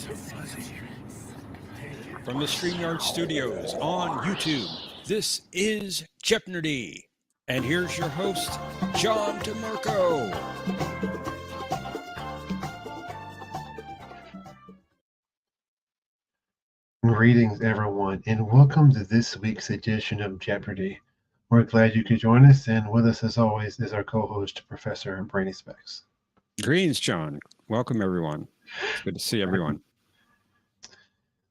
From the StreamYard Studios on YouTube, this is Jeopnerdy. And here's your host, John DeMarco. Greetings, everyone, and welcome to this week's edition of Jeopardy! We're glad you could join us, and with us, as always, is our co-host, Professor Brainy Specs. Greetings, John. Welcome, everyone. It's good to see everyone.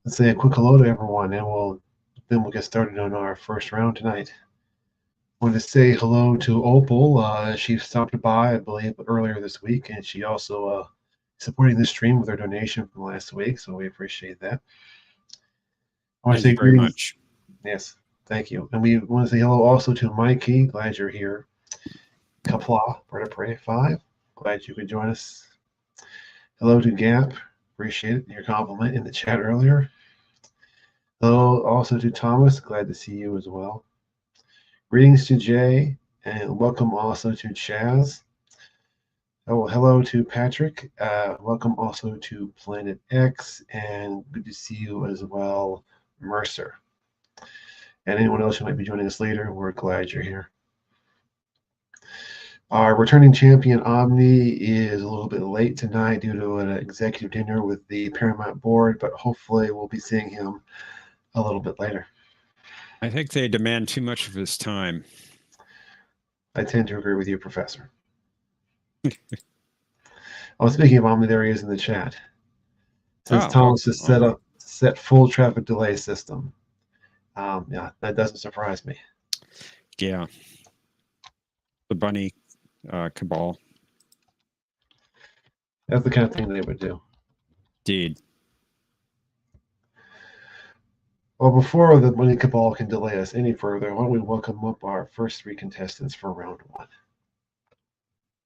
Let's say a quick hello to everyone, and then we'll get started on our first round tonight. I want to say hello to Opal. She stopped by, I believe, earlier this week, and she also supporting the stream with her donation from last week, so we appreciate that. I want to say Thank you very much. Yes, thank you. And we want to say hello also to Mikey. Glad you're here. Kapla, Pray 5. Glad you could join us. Hello to Gap. Appreciate your compliment in the chat earlier. Hello also to Thomas. Glad to see you as well. Greetings to Jay, and welcome also to Chaz. Oh, hello to Patrick. Welcome also to Planet X, and good to see you as well, Mercer. And anyone else who might be joining us later, we're glad you're here. Our returning champion, Omni, is a little bit late tonight due to an executive dinner with the Paramount board, but hopefully we'll be seeing him a little bit later. I think they demand too much of his time. I tend to agree with you, Professor. Oh, speaking of Omni, there he is in the chat. Since Thomas has set full traffic delay system. Yeah, that doesn't surprise me. Yeah. The bunny cabal. That's the kind of thing they would do. Indeed. Well, before the bunny cabal can delay us any further, why don't we welcome up our first three contestants for round one.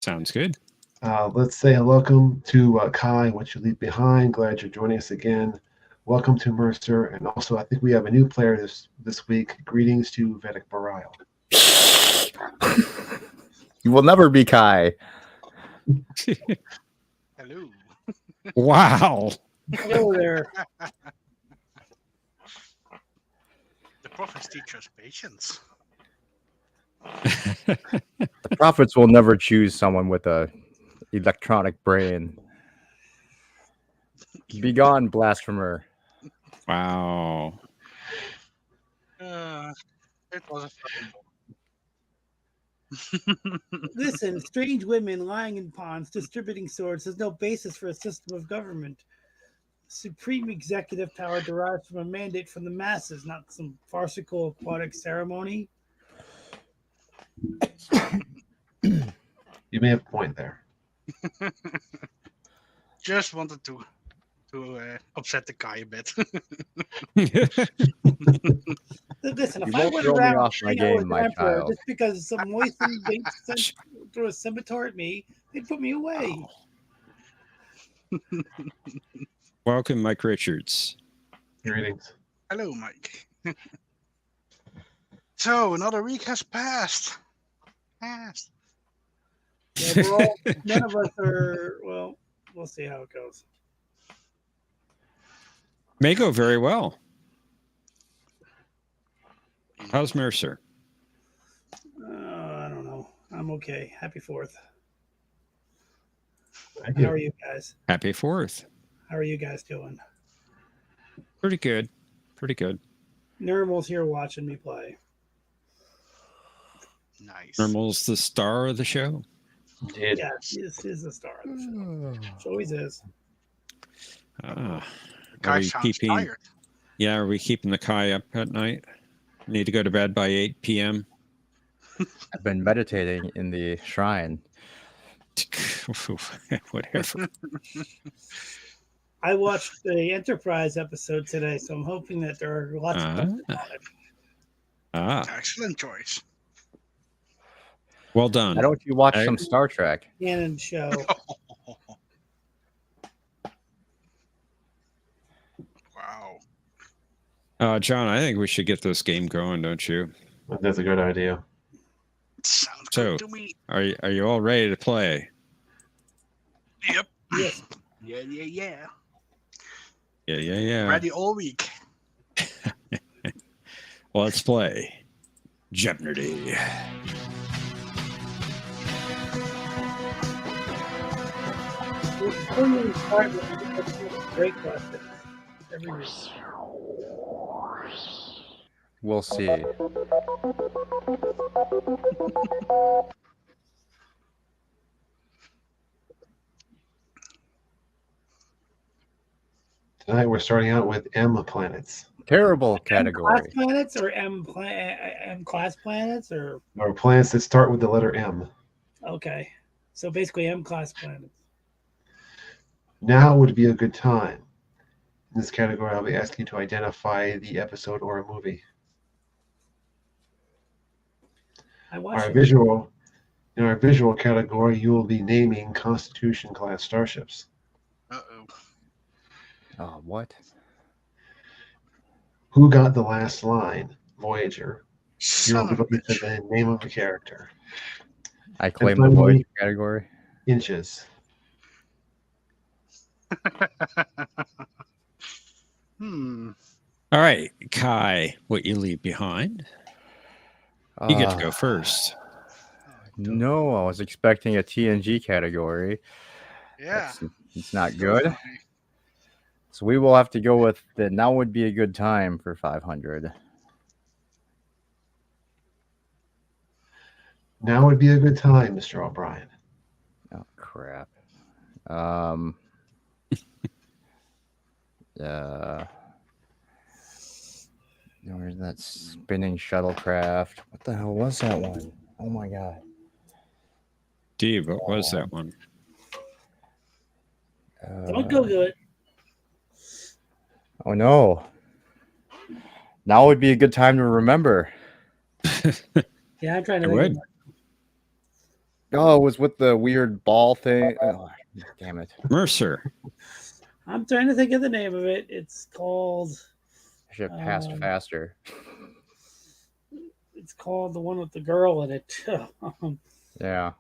Sounds good. Let's say welcome to Kai, What You Leave Behind. Glad you're joining us again. Welcome to Mercer, and also I think we have a new player this week. Greetings to Vedic Barile. You will never be Kai. Hello. Wow. Hello there. The prophets teach us patience. The prophets will never choose someone with a electronic brain. Begone, blasphemer. Wow. It was a fun Listen, strange women lying in ponds, distributing swords. There's no basis for a system of government. Supreme executive power derives from a mandate from the masses, not some farcical aquatic ceremony. You may have a point there. Just wanted to upset the guy a bit. Listen, if You I won't went throw me around off my game, my child. just because some moistened bait threw a scimitar at me, they'd put me away. Welcome, Mike Richards. Greetings. Hello, Mike. So another week has passed. Yeah, none of us are. Well, we'll see how it goes. May go very well. How's Mercer? I don't know. I'm okay. Happy 4th. Thank How you. are you guys? Happy 4th. How are you guys doing? Pretty good. Pretty good. Nermal's here watching me play. Nice. Normal's the star of the show. Indeed. Yeah, this is the star of the show. She always is. The guy sounds tired. Yeah, are we keeping the Kai up at night? Need to go to bed by 8 p.m. I've been meditating in the shrine. Whatever. I watched the Enterprise episode today, so I'm hoping that there are lots of questions on it. Excellent choice. Well done. Why don't you watch some Star Trek? Canon show. Wow. John, I think we should get this game going, don't you? That's a good idea. Sounds So, good to me. are you all ready to play? Yep. Yes. Yeah. Yeah. Ready all week. Well, let's play Jeopnerdy. Before you start, let's do great questions every week. We'll see. Tonight we're starting out with M planets, Terrible M class category. planets or M class planets or or planets that start with the letter M. okay, so basically M class planets. Now would be a good time. In this category, I'll be asking you to identify the episode or a movie. I watched it. In our visual category, you will be naming Constitution class starships. Uh-oh. Oh, what? Who got the last line? Voyager. You'll Son be of a looking for bitch. the name of the character. I claim the finally- Voyager category. Inches. Hmm. All right, Kai, what you leave behind? You get to go first. No, I was expecting a TNG category. Yeah. It's not Go for good. me. So we will have to go with the now would be a good time for 500. Now would be a good time, Mr. O'Brien. Oh crap. Where's that spinning shuttlecraft? What the hell was that one? Oh my god. Steve, what was that one? Don't Google it. Oh no. Now would be a good time to remember. Yeah, I'm trying to I think. would. Oh, it was with the weird ball thing. Oh, damn it. Mercer. I'm trying to think of the name of it. It's called. I should have passed faster. It's called the one with the girl in it. Yeah.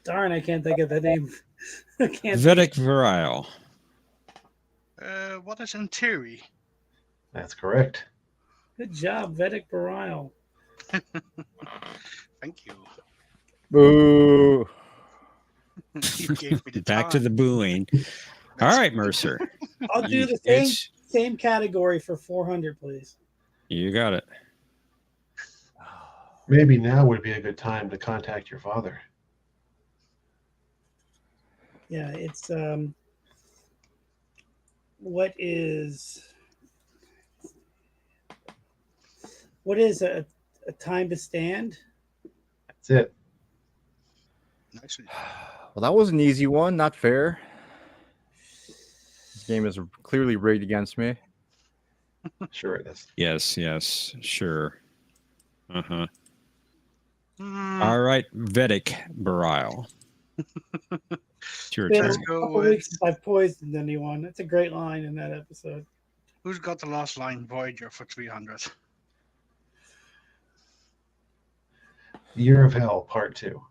Darn, I can't think of the name. I can't. Vedic Virile. What is in theory? That's correct. Good job, Vedic Virile. Thank you. Boo. You gave me the Back to time. the booing. All right, Mercer. I'll do the same category for 400, please. You got it. Maybe now would be a good time to contact your father. Yeah, it's what is a time to stand? That's it. Nicely. Well, that was an easy one. Not fair. This game is clearly rigged against me. Sure it is. Yes, sure. Uh-huh. Hmm. All right, Vedic Virile. It's your Been turn. Let's a go couple with- weeks since I poisoned anyone. That's a great line in that episode. Who's got the last line? Voyager for 300. Year of Hell, Part 2.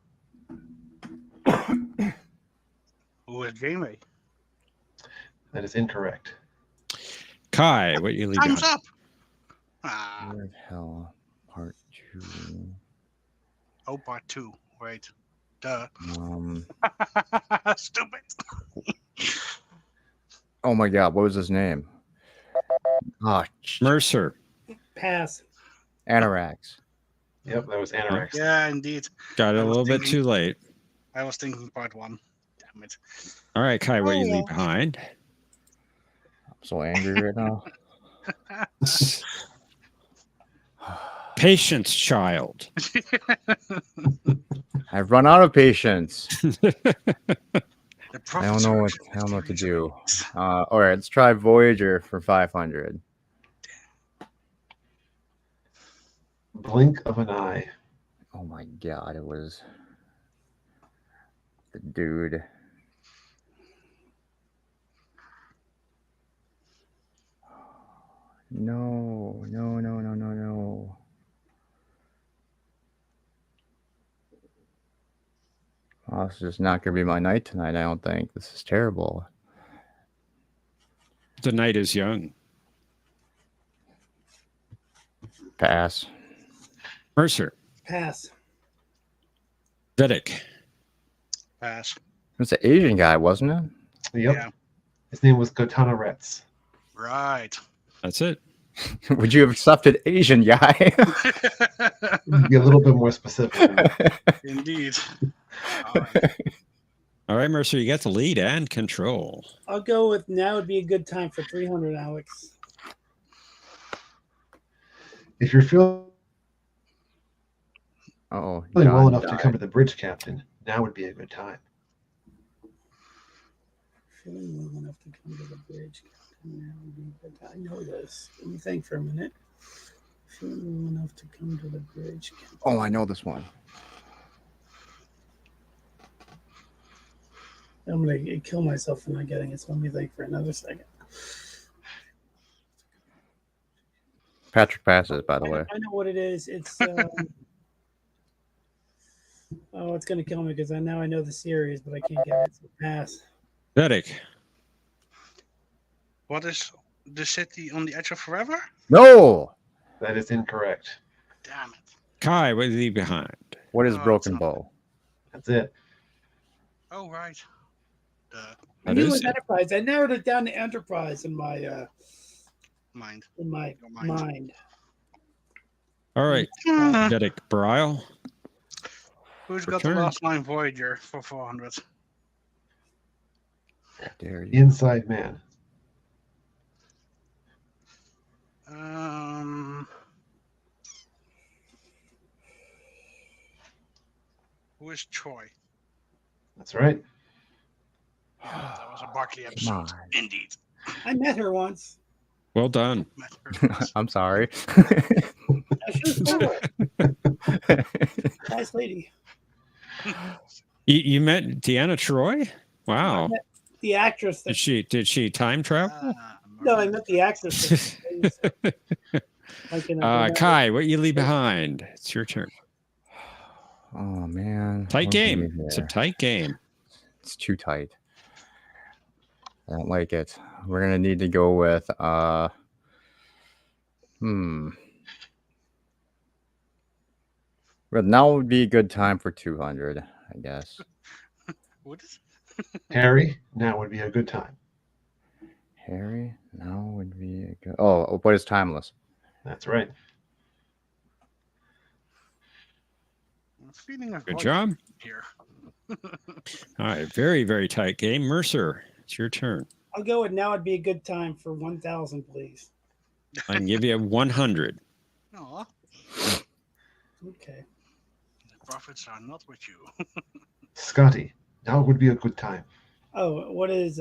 Who is Janeway? That is incorrect. Kai, what you leave Time's behind? up. Ah. Where the hell? Part 2. Oh, part 2. Wait. Duh. Stupid. Oh my god, what was his name? Ah, Mercer. Pass. Anorax. Yep, that was Anorex. Yeah, indeed. Got it I a was little bit thinking- too late. I was thinking part 1. Damn it. All right, Kai, what you Oh, leave behind? I'm so angry right now. Patience Child. I've run out of patience. The I don't know what Professor to do. All right, let's try Voyager for 500. Blink of an Eye. Oh my god, it was the dude. No. Oh, this is just not gonna be my night tonight. I don't think this is terrible. The night is young. Pass. Mercer. Pass. Vedic. Pass. It's an Asian guy, wasn't it? Yep. Yeah. His name was Gotana Retz. Right. That's it. Would you have accepted Asian guy? Be a little bit more specific than that. Indeed. All right. All right, Mercer, you got the lead and control. I'll go with now would be a good time for 300, Alex. If you're feeling Oh, well enough to come to the bridge, Captain, now would be a good time. Feeling well enough to come to the bridge. Now would be a good time. I know this. Let me think for a minute. Feeling well enough to come to the bridge. Oh, I know this one. I'm going to kill myself for not getting it, so let me think for another second. Patrick passes, by the way. I know what it is. It's oh, it's going to kill me because now I know the series, but I can't get it. So pass. Vedic. What is the city on the edge of forever? No! That is incorrect. Damn it. Kai, what do you leave behind? What is Oh, Broken it's Bow? That's it. Oh, right. I That knew it is was it. Enterprise. I narrowed it down to Enterprise in my Mind. mind. All right, Hmm. Vedic Brile. Who's got Return. the last line Voyager for 400? Dare you. Inside Man. Who is Troy? That's right. Yeah, that was a Barkley Come episode. on. Indeed. I met her once. Well done. Met her once. I'm sorry. She was cool. Nice lady. You met Deanna Troy? Wow. The actress. That, Did she time travel? no, I met the actress. That like in Kai, what you leave behind? It's your turn. Oh, man. Tight What do we game. need It's a here? tight game. It's too tight. I don't like it. We're gonna need to go with But now would be a good time for 200, I guess. What is Harry, now would be a good time. Harry, now would be a good. Oh, but it's timeless. That's right. I'm feeling a Good void job. here. All right, very, very tight game. Mercer, it's your turn. I'll go with now would be a good time for 1,000, please. I can give you 100. Aw, Okay. the prophets are not with you. Scotty, now would be a good time. Oh, what is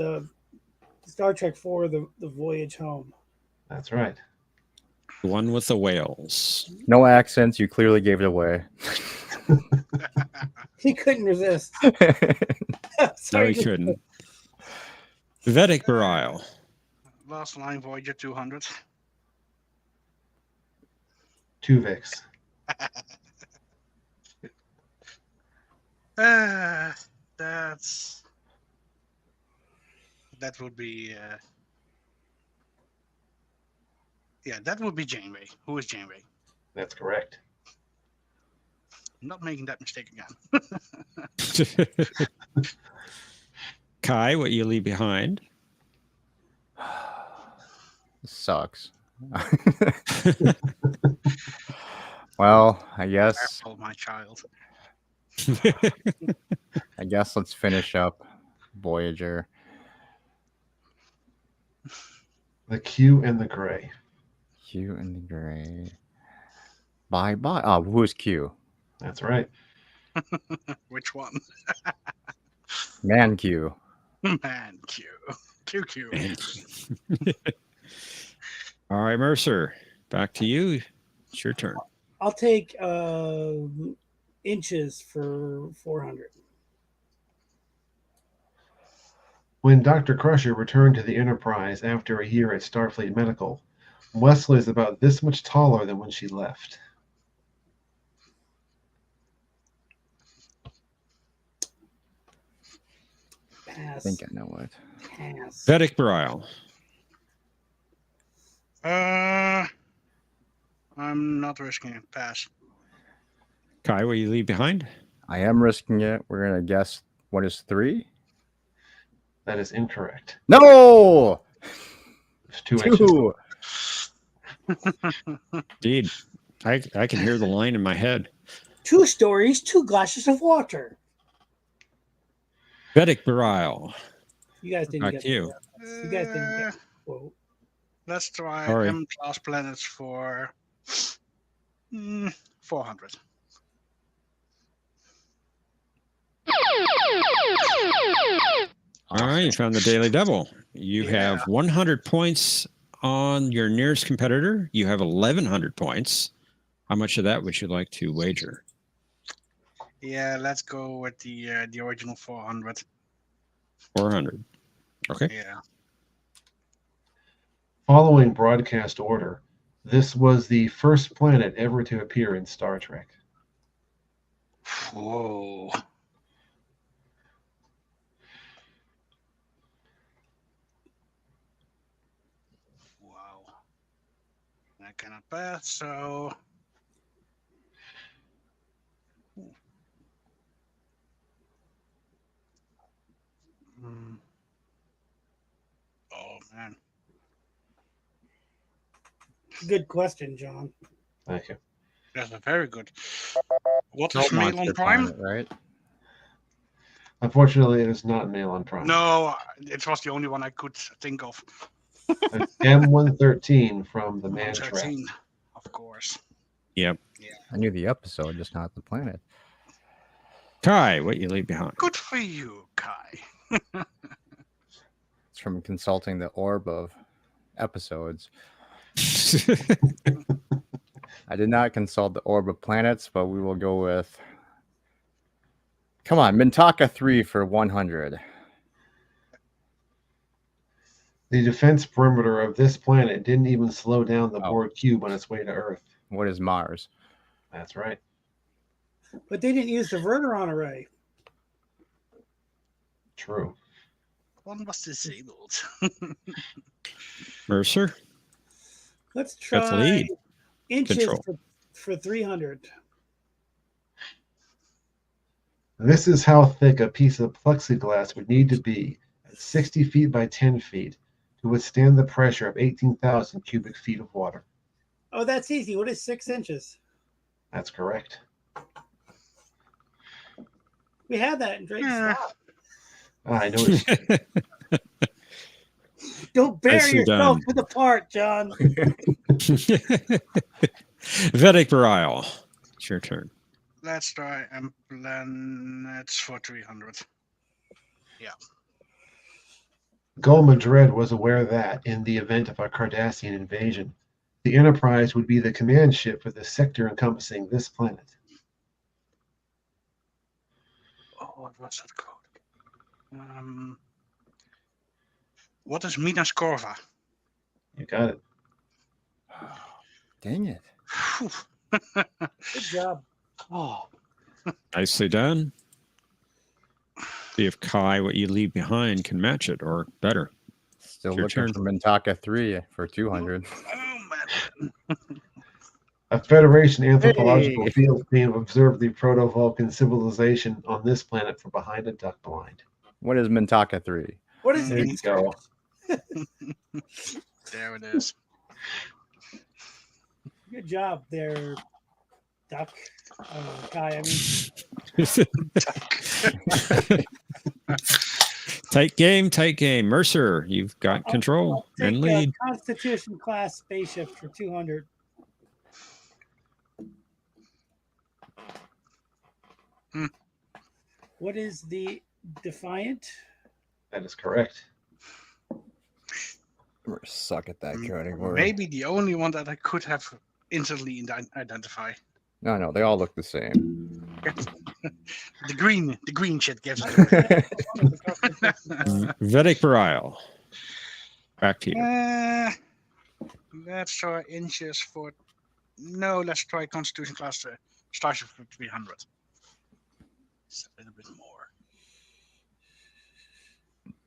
Star Trek 4, the Voyage Home? That's right. The one with the whales. No accents. You clearly gave it away. He couldn't resist. No, Sorry, he couldn't. Vedic Burial. Last line Voyager 200. 2 Vicks. That would be that would be Janeway. Who is Janeway? That's correct. I'm not making that mistake again. Kai, what you leave behind? Sucks. Well, I guess Careful, my child. let's finish up Voyager. The Q and the Gray. Q and the Gray. Bye bye. Oh, who's Q? That's right. Which one? Man Q. Man, Q. QQ. All right, Mercer, back to you. It's your turn. I'll take inches for 400. When Dr. Crusher returned to the Enterprise after a year at Starfleet Medical, Wesley is about this much taller than when she left. I Pass. think I know it. Pass. Vedic Burial. I'm not risking it. Pass. Kai, what you leave behind? I am risking it. We're gonna guess what is 3? That is incorrect. No, It's 2 inches. 2. Indeed. I can hear the line in my head. 2 stories, 2 glasses of water. Vedic Barile. You guys didn't Back get to you. that. You guys didn't get the quote. Let's try Sorry. M-class planets for 400. All right, you found the Daily Double. You have 100 points on your nearest competitor. You have 1,100 points. How much of that would you like to wager? Yeah, let's go with the original 400. 400. Okay. Yeah. Following broadcast order, this was the first planet ever to appear in Star Trek. Whoa. Wow. I cannot pass, so. Oh, man. Good question, John. Thank you. That's a very good. What Salt is Malon monster Prime? planet, right? Unfortunately, it is not Malon Prime. No, it was the only one I could think of. It's M113 from the Man Trap. 113, of course. Yep. I knew the episode, just not the planet. Kai, what you leave behind? Good for you, Kai. It's from consulting the orb of episodes. I did not consult the orb of planets, but we will go with. Come on, Mintaka 3 for 100. The defense perimeter of this planet didn't even slow down the Oh. Borg cube on its way to Earth. What is Mars? That's right. But they didn't use the Verteron array. True. One was disabled. Mercer, Let's got the try lead. inches Control. for 300. This is how thick a piece of plexiglass would need to be at 60 feet by 10 feet to withstand the pressure of 18,000 cubic feet of water. Oh, that's easy. What is 6 inches? That's correct. We had that in Drake's Stop. I noticed. Don't bury Nicely yourself done. with a part, John. Vedic Barile. It's your turn. Let's try M planets for 300. Gulma Dread was aware that, in the event of a Cardassian invasion, the Enterprise would be the command ship for the sector encompassing this planet. Oh, what was that code? What is Minas Corva? You got it. Dang it. Phew. Good job. Oh, Nicely done. See if Kai, what you leave behind, can match it or better. Still Your looking turn. for Mintaka 3 for 200. oh man. A Federation anthropological Hey. field team observed the proto-Vulcan civilization on this planet from behind a duck blind. What is Mintaka 3? What is There you go. There it is. Good job there, Duck. Kai, I mean, Tight game, tight game. Mercer, you've got control I'll and take a lead. Constitution class spaceship for 200. What is the Defiant? That is correct. We're suck at that category. Maybe the only one that I could have instantly identify. No, they all look the same. The green shit gives it. Vedic Barile. Back to you. Let's try inches for. No, let's try Constitution class Starship for 300. It's a little bit more.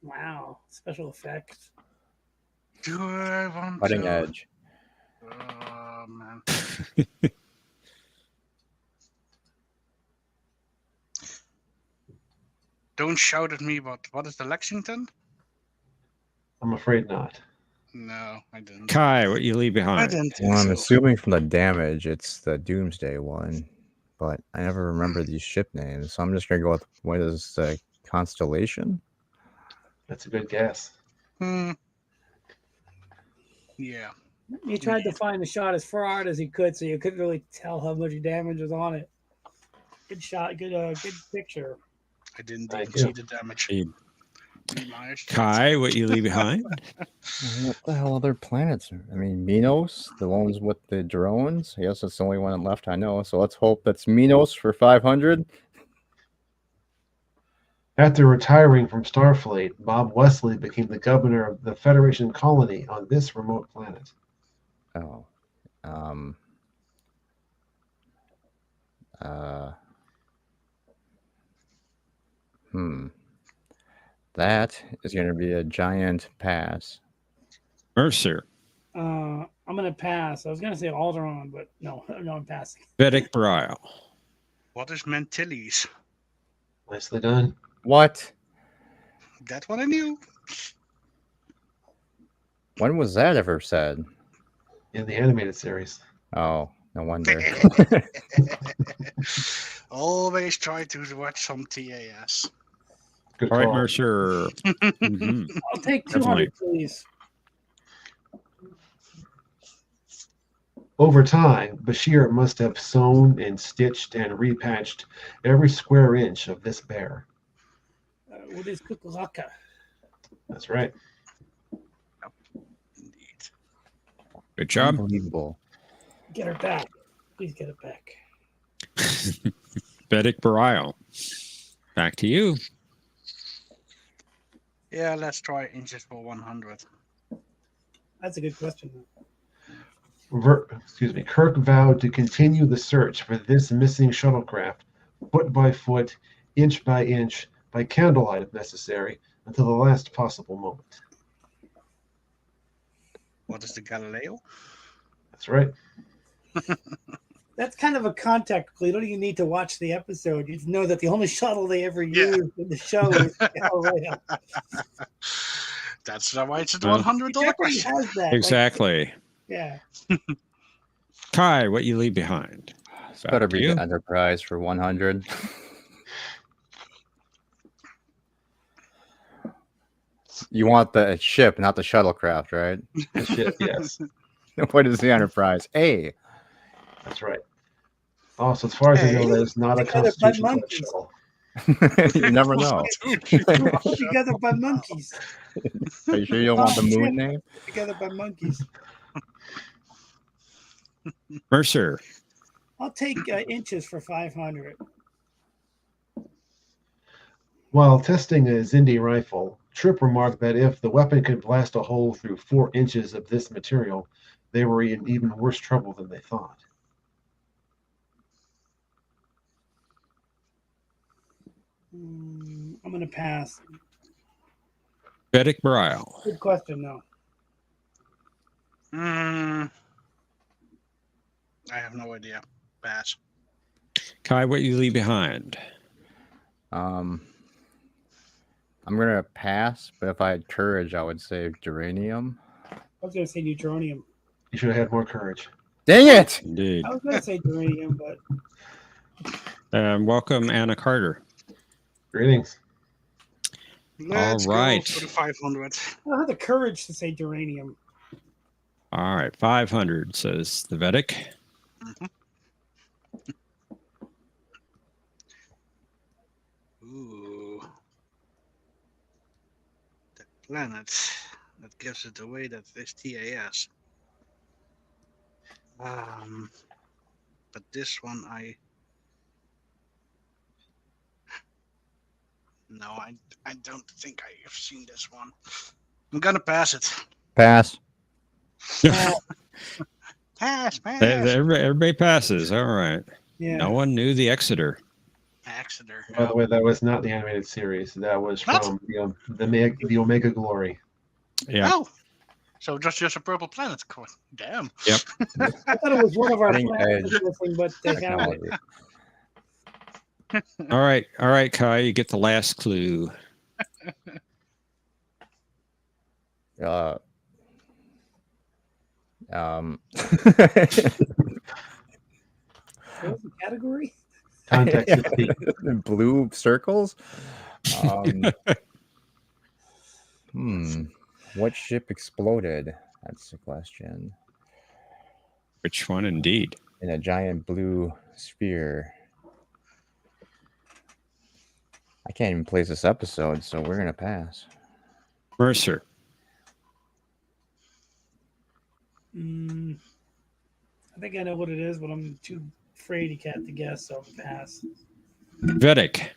Wow, special effects. Do I want Cutting to? edge. Oh, man. Don't shout at me, but what is the Lexington? I'm afraid not. No, I didn't. Kai, what you leave I behind? didn't think Well, I'm so. assuming from the damage, it's the Doomsday one, but I never remember these ship names, so I'm just gonna go with what is the Constellation? That's a good guess. Hmm. Yeah. He tried to find the shot as far out as he could, so you couldn't really tell how much damage was on it. Good shot, good picture. I didn't Thank even see you. the damage. Hey, Be my strength. Kai, what you leave behind? What the hell other planets? I mean, Minos, the ones with the drones. I guess that's the only one left I know. So let's hope that's Minos for 500. After retiring from Starfleet, Bob Wesley became the governor of the Federation colony on this remote planet. Oh, um, uh, that is going to be a giant pass. Mercer, I'm gonna pass. I was gonna say Alderaan, but no, I'm passing. Vedic Brile. What is Mantilles? Nicely done. What? That's what I knew. When was that ever said? In the animated series. Oh, no wonder. Always try to watch some TAS. Good All right, call. Mercer. Mhm. I'll take Definitely. 200, please. Over time, Bashir must have sewn and stitched and repatched every square inch of this bear. What is Kukulaka? That's right. Indeed. Good job. Unbelievable. Get her back. Please get it back. Vedic Brile. Back to you. Yeah, let's try inches for 100. That's a good question. Kirk vowed to continue the search for this missing shuttlecraft, foot by foot, inch by inch, by candlelight if necessary, until the last possible moment. What is the Galileo? That's right. That's kind of a contact clue. You don't even need to watch the episode. You just know that the only shuttle they ever Yeah. used in the show is Galileo. That's why it's a Well, $100 Jeopardy question. has that. Exactly. Like, yeah. Kai, what you leave behind? This Back better to be you. the Enterprise for 100. You want the ship, not the shuttlecraft, right? The ship, yes. What is the Enterprise? A. That's right. Also, as far as I know, Hey, that is not a together by Constitution Class monkeys. shuttle. You never know. Put together by monkeys. Are you sure you don't want the moon name? Together by monkeys. Mercer. I'll take inches for 500. While testing a Zindi rifle, Tripp remarked that if the weapon could blast a hole through 4 inches of this material, they were in even worse trouble than they thought. I'm going to pass. Vedic Brile. Good question, though. I have no idea. Pass. Kai, what you leave behind? I'm gonna pass, but if I had courage, I would say geranium. I was going to say neutronium. You should have had more courage. Dang it! Indeed. I was going to say geranium, but Welcome, Anna Carter. Greetings. Let's right. go for the 500. I don't have the courage to say geranium. All right, 500, says the Vedic. Ooh. The planet that gives it away, that is TAS. But this one No, I don't think I have seen this one. I'm gonna pass it. Pass. Pass. Everybody passes. All right. Yeah. No one knew the Exeter. Exeter. By the way, that was not the animated series. That was What? from the Omega Glory. Yeah. Oh, So just a purple planet. Damn. Yep. I thought it was one of our Cutting planets edge missing, but they found it. technology. All right, Kai, you get the last clue. What was the category? Context is key. Blue circles. What ship exploded? That's the question. Which one, indeed? In a giant blue sphere. I can't even place this episode, so we're gonna pass. Mercer. I think I know what it is, but I'm too fraidy cat to guess, so I'll pass. Vedic.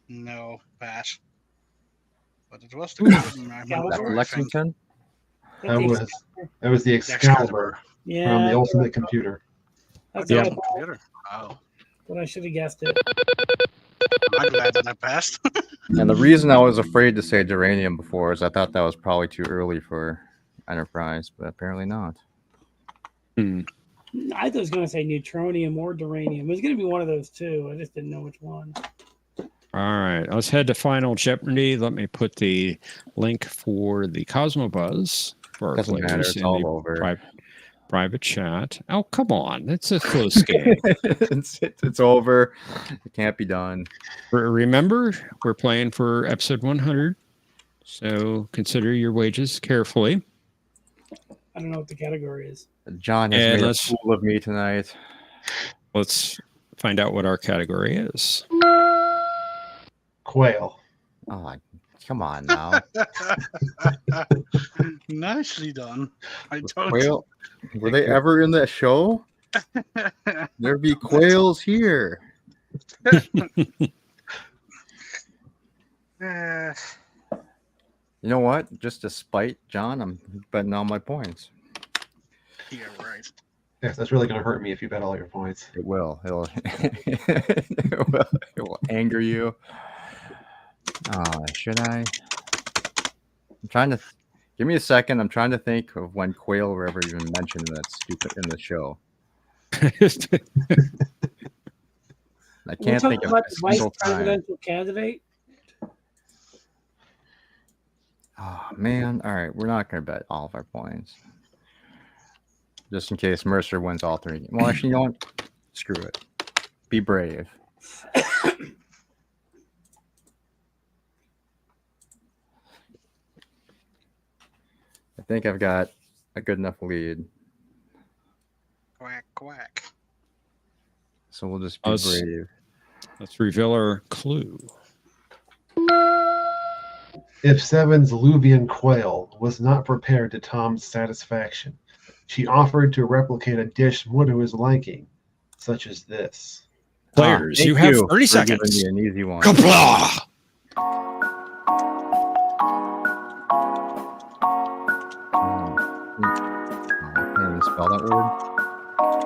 No, pass. But it was the golden Excalibur? Lexington? That was the Excalibur Yeah, from the that's Ultimate what I thought. Computer. That's Yeah. what I thought, Computer. Oh, but I should have guessed it. I'm glad that I passed. And the reason I was afraid to say geranium before is I thought that was probably too early for Enterprise, but apparently not. I thought I was going to say neutronium or duranium. It was going to be one of those two. I just didn't know which one. All right, let's head to Final Jeopardy. Let me put the link for the Cosmobuzz for our Doesn't matter, players it's in all the over. private chat. Oh, come on. It's a close game. it's over. It can't be done. Remember, we're playing for episode 100, so consider your wages carefully. I don't know what the category is. John has And made a let's- fool of me tonight. Let's find out what our category is. Quail. Oh, come on now. Nicely done. I don't. Quail? Were they ever in that show? There be quails here. Uh, You know what? Just to spite John, I'm betting all my points. yeah, right. Yes, that's really going to hurt me if you bet all your points. It will. It will anger you. Oh, should I? I'm trying to. Give me a second. I'm trying to think of when quail were ever even mentioned in that stupid in the show. I We're can't talking think of about a the vice single time. presidential candidate. Oh man! All right, we're not going to bet all of our points, just in case Mercer wins all three. Well, actually, you know what? Screw it. Be brave. I think I've got a good enough lead, Quack, quack. so we'll just be Us. brave. Let's reveal our clue. If Seven's Luvian quail was not prepared to Tom's satisfaction, she offered to replicate a dish more to his liking, such as this. Players, Thank you have 30 for giving seconds. me an easy one. Kapla! I can't even spell that word.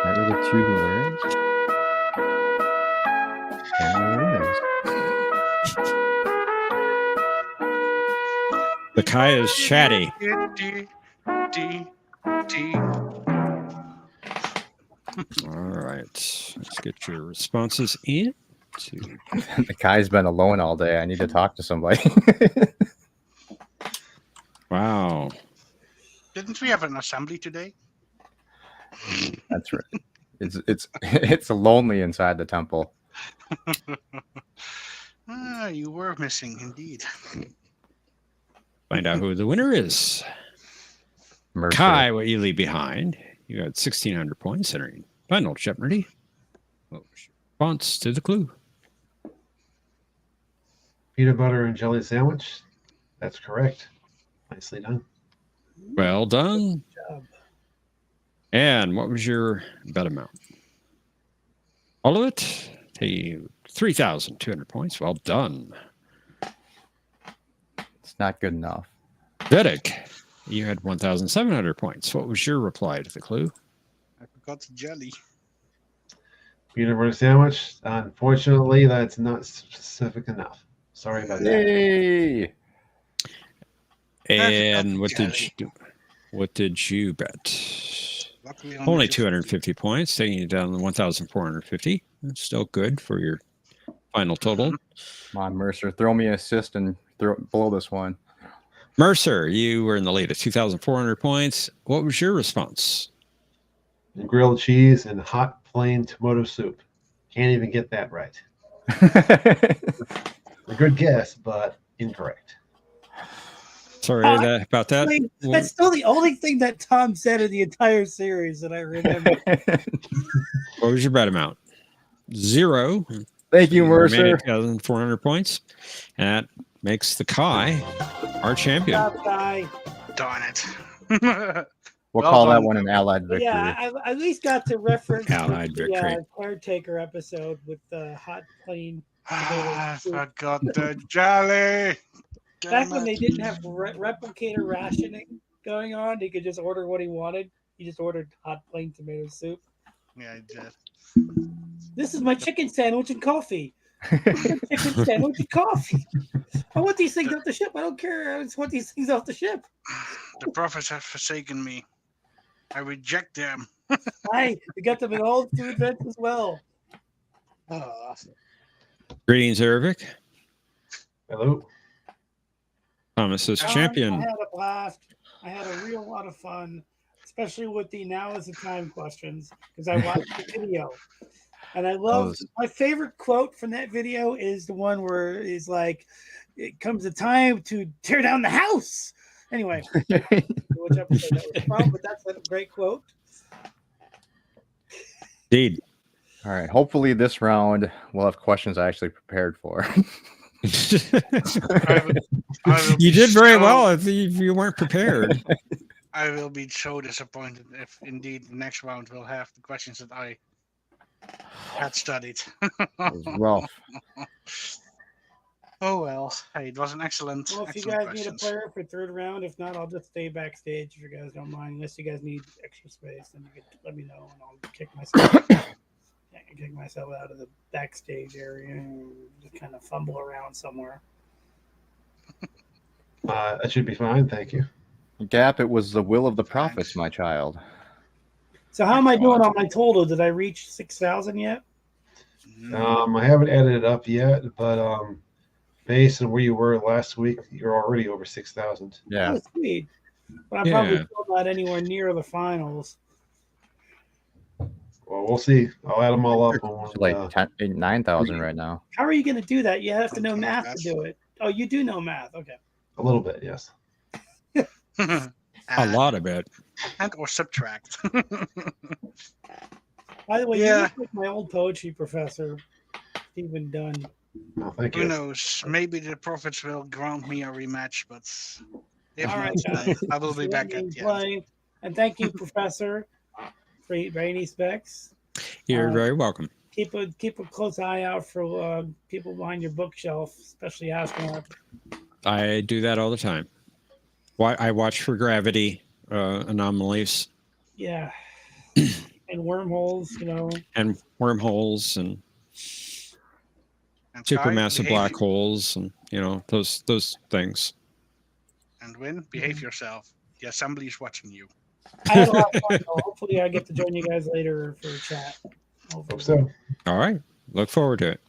That really two words? Can't remember what it is. The Kai is chatty. D, D, D. All right. Let's get your responses in. The guy's been alone all day. I need to talk to somebody. Wow. Didn't we have an assembly today? That's right. It's lonely inside the temple. Ah, you were missing indeed. Find out who the winner is. Mercer. Kai, what you leave behind? You got 1,600 points entering Final Jeopardy. Response to the clue. Peanut butter and jelly sandwich? That's correct. Nicely done. Well done. Job. And what was your bet amount? All of it? 3,200 points. Well done. It's not good enough. Vedic. You had 1,700 points. What was your reply to the clue? I forgot the jelly. Peanut butter sandwich. Unfortunately, that's not specific enough. Sorry about that. Yay! And what did jelly. you bet? Luckily Only 250. 250 points, taking you down to 1,450. That's still good for your final total. Come on, Mercer, throw me an assist and blow this one. Mercer, you were in the lead at 2,400 points. What was your response? Grilled cheese and hot plain tomato soup. Can't even get that right. A good guess, but incorrect. Sorry about that. Wait, that's still the only thing that Tom said in the entire series that I remember. What was your bet amount? 0. Thank you, Made Mercer. it 2,400 points. And that makes the Kai our champion. Top guy. Darn it. We'll Well call that done. one an allied But victory. yeah, I at least got to reference Allied the victory. caretaker episode with the hot plain. I forgot the jelly. Back when Damn they it. didn't have replicator rationing going on, he could just order what he wanted. He just ordered hot plain tomato soup. Yeah, I did. This is my chicken sandwich and coffee. Chicken sandwich and coffee. I want these things off the ship. I don't care. I just want these things off the ship. The prophets have forsaken me. I reject them. We got them in all food vents as well. Greetings, Ervik. Hello. Thomas is I champion. had a blast. I had a real lot of fun, especially with the now is the time questions, because I watched the video. And I love my favorite quote from that video is the one where he's like, it comes a time to tear down the house. Anyway, which episode that was from, but that's a great quote. Indeed. All right. Hopefully this round we'll have questions I actually prepared for. You did very well if you weren't prepared. I will be so disappointed if indeed the next round will have the questions that I had studied. It was rough. Oh well, hey, it was an excellent. Well, if you excellent guys need a player for third round, if not, I'll just stay backstage if you guys don't mind. Unless you guys need extra space, then you can let me know and I'll kick myself out of the backstage area and just kind of fumble around somewhere. That should be fine. Thank you. Gap, it was the will of the prophets, my child. So how am I doing on my total? Did I reach 6,000 yet? I haven't added it up yet, but based on where you were last week, you're already over 6,000. Yeah. Oh, sweet. But I'm probably still not anywhere near the finals. Well, we'll see. I'll add them all up. Like 9,000 right now. How are you going to do that? You have to know math to do it. Oh, you do know math. Okay. A little bit, yes. A lot of it. And or subtract. By the way, you look like my old poetry professor, Stephen Dunn. Oh, thank you. Who knows? Maybe the prophets will grant me a rematch, but if All not, right, guys. I will be back at the end. And thank you, Professor Brainy Specs. You're very welcome. Keep a close eye out for people behind your bookshelf, especially astronaut. I do that all the time. I watch for gravity anomalies. Yeah. And wormholes, And wormholes and supermassive black holes and those things. And Win, behave yourself. The assembly is watching you. I had a lot of fun. Hopefully I get to join you guys later for a chat. Hope so. All right. Look forward to it.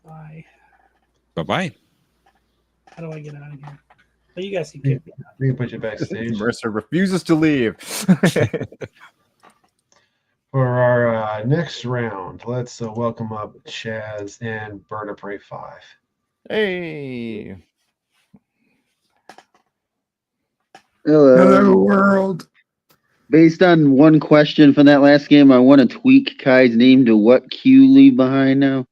Bye. Bye-bye. How do I get out of here? Oh, you guys can kick me out. We can put you backstage. Mercer refuses to leave. For our next round, let's welcome up Chaz and Bird of Prey 5. Hey. Hello, world. Based on one question from that last game, I want to tweak Kai's name to what Q leave behind now.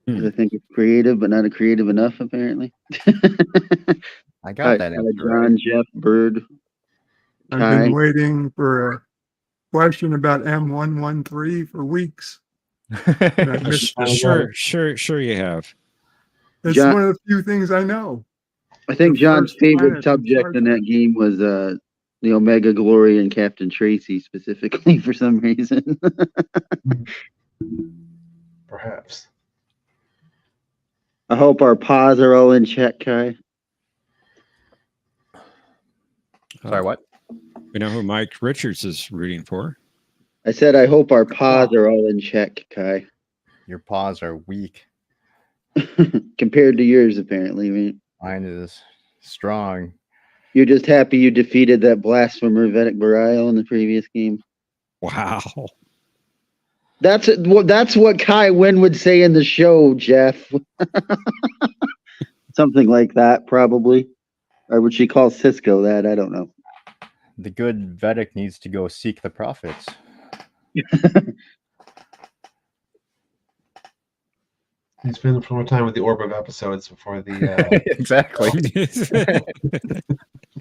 I think it's creative, but not creative enough, apparently. I got that answer. John, Jeff, Bird. I've been waiting for a question about M113 for weeks. Sure you have. It's John- one of the few things I know. I think The John's first favorite planet in Star subject in Trek. that game was the Omega Glory and Captain Tracy specifically for some reason. Perhaps. I hope our paws are all in check, Kai. Sorry, what? We know who Mike Richards is rooting for. I said I hope our paws are all in check, Kai. Your paws are weak. Compared to yours, apparently. I mean, Mine is strong. you're just happy you defeated that blasphemer Vedic Burial in the previous game. Wow. That's what Kai Wynn would say in the show, Jeff. Something like that, probably. Or would she call Cisco that? I don't know. The good Vedic needs to go seek the prophets. He spent more time with the orb of episodes before the. Exactly.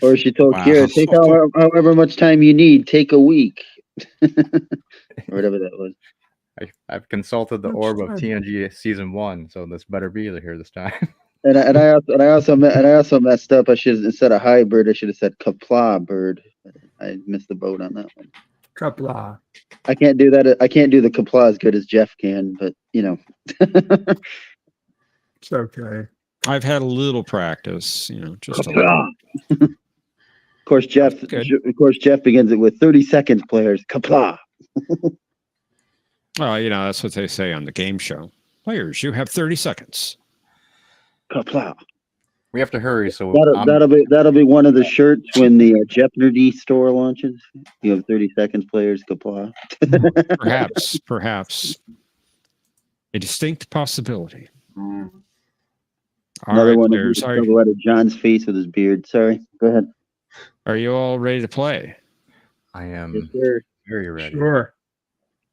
Or she told Wow. Kira, take however much time you need, take a week. Or whatever that was. I've consulted the That's orb of fine. TNG season 1, so this better be here this time. And I also messed up. I should have, instead of hybrid, I should have said kapla bird. I missed the boat on that one. Kapla. I can't do that. I can't do the kapla as good as Jeff can, but you know. It's okay. I've had a little practice, just a Kapla. little. Of course, Jeff. Good. Of course, Jeff begins it with 30 seconds. Players, kapla. Oh, that's what they say on the game show. Players, you have 30 seconds. Kapla. We have to hurry, so That'll be one of the shirts when the Jeopnerdy store launches. You have 30 seconds. Players, kapla. Perhaps. A distinct possibility. Mm. All Another right, one players, of of John's face with his beard. Sorry. Go ahead. are you all ready to play? I am Yes, sir. very ready. Sure.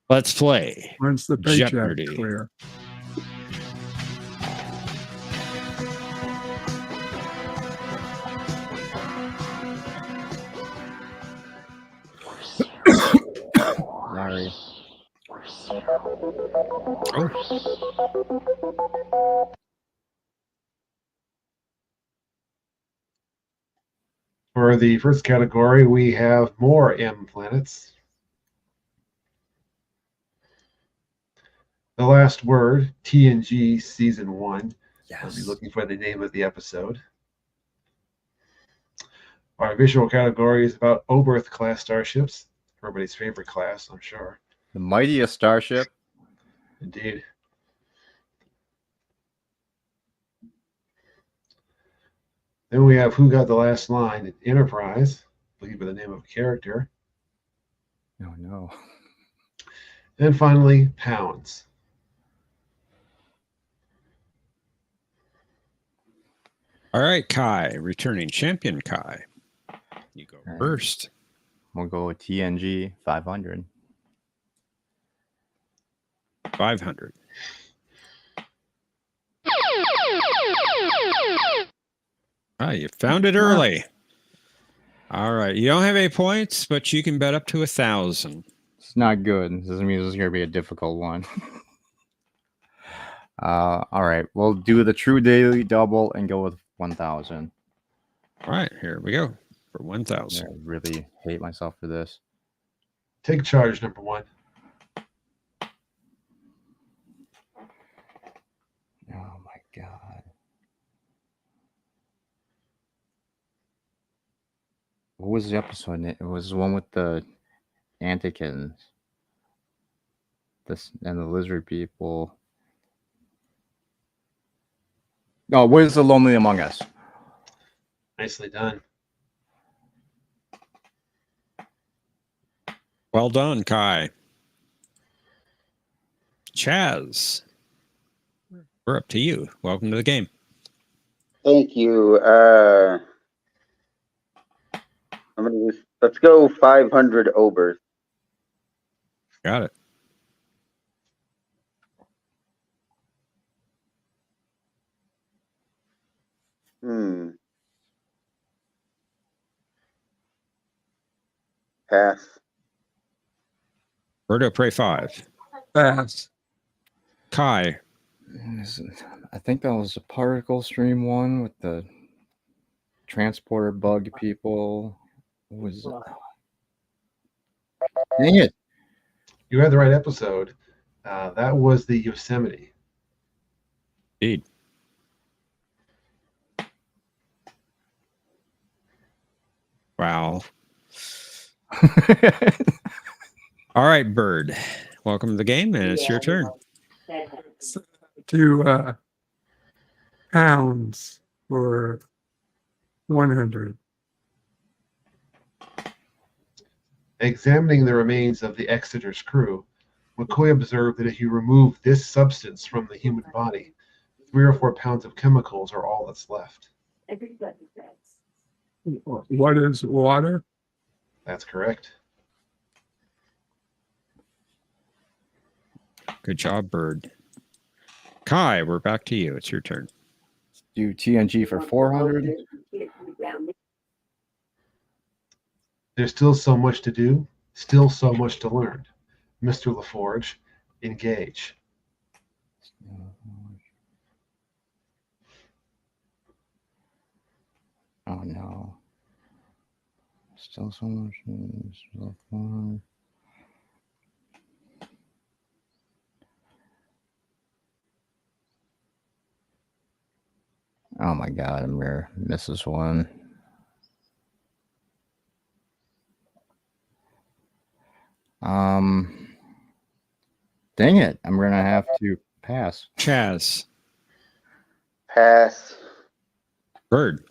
Let's play. Once the paycheck's Jeopardy. clear. Larry. For the first category, we have more M planets. The last word, TNG Season 1. I'll be looking for the name of the episode. Our visual category is about Oberth class starships. Everybody's favorite class, I'm sure. The mightiest starship. Indeed. Then we have Who Got the Last Line? Enterprise, looking for the name of a character. Oh, no. And finally, Pounds. All right, Kai, returning champion Kai. You go All right. first. We'll go with TNG 500. 500. You found it early. All right. You don't have any points, but you can bet up to 1,000. It's not good. This doesn't mean this is going to be a difficult one. All right. We'll do the true daily double and go with 1,000. All right. Here we go for 1,000. I really hate myself for this. Take charge, number 1. Oh, my God. What was the episode? It was the one with the Antikins. And the lizard people. Oh, what is the Lonely Among Us? Nicely done. Well done, Kai. Chaz, we're up to you. Welcome to the game. Thank you. Let's go 500 Obers. Got it. Pass. Birdo, pray 5. Pass. Kai, I think that was a particle stream one with the transporter bug people. What was it? Dang it. You had the right episode. That was the Yosemite. Indeed. Wow. All right, Bird. Welcome to the game, and it's your turn. To pounds for 100. Examining the remains of the Exeter's crew, McCoy observed that if you remove this substance from the human body, 3 or 4 pounds of chemicals are all that's left. What is water? That's correct. Good job, Bird. Kai, we're back to you. It's your turn. Do TNG for 400. There's still so much to do, still so much to learn. Mr. LaForge, engage. Oh no. Still so much. Still fun. Oh my god, I'm gonna miss this one. Dang it, I'm gonna have to pass. Chaz. Pass. Bird.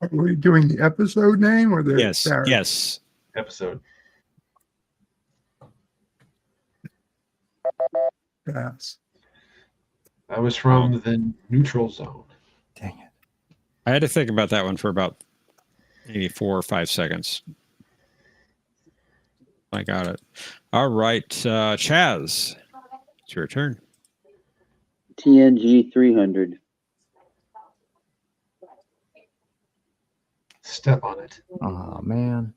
Are we doing the episode name or the Yes. character? Yes. Episode. Pass. That was from the neutral zone. Dang it. I had to think about that one for about maybe 4 or 5 seconds. I got it. All right, Chaz. It's your turn. TNG 300. Step on it. Oh man.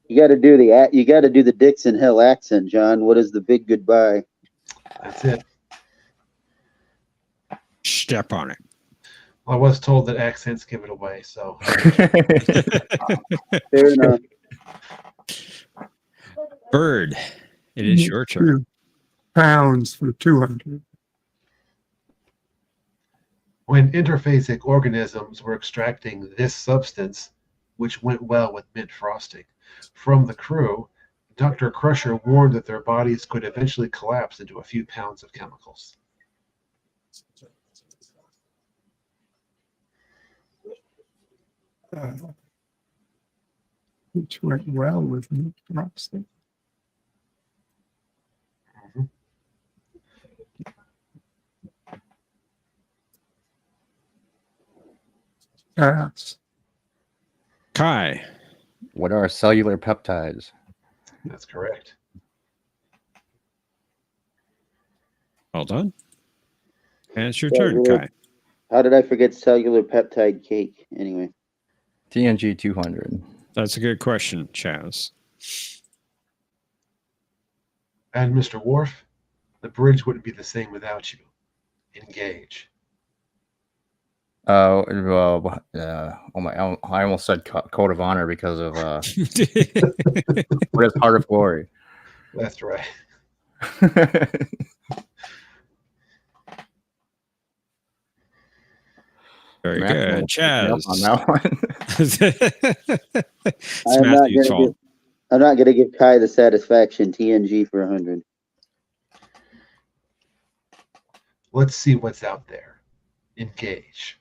You got to do the Dixon Hill accent, John. What is the big goodbye? That's it. Step on it. Well, I was told that accents give it away, so. Fair enough. Bird, it is your turn. 2 pounds for 200. When interphasic organisms were extracting this substance, which went well with mint frosting, from the crew, Dr. Crusher warned that their bodies could eventually collapse into a few pounds of chemicals. Which went well with me. Frosting. Pass. Kai. What are cellular peptides? That's correct. Well done. And it's your turn, Kai. How did I forget cellular peptide cake? Anyway. TNG 200. That's a good question, Chaz. And Mr. Worf, the bridge wouldn't be the same without you. Engage. Oh my! I almost said code of honor because of what is Heart of Glory. That's right. Very good, Chaz. On that one. It's Matthew's fault. I'm not going to give Kai the satisfaction. TNG for 100. Let's see what's out there. Engage.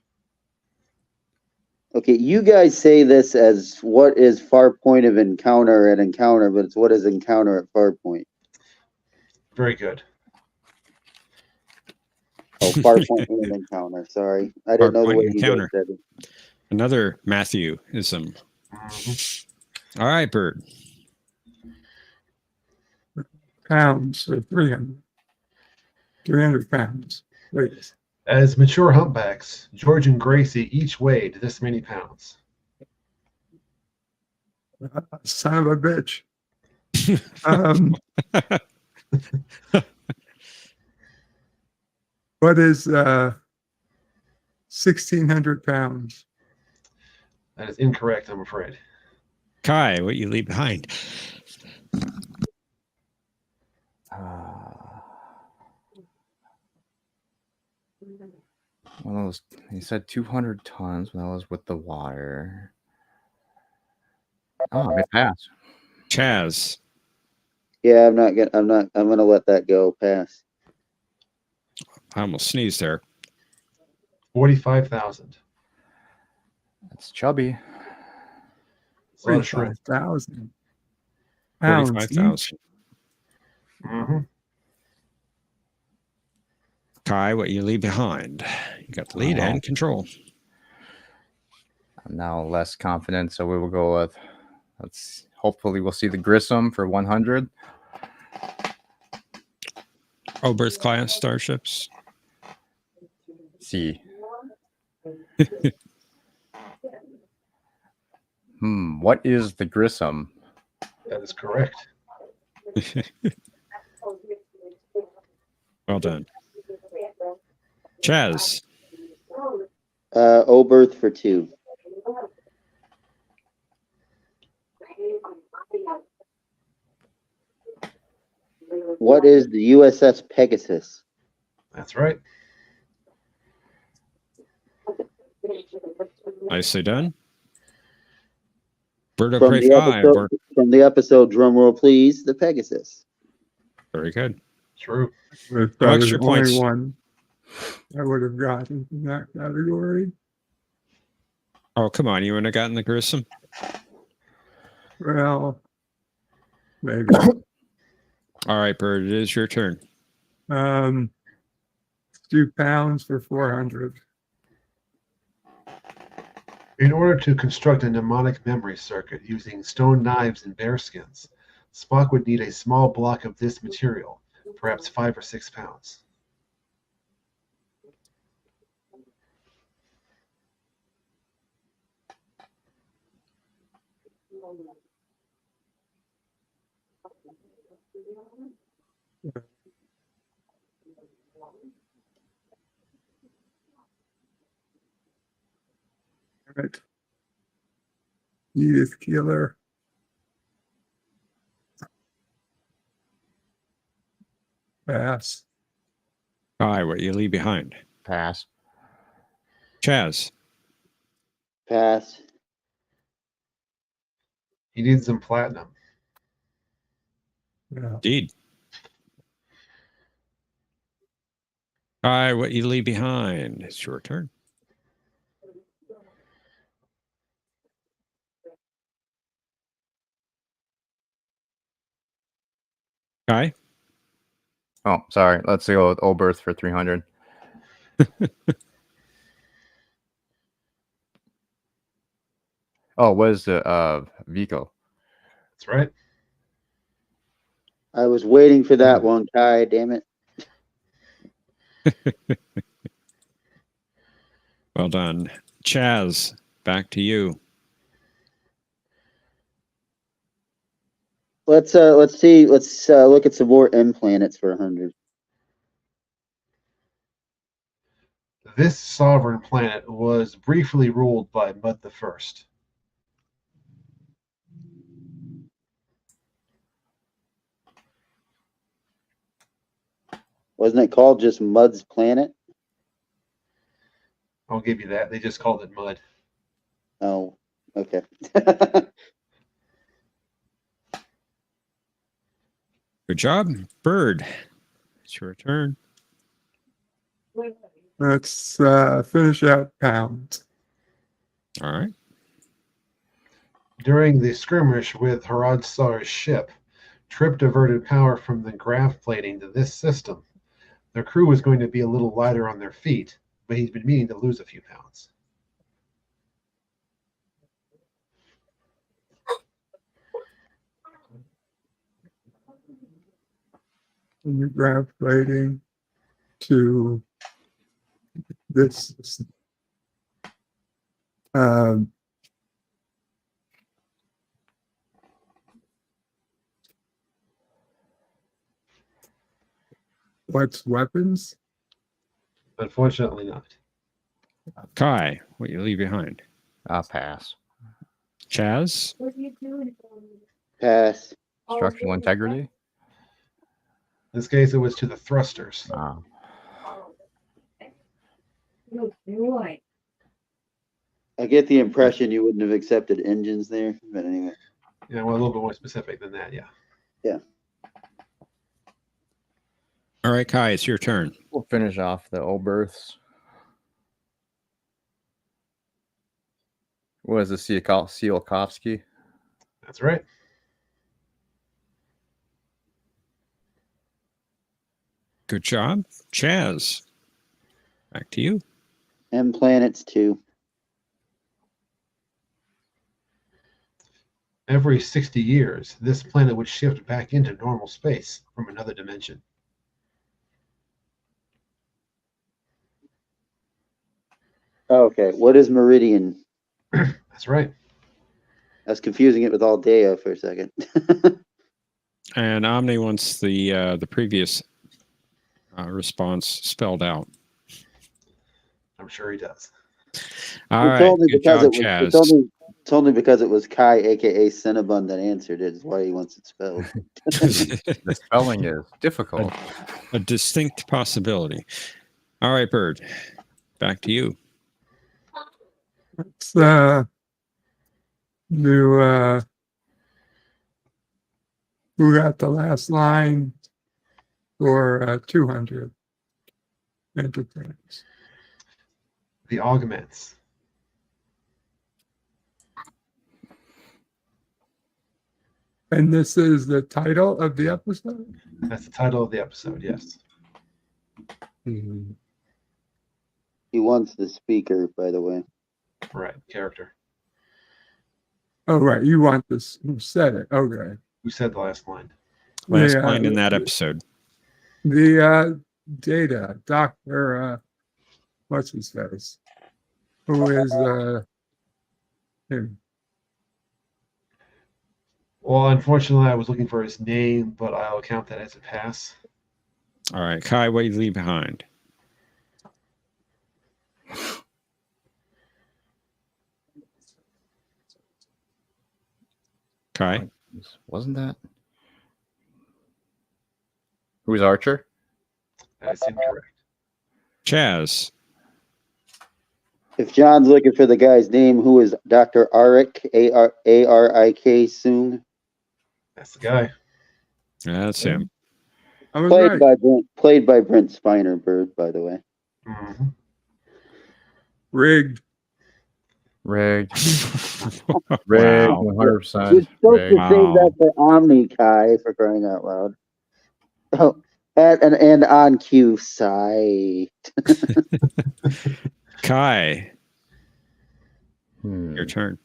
Okay, you guys say this as what is far point of encounter at encounter, but it's what is encounter at far point. Very good. Oh, far point of encounter. Sorry, I didn't know the way you guys said it. Another Matthew-ism. All right, Bird. Pounds for 300. 300 pounds. Please. As mature humpbacks, George and Gracie each weighed this many pounds. Son of a bitch. What is 1,600 pounds? That is incorrect, I'm afraid. Kai, what you leave behind? Well, that was, he said 200 tons. That was with the water. Oh, I pass. Chaz. Yeah, I'm gonna let that go. Pass. I almost sneezed there. 45,000. That's chubby. It's a lot of shrimp. 45,000 pounds. 45,000. Mm-hmm. Mm-hmm. Kai, what you leave behind? You got the lead and control. I'm now less confident, so we will go with, hopefully we'll see the Grissom for 100. Oberth class starships. See. What is the Grissom? That is correct. Well done. Chaz. Oberth for 2. What is the USS Pegasus? That's right. Nicely done. Bird of From Prey the 5. episode, from the episode, drum roll please, the Pegasus. Very good. True. If No I was extra the only points. one I would have gotten in that category. Oh, come on. You wouldn't have gotten the Grissom? Well, maybe. All right, Bird. It is your turn. 2 pounds for 400. In order to construct a mnemonic memory circuit using stone knives and bear skins, Spock would need a small block of this material, perhaps 5 or 6 pounds. Right. Edith Keeler. Pass. Kai, what you leave behind? Pass. Chaz. Pass. He needs some platinum. Yeah. Indeed. Kai, what you leave behind? It's your turn. Kai? Oh, sorry. Let's go with Oberth for 300. Oh, what is the Vico? That's right. I was waiting for that one, Kai. Damn it. Well done. Chaz, back to you. Let's see. Let's look at some more M planets for 100. This sovereign planet was briefly ruled by Mud the First. Wasn't it called just Mud's Planet? I'll give you that. They just called it Mud. Oh, okay. Good job. Bird, it's your turn. Let's finish out pounds. All right. During the skirmish with Harad Sar's ship, Trip diverted power from the grav plating to this system. Their crew was going to be a little lighter on their feet, but he's been meaning to lose a few pounds. And you grab plating to this. What's weapons? Unfortunately not. Kai, what you leave behind? I'll pass. Chaz? Pass. Structural integrity? In this case, it was to the thrusters. Wow. I get the impression you wouldn't have accepted engines there, but anyway. Yeah, well, a little bit more specific than that, yeah. Yeah. All right, Kai, it's your turn. We'll finish off the Oberths. What is this? Tsiolkovsky? That's right. Good job. Chaz, back to you. M planets 2. Every 60 years, this planet would shift back into normal space from another dimension. Okay, what is Meridian? That's right. I was confusing it with Aldea for a second. And Omni wants the previous response spelled out. I'm sure he does. All right. Good job, Chaz. It's only because it was Kai, aka Cinnabon, that answered it. Is why he wants it spelled. The spelling is difficult. A distinct possibility. All right, Bird. Back to you. Let's do who got the last line for 200 enterprise? The augments. And this is the title of the episode? That's the title of the episode, yes. Mm-hmm. He wants the speaker, by the way. Right, character. Oh, right. You want this. Who said it? Okay. Who said the last line? Last line in that episode. The Data, Dr. What's his face? Who is him? Well, unfortunately, I was looking for his name, but I'll count that as a pass. All right, Kai, what do you leave behind? Kai? Wasn't that? Who's Archer? That is incorrect. Chaz. If John's looking for the guy's name, who is Dr. Arik, A-R-I-K Soong? That's the guy. That's him. I was Played right. by Brent Spiner, Bird, by the way. Mm-hmm. Rigged. Rigged. Wow. 100%. You're supposed to save that for Omni, Kai, for crying out loud. Oh, and on cue, sigh. Kai. Your turn.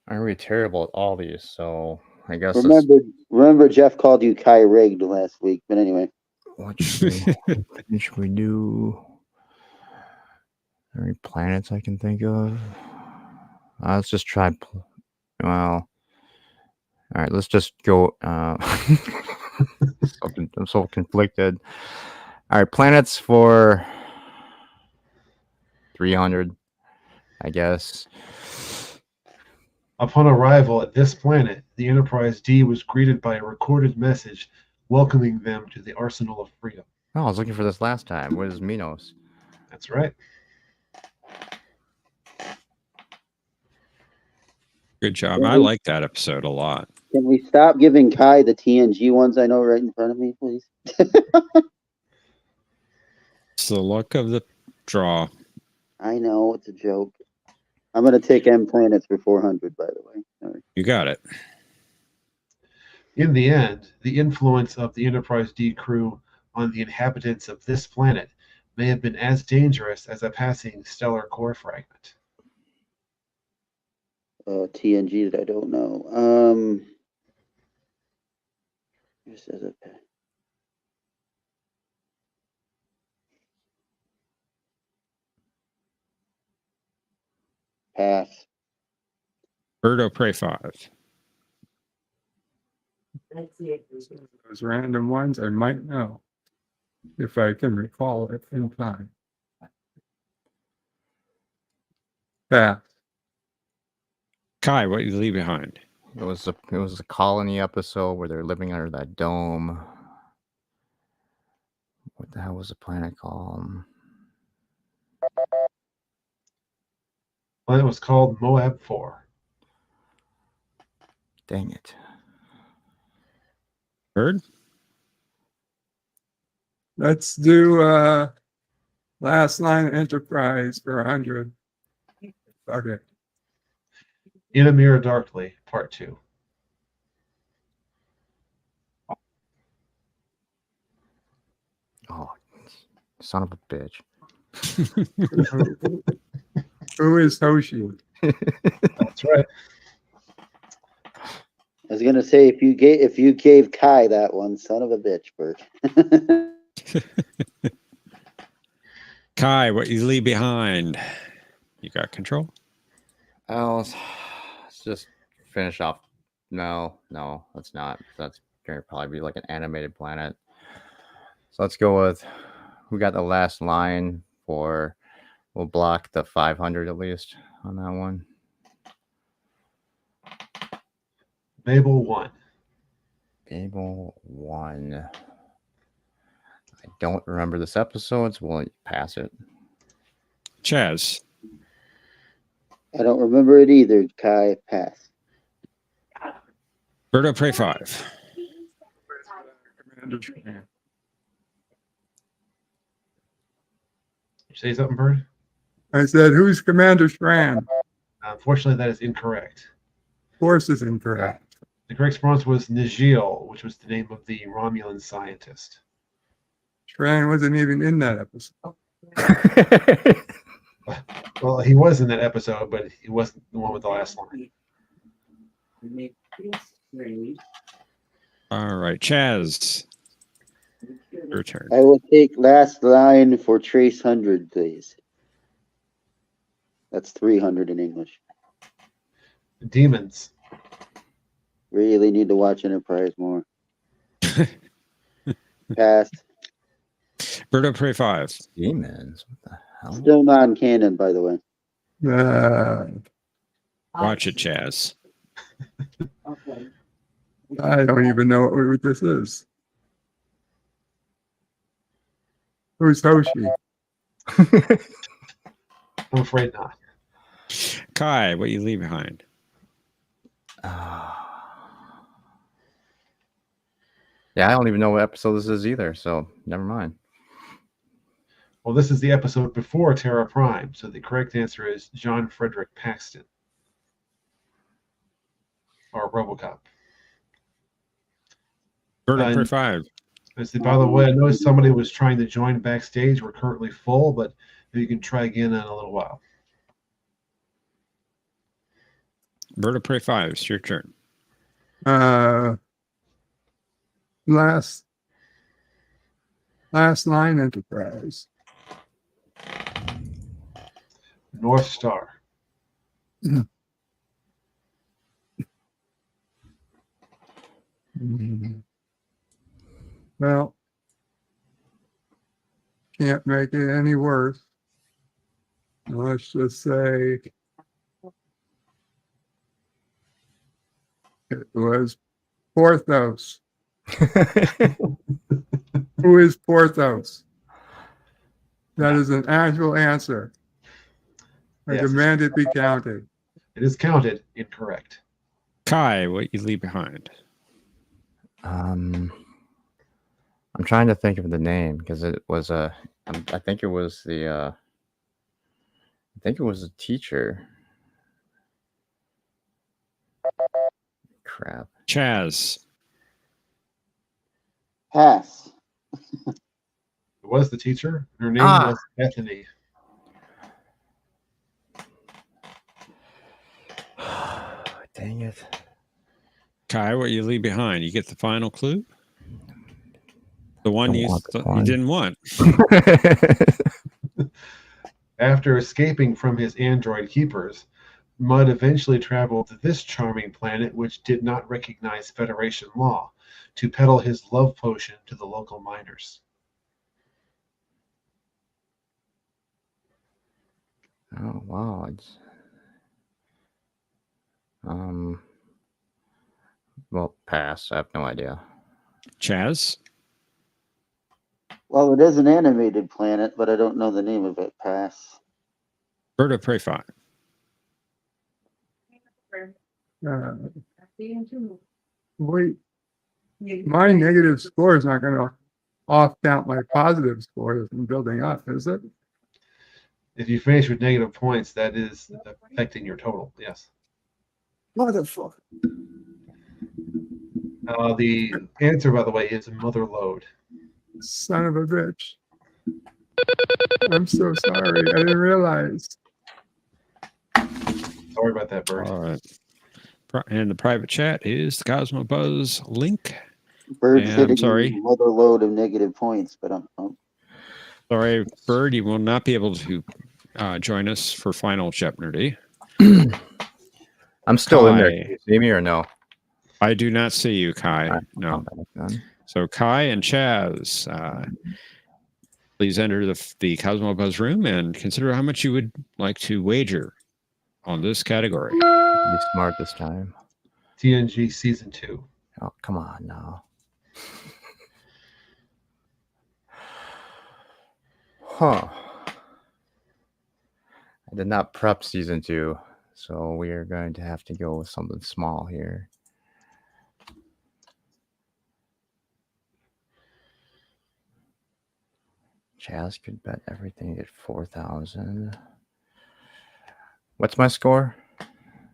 I'm really terrible at all these, so I guess. Remember, Jeff called you Kai rigged last week, but anyway. What should we do? Any planets I can think of? Let's just try. Well, all right. Let's just go. I'm so conflicted. All right, planets for 300, I guess. Upon arrival at this planet, the Enterprise D was greeted by a recorded message welcoming them to the Arsenal of Freedom. Oh, I was looking for this last time. What is Minos? That's right. Good job. I like that episode a lot. Can we stop giving Kai the TNG ones I know right in front of me, please? It's the luck of the draw. I know, it's a joke. I'm going to take M planets for 400, by the way. Sorry. You got it. In the end, the influence of the Enterprise D crew on the inhabitants of this planet may have been as dangerous as a passing stellar core fragment. TNG that I don't know. Just as a pass. Birdo Prey 5. Those random ones I might know. if I can recall it in time. Pass. Kai, what you leave behind? It was a colony episode where they're living under that dome. What the hell was the planet called? Planet was called Moab 4. Dang it. Bird? Let's do last line Enterprise for 100. Okay. In a Mirror Darkly, Part 2. Oh, son of a bitch. Who is Hoshi? That's right. I was gonna say if you gave Kai that one, son of a bitch, Bert. Kai, what you leave behind? You got control? Oh, let's just finish off. No, let's not. That's going to probably be like an animated planet. So let's go with who got the last line for. We'll block the 500 at least on that one. Babel 1. Babel 1. I don't remember this episode, so we'll pass it. Chaz. I don't remember it either, Kai. Pass. Bird of Prey 5. Commander Strand. You say something, Bird? I said, who's Commander Strand? Unfortunately, that is incorrect. Of course it's incorrect. The correct response was Nigel, which was the name of the Romulan scientist. Strand wasn't even in that episode. Well, he was in that episode, but he wasn't the one with the last line. All right, Chaz. Your turn. I will take last line for Trace 100, please. That's 300 in English. Demons. Really need to watch Enterprise more. Pass. Bird of Prey 5. Demons? What the hell? Still non-canon, by the way. Watch it, Chaz. I don't even know what this is. Who's Hoshi? I'm afraid not. Kai, what you leave behind? Yeah, I don't even know what episode this is either, so never mind. Well, this is the episode before Terra Prime, so the correct answer is John Frederick Paxton. Or RoboCop. Bird of Prey 5. By the way, I noticed somebody was trying to join backstage. We're currently full, but you can try again in a little while. Bird of Prey 5. It's your turn. Last line Enterprise. North Star. Well, can't make it any worse. Let's just say it was Porthos. Who is Porthos? That is an actual answer. I Yes. demand it be counted. It is counted incorrect. Kai, what you leave behind? I'm trying to think of the name because it was I think it was the teacher. Crap. Chaz. Pass. It was the teacher. Her name was Bethany. Dang it. Kai, what you leave behind? You get the final clue? The one Don't you want the one. didn't want. After escaping from his android keepers, Mudd eventually traveled to this charming planet, which did not recognize Federation law, to peddle his love potion to the local miners. Oh wow. Well, pass. I have no idea. Chaz? Well, it is an animated planet, but I don't know the name of it. Pass. Bird of Prey 5. Wait, my negative score is not going to off count my positive score that's been building up, is it? If you finish with negative points, that is affecting your total. Yes. Motherfucker. The answer, by the way, is Mother Lode. Son of a bitch. I'm so sorry. I didn't realize. Sorry about that, Bird. All right. And the private chat is the Cosmo Buzz link. Bird's Yeah, I'm hitting sorry. Mother Load of negative points, but I'm Sorry, Bird, you will not be able to join us for final Jeopnerdy. I'm still in there. Kai. Can you see me or no? I do not see you, Kai. Alright, No. I'm back then. So Kai and Chaz, please enter the Cosmo Buzz room and consider how much you would like to wager on this category. Be smart this time. TNG Season 2. Oh, come on now. Huh. I did not prep season 2, so we are going to have to go with something small here. Chaz could bet everything at 4,000. What's my score?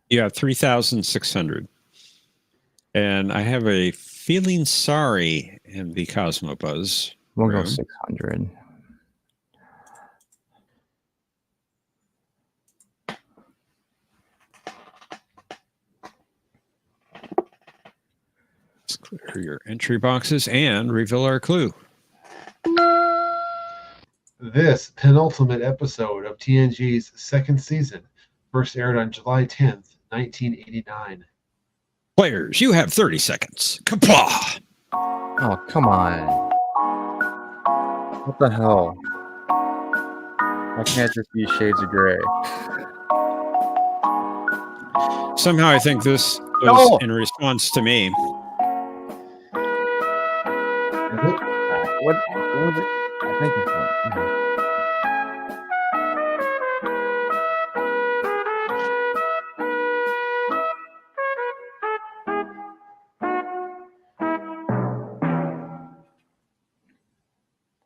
You have 3,600. And I have a feeling sorry in the Cosmo Buzz. We'll go room. 600. Let's clear your entry boxes and reveal our clue. This penultimate episode of TNG's second season first aired on July 10th, 1989. Players, you have 30 seconds. Kapah! Oh, come on. What the hell? Why can't it just be Shades of Grey? Somehow I think this was No! in response to me. What was it? I think it's one.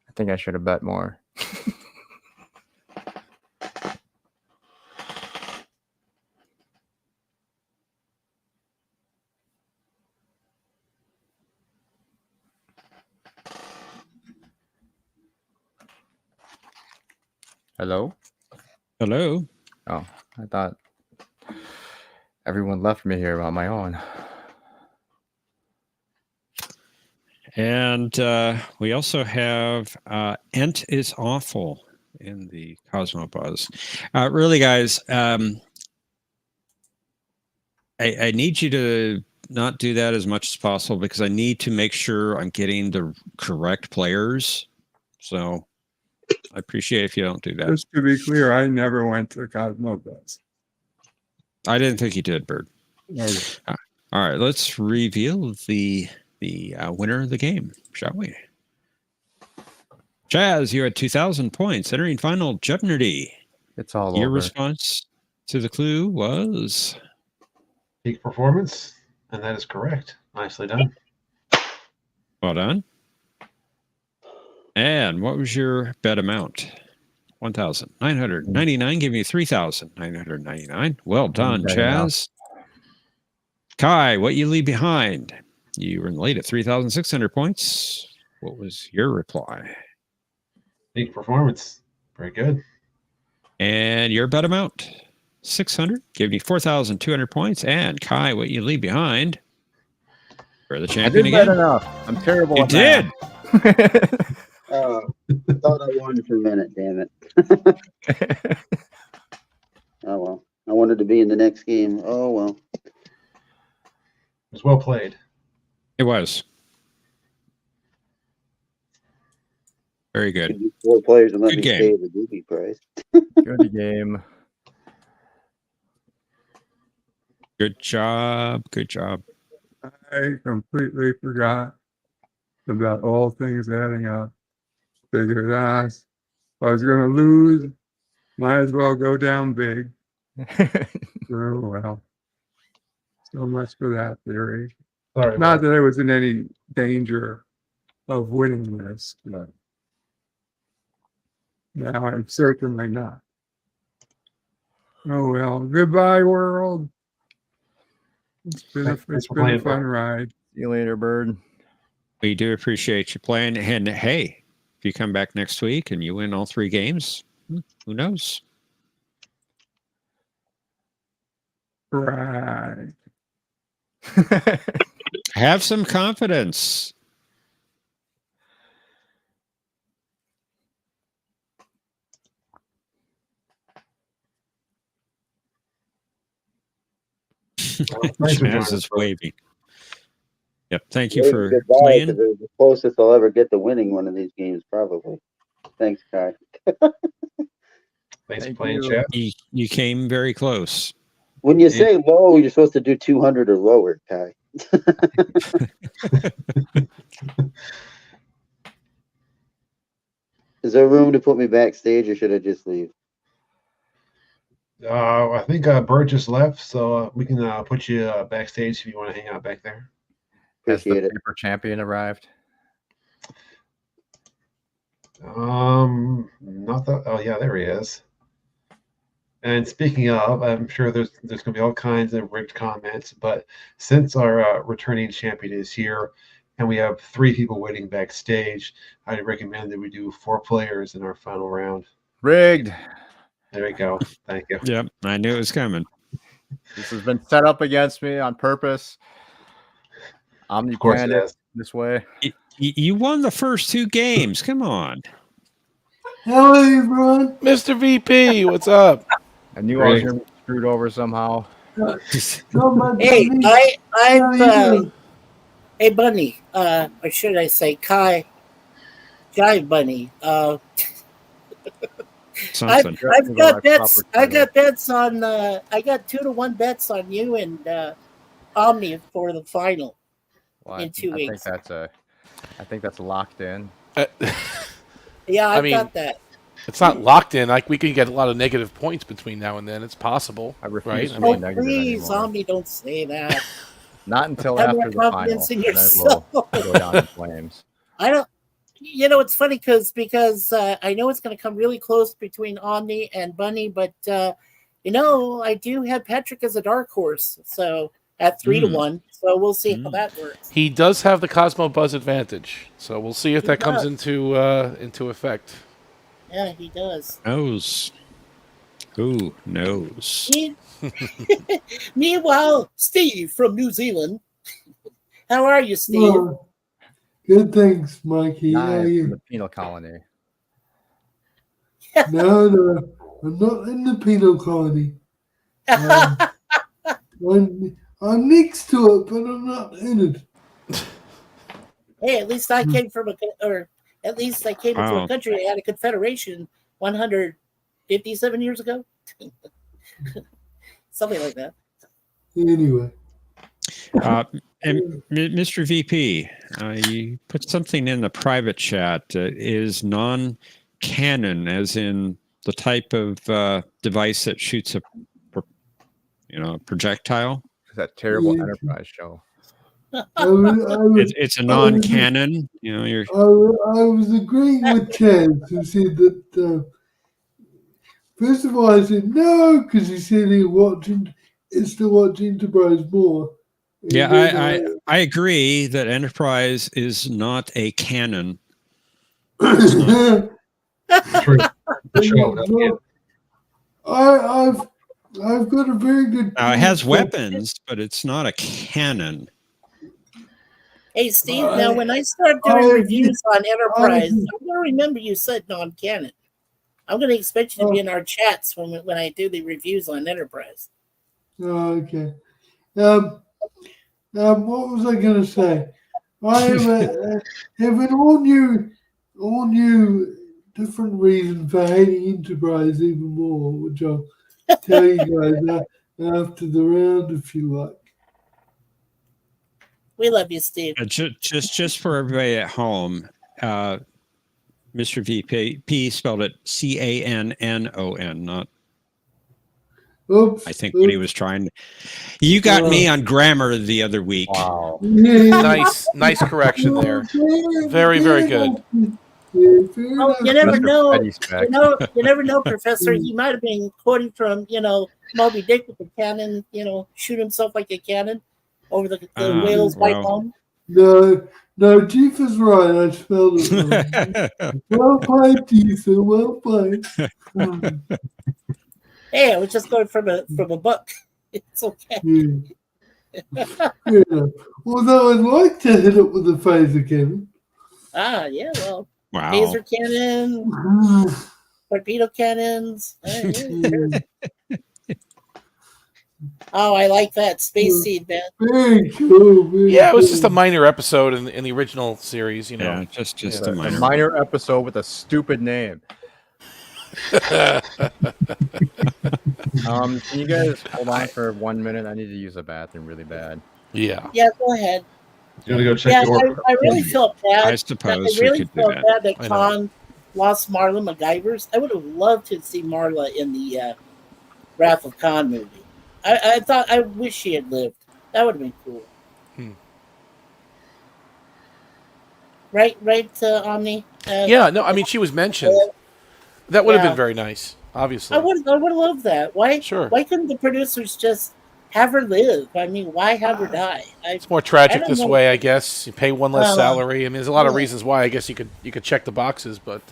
I think I should have bet more. Hello? Hello? Oh, I thought everyone left me here on my own. And we also have Ent is Awful in the Cosmo Buzz. Really, guys, I need you to not do that as much as possible because I need to make sure I'm getting the correct players. So I appreciate if you don't do that. Just to be clear, I never went to Cosmo Buzz. I didn't think you did, Bird. Okay. All right, let's reveal the winner of the game, shall we? Chaz, you had 2,000 points entering final Jeopnerdy. It's all Your over. response to the clue was Peak performance, and that is correct. Nicely done. well done. And what was your bet amount? 1,999, giving you 3,999. Well done, Chaz. Kai, what you leave behind? You were in the lead at 3,600 points. What was your reply? Peak performance. Very good. And your bet amount? 600, giving you 4,200 points. And Kai, what you leave behind? For the I champion didn't bet again. enough. I'm terrible You at did. math. thought I won for a minute, damn it. Oh well. I wanted to be in the next game. Oh well. It was well played. It was. Very good. Should be 4 players and let Good me game. stay the booby prize. Good game. Good job. Good job. I completely forgot about all things adding up. Figured if I was going to lose, might as well go down big. Oh, well. So much for that theory. Sorry, Not Mark. that I was in any danger of winning this, but now I'm certainly not. Oh, well. Goodbye, world. It's been Thanks for a playing, fun Mark. ride. See you later, Bird. We do appreciate you playing. And hey, if you come back next week and you win all 3 games, who knows? Right. Have some confidence. Thanks for joining Chaz us, is Bird. waving. Yep. Thank you Wave for goodbye, playing. 'cause it's the closest I'll ever get to winning one of these games, probably. Thanks, Kai. Thanks for Thank playing, you. chat. You came very close. When you And- say low, you're supposed to do 200 or lower, Kai. Is there room to put me backstage, or should I just leave? I think Bird just left, so we can put you backstage if you want to hang out back there. Has the Appreciate it. paper champion arrived? Not that. Oh yeah, there he is. And speaking of, I'm sure there's going to be all kinds of rigged comments, but since our returning champion is here, and we have 3 people waiting backstage, I recommend that we do 4 players in our final round. Rigged. There we go. Thank you. Yep. I knew it was coming. This has been set up against me on purpose. Of course it Omniplanet is. this way. You won the first 2 games. Come on. Hello, everyone. Mr. VP, what's up? I knew I was Rigged. going to be screwed over somehow. Not much Hey, for me. I've How you doing? hey Bunny, or should I say Kai Bunny. Something. I've got bets. Proper I got bets on. I got 2-1 bets on you and Omni for the final Well, in 2 weeks. I think that's locked in. Yeah, I've I mean, got that. It's not locked in. Like, we can get a lot of negative points between now and then. It's possible. I refuse Right? to I be Oh, mean, negative please, anymore. Omni, don't say that. Not until Have after more the final. confidence in And then yourself. we'll go down in flames. I don't. You know, it's funny because I know it's going to come really close between Omni and Bunny, but you know, I do have Patrick as a dark horse, so at 3-1. So we'll see how that works. he does have the Cosmo Buzz advantage. So we'll see if He that comes does. into effect. Yeah, he does. Knows. Who knows? Meanwhile, Steve from New Zealand. How are you, Steve? Well, good, thanks, Mikey. How are Nice, from you? the penal colony. No, I'm not in the penal colony. I'm next to it, but I'm not in it. Hey, at least I came from into Wow. a country that had a confederation 157 years ago. Something like that. Anyway, And Mr. VP, you put something in the private chat. Is non-canon, as in the type of device that shoots a projectile? It's that terrible Yeah. Enterprise show. It's a non-canon. You're I was agreeing with Chaz, who said that. First of all, I said no because he said is to watch Enterprise more. And yeah. then I agree that Enterprise is not a canon. True. Show, I've got a very good. It has weapons, but it's not a canon. Hey, Steve, now when I start doing reviews on Enterprise, I'm going to remember you said non-canon. I'm going to expect you to be in our chats when I do the reviews on Enterprise. Oh, okay. What was I going to say? I have an all new different reason for hating Enterprise even more, which I'll tell you guys after the round if you like. We love you, Steve. Just for everybody at home, Mr. VP spelled it Cannon, not. Oops. I think when he was trying. You got me on grammar the other week. Wow. Nice correction there. Very, very good. Oh, you never Mr. know. Brainy Specs. You never know, Professor. He might have been quoting from, Moby Dick with the cannon, shoot himself like a cannon over the whale's white home. No, Chief is right. I spelled it wrong. Well played, Chief. Well played. Hey, I was just going from a book. It's okay. Yeah. Although I'd like to hit it with a phaser cannon. Yeah, well. Wow. Laser cannon, torpedo cannons. Oh, I like that. Space Seed, man. Very cool. Yeah, it was just a minor episode in the original series, Yeah, just A a minor. minor episode with a stupid name. Can you guys hold on for 1 minute? I need to use a bathroom really bad. Yeah. Yeah, go ahead. You want to go check the order? I really felt bad. I suppose I really we could do felt that. bad that Khan lost Marla MacGyvers. I would have loved to see Marla in the Wrath of Khan movie. I wish she had lived. That would have been cool. Right, Omni? Yeah, no, I mean, she was mentioned. That would have been very nice, obviously. I would have loved that. Why? Sure. Why couldn't the producers just have her live? I mean, why have her die? It's more tragic this way, I guess. You pay one less salary. I mean, there's a lot of yeah. reasons why. I guess you could check the boxes, but.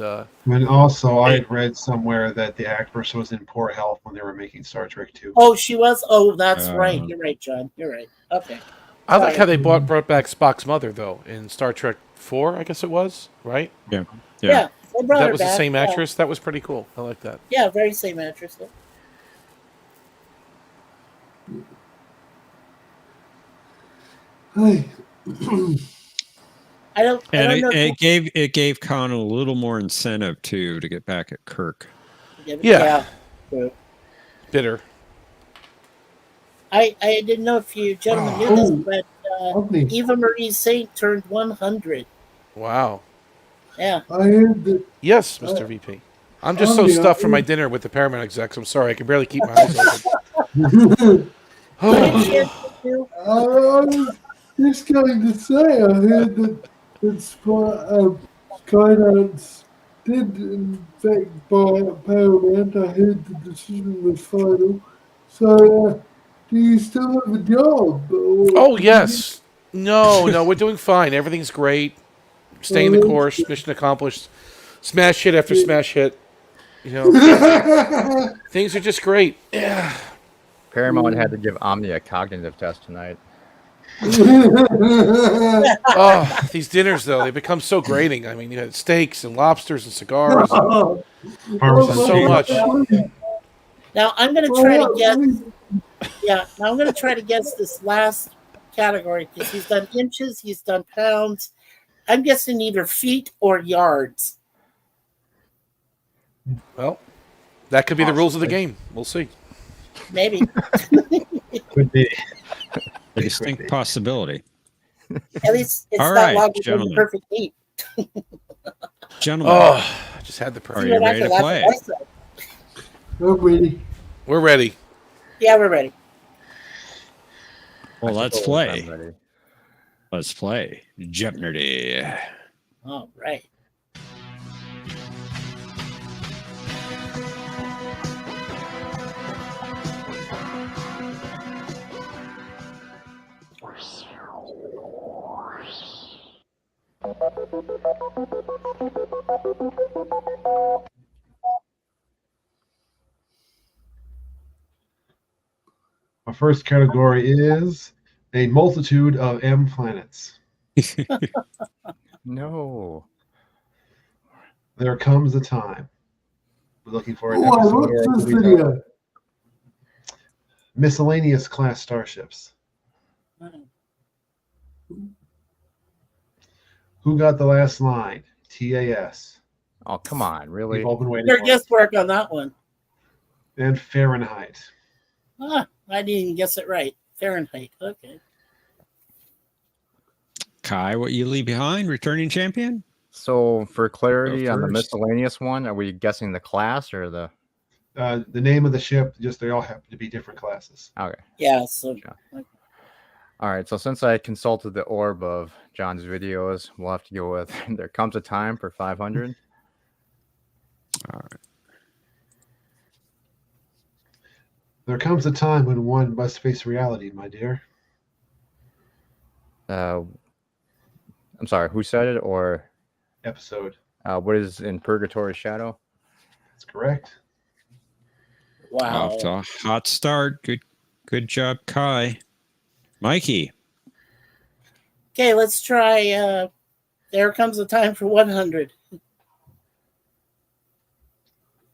And also, I had read somewhere that the actress was in poor health when they were making Star Trek 2. Oh, she was. Oh, that's right. You're right, John. You're right. Okay. I like how they brought back Spock's mother though in Star Trek 4. I guess it was right. Yeah. They brought That her was back. the same actress. That was pretty cool. I like that. Yeah, very same actress. Hey. I don't know. It gave Khan a little more incentive to get back at Kirk. Yeah. Bitter. I didn't know if you gentlemen knew this, but Eva Marie Saint turned 100. Wow. Yeah. I heard that. Yes, Mr. VP. I'm just so stuffed from my dinner with the Paramount execs. I'm sorry. I can barely keep my eyes open. I was just going to say, I heard that Skydance did, in fact, buy Paramount. I heard the decision was final. So, do you still have a job? Oh, yes. No, we're doing fine. Everything's great. Staying the course. Mission accomplished. Smash hit after smash hit. Things are just great. Yeah. Paramount had to give Omni a cognitive test tonight. Oh, these dinners though, they become so grating. I mean, you had steaks and lobsters and cigars. And so much. Now I'm going to try to guess. Yeah, now I'm going to try to guess this last category because he's done inches, he's done pounds. I'm guessing either feet or yards. Well, that could be the rules of the game. We'll see. Maybe. Could be. A distinct possibility. At least it's All not right, longer than the gentlemen. perfect feet. Gentlemen. Oh, I just had the Are perfect. you ready to play? I'm ready. We're ready. Yeah, we're ready. Well, let's I'm play. ready. Let's play Jeopnerdy. All right. Our first category is a multitude of M planets. No. There comes a time. We're looking for an Oh, I episode watched or this video. miscellaneous class starships. Who got the last line? TAS. Oh, come on, really? We've all been waiting Your for it. guesswork on that one. And Fahrenheit. Ah, I didn't even guess it right. Fahrenheit. Okay. Kai, what you leave behind? Returning champion? So for clarity on the first. miscellaneous one, are we guessing the class or the? The name of the ship, just they all happen to be different classes. Okay. Yeah. So. All right. So since I consulted the orb of John's videos, we'll have to go with There Comes a Time for 500. All right. There comes a time when one must face reality, my dear. I'm sorry, who said it or Episode. what is in Purgatory Shadow? That's correct. Wow. Off to a hot start. Good job, Kai. Mikey. Okay, let's try There Comes a Time for 100.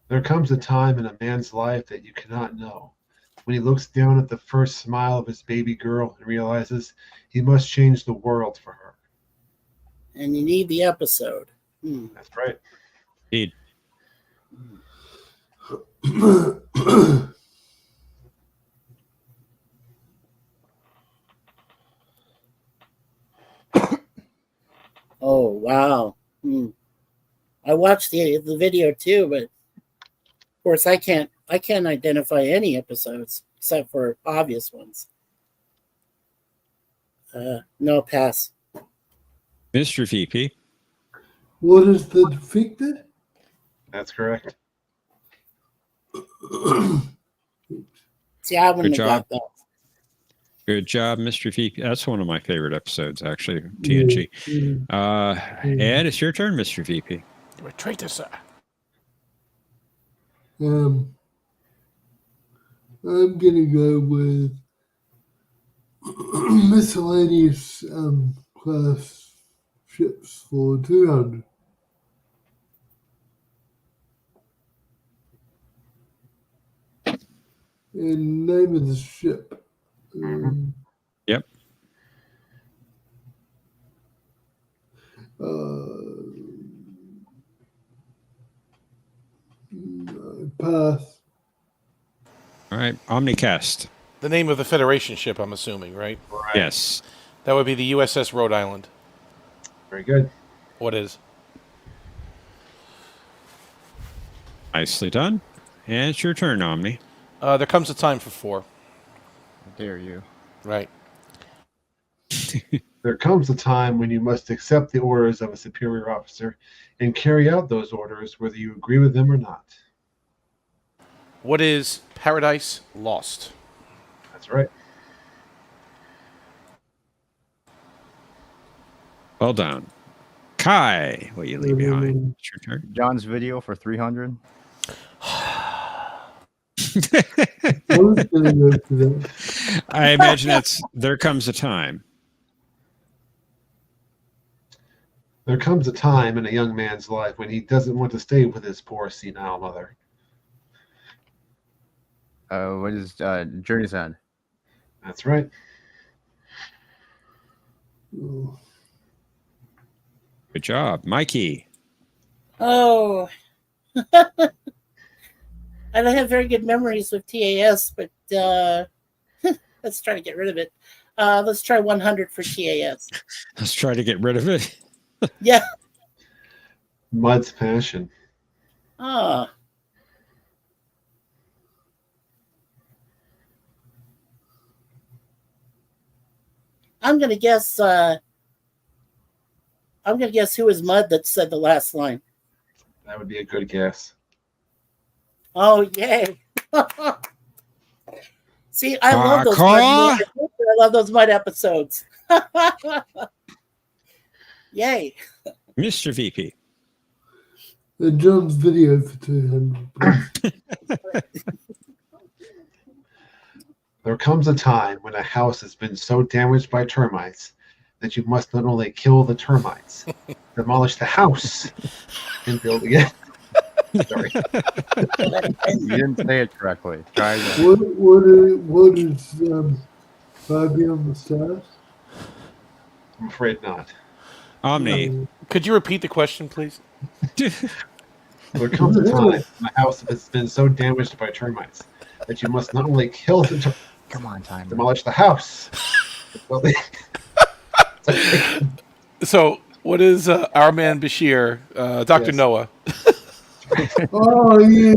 There comes a time in a man's life that you cannot know. When he looks down at the first smile of his baby girl and realizes he must change the world for her. And you need the episode. That's right. Indeed. Oh, wow. I watched the video too, but of course I can't identify any episodes except for obvious ones. No, pass. Mr. VP. What is the defected? That's correct. See, I wouldn't Good have job. got that. Good job, Mr. VP. That's one of my favorite episodes, actually, TNG. Ed, it's your turn, Mr. VP. Retreat, sir. I'm gonna go with miscellaneous class ships for 200. And name of the ship. Yep. Pass. All right. Omnicast. The name of the Federation ship, I'm assuming, right? Right. Yes. That would be the USS Rhode Island. Very good. What is? Nicely done. And it's your turn, Omni. There Comes a Time for 4. How dare you? Right. There comes a time when you must accept the orders of a superior officer and carry out those orders whether you agree with them or not. What is Paradise Lost? That's right. Well done. Kai, what you leave behind? It's your turn. John's video for 300. I imagine that's There Comes a Time. There comes a time in a young man's life when he doesn't want to stay with his poor senile mother. What is Journey's End? That's right. Good job. Mikey. Oh. I don't have very good memories with TAS, but let's try to get rid of it. Let's try 100 for TAS. Let's try to get rid of it. Yeah. Mud's Passion. Ah. I'm gonna guess who is Mud that said the last line. That would be a good guess. Oh yay. See, I love those Mud, I love those Mud episodes. Yay. Mr. VP. John's video for 200. There comes a time when a house has been so damaged by termites that you must not only kill the termites, demolish the house, and build again. Sorry. You didn't say it correctly. Try again. What is Far Beyond the Stars? I'm afraid not. Omni. Could you repeat the question, please? There comes a time when a house has been so damaged by termites that you must not only kill the Come on, timer. demolish the house. Well, So, what is our man Bashir, Dr. Yes. Noah? Oh yeah.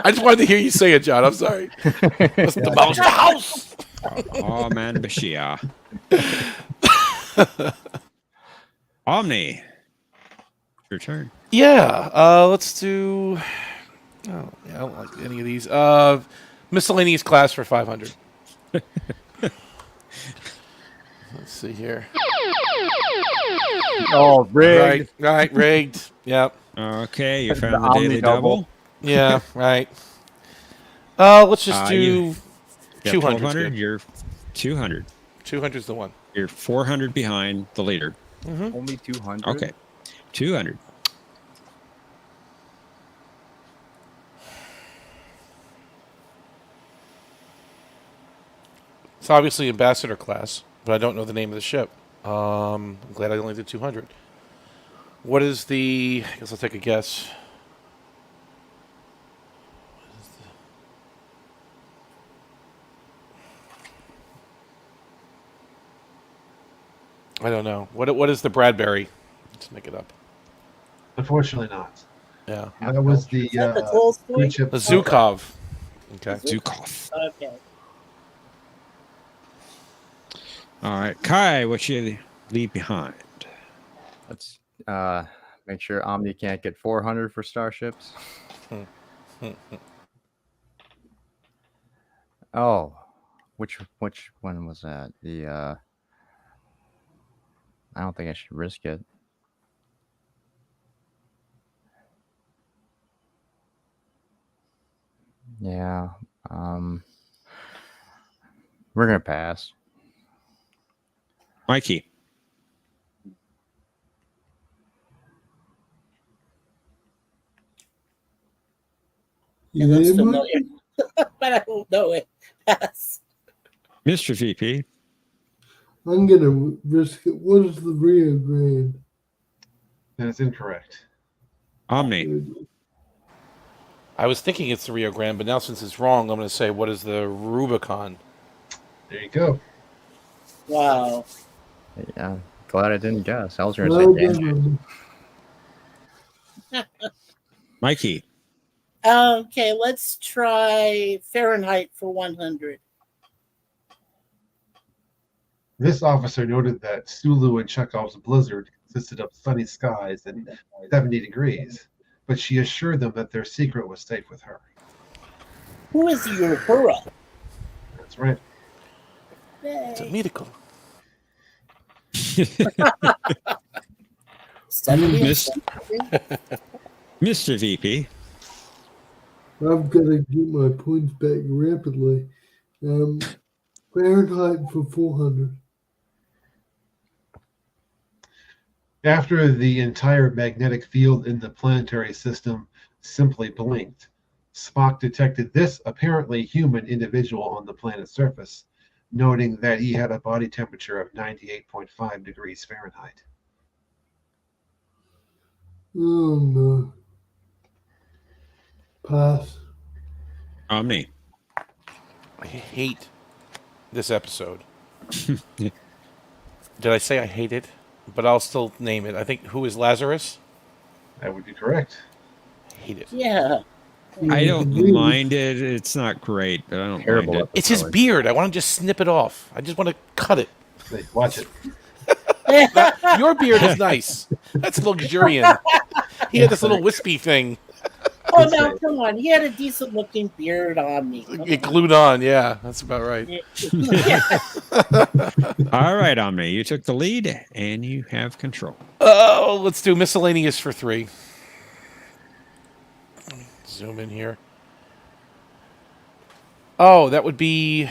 I just wanted to hear you say it, John. I'm sorry. Let's demolish the house. Oh, man, Bashir. Omni. Your turn. Yeah, let's do. Oh, yeah, I don't like any of these. Miscellaneous class for 500. Let's see here. Oh, rigged. Right, rigged. Yep. Okay, you The found the Omni daily double. double. Yeah, right. Let's just do You got 200. 1,200. You're 200. 200's the one. You're 400 behind the leader. Only 200. Okay, 200. It's obviously ambassador class, but I don't know the name of the ship. I'm glad I only did 200. What is the? I guess I'll take a guess. I don't know. What is the Bradbury? Let's make it up. unfortunately not. Yeah. That was the Is that the Tolstoy? green ship. The Zukov. Okay. Zukov. Okay. All right, Kai, what you leave behind? Let's make sure Omni can't get 400 for starships. Oh, which one was that? The I don't think I should risk it. Yeah. We're gonna pass. Mikey. It You looks there, familiar, Mike? but I don't know it. Yes. Mr. VP. I'm gonna risk it. What is the Rio Grande? That is incorrect. Omni. I was thinking it's the Rio Grande, but now since it's wrong, I'm going to say what is the Rubicon? There you go. Wow. Yeah. Glad I didn't guess. I was gonna Well say Ganges. done. Mikey. Okay, let's try Fahrenheit for 100. This officer noted that Sulu and Chekhov's blizzard consisted of sunny skies and 70 degrees, but she assured them that their secret was safe with her. Who is Uhura? That's right. It's a medical. 70 Miss- Mr. VP. I've got to get my points back rapidly. Fahrenheit for 400. After the entire magnetic field in the planetary system simply blinked, Spock detected this apparently human individual on the planet's surface, noting that he had a body temperature of 98.5 degrees Fahrenheit. Oh no. Pass. Omni. I hate this episode. Did I say I hate it? But I'll still name it. I think, who is Lazarus? That would be correct. I hate it. Yeah. I don't mind it. It's not great, but I don't Terrible mind it. It's his beard. I want to just snip it off. I just want to cut it. Hey, watch it. Your beard is nice. That's luxuriant. He had this little wispy thing. Oh, no, come on. He had a decent looking beard on me. It glued on. Yeah, that's about right. Yeah. All right, Omni. You took the lead and you have control. Oh, let's do miscellaneous for 3. Let me zoom in here. Oh, that would be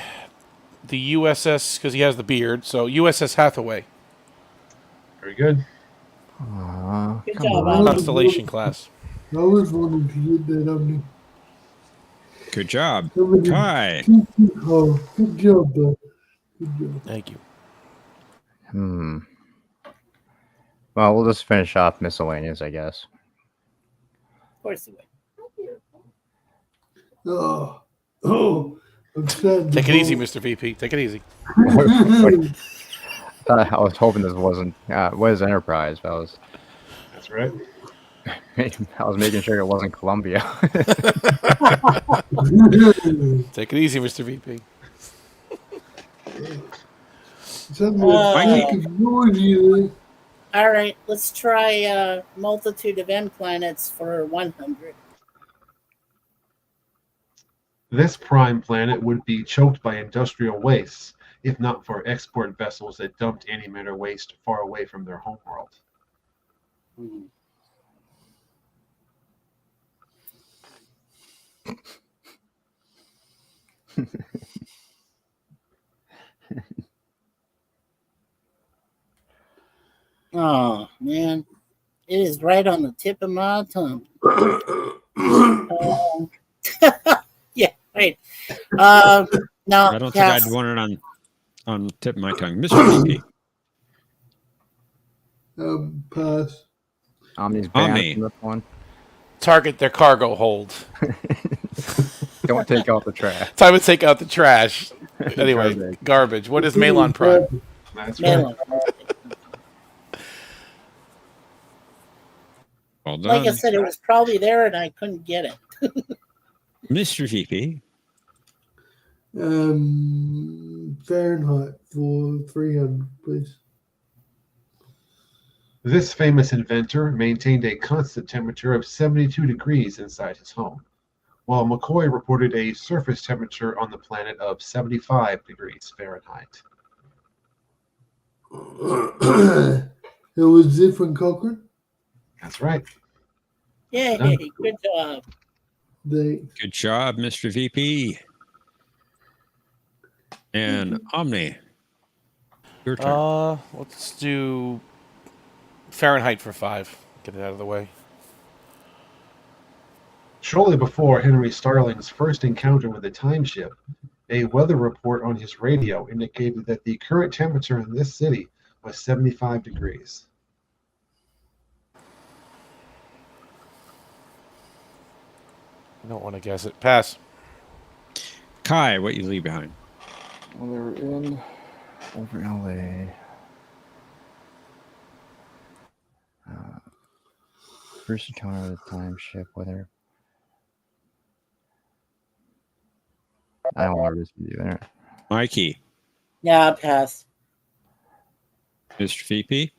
the USS, because he has the beard. So USS Hathaway. Very good. Good Come job, on. Omni. Constellation class. I was wanting to get that on me. Good job. Somebody Kai. Oh, good job, bud. Good job. Thank you. Well, we'll just finish off miscellaneous, I guess. Of course he would. Oh, Oh, I'm starting to Take it easy, vote. Mr. VP. Take it easy. I was hoping this wasn't was Enterprise. But That's right. I was making sure it wasn't Columbia. Take it easy, Mr. VP. All right, let's try multitude of M planets for 100. This prime planet would be choked by industrial wastes if not for export vessels that dumped antimatter waste far away from their homeworld. Oh man, it is right on the tip of my tongue. Yeah, right. No, I don't think I'd want it on the tip of my tongue. Mr. VP. Pass. Omni's banned Omni. from this one. Target their cargo hold. Don't take out the trash. Time to take out the trash. Anyway, garbage. What is Malon Prime? That's Malon. Well done. Like I said, it was probably there and I couldn't get it. Mr. VP. Fahrenheit for 300, please. This famous inventor maintained a constant temperature of 72 degrees inside his home, while McCoy reported a surface temperature on the planet of 75 degrees Fahrenheit. It was different, Cochrane. That's right. Yay, good job. Good job, Mr. VP. And Omni. Your turn. Let's do Fahrenheit for 5. Get it out of the way. Shortly before Henry Starling's first encounter with the time ship, a weather report on his radio indicated that the current temperature in this city was 75 degrees. I don't want to guess it. Pass. Kai, what you leave behind? Well, they were in over LA. First encounter with the time ship, whether I don't want to risk it either. Mikey. Yeah, pass. Mr. VP.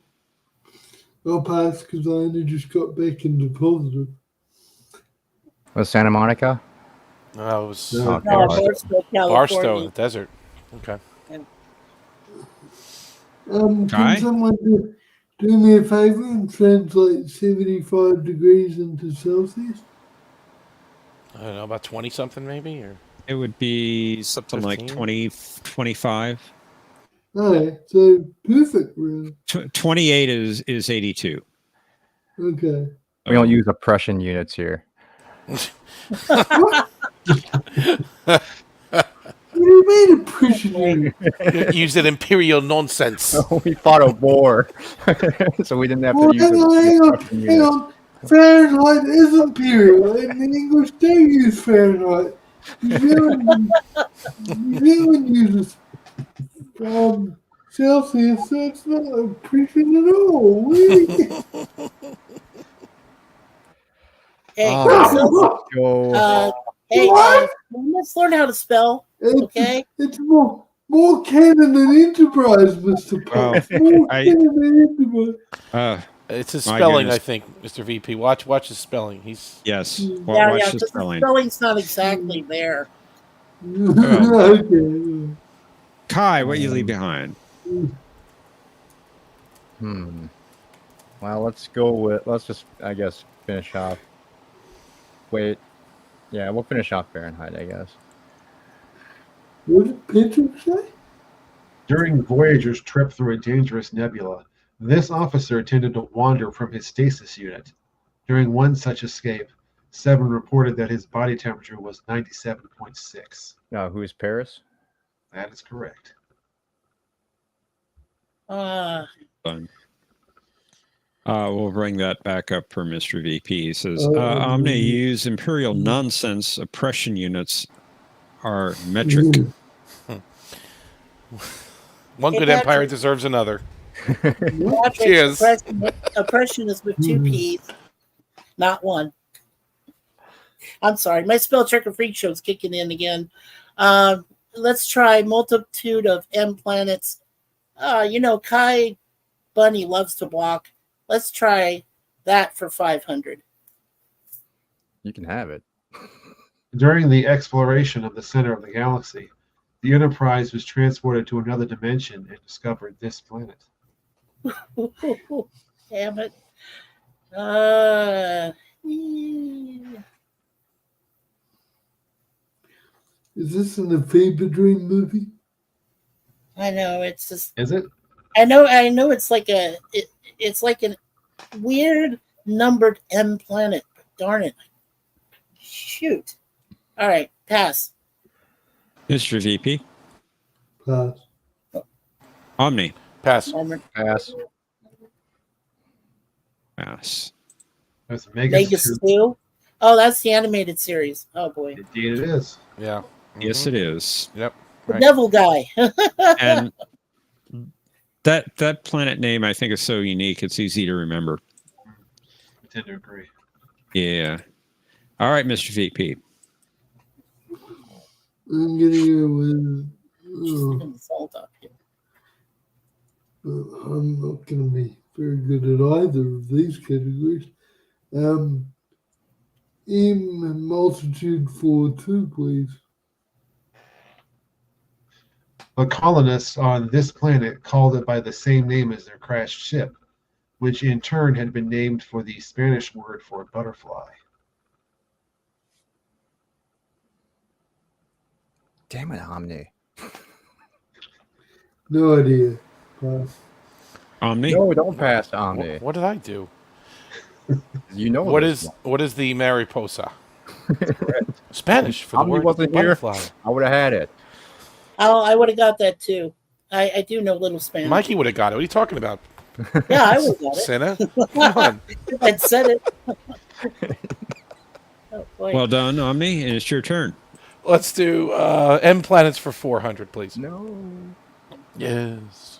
I'll pass because I only just got back into positive. Was Santa Monica? No, it was No, Barstow, California. Barstow in the desert. Okay. Can someone do me a favor and translate 75 degrees into Celsius? I don't know, about 20 something maybe, or It would be something 15? like 20, 25. Oh, so perfect, really. 28 is 82. Okay. We don't use oppression units here. What do you mean oppression? use that imperial nonsense. We fought a war, so we didn't have to use oppression Hang on. Fahrenheit is imperial, and the English do use Fahrenheit. New Zealand uses Celsius, so it's not oppression at all. Really? Hey, go. Hey, let's learn how to spell. Okay. It's more canon than Enterprise, Mr. Pope. More canon than Enterprise. It's his spelling, I think, Mr. VP. Watch his spelling. He's yes. Watch the spelling. The spelling's not exactly there. Okay. Kai, what you leave behind? Well, let's just, I guess, finish off. Wait. Yeah, we'll finish off Fahrenheit, I guess. What did Patrick say? During Voyager's trip through a dangerous nebula, this officer tended to wander from his stasis unit. During one such escape, Seven reported that his body temperature was 97.6. Who's Paris? That is correct. Fun. We'll bring that back up for Mr. VP. He says, Omni use imperial nonsense oppression units are metric. One Hey, good Patrick. empire deserves another. Patrick, Cheers. oppression is with 2 P's, not 1. I'm sorry. My spell checker freak show is kicking in again. Let's try multitude of M planets. Kai Bunny loves to block. Let's try that for 500. You can have it. During the exploration of the center of the galaxy, the Enterprise was transported to another dimension and discovered this planet. Damn it. Is this an A Fever Dream movie? I know it's just. Is it? I know. It's like it's like a weird numbered M planet. But darn it! Shoot. All right, pass. Mr. VP. Pass. Omni. Pass. Pass. Pass. That's Vegas 2. Oh, that's the animated series. Oh boy. Indeed, it is. Yeah. Yes, it is. Yep. The Devil Guy. And that planet name, I think, is so unique. It's easy to remember. I tend to agree. Yeah. All right, Mr. VP. I'm gonna go with. Salt up here. I'm not gonna be very good at either of these categories. M multitude for 2, please. The colonists on this planet called it by the same name as their crashed ship, which in turn had been named for the Spanish word for butterfly. Damn it, Omni. No idea. Pass. Omni? No, don't pass, Omni. What did I do? You know What this is the Mariposa? Spanish for the Omni word wasn't here. butterfly. I would have had it. Oh, I would have got that too. I do know little Spanish. Mikey would have got it. What are you talking about? Yeah, I would have got it. Sinner? Come on. I'd said it. Oh, boy. Well done, Omni, and it's your turn. Let's do M planets for 400, please. No. Yes.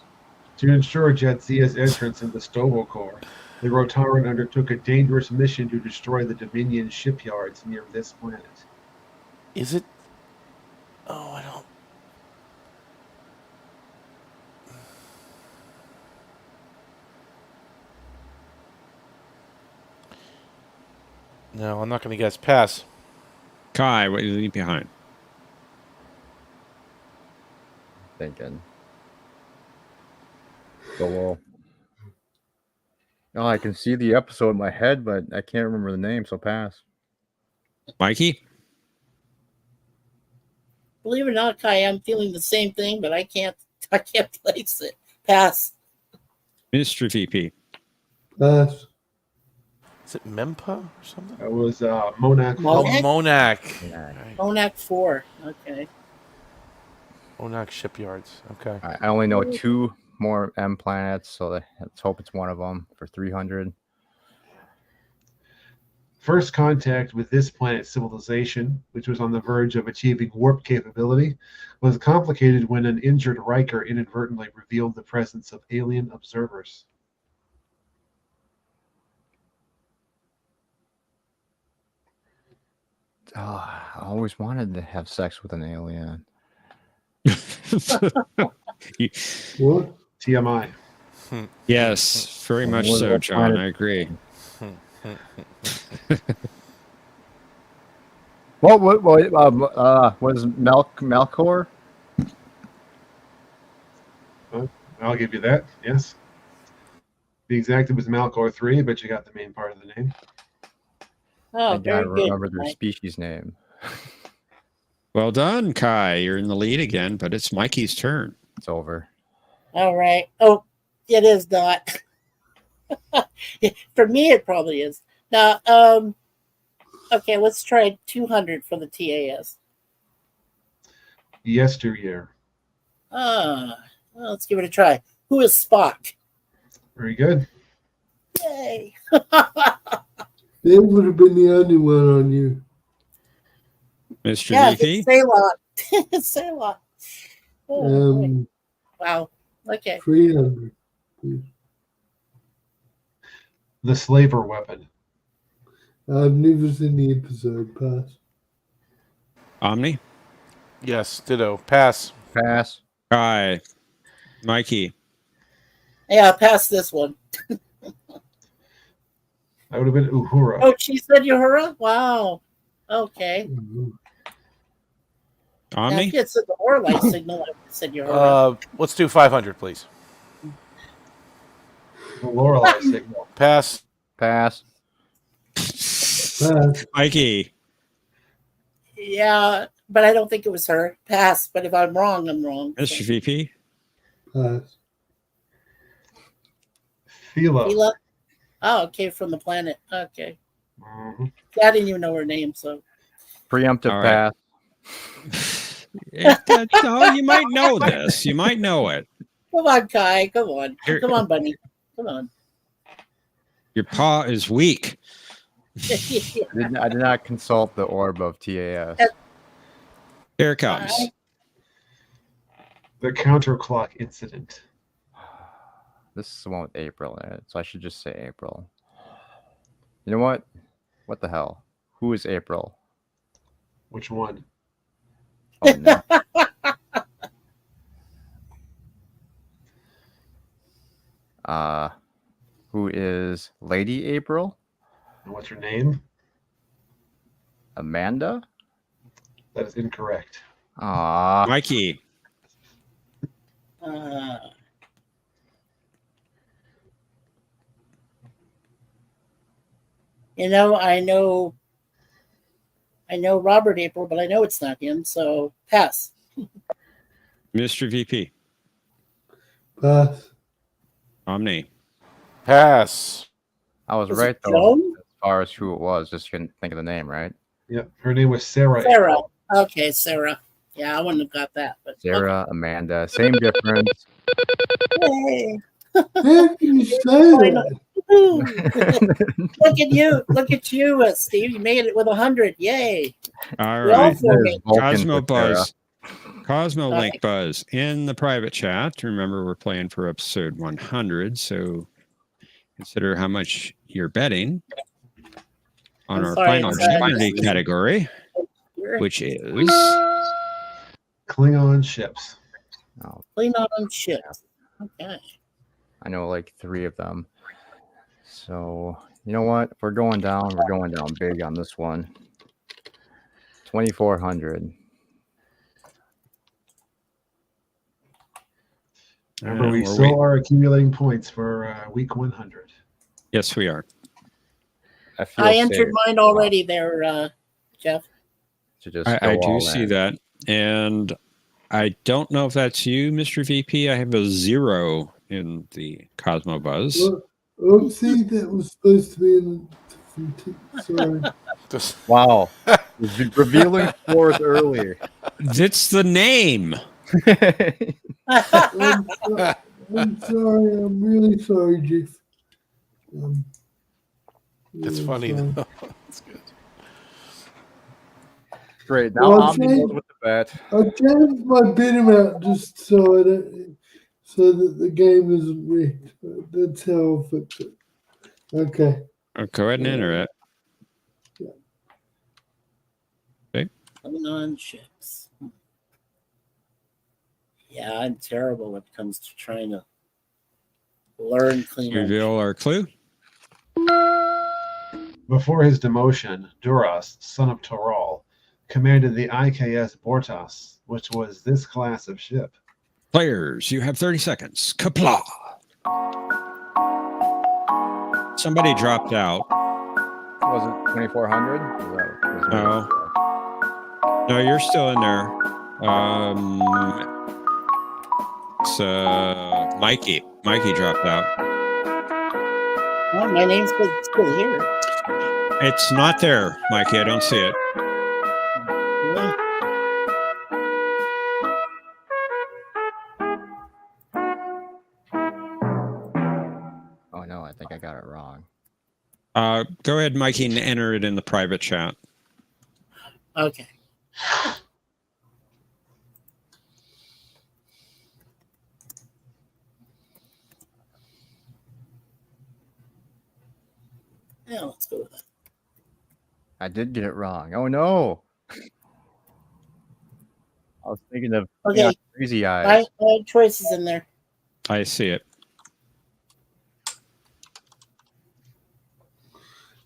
To ensure Jadzia's entrance into Stovall, the Rotaran undertook a dangerous mission to destroy the Dominion shipyards near this planet. Is it? Oh, I don't. No, I'm not going to guess. Pass. Kai, what do you leave behind? Thinking. Go well. Oh, I can see the episode in my head, but I can't remember the name, so pass. Mikey? Believe it or not, Kai, I'm feeling the same thing, but I can't place it. Pass. Mr. VP. Pass. Is it Mempa or something? That was Monac. Oh, Monac? Monac. Yeah. Right. Monac 4. Okay. Monac shipyards. Okay. I only know 2 more M planets, so let's hope it's one of them for 300. First contact with this planet's civilization, which was on the verge of achieving warp capability, was complicated when an injured Riker inadvertently revealed the presence of alien observers. Oh, I always wanted to have sex with an alien. What? TMI. Yes, very much What so, about John. planet- I agree. What was Melkor? I'll give you that, yes. The exact, it was Malcor 3, but you got the main part of the name. Oh, I gotta very good. remember their Mike. species name. Well done, Kai. You're in the lead again, but it's Mikey's turn. It's over. All right. Oh, it is not. For me, it probably is. Now, okay, let's try 200 for the TAS. Yesteryear. Well, let's give it a try. Who is Spock? Very good. Yay. They would have been the only one on you. Mr. Yeah, VP. Ceylon. Sailor. Oh, boy. Wow. Okay. 300. Please. The slaver weapon. I've never seen the episode. Pass. Omni, Yes, ditto. Pass. Pass. Kai, Mikey. Yeah, I'll pass this one. That would have been Uhura. Oh, she said Uhura? Wow. Okay. Now, Omni, if it's the Orlight signal, I said Uhura. Let's do 500, please. The Lorelei signal. Pass. Pass. Pass. Mikey. Yeah, but I don't think it was her. Pass. But if I'm wrong, I'm wrong. Mr. VP. Pass. Philo. Phila? Oh, okay, from the planet. Okay. Mm-hmm. I didn't even know her name, so. Preemptive All right. pass. No, you might know this. You might know it. Come on, Kai. Come on. Here- Come on, Bunny. Come on. Your paw is weak. I did not consult the orb of TAS. Here it comes. The counterclock incident. This is the one with April in it, so I should just say April. You know what? What the hell? Who is April? Which one? Oh, no. Who is Lady April? And what's her name? Amanda? That is incorrect. Ah, Mikey. I know Robert April, but I know it's not him, so pass. Mr. VP. Pass. Omni. Pass. I was Was right it though Joan? as far as who it was. Just couldn't think of the name, right? Yep. Her name was Sarah. Sarah. April. Okay, Sarah. Yeah, I wouldn't have got that. But Sarah, Amanda, same difference. okay. How can you say that? Woo. Look at you, Steve. You made it with 100. Yay! All We all right. four made it. Vulcan Cosmo for Sarah. Buzz. Cosmo All Link right. Buzz in the private chat. Remember, we're playing for episode 100, so consider how much you're betting on I'm our sorry, final it's, Jeopardy category, which is Klingon ships. Oh, Clean on shit. Okay. I know like 3 of them. So you know what? If we're going down big on this one. 2,400. Remember, we we're still waiting. are accumulating points for week 100. Yes, we are. feel I entered safe mine already there, Jeff. to just I go do all see in. that. And I don't know if that's you, Mr. VP. I have a 0 in the Cosmo Buzz. Oopsie, that was supposed to be in a sorry. Wow. Revealing scores earlier. That's the name. I'm sorry. I'm really sorry, Jeff. It's funny. sorry. Though. It's good. Great. Now Well, Omni goes with the bet. I changed my bid amount just so so that the game isn't rigged. That's how I'll fix it. Okay. Oh, go ahead and enter it. Clean on ships. Yeah, I'm terrible when it comes to trying to learn clean on Reveal our clue. Before his demotion, Duras, son of Toral, commanded the IKS Bortas, which was this class of ship. Players, you have 30 seconds. Kapla. Somebody dropped out. Was it 2,400? No. No, you're still in there. It's Mikey. Mikey dropped out. Oh, my name's still here. It's not there, Mikey. I don't see it. Yeah. Oh no, I think I got it wrong. Go ahead, Mikey, and enter it in the private chat. Okay. Yeah, let's go with that. I did get it wrong. Oh no! I was thinking of Okay. Crazy Eyes. I had choices in there. I see it.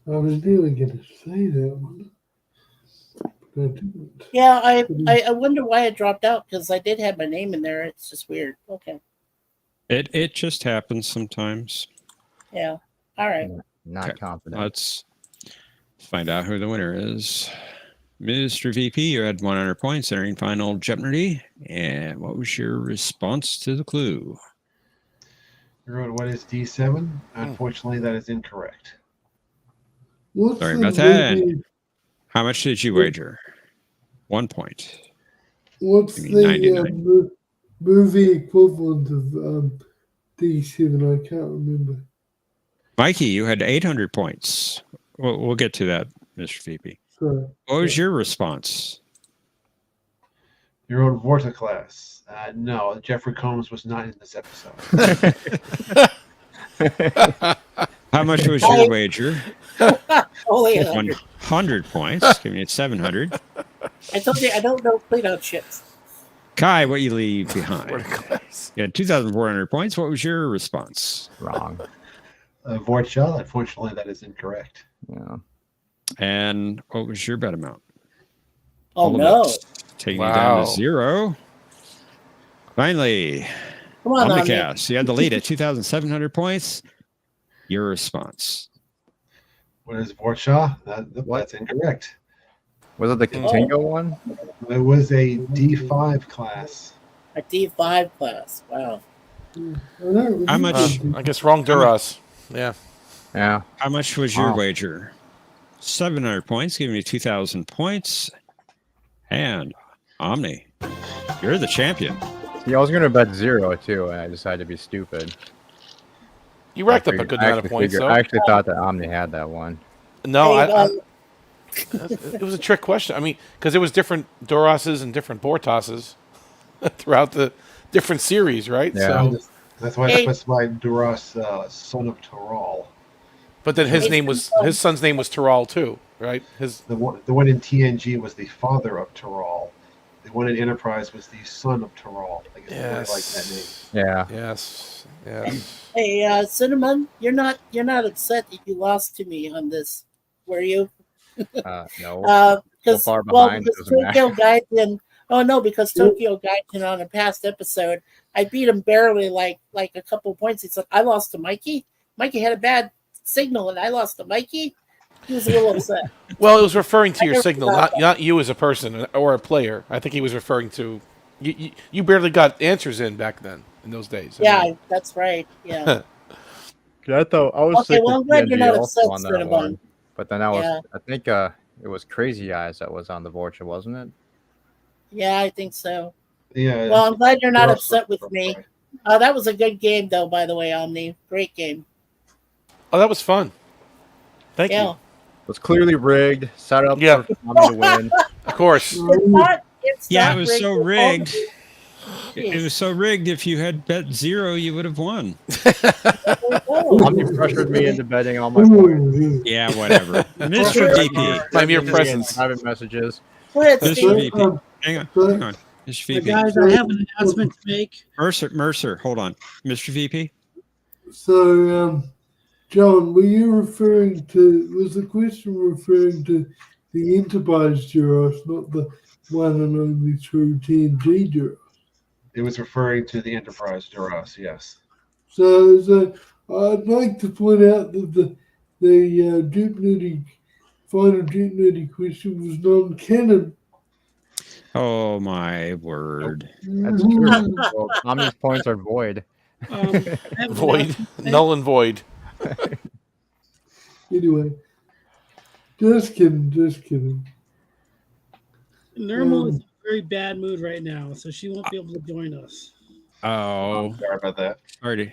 I was nearly going to say that one, but I didn't. Yeah, I wonder why it dropped out because I did have my name in there. It's just weird. Okay. It just happens sometimes. Yeah. All right. Not Okay. confident. Let's find out who the winner is. Mr. VP, you had 100 points entering final Jeopnerdy. And what was your response to the clue? You wrote, what is D7? Unfortunately, that is incorrect. What's Sorry the about that. movie? How much did you wager? 1 point. What's Give me 99. the movie equivalent of D7? I can't remember. Mikey, you had 800 points. We'll get to that, Mr. VP. Sorry. What was your response? You wrote Vorticlass. No, Jeffrey Combs was not in this episode. How much was your wager? Only 100 points. Give me 700. I told you I don't know clean-out ships. Kai, what you leave behind? Vorticlass. You had 2,400 points. What was your response? Wrong. Vortshell, unfortunately, that is incorrect. Yeah. And what was your bet amount? Oh, All of no. it, taking you down Wow. to 0. Finally, Come on, Omni. Omnicast. You had the lead at 2,700 points. Your response. What is Vortshell? That's incorrect. Was it the Contango one? It was a D5 class. A D5 class. Wow. How much? I guess wrong Duras. Yeah. Yeah. How much was your Wow. wager? 700 points, giving you 2,000 points. And Omni, you're the champion. See, I was going to bet 0 too, and I decided to be stupid. You racked up a good amount of points, though. I actually thought that Omni had that one. No, Hey, it was a trick question. I mean, because there was different Durases and different Bortoses throughout the different series, right? Yeah. So, That's why I Hey. specified Duras, son of Tyrol. but then his son's name was Tyrol too, right? The one in TNG was the father of Tyrol. The one in Enterprise was the son of Tyrol. I guess I like that name. Yeah. Yes. Yes. Hey, Cinnamon, you're not upset that you lost to me on this, were you? No. Because So far behind, because doesn't Tokyo Gaijin. Oh no, because Tokyo Gaijin on a past episode, I beat him barely, like a couple points. He said I lost to Mikey. Mikey had a bad signal, and I lost to Mikey. He was a little upset. Well, it was referring to your never signal, forgot not you as a person or a player. I think he was referring to you barely got answers in back then in those days. I Yeah, mean, that's right. Yeah. I thought I was Okay, sick well, of I'm glad you're TNG not also upset, on that Cinnamon. one. But then Yeah. I think it was Crazy Eyes that was on the Vorcha, wasn't it? Yeah, I think so. Yeah. Well, I'm glad you're not Duras upset was- with me. That was a good game, though. By the way, Omni, great game. oh, that was fun. Thank Yeah. you. It was clearly rigged, set up Yeah. for Omni to win. Of course. It's not. It's Yeah, not it was so rigged. rigged. It was so rigged. If you had bet 0, you would have won. Omni pressured me into betting all my points. Yeah, whatever. Mr. VP. My mere Sending me in presence. private messages. Quit, Mr. Steve. VP. Hang on. Hang on. Mr. VP. Guys, I have an announcement to make. Mercer, hold on. Mr. VP. So, John, were you referring to? Was the question referring to the Enterprise Duras, not the one and only true TNG Duras? It was referring to the Enterprise Duras, yes. So I'd like to point out that the Jeopnerdy final Jeopnerdy question was non-canon. Oh, my word. That's true. So Omni's points are void. I have an Void. announcement. Null and void. Anyway, just kidding. Normal is in a very bad mood right now, so she won't be able to join us. Oh, Sorry about that.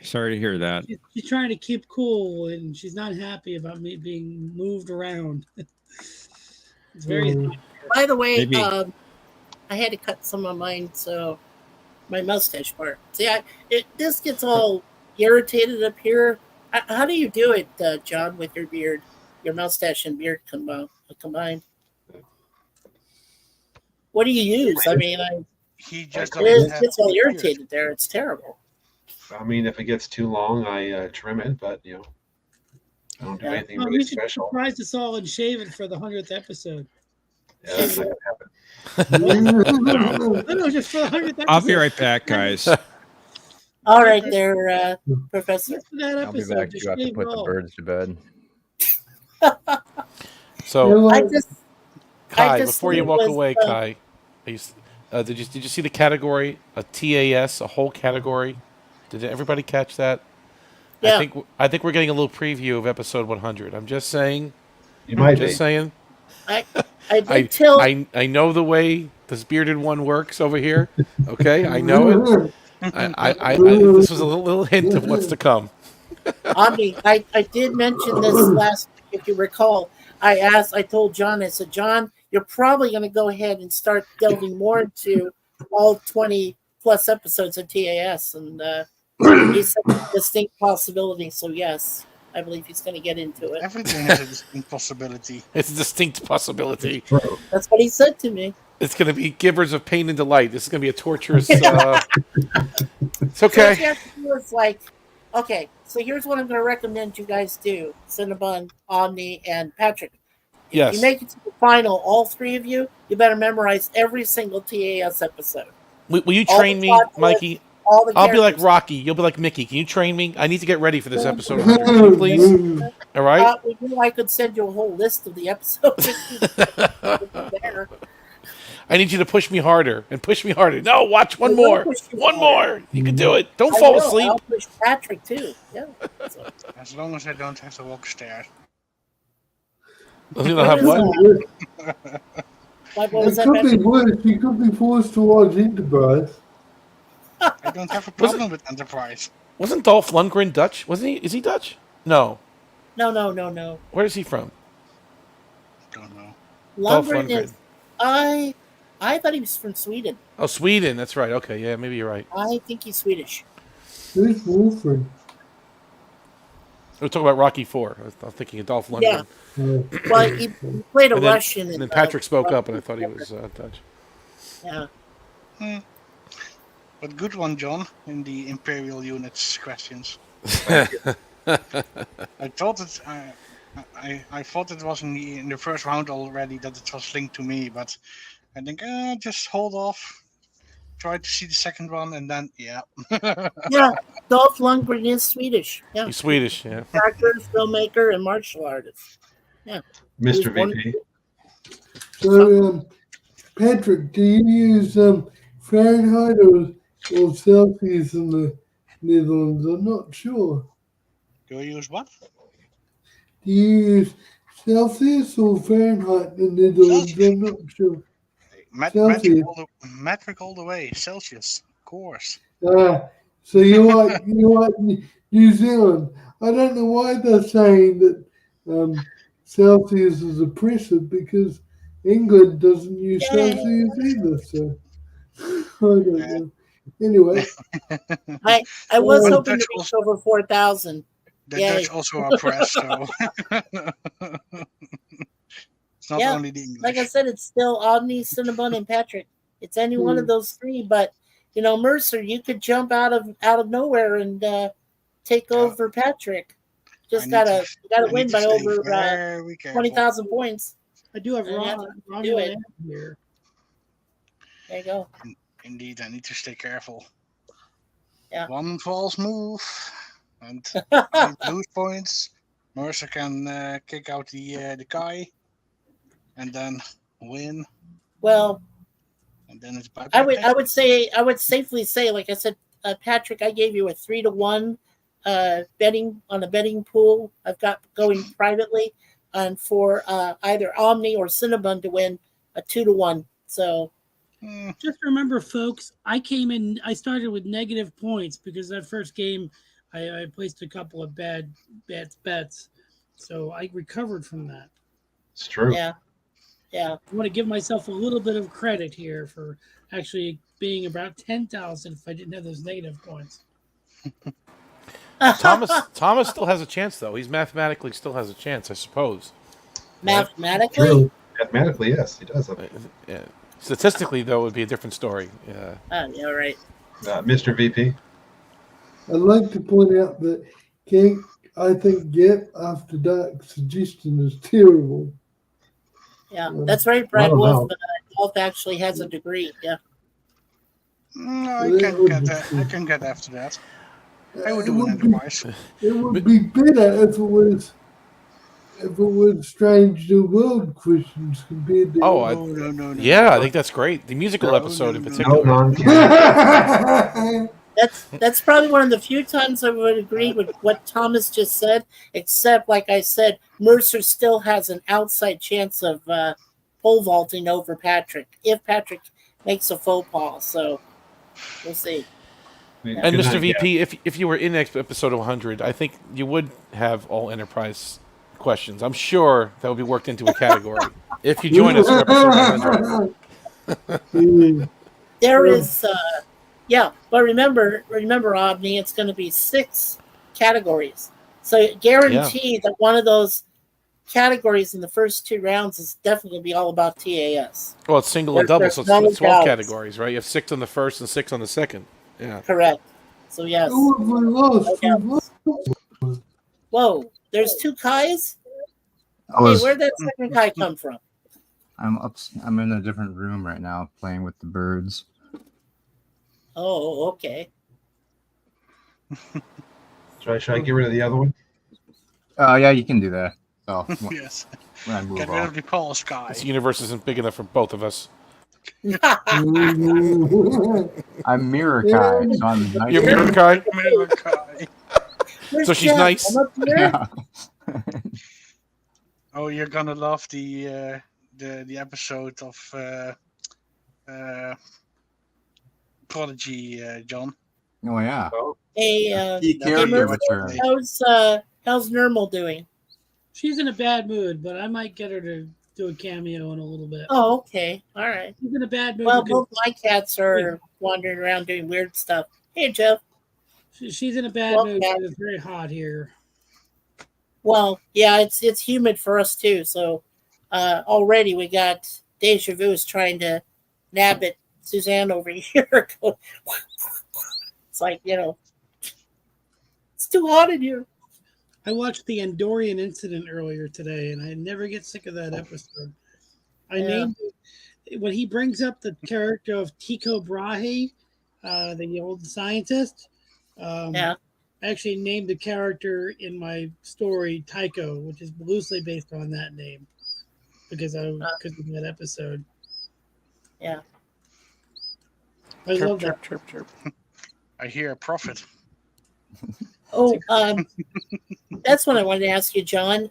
sorry to hear that. She's trying to keep cool, and she's not happy about me being moved around. It's very By the way, Maybe. I had to cut some of mine, so my mustache part. See, this gets all irritated up here. How do you do it, John, with your beard? your mustache and beard combined. What do you use? I mean, He just it doesn't have gets all any beard. irritated there. It's terrible. I mean, if it gets too long, I trim it, but I don't do Yeah. anything Oh, really you should special. surprise us all and shave it for the 100th episode. Yeah, that's not gonna happen. No, just for the 100th episode. I'll be right back, guys. All right, there, Professor. Just for that I'll be episode, back just too. I have to shave put it the all. birds to bed. So, I just Kai, just before you think walk it was, away, Kai, did you see the category, a TAS, a whole category? Did everybody catch that? Yeah. I think we're getting a little preview of episode 100. I'm just saying. You might Just be. saying. I did tell. I know the way this bearded one works over here. Okay, I know it. This was a little hint of what's to come. Omni, I did mention this last week, if you recall. I told John, I said, John, you're probably going to go ahead and start delving more into all 20 plus episodes of TAS. And he said a distinct possibility. So, yes, I believe he's going to get into it. Everything has a distinct possibility. It's a distinct possibility. That's what he said to me. It's going to be givers of pain and delight. This is going to be a torturous. It's So what okay. you have to do is like, okay, so here's what I'm going to recommend you guys do. Cinnabon, Omni, and Patrick. Yes. You make it to the final, all three of you, you better memorize every single TAS episode. Will you All train the me, plot Mikey? twists, all the I'll be like characters. Rocky. You'll be like Mickey. Can you train me? I need to get ready for this episode 100. Can you please? All right. We knew I could send you a whole list of the episodes. There. I need you to push me harder and push me harder. No, watch one I will more. push you One harder. more. You can do it. Don't I fall will. asleep. I'll push Patrick too. Yeah. So, As long as I don't have to walk stairs. You don't have what? what was It that, could be Patrick? worse. You could be forced to watch Enterprise. I don't have a problem with Enterprise. Wasn't Dolph Lundgren Dutch? Wasn't he? Is he Dutch? No. No. Where is he from? Don't know. Dolph Lundgren Lundgren. is. I thought he was from Sweden. Oh, Sweden. That's right. Okay. Yeah, maybe you're right. I think he's Swedish. Who's Wolfram? We're talking about Rocky 4. I was thinking of Dolph Lundgren. Yeah. Well, he played a And then- Russian. And then Patrick spoke up, and I thought he was Dutch. Yeah. But good one, John, in the Imperial Units questions. I thought it. I thought it was in the first round already that it was linked to me, but I think just hold off. Try to see the second one, and then yeah. Yeah, Dolph Lundgren is Swedish. Yeah, He's Swedish, yeah. actor, filmmaker, and martial artist. Yeah, Mr. He's VP. So, Patrick, do you use Fahrenheit or Celsius in the Netherlands? I'm not sure. Do you use what? Do you use Celsius or Fahrenheit in the Netherlands? Celsius. I'm not sure. Metric Celsius. metric all the way. Celsius, of course. So you like New Zealand? I don't know why they're saying that Celsius is oppressive because England doesn't use Celsius either. So I don't know. Anyway, I was Well, hoping to reach over 4,000. The Yay. Dutch also are pressed, so it's not Yeah, only the English. Like I said, it's still Omni, Cinnabon, and Patrick. It's any one of those three. But Mercer, you could jump out of nowhere and take over Patrick. Just I gotta need win to by stay over very careful. 20,000 points. I do have And Ron that's- do it. here. There you go. Indeed, I need to stay careful. Yeah. One false move, and I lose points. Mercer can kick out the Kai, and then win, Well, and then it's bye. I would safely say, like I said, Patrick, I gave you a 3-1 betting on a betting pool. I've got going privately, and for either Omni or Cinnabon to win a 2-1. So Just remember, folks, I started with negative points because that first game I placed a couple of bad bets. So I recovered from that. It's true. yeah. I want to give myself a little bit of credit here for actually being about 10,000 if I didn't have those negative points. Thomas still has a chance, though. He's mathematically still has a chance, I suppose. Mathematically? True. Mathematically, yes, he does. Yeah. Statistically, though, it would be a different story. Yeah. Yeah, right. Mr. VP. I'd like to point out that I think Get After Dark suggestion is terrible. Yeah, that's right, Brad I don't Wolf. know. Wolf actually has a degree. Yeah. I can get that. I can get after that. I would do an enterprise. It would be better if it was Strange New World questions compared to. No. Yeah, I think that's great. The musical episode in No particular. non-canon. That's probably one of the few times I would agree with what Thomas just said, except, like I said, Mercer still has an outside chance of pole vaulting over Patrick if Patrick makes a faux pas. So we'll see. And Mr. VP, if you were in episode 100, I think you would have all Enterprise questions. I'm sure that would be worked into a category if you join us for episode 100. There is, yeah, but remember, Omni, it's going to be 6 categories. So guarantee that one of those categories in the first 2 rounds is definitely going to be all about TAS. Well, it's single and double, so it's 12 categories, right? You have 6 on the first and 6 on the second. Yeah. Correct. So, yes. Whoa, there's 2 Kais? Hey, where'd that second Kai come from? I'm in a different room right now playing with the birds. Oh, okay. Should I get rid of the other one? Yeah, you can do that. Oh, Yes. when I move Get rid off. of the Paul Sky. This universe isn't big enough for both of us. I'm Mirror Kai, so I'm nice. You're Mirror Kai? Mirror Kai. So she's nice. Yeah. Oh, you're gonna love the episode of Prodigy, John. Oh yeah. Hey, Key character return. how's Nermal doing? She's in a bad mood, but I might get her to do a cameo in a little bit. Oh, okay. All right. She's in a bad mood. Well, because both my cats are wandering around doing weird stuff. Hey, Jeff. she's in a bad Well, mood. Cat. It's very hot here. Well, yeah, it's humid for us too. So already we got Deja Vu's trying to nab it. Suzanne over here. It's like, it's too hot in here. I watched the Andorian incident earlier today, and I never get sick of that episode. I named it, when he brings up the character of Tycho Brahe, the old scientist. I actually named the character in my story Tycho, which is loosely based on that name because of that episode. Yeah. I love that. Chirp, chirp. I hear a prophet. Oh, that's what I wanted to ask you, John.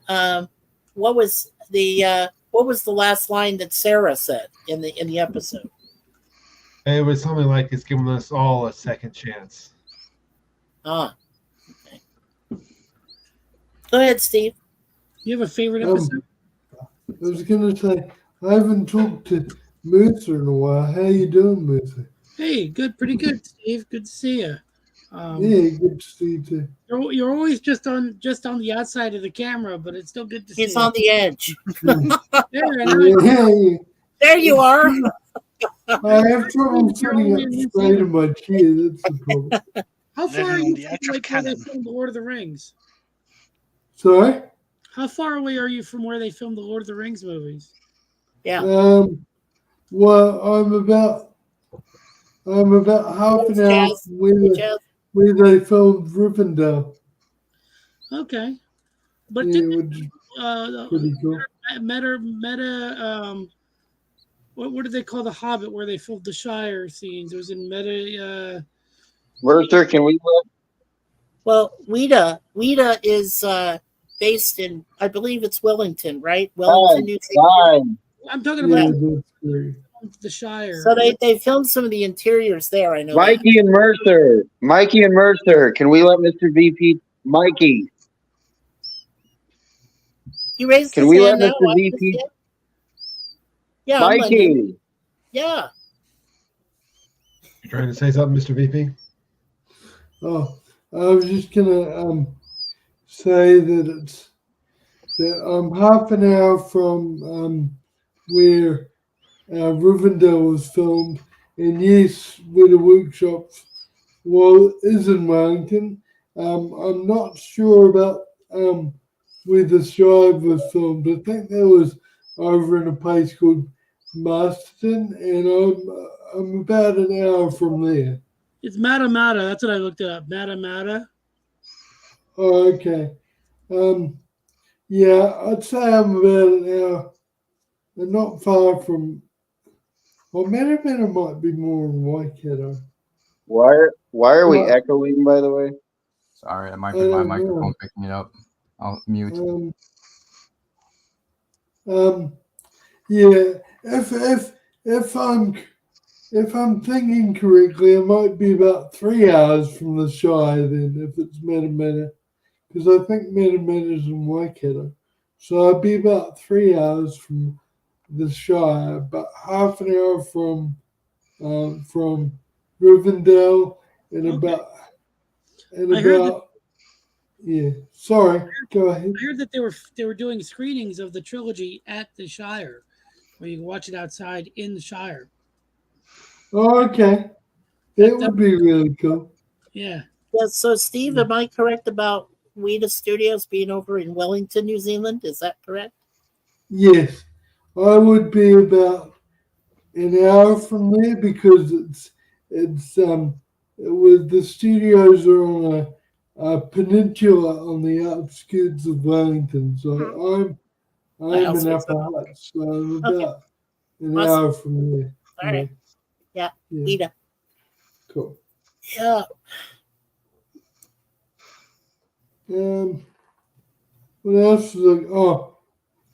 What was the last line that Sarah said in the episode? It was something like it's giving us all a second chance. Okay. Go ahead, Steve. You have a favorite episode? I was going to say, I haven't talked to Mercer in a while. How you doing, Mercer? Hey, good, pretty good, Steve. Good to see you. Yeah, good to see you too. You're always just on the outside of the camera, but it's still good to see. He's on the edge. There you are. I have trouble sitting up straight in my chair. That's the problem. How far are Living on you the from edge of where they canon. filmed The Lord of the Rings? Sorry? How far away are you from where they filmed the Lord of the Rings movies? Yeah. Well, I'm about half an hour from where they filmed Rivendell. Okay, but Yeah, didn't which is pretty cool. what did they call the Hobbit where they filmed the Shire scenes? It was in Meta. Mercer, can we look? Well, Weta is based in, I believe it's Wellington, right? Wellington, New Zealand. I'm talking Yeah, about that's great. the Shire. So they filmed some of the interiors there. I know. Mikey and Mercer. Mikey and Mercer. Can we let Mr. VP? Mikey. He raised Can his we hand let now. Mr. VP? Yeah, I'm letting him. Mikey. Yeah. You trying to say something, Mr. VP? Oh, I was just gonna say that I'm half an hour from where Rivendell was filmed, and yes, where the workshops is in Wellington. I'm not sure about where the show was filmed. I think that was over in a place called Masterton, and I'm about an hour from there. It's Matamata. That's what I looked up. Matamata. Oh, okay. Yeah, I'd say I'm about an hour. And not far from. Well, Matamata might be more in Waikato. Why are we Well, echoing, by the way? Sorry, that might I be my don't microphone know. picking it up. I'll mute. Yeah. If I'm thinking correctly, it might be about 3 hours from the Shire then, if it's Matamata, because I think Matamata's in Waikato. So I'd be about 3 hours from the Shire, about half an hour from Rivendell, and Okay. I heard that- about yeah. Sorry, go ahead. I heard that they were doing screenings of the trilogy at the Shire, where you can watch it outside in the Shire. Oh, okay, that would be really cool. Yeah. Yeah, so Steve, am I correct about Weta Studios being over in Wellington, New Zealand? Is that correct? Yes, I would be about an hour from there because it's with the studios are on a peninsula on the outskirts of Wellington. So I'm in outskirts Upper of- Hutt, so I'm Okay. about an Awesome. hour from there. All right. Yeah. Weta. Cool. Yeah. What else was I? Oh,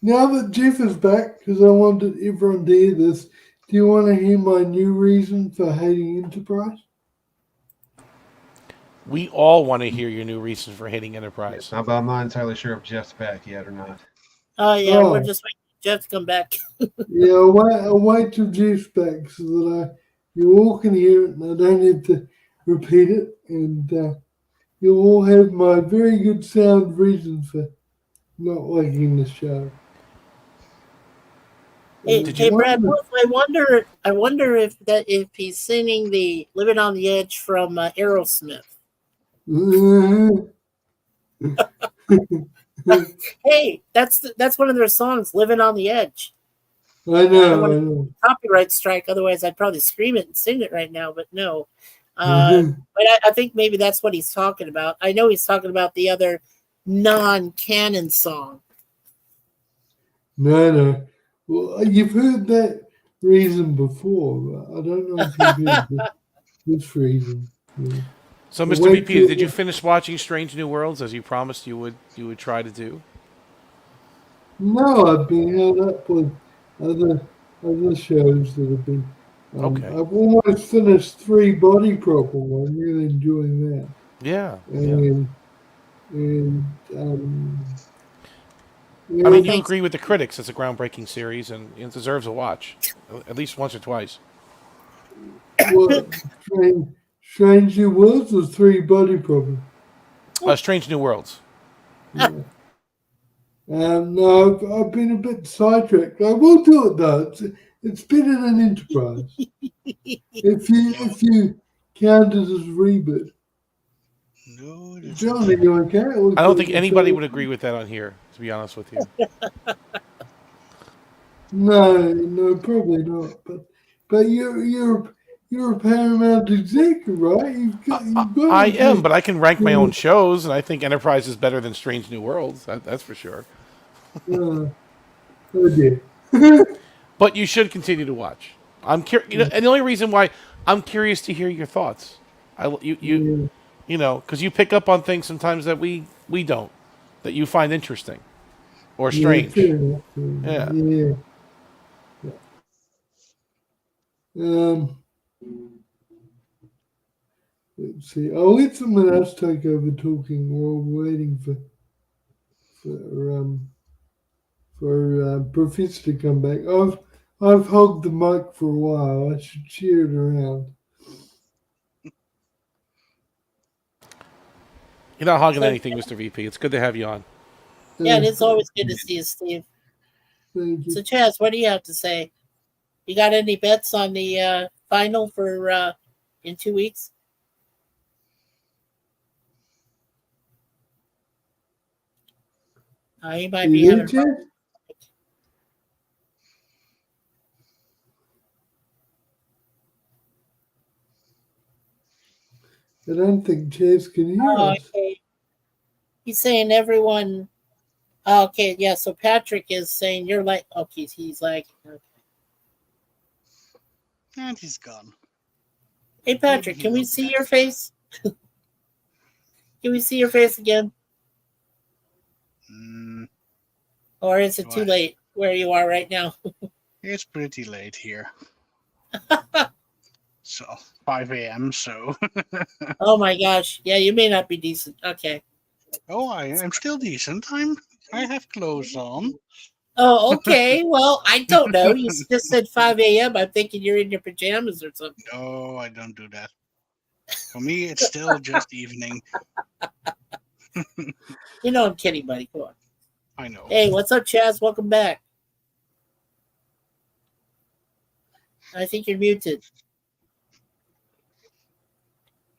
now that Jeff is back, because I wanted everyone to hear this. Do you want to hear my new reason for hating Enterprise? We all want to hear your new reason for hating Enterprise. How about I'm not entirely sure if Jeff's back yet or not. Oh yeah, Oh. we're just waiting for Jeff to come back. Yeah, I'll wait till Jeff's back so that you all can hear it and I don't have to repeat it. And you'll all have my very good sound reason for not liking the show. Hey, Brad Wolf, I wonder if he's singing the "Living on the Edge" from Aerosmith. Hey, that's one of their songs, "Living on the Edge." I know. Copyright strike. Otherwise, I'd probably scream it and sing it right now. But no. But I think maybe that's what he's talking about. I know he's talking about the other non-canon song. No. Well, you've heard that reason before, but I don't know if you've heard this reason. Yeah. So, Mr. VP, did you finish watching Strange New Worlds as you promised you would try to do? No, I've been held up with other shows that have been. Okay. I've almost finished 3 Body Problem. I'm really enjoying that. Yeah. Yeah, I mean, you agree with the critics. It's a groundbreaking series, and it deserves a watch, at least once or twice. What? Strange New Worlds or 3 Body Problem? Strange New Worlds. Yeah. No, I've been a bit sidetracked. I will do it though. It's better than Enterprise. if you count it as reboot. No, John, are you okay? I don't think anybody would agree with that on here, to be honest with you. No, probably not. But you're a Paramount executive, right? You've got I am, but I can rank my own shows, and I think Enterprise is better than Strange New Worlds. That's for sure. Oh dear. But you should continue to watch. I'm curious, and the only reason why I'm curious to hear your thoughts. You know, because you pick up on things sometimes that we don't, that you find interesting or strange. Yeah. Let's see. I'll let someone else take over talking while we're waiting for Professor to come back. I've hogged the mic for a while. I should share it around. You're not hogging So- anything, Mr. VP. It's good to have you on. Yeah, it is always good to see you, Steve. Thank you. So, Chaz, what do you have to say? You got any bets on the final for in 2 weeks? You might be You having did, Chaz? I don't think Chaz can hear Oh, us. okay. He's saying everyone. Oh, okay, yeah. So Patrick is saying you're like. Okay, he's like. Okay. And he's gone. Hey, Patrick, Maybe can he we will see be your back. face? Can we see your face again, Mm, or is it too What? late where you are right now? it's pretty late here. So 5 a.m. So Oh my gosh, yeah, you may not be decent. Okay. I'm still decent. I have clothes on. Oh, okay. Well, I don't know. You just said 5 a.m. I'm thinking you're in your pajamas or something. No, I don't do that. For me, it's still just evening. You know I'm kidding, buddy. Come on. I know. Hey, what's up, Chaz? Welcome back. I think you're muted.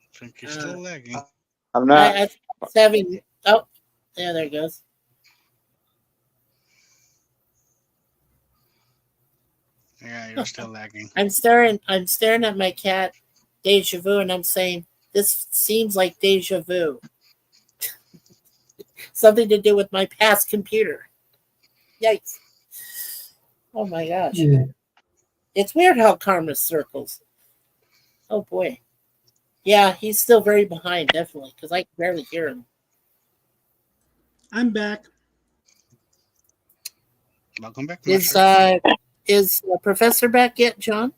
I think you're still lagging. I'm not. I think it's having. Oh, yeah, there it goes. Yeah, you're still lagging. I'm staring at my cat, Deja Vu, and I'm saying this seems like deja vu. Something to do with my past computer. Yikes! Oh my gosh! Yeah. It's weird how karma circles. Oh boy. Yeah, he's still very behind, definitely, because I can barely hear him. I'm back. Welcome back, Is Master. Professor back yet, John?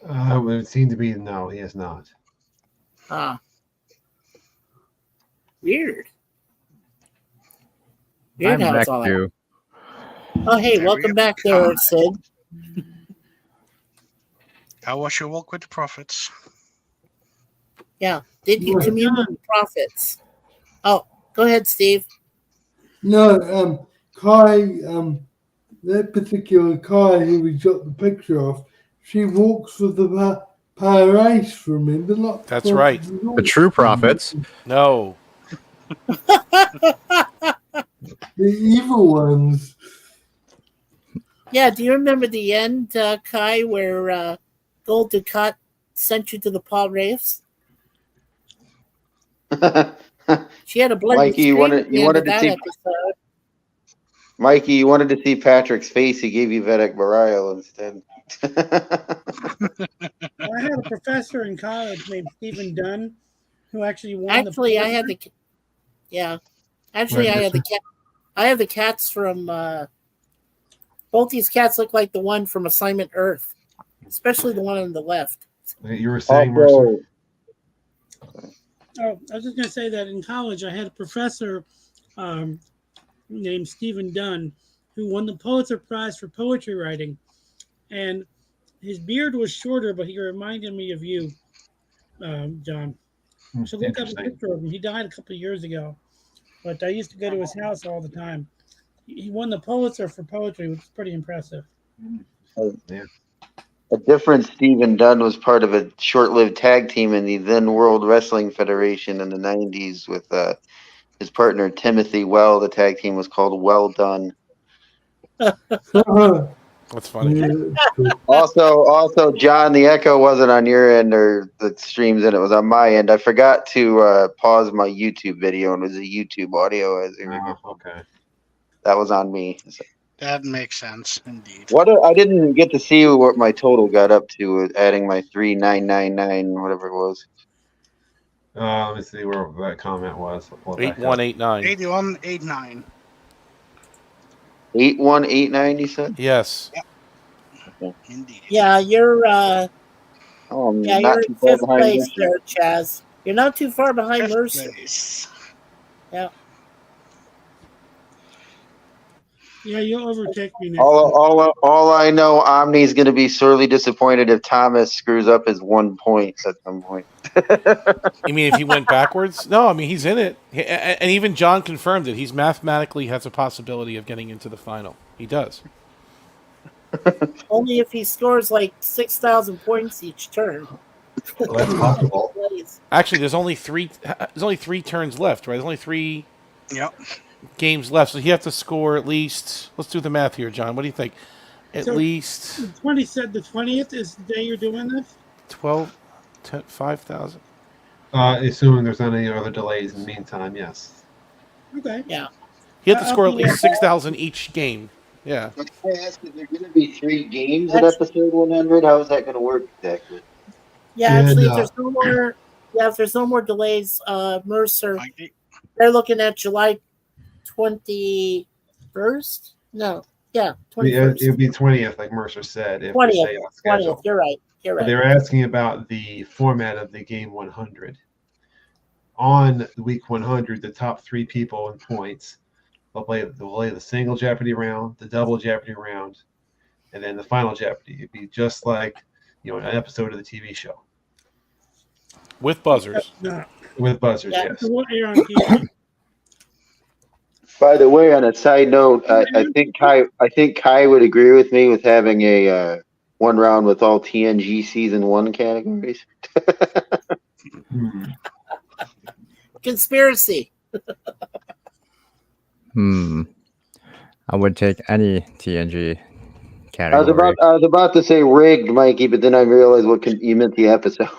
It would seem to be no, he is not. Ah. Weird. Weird I'm how back it's all like. too. Oh, hey, welcome back there, Sid. How was your walk with the prophets? Yeah. Did you Yeah. commune with the prophets? Oh, go ahead, Steve. No, Kai, that particular Kai who we got the picture of, she walks with the Parais, remember? Not the That's right. prophets at all. The true prophets. No. The evil ones. Yeah, do you remember the end, Kai, where Gold Ducat sent you to the Paul Raves? She had a bloody Mikey, you scream wanted- at the you end wanted of to that see- episode. Mikey, you wanted to see Patrick's face. He gave you Vedic Burial instead. Well, I had a professor in college named Stephen Dunn who actually won Actually, the I had the yeah. Actually, I had the cat. I have the cats from. Both these cats look like the one from Assignment Earth, especially the one on the left. You were saying, Mercer? Also, Oh, I was just going to say that in college, I had a professor named Stephen Dunn who won the Pulitzer Prize for poetry writing. And his beard was shorter, but he reminded me of you, John. So look up a Interesting. picture of him. He died a couple of years ago, but I used to go to his house all the time. He won the Pulitzer for poetry, which is pretty impressive. a different Stephen Dunn was part of a short-lived tag team in the then World Wrestling Federation in the 90s with his partner Timothy Well. The tag team was called Well Done. That's funny. Yeah, that's cool. Also, John, the echo wasn't on your end or the streams, and it was on my end. I forgot to pause my YouTube video, and it was a YouTube audio. As you remember. Okay. That was on me. So That makes sense, indeed. I didn't get to see what my total got up to with adding my 3,999, whatever it was. Let me see where that comment was. I'll pull it back up. 8189. 8189. 8189, you said? Yes. Indeed. Yeah, you're. Oh, I'm Yeah, not you're too in far fifth behind. place there, Chaz. You're not too far behind Fifth Mercer. place. Yeah. Yeah, you'll overtake me next week. All I know, Omni's going to be sorely disappointed if Thomas screws up his 1 point at some point. You mean if he went backwards? No, I mean he's in it, and even John confirmed it. He's mathematically has a possibility of getting into the final. He does. Only if he scores like 6,000 points each turn. Well, that's possible. Actually, there's only three turns left, right? There's only 3 Yep. games left, so he has to score at least. Let's do the math here, John. What do you think? At So, least The 20th is the day you're doing this? 5,000. Assuming there's not any other delays in the meantime, yes. Okay. Yeah. He had to score at least 6,000 each game. Yeah. Can I ask, is there going to be 3 games at episode 100? How is that going to work exactly? Yeah, And, actually, if there's no more delays, Mercer, they're looking at July 21st. No, yeah, 21st. It would be 20th, like Mercer said. If 20th. they stay on schedule. 20th. You're right. But they were asking about the format of the game 100. On week 100, the top 3 people in points they'll play the single Jeopardy round, the double Jeopardy round, and then the final Jeopardy. It'd be just like an episode of the TV show With buzzers. with buzzers. Yes. It won't air on TV. By the way, on a side note, I think Kai would agree with me with having a 1 round with all TNG season 1 categories. Conspiracy. I would take any TNG category. I was about to say rigged, Mikey, but then I realized what you meant the episode.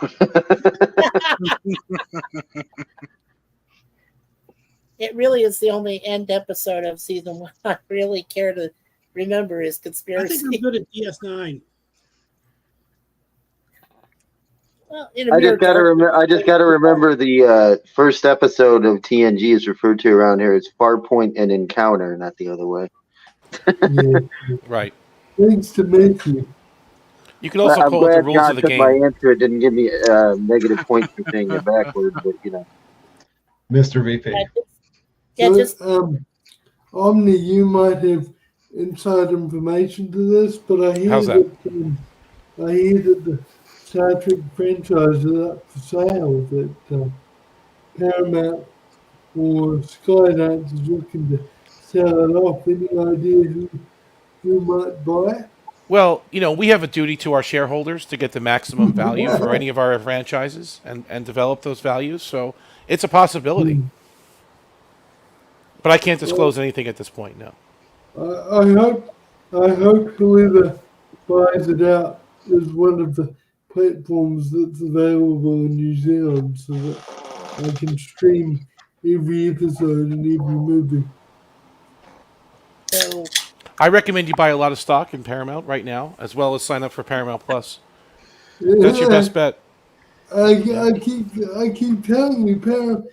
It really is the only end episode of season 1 I really care to remember is I Conspiracy. think I'm good at DS9. Well, I just got to remember the first episode of TNG is referred to around here as Farpoint and Encounter, not the other way. Yeah. Right. Thanks to Matthew. You could also call it the rules John of the took game. my answer. It didn't give me negative points for saying it backwards, but Mr. VP. Omni, you might have inside information to this, but I hear that the Star Trek franchise is up for sale. That Paramount or Skydance is looking to sell it off. Any idea who might buy it? Well, we have a duty to our shareholders to get the maximum value for any of our franchises and develop those values. So it's a possibility. But I can't disclose anything at this point, no. I hope whoever buys it out is one of the platforms that's available in New Zealand so that I can stream every episode and every movie. So, I recommend you buy a lot of stock in Paramount right now, as well as sign up for Paramount Plus. Yeah, That's your best bet. I keep telling you, Paramount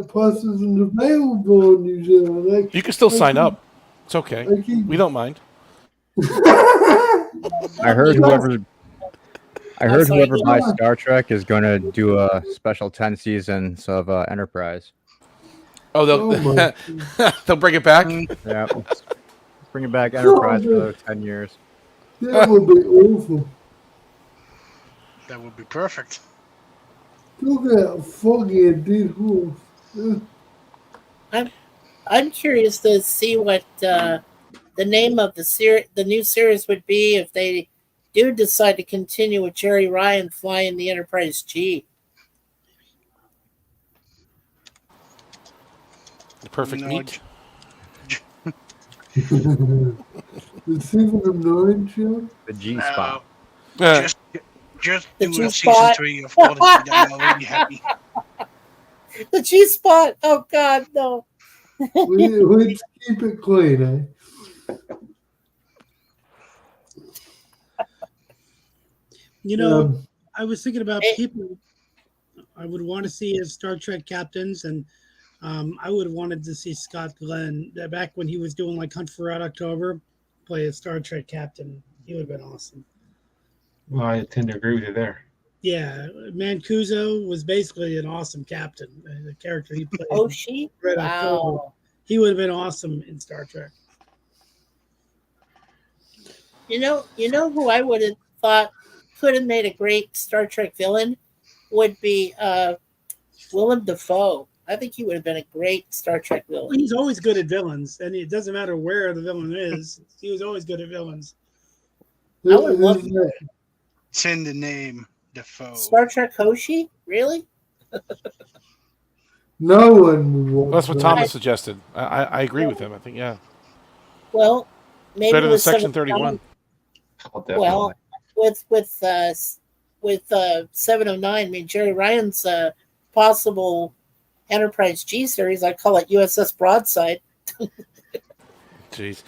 Plus isn't available in New Zealand. You can still sign up. It's okay. We don't mind. I heard whoever buys Star Trek is going to do a special 10 seasons of Enterprise. Oh, they'll bring it back? Yeah. Let's bring it back Enterprise for another 10 years. That would be awful. That would be perfect. Look at that foggy dead horse. I'm curious to see what the name of the new series would be if they do decide to continue with Jerry Ryan flying the Enterprise G. The perfect meat. The 7 of 9 show? The G spot. Just The do G a season spot. 3 of Odyssey. I'm already happy. The G spot. Oh God, no. Let's keep it clean, eh? I was thinking about people I would want to see as Star Trek captains, and I would have wanted to see Scott Glenn back when he was doing like Hunt for Red October, play a Star Trek captain. He would have been awesome. Well, I tend to agree with you there. Yeah, Mancuso was basically an awesome captain. The character he played. Oh, she? Red Wow. October. He would have been awesome in Star Trek. You know who I would have thought could have made a great Star Trek villain would be Willem Dafoe. I think he would have been a great Star Trek villain. He's always good at villains, and it doesn't matter where the villain is. He was always good at villains. I would love It's in the name, Defoe. Star Trek Hoshi. Really? No one would want That's what that. Thomas suggested. I agree with him. I think, yeah. Well, maybe Better than with Section 709 31. Oh, definitely. Well, with 709, I mean Jerry Ryan's possible Enterprise G series. I call it USS Broadside. Jeez.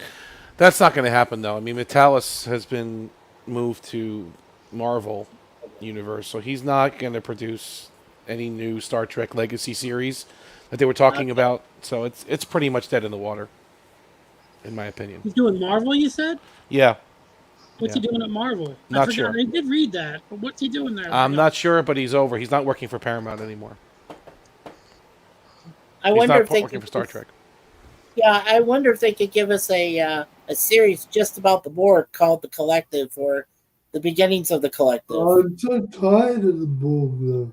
That's not going to happen, though. I mean, Metalis has been moved to Marvel Universe, so he's not going to produce any new Star Trek Legacy series that they were talking about. So it's pretty much dead in the water, in my opinion. He's doing Marvel, you said? Yeah. What's he doing at Marvel? Not sure. I did read that, but what's he doing there? I'm not sure, but he's over. He's not working for Paramount anymore. I He's wonder not if they working for Star Trek. Yeah, I wonder if they could give us a series just about the Borg called The Collective or the beginnings of the Collective. I'm so tired of the Borg, though.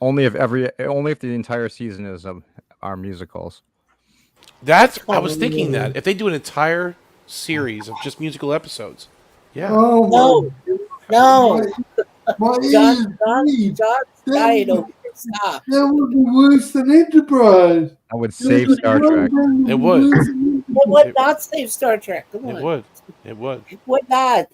Only if the entire season is our musicals. I was thinking that if they do an entire series of just musical episodes, yeah. Oh No, my John's ears. dying over here. Stop. That would be worse than Enterprise. I would save Star Trek. It would. It would not save Star Trek. Come on. It would. It would. It would not.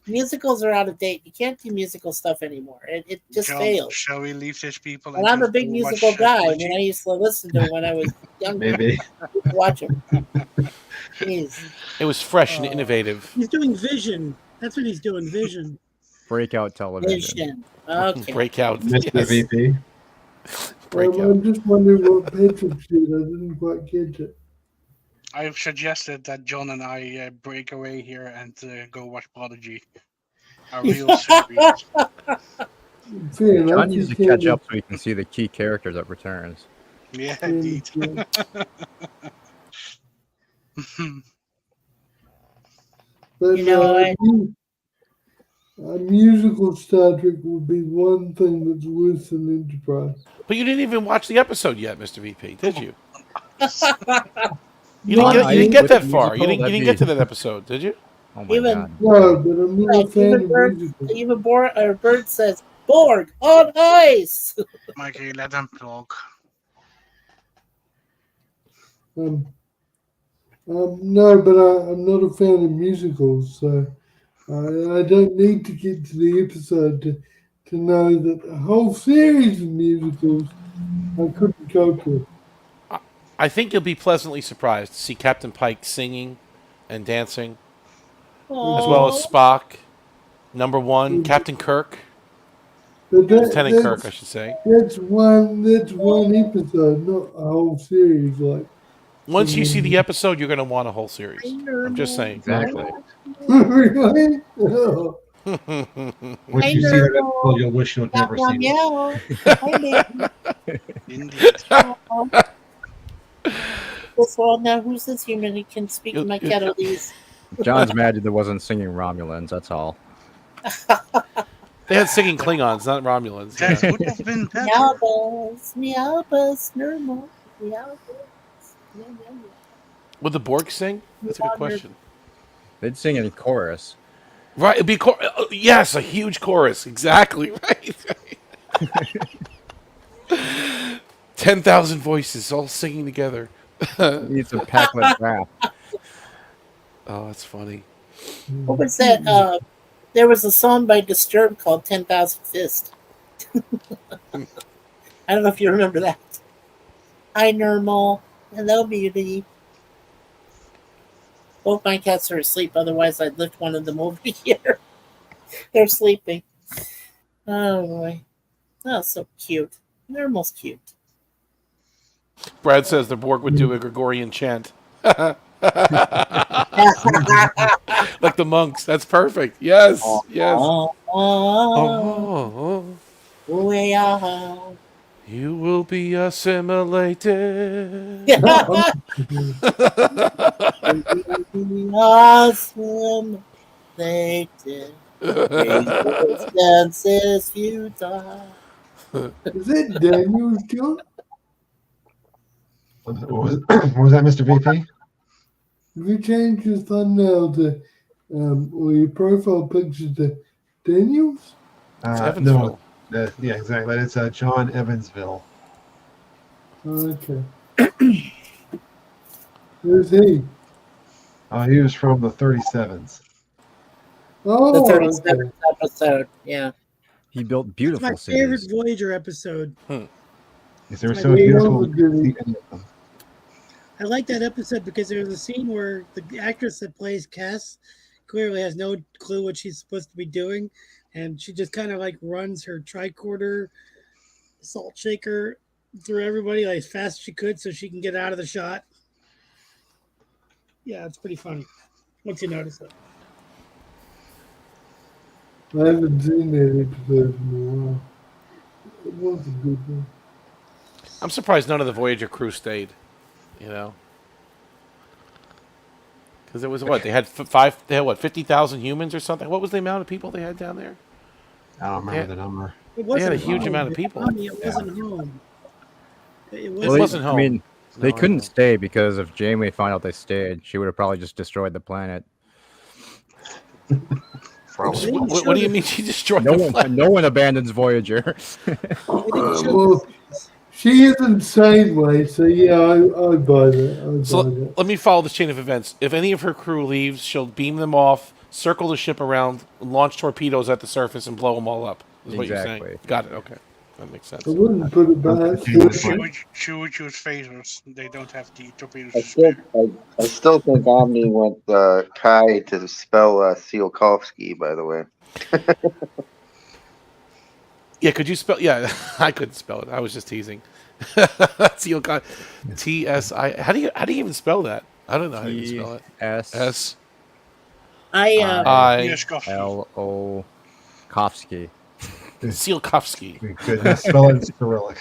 Musicals are out of date. You can't do musical stuff anymore. It just John, fails. Shall we leave these people? And I'm a big go musical watch, guy. I Luigi? mean, I used to listen to them when I was younger. Maybe. Watch them. Jeez. It was fresh and innovative. He's doing Vision. That's what he's doing, Vision. Breakout television. Vision. Okay. Breakout. Mr. Yes. VP. Breakout. I'm just wondering what Patrick said. I didn't quite catch it. I've suggested that John and I break away here and go watch Prodigy. A real series. Fair enough. John needs you to catch can- up so we can see the key character that returns. Yeah, indeed. But You know, a musical Star Trek would be one thing that's worse than Enterprise. But you didn't even watch the episode yet, Mr. VP, did you? You No, didn't get that with far. You musical, didn't get to that episode, did you? Oh my Even- god. No, but I'm not a fan of musicals. Even Bird says, Borg on ice. Mikey, let them talk. No, but I'm not a fan of musicals, so I don't need to get to the episode to know that a whole series of musicals I couldn't cope with. I think you'll be pleasantly surprised to see Captain Pike singing and dancing, as well as Spock, Number One, Captain Kirk, But Lieutenant Kirk, I should say. That's one episode, not a whole series. Like Once you see the episode, you're going to want a whole series. I'm just saying. Exactly. really? Oh. Once you see that episode, you'll wish you'd never seen it. Indeed. Well, now who's this human who can speak in my Catalese? John's mad that there wasn't singing Romulans, that's all. They had singing Klingons, not Romulans. That Yeah. would have been better. Meowbus, normal. Meowbus. Would the Borg sing? That's a good question. They'd sing in chorus. Right, it'd be yes, a huge chorus. Exactly right. 10,000 voices all singing together. Needs some Pac-Man rap. Oh, that's funny. What was that? There was a song by Disturbed called 10,000 Fist. I don't know if you remember that. Hi, Normal. Hello, beauty. Both my cats are asleep, otherwise I'd lift one of them over here. They're sleeping. Oh, boy. Oh, so cute. Normal's cute. Brad says the Borg would do a Gregorian chant. Like the monks. That's perfect. Yes. Yes. Oh, Oh, oh, yeah. You will be assimilated. Awesome. They did. Resistance is futile. Is it Daniel, John? What was that, Mr. VP? Have you changed your thumbnail to, or your profile picture to Daniels? It's No. Evansville. Yeah, exactly. It's John Evansville. Okay. Who's he? He was from the 37s. The Oh, 37th okay. episode. Yeah. He built It's beautiful my favorite cities. Voyager episode. Yes, they were My so favorite. beautiful. We couldn't see any of them. I like that episode because there was a scene where the actress that plays Cass clearly has no clue what she's supposed to be doing, and she just kind of like runs her tricorder salt shaker through everybody like as fast as she could so she can get out of the shot. Yeah, it's pretty funny once you notice it. I haven't seen that episode in a while. It was a good one. I'm surprised none of the Voyager crew stayed. You know, because it was what they had They had what 50,000 humans or something. What was the amount of people they had down there? I don't remember the number. It They had wasn't a huge home. amount of people. Honey, it wasn't home. It Well, wasn't. wasn't home. I mean, they No, I couldn't know. stay because if Janeway found out they stayed, she would have probably just destroyed the planet. Probably. What do you mean she destroyed No the one, planet? no one abandons Voyager. They didn't show Well, she isn't Janeway, so yeah, I buy that. So let me follow this chain of events. If any of her crew leaves, she'll beam them off, circle the ship around, launch torpedoes at the surface, and blow them all up. Is what you're saying. Exactly. Got it. Okay, that makes sense. I wouldn't put it back. She would use phasers. They don't have the torpedoes I to spare. still think Omni wants Kai to spell Tsiolkovsky, by the way. Yeah, could you spell? Yeah, I couldn't spell it. I was just teasing. T-S-I. How do you even spell that? I don't know how you spell it. S I L-O Kovsky. Tsiolkovsky. We could spell it in Cyrillic.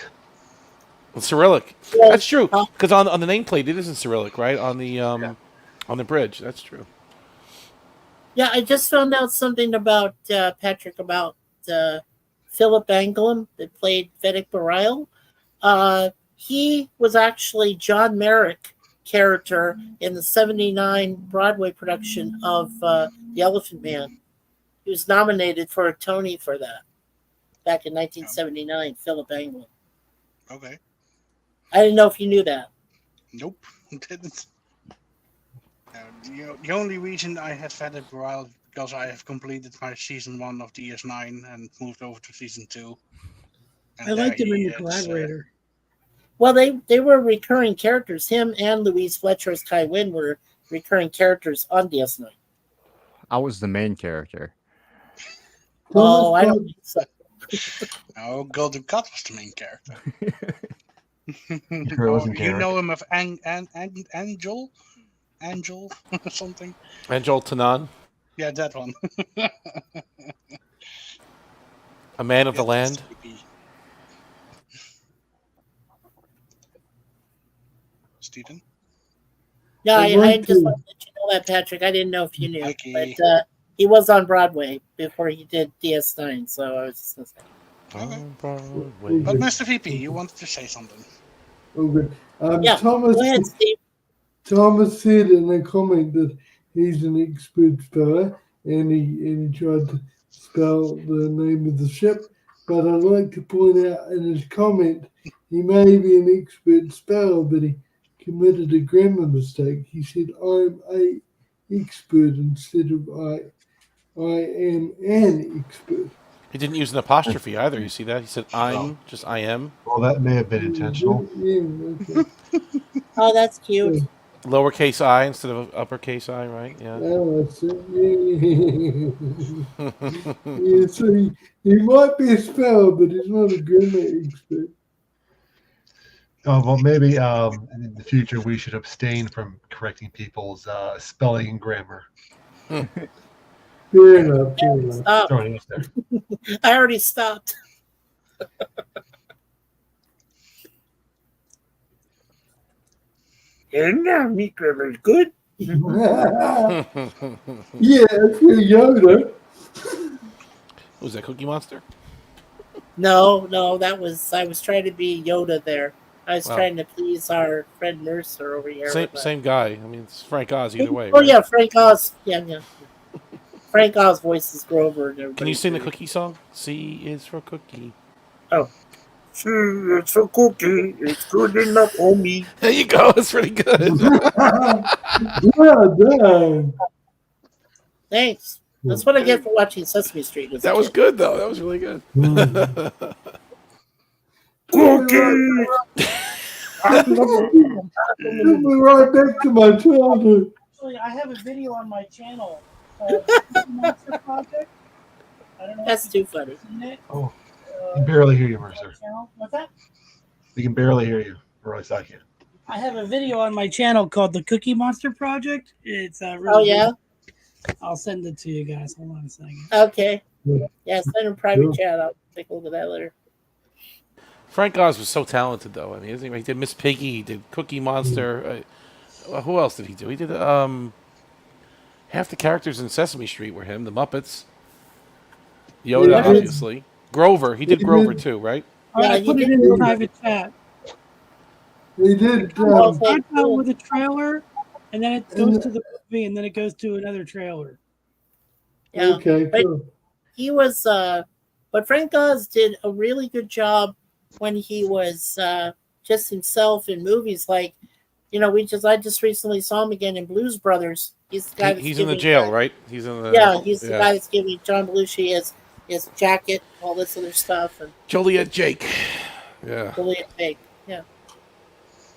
Cyrillic. That's true. Because on the nameplate it isn't Cyrillic, right? On the bridge. That's true. Yeah, I just found out something about Patrick about Philip Anglim that played Vedic Bareil. He was actually John Merrick character in the 79 Broadway production of The Elephant Man. He was nominated for a Tony for that back in 1979, Philip Anglim. Okay. I didn't know if you knew that. Nope, didn't. The only reason I had Vedic Bareil because I have completed my season 1 of DS9 and moved over to season 2. I liked him in The Collaborator. Well, they were recurring characters. Him and Louise Fletcher as Kai Wynn were recurring characters on DS9. I was the main character. Oh, I don't think so. Oh, Golden Cut was the main character. You know him of Angel something. Angel Tanan, Yeah, that one. a man of the land. Stephen? Yeah, I I want just to- wanted to let you know that, Patrick. I didn't know if you knew, Okay. but he was on Broadway before he did DS9, so I was just gonna say. Okay. But Mr. VP, you wanted to say something. Okay. Yeah, Thomas, go ahead, Steve. Thomas said in a comment that he's an expert speller and he tried to spell the name of the ship. But I'd like to point out in his comment he may be an expert speller, but he committed a grammar mistake. He said I'm a expert instead of I am an expert. He didn't use an apostrophe either. You see that? He said I'm, just I am. Well, that may have been intentional. Yeah, okay. Oh, that's cute. Lowercase I instead of uppercase I, right? Yeah. Oh, that's it. Yeah, so he might be a speller, but he's not a grammar expert. Oh, well, maybe in the future we should abstain from correcting people's spelling and grammar. Fair enough. Fair enough. Stop. Throwing it out there. I already stopped. And now meat is good. Yeah, if you're Yoda. Was that Cookie Monster? No, I was trying to be Yoda there. I was Wow. trying to please our friend Mercer over here. Same guy. I mean, it's Frank Oz either way. Oh Right? yeah, Frank Oz. Yeah. Frank Oz voices Grover and everybody. Can you sing the Cookie song? C is for Cookie. Oh. It's for Cookie. It's good enough for me. There you go. That's pretty good. Well done. Thanks. That's what I get for watching Sesame Street. That was good, though. That was really good. Cookie. Took me right back to my childhood. Actually, I have a video on my channel called Cookie Monster Project. I don't know. That's too funny. It. Oh, I can barely hear you, Mercer. What's that? We can barely hear you, or at least I can. I have a video on my channel called the Cookie Monster Project. It's really Oh yeah. good. I'll send it to you guys. Hold on a second. Okay. Yeah, send a private chat. I'll take a look at that later. Frank Oz was so talented, though. I mean, he did Miss Piggy, he did Cookie Monster. Who else did he do? He did half the characters in Sesame Street were him. The Muppets, Yoda, Yeah. obviously. Grover, he did Grover too, right? Yeah, I put it in the private chat. They did. Starts out with a trailer, and then it goes to the movie, and then it goes to another trailer. Yeah. Okay, But cool. he was but Frank Oz did a really good job when he was just himself in movies like, I just recently saw him again in Blues Brothers. He's the guy that's He's in the giving, jail, right? He's in the he's the guy that's giving John Belushi his jacket, all this other stuff, and Joliet Jake. Yeah. Joliet Jake. Yeah.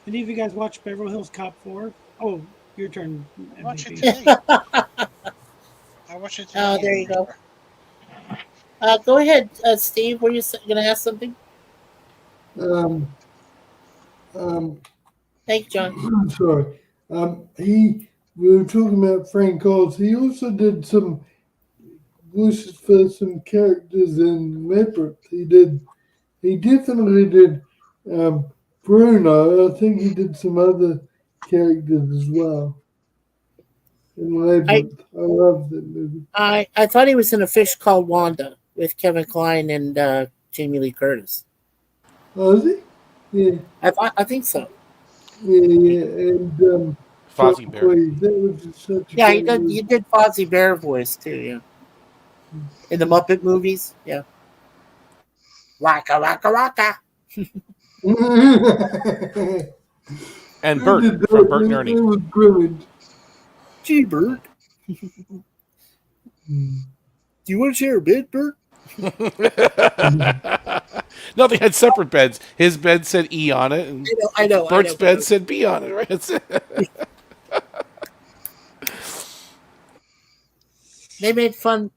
Any of you guys watch Beverly Hills Cop 4? Oh, your turn. Watch it MVP. today. I watch it today. Oh, there you go. Go ahead, Steve. Were you going to ask something? Thank you, John. I'm sorry. We were talking about Frank Oz. He also did some voices for some characters in Labyrinth. He definitely did Bruno. I think he did some other characters as well in Labyrinth. I love that movie. I thought he was in A Fish Called Wanda with Kevin Kline and Jamie Lee Curtis. Oh, is he? Yeah. I think so. Yeah. And Fozzie Bear. That was just such a Yeah, he great did. movie. You did Fozzie Bear voice too. Yeah. In the Muppet movies. Yeah. Waka waka waka. And Bert from Bert and Ernie. It was brilliant. Gee, Bert. Do you want to share a bed, Bert? No, they had separate beds. His bed said E on it, and I know. Bert's bed said B on it, right? That's it. They made fun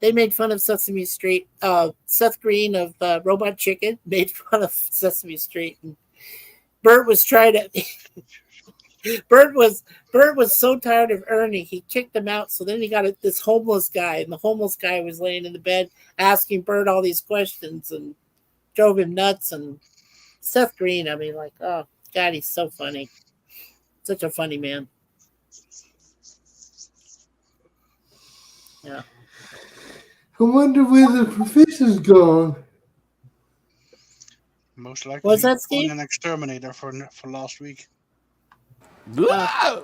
of Sesame Street. Seth Green of Robot Chicken made fun of Sesame Street, and Bert was trying to. Bert was so tired of Ernie, he kicked him out. So then he got this homeless guy, and the homeless guy was laying in the bed asking Bert all these questions and drove him nuts. And Seth Green, I mean, like, oh God, he's so funny, such a funny man. Yeah. I wonder where the professor's gone. Most likely. Was that on Steve? an exterminator for last week. I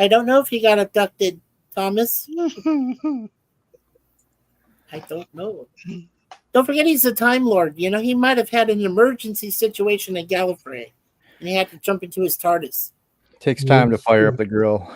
don't know if he got abducted, Thomas. I don't know. Don't forget he's a Time Lord. You know, he might have had an emergency situation at Gallifrey, and he had to jump into his TARDIS. Takes time to fire up the grill.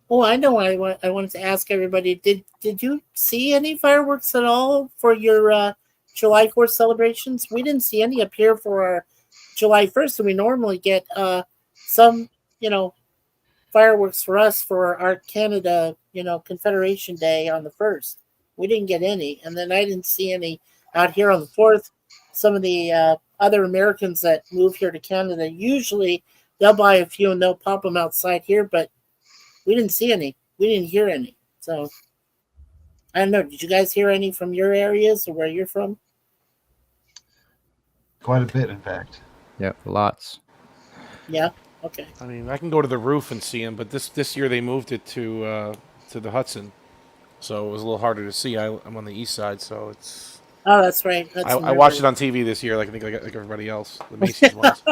Oh, I know. I wanted to ask everybody. Did you see any fireworks at all for your July 4th celebrations? We didn't see any up here for our July 1st, and we normally get some, fireworks for us for our Canada, Confederation Day on the 1st. We didn't get any, and then I didn't see any out here on the 4th. Some of the other Americans that move here to Canada, usually they'll buy a few and they'll pop them outside here, but we didn't see any. We didn't hear any. So I don't know. Did you guys hear any from your areas or where you're from? Quite a bit, in fact. Yep, lots. Yeah. Okay. I mean, I can go to the roof and see them, but this year they moved it to the Hudson, so it was a little harder to see. I'm on the east side, so it's. Oh, that's right. I watched it on TV this year, like everybody else, the Macy's ones.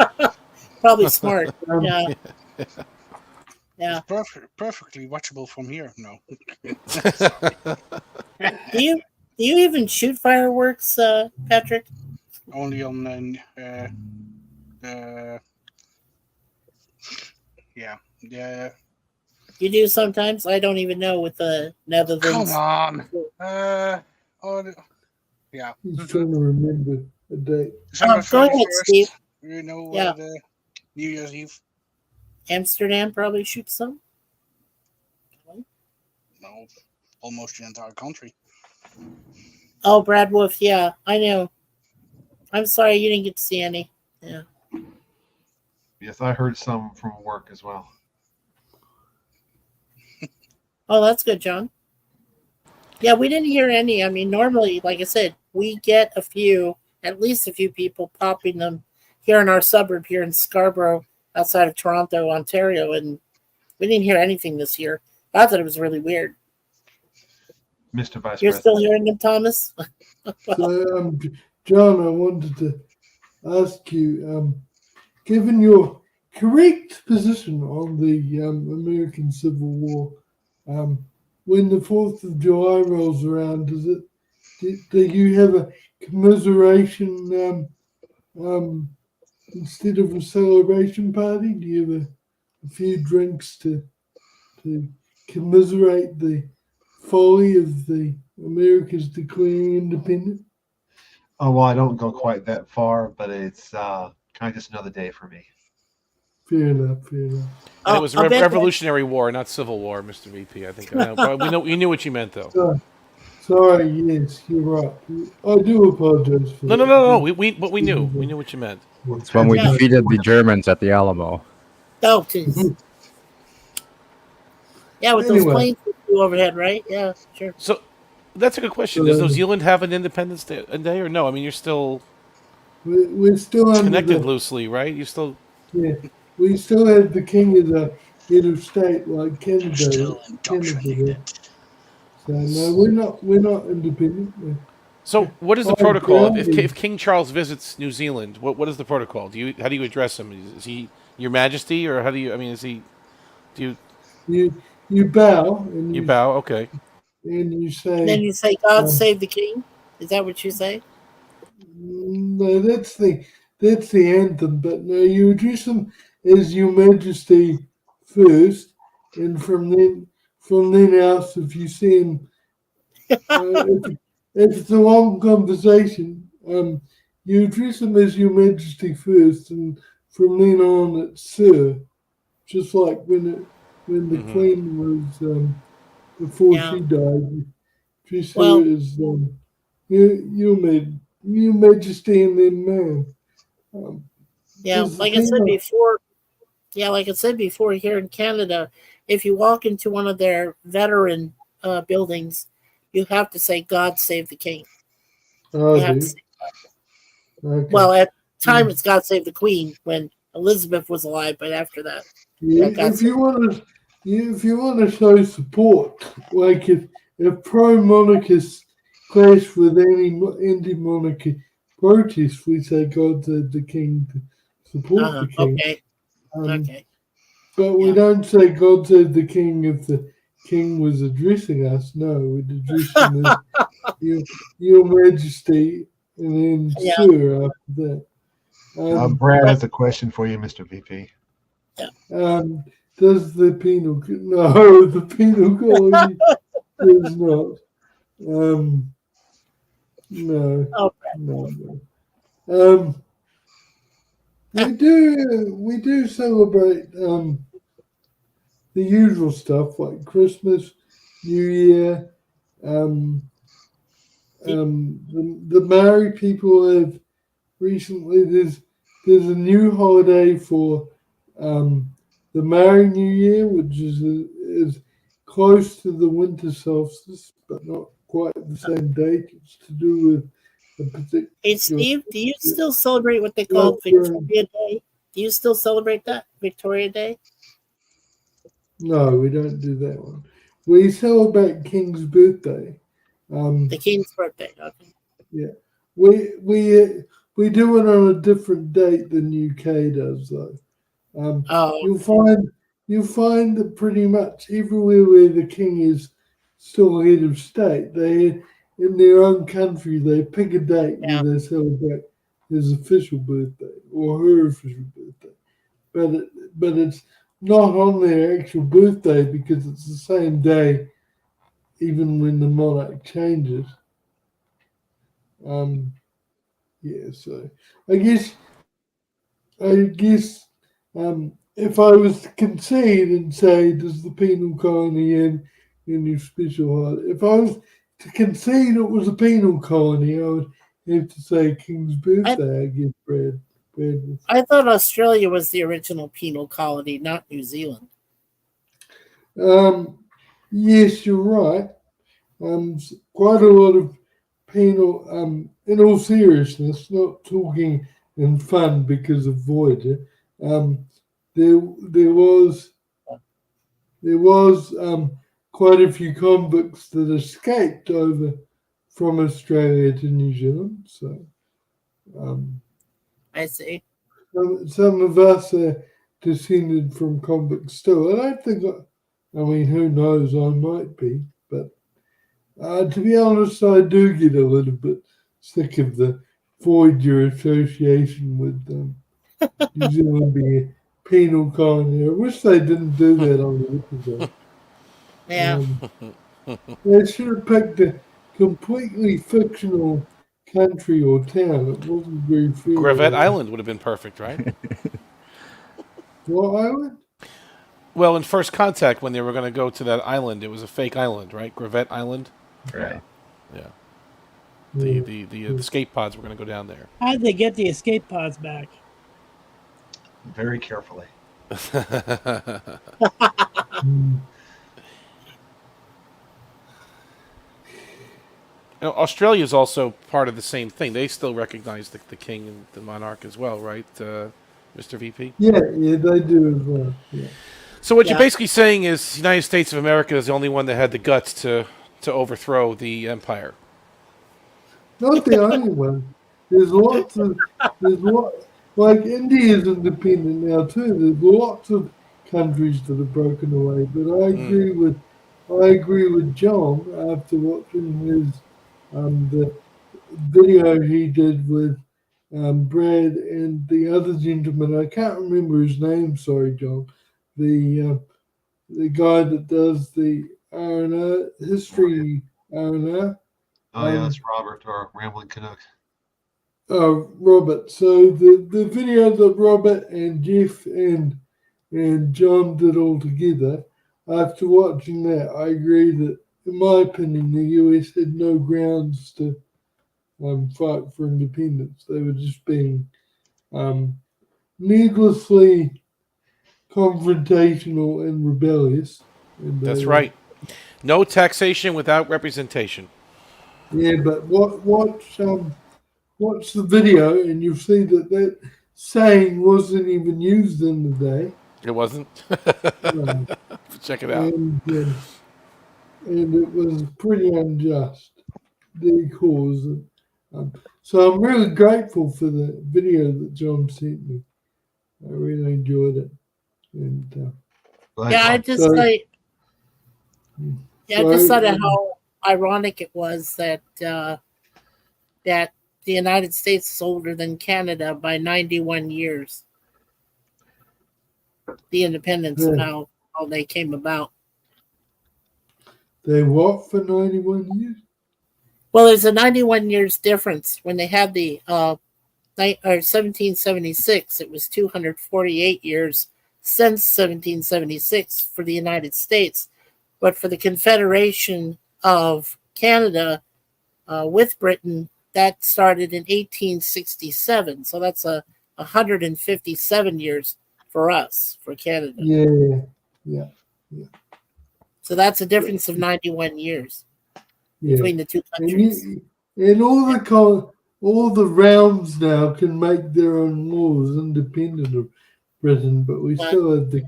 Probably smart. Yeah. Yeah. It's perfectly watchable from here. No. Do you even shoot fireworks, Patrick? Only on yeah. You do sometimes. I don't even know with the Netherlands. Come on. Yeah. He's trying to remember a date. December Go ahead, 31st, Steve. You know, Yeah. the New Year's Eve. Amsterdam probably shoots some. No, almost the entire country. Oh, Brad Wolf. Yeah, I know. I'm sorry you didn't get to see any. Yeah. Yes, I heard some from work as well. Oh, that's good, John. Yeah, we didn't hear any. I mean, normally, like I said, we get at least a few people popping them here in our suburb here in Scarborough, outside of Toronto, Ontario, and we didn't hear anything this year. I thought it was really weird. Mr. Vice You're President. still hearing them, Thomas? So, John, I wanted to ask you, given your correct position on the American Civil War, when the 4th of July rolls around, do you have a commiseration instead of a celebration party? Do you have a few drinks to commiserate the folly of the Americans declaring independence? Oh, well, I don't go quite that far, but it's kind of just another day for me. Fair enough, fair enough. And it was a Revolutionary War, not Civil War, Mr. VP. I think we knew what you meant, though. Sorry, yes, you're right. I do apologize for that. No. We knew what you meant. It's when we defeated the Germans at the Alamo. Oh, jeez. Yeah, with those planes overhead, right? Yeah, sure. So that's a good question. Does New Zealand have an Independence Day or no? I mean, you're still we're still connected loosely, right? You still we still have the king as a head of state like Canada. Still indoctrinated. So no, we're not independent. So what is the protocol if King Charles visits New Zealand? What is the protocol? How do you address him? Is he Your Majesty, or how do you? I mean, is he? Do you bow? And you bow? Okay. And you say. And then you say, "God save the king." Is that what you say? No, that's the anthem. But no, you address him as Your Majesty first, and from then out, if you see him, if it's a long conversation, you address him as Your Majesty first, and from then on it's Sir, just like when the Queen was before she died. Address her as Your Majesty, and then ma'am. Like I said before. Yeah, like I said before, here in Canada, if you walk into one of their veteran buildings, you have to say, "God save the king." You have to say that. Okay. Well, at the time, it's "God save the Queen" when Elizabeth was alive, but after that, if you want to show support, like if pro-monarchists clash with anti-monarchy protests, we say "God save the king" to support the king. Okay. But we don't say "God save the king" if the king was addressing us. No, we'd address him as Your Majesty, and then Sir after that. Brad has a question for you, Mr. VP. Does the penal colony does not. No. We do celebrate the usual stuff like Christmas, New Year. The Maori people have recently there's a new holiday for the Maori New Year, which is close to the winter solstice, but not quite the same date. It's to do with a particular. Hey, Steve, do you still celebrate what they call Victoria Day? Do you still celebrate that, Victoria Day? No, we don't do that one. We celebrate King's birthday. The King's birthday. Okay. Yeah, we do it on a different date than UK does, though. Oh, You'll find that pretty much everywhere where the king is still head of state, they in their own country they pick a date yeah. where they celebrate his official birthday or her official birthday, but it's not on their actual birthday because it's the same day, even when the monarch changes. Yeah, so I guess if I was to concede and say, does the penal colony end in your special holiday? If I was to concede it was a penal colony, I would have to say King's birthday. I guess Brad. I thought Australia was the original penal colony, not New Zealand. Yes, you're right. Quite a lot of penal. In all seriousness, not talking in fun because of Voyager. There was quite a few convicts that escaped over from Australia to New Zealand. So I see. some of us are descended from convicts too. I don't think. I mean, who knows? I might be, but to be honest, I do get a little bit sick of the Voyager association with New Zealand being a penal colony. I wish they didn't do that on the episode. Yeah. They should have picked a completely fictional country or town. It wasn't very fair. Gravette Island would have been perfect, right? What island? Well, in First Contact, when they were going to go to that island, it was a fake island, right? Gravette Island. Right. Yeah. Yeah. The escape pods were going to go down there. How did they get the escape pods back? Very carefully. Australia is also part of the same thing. They still recognize the king and the monarch as well, right, Mr. VP? Yeah, they do as well. Yeah. So what you're basically saying is the United States of America is the only one that had the guts to overthrow the empire. Not the only one. There's lots, like India is independent now too. There's lots of countries that have broken away. But I agree with John after watching his the video he did with Brad and the other gentleman. I can't remember his name. Sorry, John. The guy that does the R&R history R&R. Oh yeah, that's Robert or Rambling Canuck. Robert. So the video that Robert and Jeff and John did all together, after watching that, I agree that, in my opinion, the US had no grounds to fight for independence. They were just being needlessly confrontational and rebellious. And That's right. No taxation without representation. Yeah, but watch the video and you'll see that saying wasn't even used in the day. It wasn't? Check it out. And it was pretty unjust, the cause. So I'm really grateful for the video that John sent me. I really enjoyed it. And I just thought of how ironic it was that that the United States is older than Canada by 91 years. The independence and how they came about. They what for 91 years? Well, there's a 91 years difference. When they had the 1776, it was 248 years since 1776 for the United States. But for the Confederation of Canada with Britain, that started in 1867. So that's 157 years for us, for Canada. Yeah. So that's a difference of 91 years. Yeah. between the two And countries. and all the realms now can make their own laws independent of Britain, but we still have the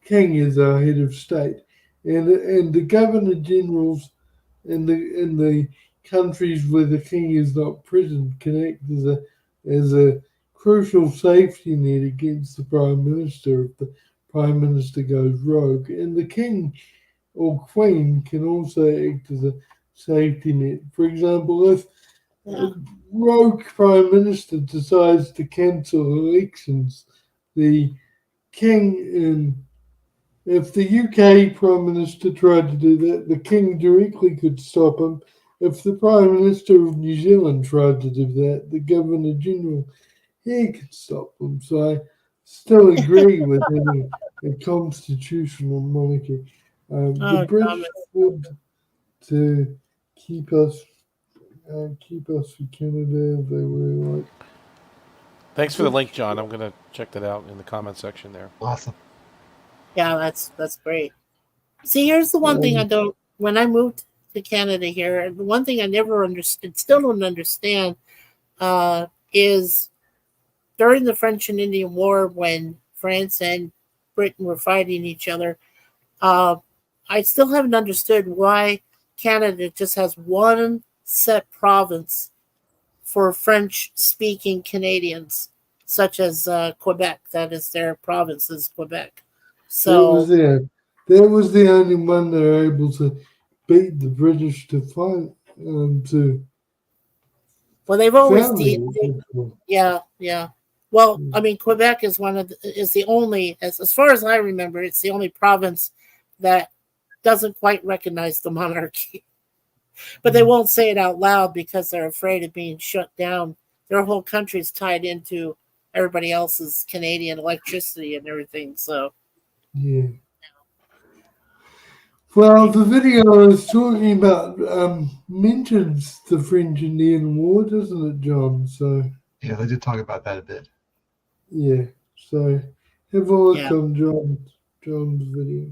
king as our head of state, and the governor generals in the countries where the king is not present can act as a crucial safety net against the prime minister if the prime minister goes rogue, and the king or queen can also act as a safety net. For example, if a rogue prime minister decides to cancel elections, the king, if the UK prime minister tried to do that, the king directly could stop him. If the prime minister of New Zealand tried to do that, the governor general, he could stop them. So I still agree with having a constitutional monarchy. The British want to keep us for Canada. They were like. Thanks for the link, John. I'm gonna check that out in the comment section there. Awesome. Yeah, that's great. See, here's the one thing I don't. When I moved to Canada here, the one thing I never understood, still don't understand, is during the French and Indian War when France and Britain were fighting each other. I still haven't understood why Canada just has one set province for French-speaking Canadians, such as Quebec. That is their province, is Quebec. So that was the only one they were able to beat the British to fight to. Well, they've always yeah. Well, I mean, Quebec is is the only, as far as I remember, it's the only province that doesn't quite recognize the monarchy. But they won't say it out loud because they're afraid of being shut down. Their whole country's tied into everybody else's Canadian electricity and everything. So yeah. Well, the video I was talking about mentions the French Indian War, doesn't it, John? So yeah, they did talk about that a bit. Yeah. So have a look on John's video.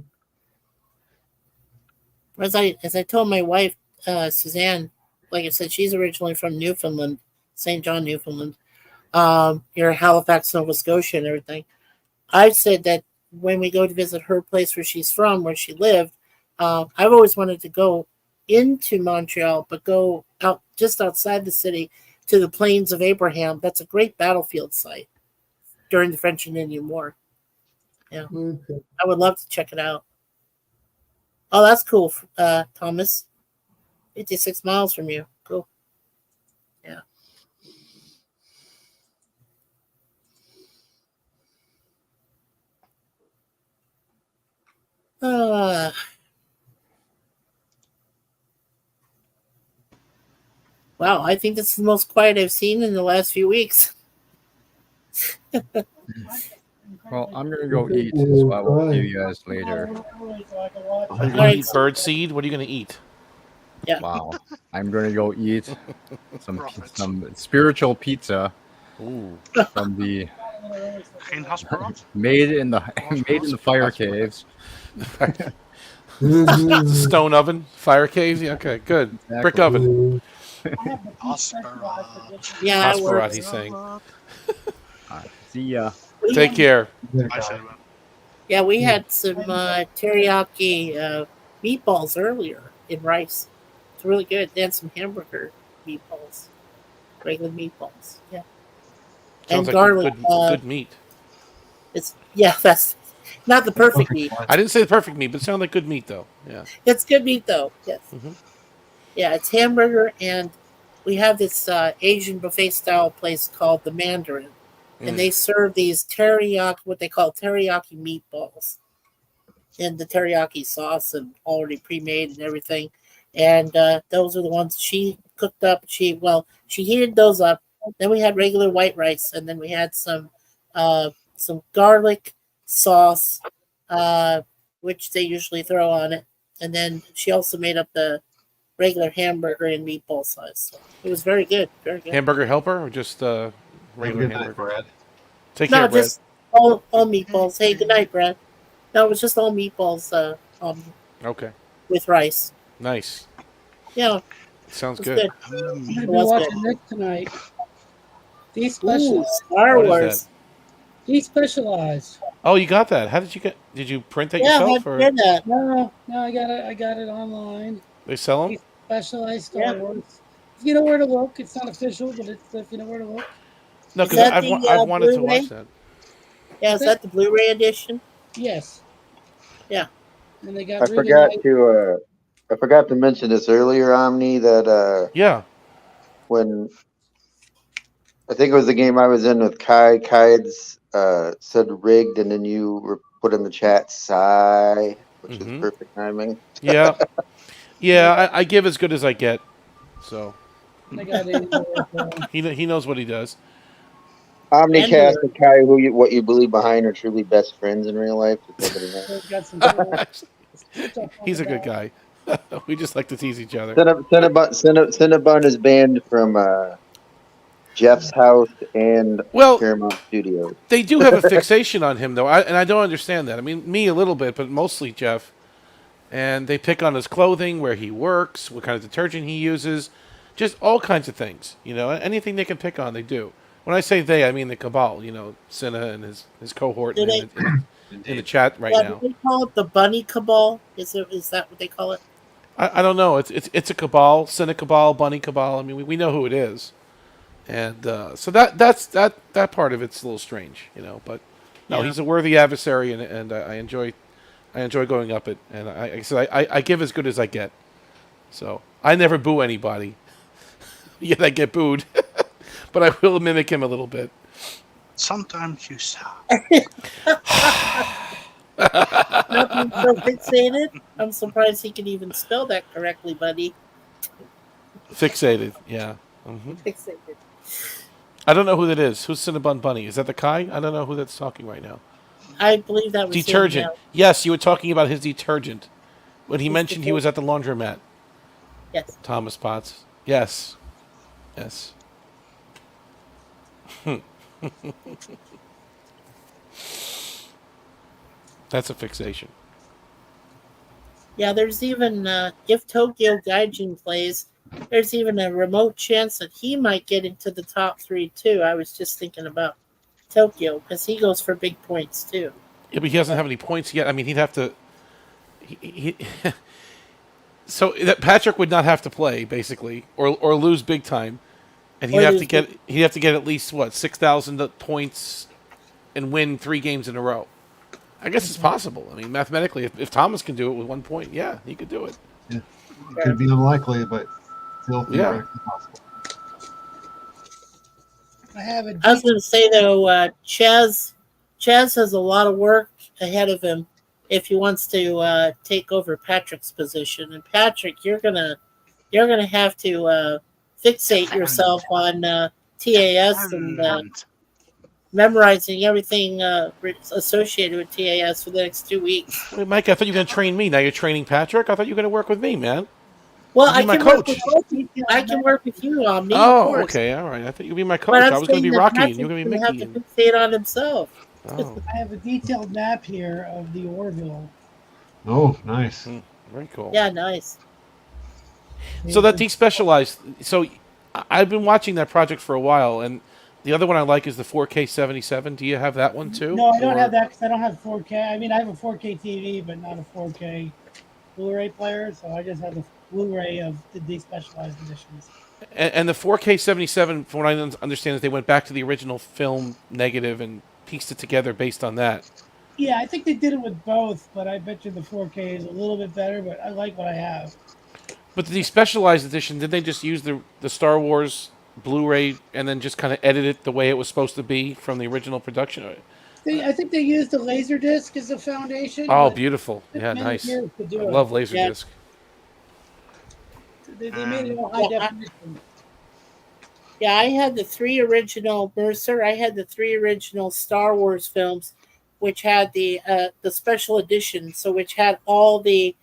As I told my wife, Suzanne, like I said, she's originally from Newfoundland, St. John, Newfoundland, near Halifax, Nova Scotia, and everything. I said that when we go to visit her place where she's from, where she lived, I've always wanted to go into Montreal, but go out just outside the city to the Plains of Abraham. That's a great battlefield site during the French and Indian War. Yeah, okay. I would love to check it out. Oh, that's cool, Thomas. 56 miles from you. Cool. Yeah. Wow, I think this is the most quiet I've seen in the last few weeks. Well, I'm gonna go eat, so I will see you guys later. Are you gonna eat bird seed? What are you gonna eat? Yeah. Wow, I'm gonna go eat some spiritual pizza. Ooh. From the made in the fire caves. Stone oven, fire caves. Yeah, okay, good. Exactly. Brick oven. Yeah, Osperat, he's saying. See ya. Take care. Yeah, we had some teriyaki meatballs earlier in rice. It's really good. They had some hamburger meatballs, regular meatballs. Yeah, Sounds and like garlic. Good meat. That's not the perfect meat. I didn't say the perfect meat, but it sounded like good meat though. Yeah, it's good meat though. Yes. Mm-hmm. Yeah, it's hamburger, and we have this Asian buffet style place called the Mandarin, and they serve these teriyaki, what they call teriyaki meatballs, in the teriyaki sauce and already pre-made and everything. And those are the ones she cooked up. She heated those up. Then we had regular white rice, and then we had some garlic sauce, which they usually throw on it. And then she also made up the regular hamburger and meatball size. So it was very good, very good. Hamburger helper or just regular hamburger? Brad. Take care, Brad. Just all meatballs. Hey, good night, Brad. No, it was just all meatballs. Okay. With rice. Nice. Yeah, Sounds it's good. good. I'm going to It be was watching good. this tonight. Ooh, Despecialized. Star What is Wars. Despecialized. Oh, you got that? How did you get? Did you print that Yeah, yourself, I or did that. No, I got it. I got it online. they sell them? Despecialized Star Yeah. Wars. If you know where to look, it's not official, but it's if you know where to look. No, Is because that I've the wanted to Blu-ray? watch that. Yeah, is that the Blu-ray edition? Yes. Yeah. And they got I really forgot nice. to mention this earlier, Omni, that Yeah. when I think it was the game I was in with Kai, Kai's said rigged, and then you were put in the chat sigh, which is perfect timing. Yeah. Yeah. I give as good as I get. So They got Andor as well. he knows what he does. Omnicast and Kai, what you believe behind are truly best friends in real life. If nobody knows. They've got some cool stuff on He's the a good back. guy. We just like to tease each other. Cinnabon is banned from Jeff's house and Well, Paramount Studios. they do have a fixation on him, though, and I don't understand that. I mean, me a little bit, but mostly Jeff. And they pick on his clothing, where he works, what kind of detergent he uses, just all kinds of things. You know, anything they can pick on, they do. When I say they, I mean the cabal. You know, Cinna and his cohort Do in the chat right now. Do they call it the Bunny Cabal? Is that what they call it? I don't know. It's a cabal, Cinna cabal, Bunny cabal. I mean, we know who it is, and so that part of it's a little strange, you know. But no, Yeah. he's a worthy adversary, and I enjoy going up it, and I give as good as I get. So I never boo anybody, yet I get booed, but I will mimic him a little bit. Sometimes you suck. Not being so fixated. I'm surprised he can even spell that correctly, buddy. Fixated, yeah. Fixated. I don't know who that is. Who's Cinnabon Bunny? Is that the Kai? I don't know who that's talking right now. I believe that was Detergent. him, yeah. Yes, you were talking about his detergent when he His mentioned he was at the laundromat. Yes. Thomas Potts. Yes. Yes. That's a fixation. Yeah, there's even if Tokyo Gaijin plays, there's even a remote chance that he might get into the top 3 too. I was just thinking about Tokyo because he goes for big points too. Yeah, but he doesn't have any points yet. I mean, he'd have to. So that Patrick would not have to play basically, or lose big time, and he'd have to get at least what 6,000 points, and win 3 games in a row. I guess it's possible. I mean, mathematically, if Thomas can do it with 1 point, yeah, he could do it. Yeah. It could be unlikely, but still theoretically possible. I was going to say though, Chaz has a lot of work ahead of him if he wants to take over Patrick's position. And Patrick, you're gonna have to fixate yourself on TAS and memorizing everything associated with TAS for the next 2 weeks. Wait, Mike, I thought you were going to train me. Now you're training Patrick. I thought you were going to work with me, man. Well, I can work with both. I can work with you on me. Oh, of course. okay, all right. I thought you'd be my coach. But I was going to be Rocky, and you were going to be Patrick's Mickey. gonna have to fixate on himself. Oh. I have a detailed map here of the Orville. Oh, nice. Very cool. Yeah, nice. So that despecialized. So I've been watching that project for a while, and the other one I like is the 4K 77. Do you have that one too? No, I don't have that because I don't have 4K. I mean, I have a 4K TV, but not a 4K Blu-ray player. So I just have the Blu-ray of the despecialized editions. And the 4K 77, from what I understand, is they went back to the original film negative and pieced it together based on that. Yeah, I think they did it with both, but I bet you the 4K is a little bit better. But I like what I have. But the despecialized edition, did they just use the Star Wars Blu-ray and then just kind of edit it the way it was supposed to be from the original production? I think they used the Laserdisc as a foundation. Oh, but beautiful. it took Yeah, many nice. years to do I it. love Laserdisc. They made it all high definition. Yeah, I had the 3 original Mercer. I had the 3 original Star Wars films, which had the special edition. So which had all the,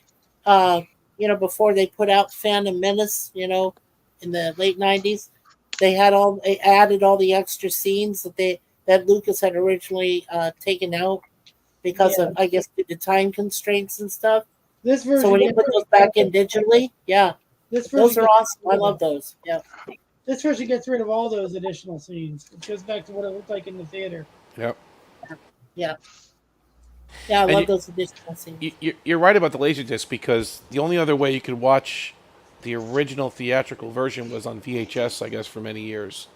before they put out Phantom Menace, in the late 90s, they added all the extra scenes that Lucas had originally taken out because of, I guess, the time constraints and stuff. This version. So when you put those back in digitally, yeah. This Those version are gets- awesome. I love those. Yeah. This version gets rid of all those additional scenes. It goes back to what it looked like in the theater. Yep. Yeah. Yeah, I And love those additional scenes. You're right about the Laserdisc, because the only other way you could watch the original theatrical version was on VHS, I guess, for many years.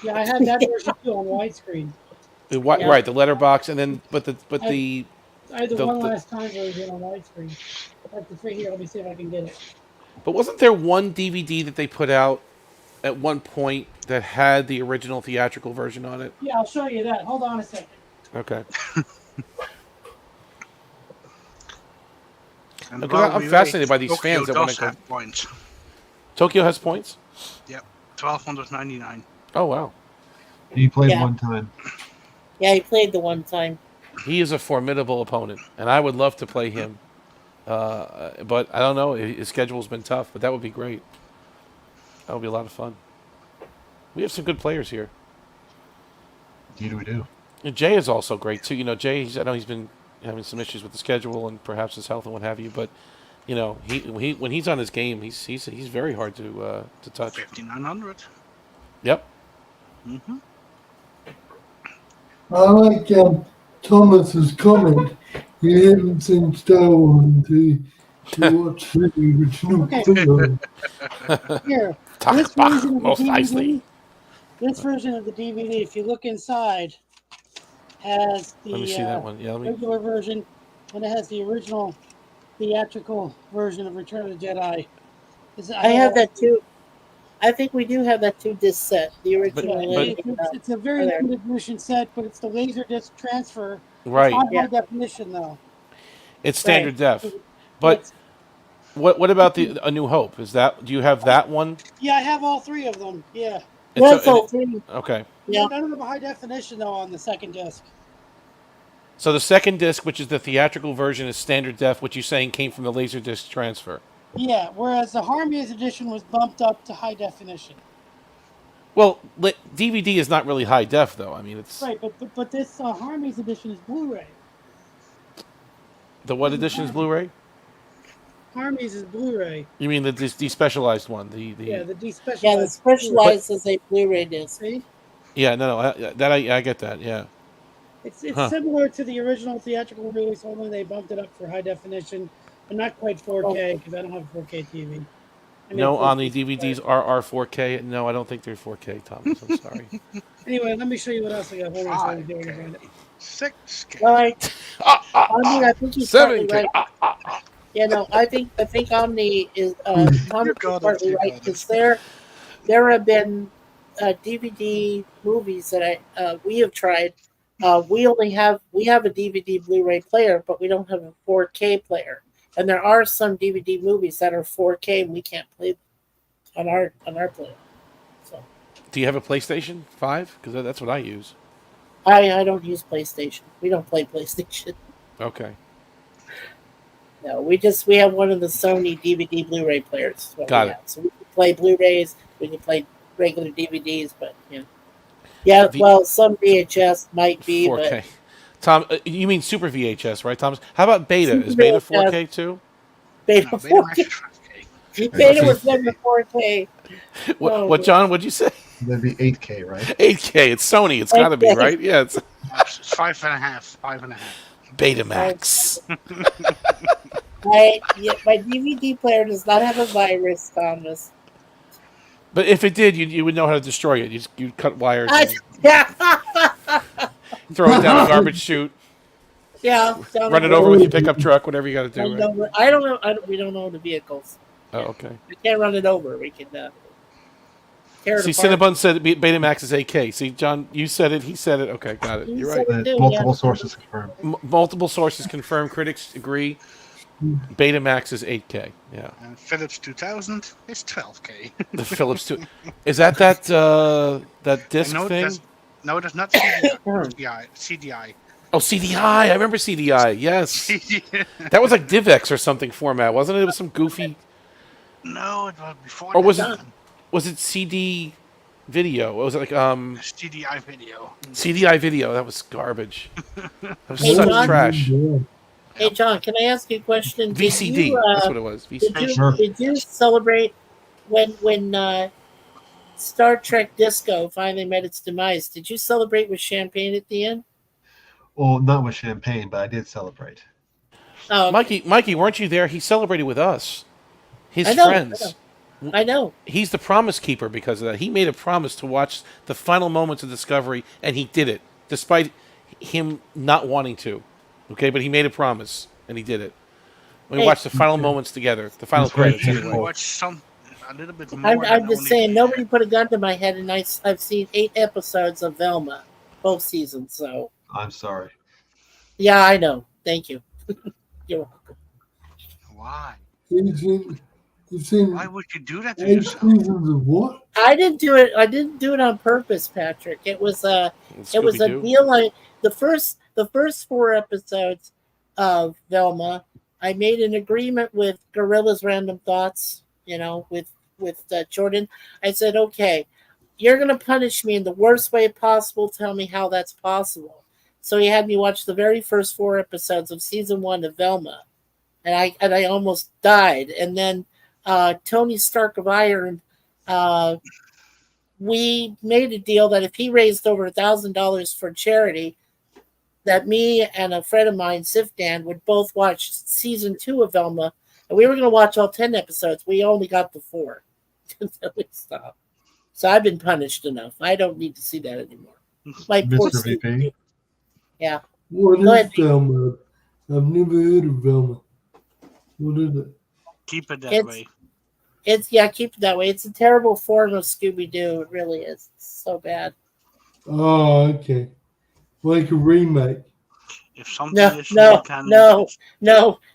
Yeah, I had that version too on widescreen. Yeah. Right, the letterbox, and then but the I had the The- one the- last time version on widescreen. I have to free here. Let me see if I can get it. but wasn't there one DVD that they put out at one point that had the original theatrical version on it? Yeah, I'll show you that. Hold on a second. Okay. And Look, while I'm we fascinated wait, by these Tokyo fans that wanna does go- have points. Tokyo has points? Yep, 1,299. Oh, wow. He played Yeah. one time. Yeah, he played the one time. He is a formidable opponent, and I would love to play him. But I don't know. His schedule's been tough, but that would be great. That would be a lot of fun. We have some good players here. Indeed we do. And Jay is also great, too. You know, Jay, I know he's been having some issues with the schedule and perhaps his health and what have you, but, you know, when he's on his game, he's very hard to touch. 5,900. Yep. Mm-hmm. I like Thomas's comment. You haven't seen Star Wars until you watch the original Okay. film. Here, Talk this back version of the most DVD, nicely. this version of the DVD, if you look inside, has Let me see the that one. Yeah, let me. regular version, and it has the original theatrical version of Return of the Jedi. I have that too. I think we do have that 2-disc set. The original. It's a very limited edition set, but it's the Laserdisc transfer. Right. It's not Yeah. high definition though. It's standard Right. def. But what about A New Hope? Do you have that one? Yeah, I have all three of them. Yeah. That's all three. Okay. Yeah. None of them are high definition though on the second disc. So the second disc, which is the theatrical version, is standard def, which you're saying came from the Laserdisc transfer. Yeah, whereas the Harmony's edition was bumped up to high definition. Well, DVD is not really high def, though. I mean, it's Right, but this Harmony's edition is Blu-ray. the what edition is Blu-ray? Harmony's is Blu-ray. You mean the despecialized one? Yeah, the despecialized. Yeah, the specialized is a Blu-ray disc. See? Yeah, no, I get that. Yeah. It's similar to the original theatrical release, only they bumped it up for high definition, but not quite 4K because I don't have a 4K TV. I mean, No, on the 4K. DVDs are 4K. No, I don't think they're 4K, Thomas. I'm sorry. Anyway, let me show you what else I got. Hold on, so I'm doing it. 6K. Right. I think he's partly 7K. right. Yeah, no, I think Omni is Thomas is partly right because there have been DVD movies that we have tried. We have a DVD Blu-ray player, but we don't have a 4K player. And there are some DVD movies that are 4K and we can't play on our player. So Do you have a PlayStation 5? Because that's what I use. I don't use PlayStation. We don't play PlayStation. Okay. No, we have one of the Sony DVD Blu-ray players. Is what Got we it. have. So we can play Blu-rays, we can play regular DVDs, but yeah. Well, some VHS might be, 4K. but Tom, you mean Super VHS, right, Thomas? How about Beta? Super Is Beta VHS. 4K too? Beta No, Beta 4K. Max is 5K. Beta was never 4K. What, John? What'd you say? That'd be 8K, right? 8K. It's Sony. It's got to be, 8K. right? Yeah, it's It's 5.5. 5.5. Betamax. My DVD player does not have a virus, Thomas. But if it did, you would know how to destroy it. You'd cut wires, and Yeah, throw it down a garbage chute, yeah. run it over with your pickup truck, whatever you got to do. Right? I don't know. We don't own the vehicles. Oh, okay. We can't run it over. We can tear it See, apart. Cinnabon said Betamax is 8K. See, John, you said it. He said it. Okay, got it. He You're said right. it too, Multiple yeah. sources confirmed. Multiple sources confirm. Critics agree. Betamax is 8K. Yeah. And Philips 2000 is 12K. The Philips 2. Is that disc No, thing? that's not CDI. CDI. Oh, CDI. I remember CDI. Yes. That was like DivX or something format, wasn't it? It was some goofy. No, it was before. Or was that. it? Was it CD video? Was it like CDI video? CDI video? That was garbage. That was Hey, such John? trash. Hey, John, can I ask you a question? VCD. That's what it was. VCD. Did you celebrate when Star Trek Disco finally met its demise, did you celebrate with champagne at the end? Well, not with champagne, but I did celebrate. Oh, okay. Mikey, weren't you there? He celebrated with us, his I know. friends. I know. He's the promise keeper because of that. He made a promise to watch the final moments of Discovery, and he did it, despite him not wanting to. Okay, but he made a promise, and he did it. We Hey. watched the final moments together, the final That's very credits beautiful. anyway. Watch a little bit more. I'm than just only saying, the- nobody put a gun to my head, and I've seen 8 episodes of Velma, both seasons. So I'm sorry. yeah, I know. Thank you. You're welcome. Why? It's in Why would you do that to 8 yourself? seasons of what? I didn't do it. I didn't do it on purpose, Patrick. It was a Scooby-Doo. deal. The first 4 episodes of Velma, I made an agreement with Gorilla's Random Thoughts. With Jordan. I said, okay, you're gonna punish me in the worst way possible. Tell me how that's possible. So he had me watch the very first 4 episodes of season 1 of Velma, and I almost died. And then Tony Stark of Iron, we made a deal that if he raised over $1,000 for charity, that me and a friend of mine, Sifdan, would both watch season 2 of Velma, and we were going to watch all 10 episodes. We only got the 4. So we stopped. So I've been punished enough. I don't need to see that anymore. My poor Mr. VP. Yeah. What Go is ahead. Velma? I've never heard of Velma. What is it? Keep it that way. Keep it that way. It's a terrible form of Scooby-Doo. It really is. It's so bad. Oh, okay. Like a remake. If something No, is no, really canon,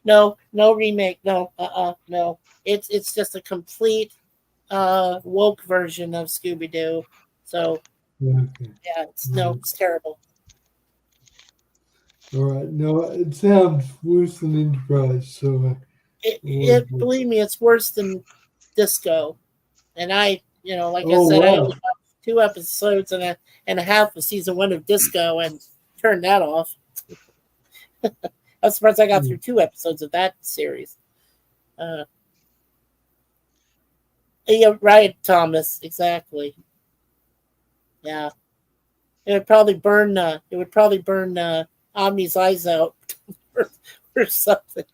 no, no remake. No, no. It's just a complete woke version of Scooby-Doo. So Okay. yeah, it's terrible. All right. No, it sounds worse than Enterprise. So Believe me, it's worse than Disco. And I like I Oh, said, I wow. only watched 2 episodes and a half of season 1 of Disco and turned that off. I'm surprised I got through 2 episodes of that series. Yeah, right, Thomas. Exactly. Yeah, it would probably burn. Omni's eyes out or something.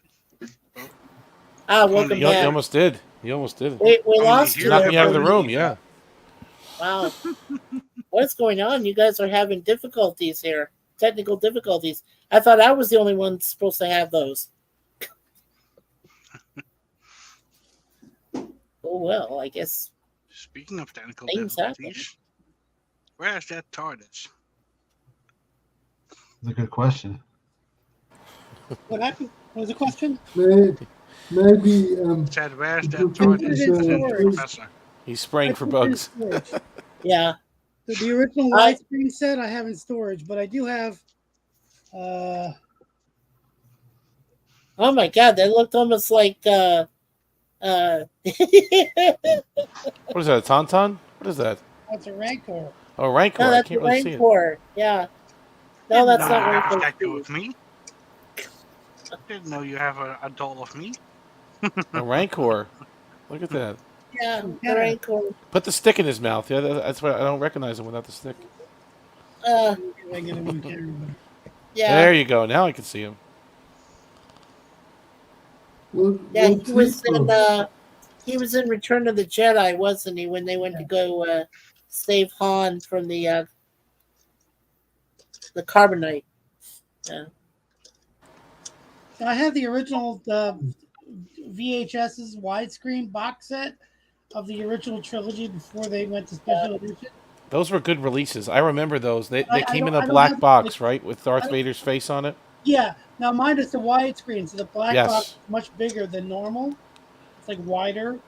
Welcome You back. almost did. You almost did. We lost you. Knocked there me out of the for a room. minute. Yeah. Wow. What's going on? You guys are having difficulties here. Technical difficulties. I thought I was the only one supposed to have those. Oh well, I guess. Speaking of technical Things difficulties, where is that TARDIS? That's a good question. What happened? What was the question? Maybe Said, where's that Professor TARDIS, Brainy- Professor? He's spraying for I put it in bugs. storage. Yeah. The original widescreen set I have in storage, but I do have. Oh my God, that looked almost like. What is that? A tauntaun? What is that? That's a Rancor. Oh, Rancor. No, I that's can't a really see it. Rancor. Yeah. No, that's Didn't know not you have a Rancor. statue of me. Didn't know you have a doll of me. A Rancor. Look at that. Yeah, the Rancor. Put the stick in his mouth. Yeah, that's why I don't recognize him without the stick. Yeah. There you go. Now I can see him. Yeah, he was in Return of the Jedi, wasn't he? When they went to go save Han from the carbonite. Yeah. I have the original VHS's widescreen box set of the original trilogy before they went to special edition. Those were good releases. I remember those. They I came in don't- a I don't black have- box, right, with Darth Vader's face on it. Yeah, now mine is the widescreen, so the black Yes. box is much bigger than normal. It's like wider,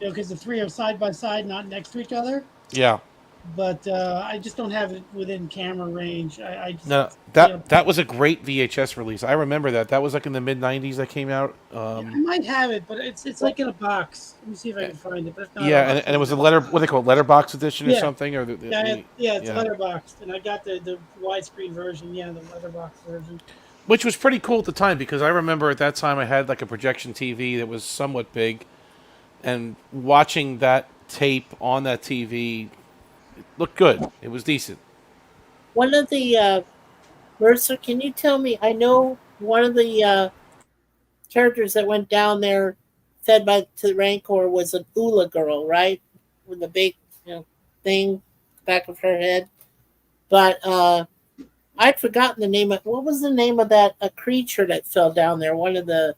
because the 3 are side by side, not next to each other. Yeah. But I just don't have it within camera range. I just, No, that was a great VHS release. I remember that. That was like in the mid '90s that came out. I might have it, but it's like in a box. Let me see if I can find it. But if not, Yeah, I'll- and it was a what they call it, letterbox edition or Yeah. something, or it's letterboxed, and I got the widescreen version. Yeah, the letterbox version. which was pretty cool at the time because I remember at that time I had like a projection TV that was somewhat big, and watching that tape on that TV, it looked good. It was decent. One of the Mercer, can you tell me? I know one of the characters that went down there, fed by to the Rancor, was an Ula girl, right? With the big, thing back of her head. But I'd forgotten the name of what was the name of that a creature that fell down there? One of the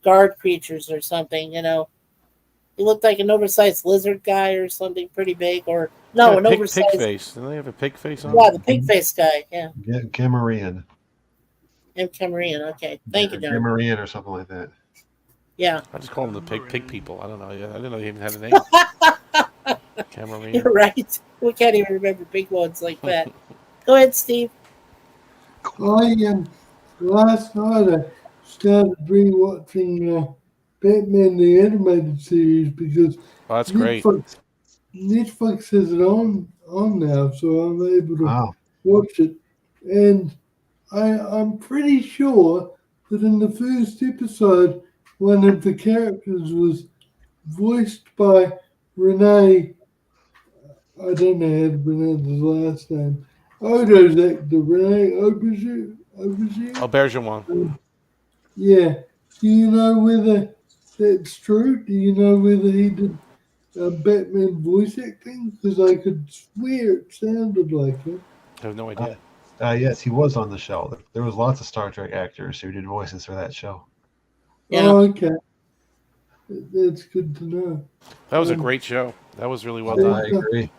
guard creatures or something. He looked like an oversized lizard guy or something pretty big, or no, an Pig oversized. face. Didn't they have a pig face on? Yeah, the pig face guy. Yeah, Gamarian. M. Camarian. Okay, thank you, Darren. Gamarian or something like that. Yeah, I just call them the pig people. I don't know. I didn't know they even had a name. Cameron. you're right. We can't even remember big ones like that. Go ahead, Steve. Last night I started rewatching Batman the Animated Series because That's great. Netflix has it on now, so I'm able to Wow. watch it. And I'm pretty sure that in the first episode, one of the characters was voiced by Renee. I don't know how to pronounce his last name. Odo's actor, Renee Auberjonois. Auberjonois. Yeah. Do you know whether that's true? Do you know whether he did Batman voice acting? Because I could swear it sounded like him. I have no idea. Yes, he was on the show. There was lots of Star Trek actors who did voices for that show. Yeah. Oh, okay. That's good to know. That was a great show. That was really well Yeah. done. I agree.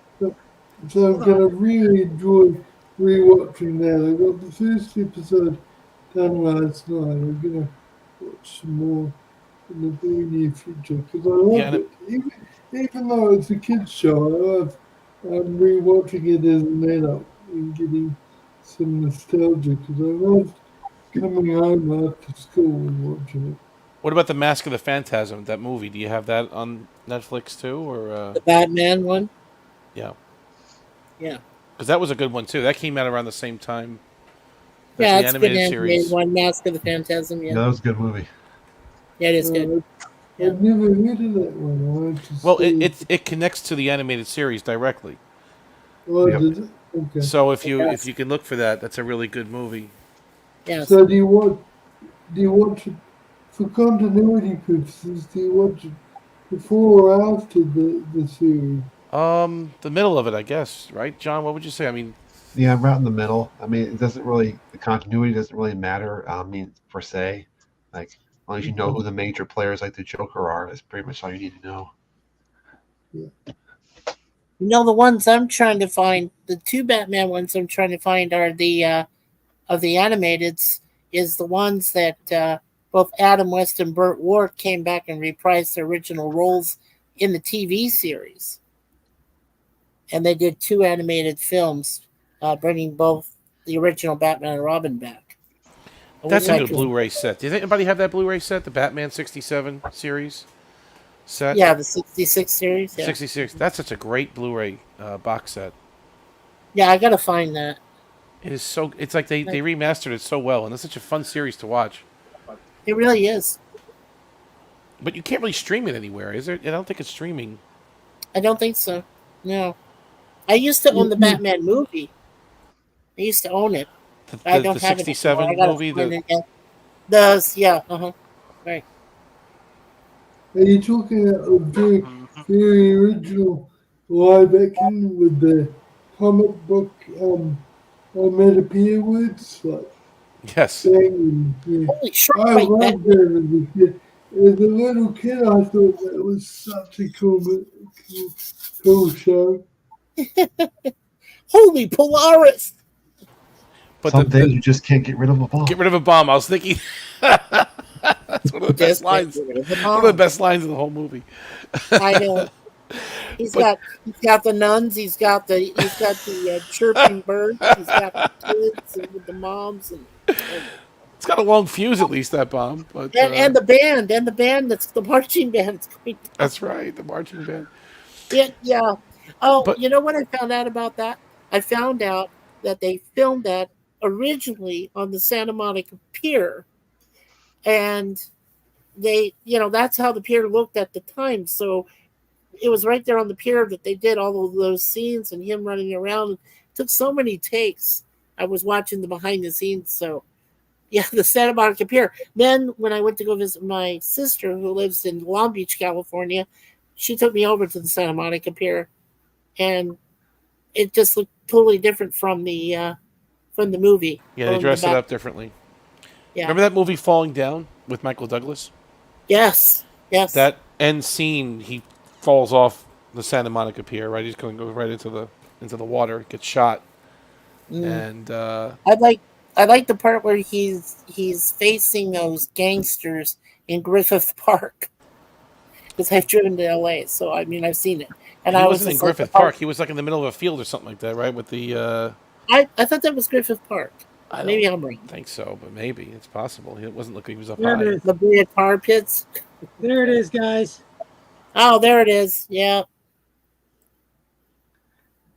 So I'm going to really enjoy rewatching that. I got the first episode done last night. I'm going to watch some more in the very near future because I love it. Even though it's a kids' show, I'm rewatching it as an adult and getting some nostalgia because I loved coming home after school and watching it. What about the Mask of the Phantasm? That movie? Do you have that on Netflix too, or The Batman one? Yeah. Yeah. Because that was a good one too. That came out around the same time. Yeah, the it's good animated animated series. one, Mask of the Phantasm. Yeah, That was a good movie. yeah, it is good. I've never heard of that one. I want to Well, see it connects to the animated series directly. Oh, Yep. does it? Okay. So if you Yes. can look for that, that's a really good movie. Yes. So do you watch it for continuity purposes? Do you watch it before or after the series? The middle of it, I guess, right, John? What would you say? I mean, Yeah, I'm right in the middle. I mean, the continuity doesn't really matter. I mean, per se, like as long as you know who the major players like the Joker are, that's pretty much all you need to know. The ones I'm trying to find, the two Batman ones I'm trying to find are the of the animateds is the ones that both Adam West and Burt Ward came back and reprised their original roles in the TV series, and they did two animated films, bringing both the original Batman and Robin back. that's a Which I good can- Blu-ray set. Does anybody have that Blu-ray set? The Batman '67 series set. Yeah, the '66 series. Yeah. 66. That's such a great Blu-ray box set. Yeah, I gotta find that. It is so. It's like they remastered it so well, and it's such a fun series to watch. It really is. But you can't really stream it anywhere, is there? I don't think it's streaming. I don't think so. No. I used to own the Batman movie. I used to own it. I don't The have it. 67 anymore. I gotta movie. find it again. Yeah. Right. Are you talking about a very original live action with the comic book onomatopoeia words like Yes. banging? Yeah. Holy shit! I Wait, loved that as a kid. As a little kid, I thought that was such a cool show. Holy Polaris! But Some days you just can't get rid of a bomb. Get rid of a bomb. I was thinking. That's one of the best lines. One of the best lines in the whole movie. I know. He's got the nuns. He's got the chirping birds. He's got the kids and with the moms and It's got a long fuse, at least, that bomb. But and the band that's the marching band. That's right, the marching band. Yeah. Oh, But- you know what I found out about that? I found out that they filmed that originally on the Santa Monica Pier, and they, that's how the pier looked at the time. So it was right there on the pier that they did all of those scenes and him running around. It took so many takes. I was watching the behind the scenes. So yeah, the Santa Monica Pier. Then when I went to go visit my sister who lives in Long Beach, California, she took me over to the Santa Monica Pier, and it just looked totally different from the movie. Yeah, they dressed it up differently. Yeah. Remember that movie Falling Down with Michael Douglas? Yes. That end scene, he falls off the Santa Monica Pier, right? He's going to go right into the water, gets shot. And I like the part where he's facing those gangsters in Griffith Park, because I've driven to LA, so I mean I've seen it. And he I wasn't in Griffith Park. He was like in the middle of a field or something like that, right? With the I thought that was Griffith Park. Maybe I'm wrong. I think so, but maybe it's possible. It wasn't looking. He was up There high. it is. The big tar pits. There it is, guys. Oh, there it is. Yeah.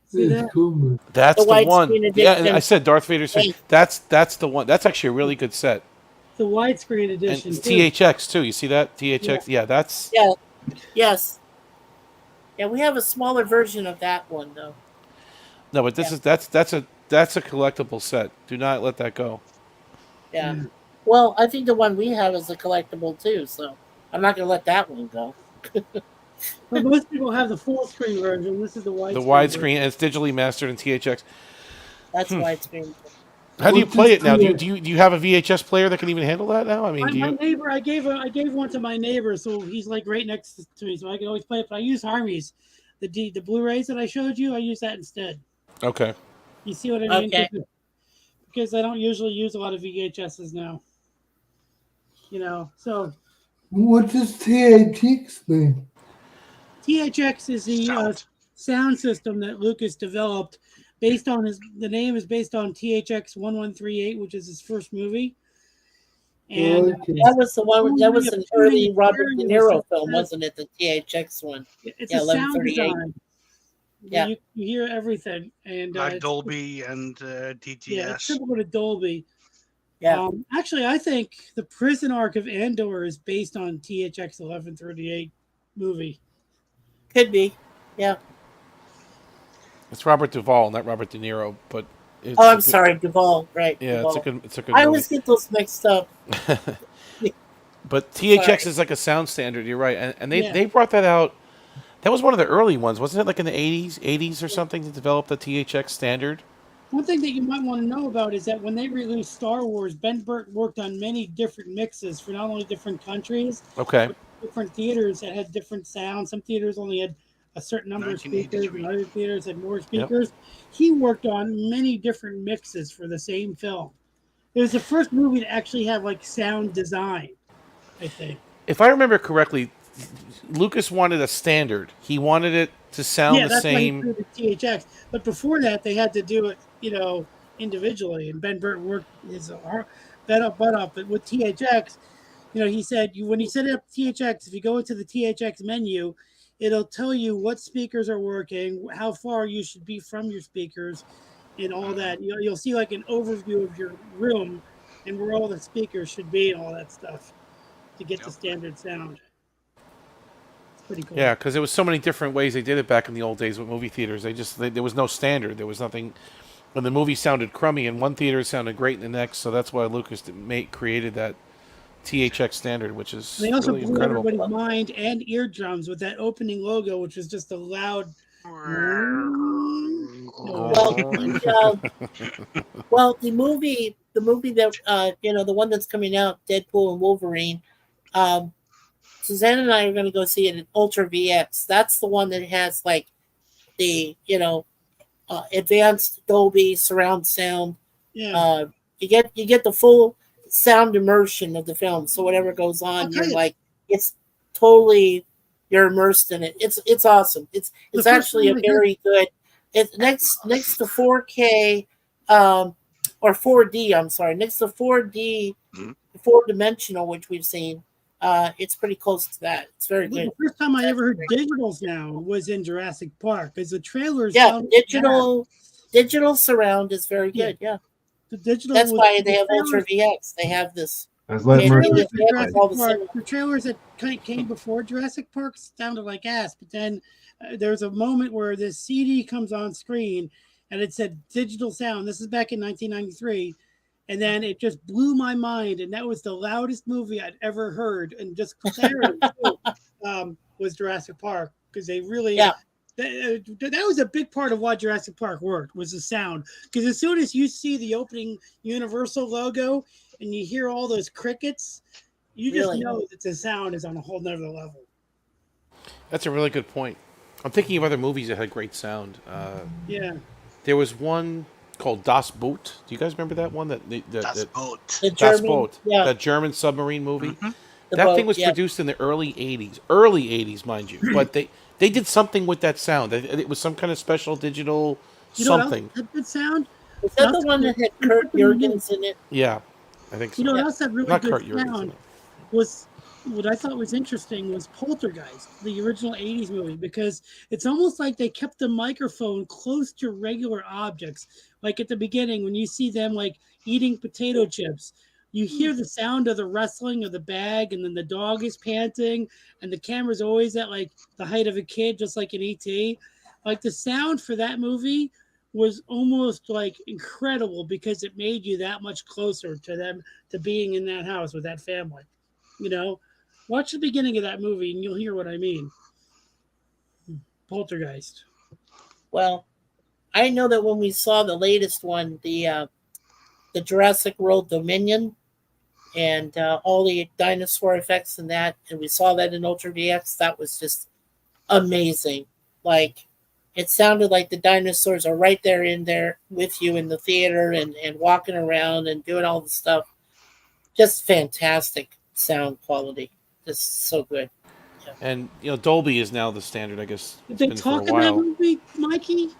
See that? Cool. That's the one. widescreen Yeah, edition. I said Darth Vader's face. That's the one. That's actually a really good set. The widescreen And edition. it's too. THX too. You see that THX? Yeah, that's. Yeah. Yes. Yeah, we have a smaller version of that one though. No, but this is that's a collectible set. Do not let that go. Yeah. Well, I think the one we have is a collectible too, so I'm not gonna let that one go. But most people have the full screen version. This is the widescreen. The widescreen, and it's digitally mastered in THX. That's widescreen. How do you play it now? Do you have a VHS player that can even handle that now? I mean, do My you? neighbor, I gave one to my neighbor, so he's like right next to me, so I can always play it. But I use Harmy's, the Blu-rays that I showed you. I use that instead. Okay. You see what I mean? Okay. Because I don't usually use a lot of VHSs now. So What does THX mean? THX is the sound system that Lucas developed based on the name is based on THX 1138, which is his first movie. And that was the one. That was an early Robert De Niro film, wasn't it? The THX one. It's a sound design. Yeah, you hear everything, and like Dolby and DTS. Yeah, it's similar to Dolby. Yeah. Actually, I think the Prison Arc of Andor is based on THX 1138 movie. Could be. Yeah. It's Robert Duvall, not Robert De Niro, but. It's I'm sorry, Duvall. Right. Yeah, Duvall. it's a good. I always get those mixed up. But THX is like a sound standard. You're right, and they brought that out. That was one of the early ones, wasn't it? Like in the 80s or something, to develop the THX standard. One thing that you might want to know about is that when they released Star Wars, Ben Burtt worked on many different mixes for not only different countries, okay, but different theaters that had different sounds. Some theaters only had a certain number of speakers, and other theaters had more speakers. Yep. He worked on many different mixes for the same film. It was the first movie to actually have like sound design, I think. If I remember correctly, Lucas wanted a standard. He wanted it to sound the same. Yeah, that's why he threw the THX. But before that, they had to do it, individually. And Ben Burtt worked his butt up. But with THX, he said when he set up THX, if you go into the THX menu, it'll tell you what speakers are working, how far you should be from your speakers, and all that. You'll see like an overview of your room and where all the speakers should be and all that stuff to get the standard sound. Pretty cool. Yeah, because there was so many different ways they did it back in the old days with movie theaters. There was no standard. There was nothing. When the movie sounded crummy in one theater, it sounded great in the next. So that's why Lucas created that THX standard, which is they also really blew incredible. Everybody's mind and eardrums with that opening logo, which was just a loud. Well, the movie that the one that's coming out, Deadpool and Wolverine. Suzanne and I are going to go see it in Ultra VX. That's the one that has like the advanced Dolby surround sound. Yeah. You get the full sound immersion of the film. So whatever goes on, it's totally you're immersed in it. It's awesome. It's actually a very good. It's next to 4K or 4D. I'm sorry, next to 4D, 4-dimensional, which we've seen. It's pretty close to that. It's very good. The first time I ever heard digital sound was in Jurassic Park, because the trailers. Digital surround is very good. Yeah. The digital. That's why they have Ultra VX. They have this As let And Murphy it trailers is for say, Jurassic all the Park, same. the trailers that came before Jurassic Park sounded like ass, but then there's a moment where this CD comes on screen and it said digital sound. This is back in 1993. And then it just blew my mind. And that was the loudest movie I'd ever heard. And just clarity too, was Jurassic Park because they really. Yeah. That was a big part of why Jurassic Park worked was the sound. Because as soon as you see the opening Universal logo and you hear all those crickets, you just Really? know that the sound is on a whole nother level. That's a really good point. I'm thinking of other movies that had great sound. Yeah. There was one called Das Boot. Do you guys remember that one? Das Boot. The Das German, Boot. yeah, That German submarine movie. the That boat, thing was yeah. produced in the early 80s. Early 80s, mind you. But they did something with that sound. It was some kind of special digital You know what else something. had good sound? Is that the one that had Kurt Jurgens in it? Yeah, I think so. You know what else had really Not good Kurt Jurgens. sound was what I thought was interesting was Poltergeist, the original 80s movie, because it's almost like they kept the microphone close to regular objects. Like at the beginning, when you see them like eating potato chips, you hear the sound of the wrestling of the bag, and then the dog is panting, and the camera's always at like the height of a kid, just like in ET. Like the sound for that movie was almost like incredible because it made you that much closer to them, to being in that house with that family. You know, watch the beginning of that movie and you'll hear what I mean. Poltergeist. Well, I know that when we saw the latest one, the Jurassic World Dominion, and all the dinosaur effects in that, and we saw that in Ultra VX, that was just amazing. Like, it sounded like the dinosaurs are right there in there with you in the theater and walking around and doing all the stuff. Just fantastic sound quality. Just so good. And Dolby is now the standard. I guess Did it's they been for a talk in that while. movie, Mikey?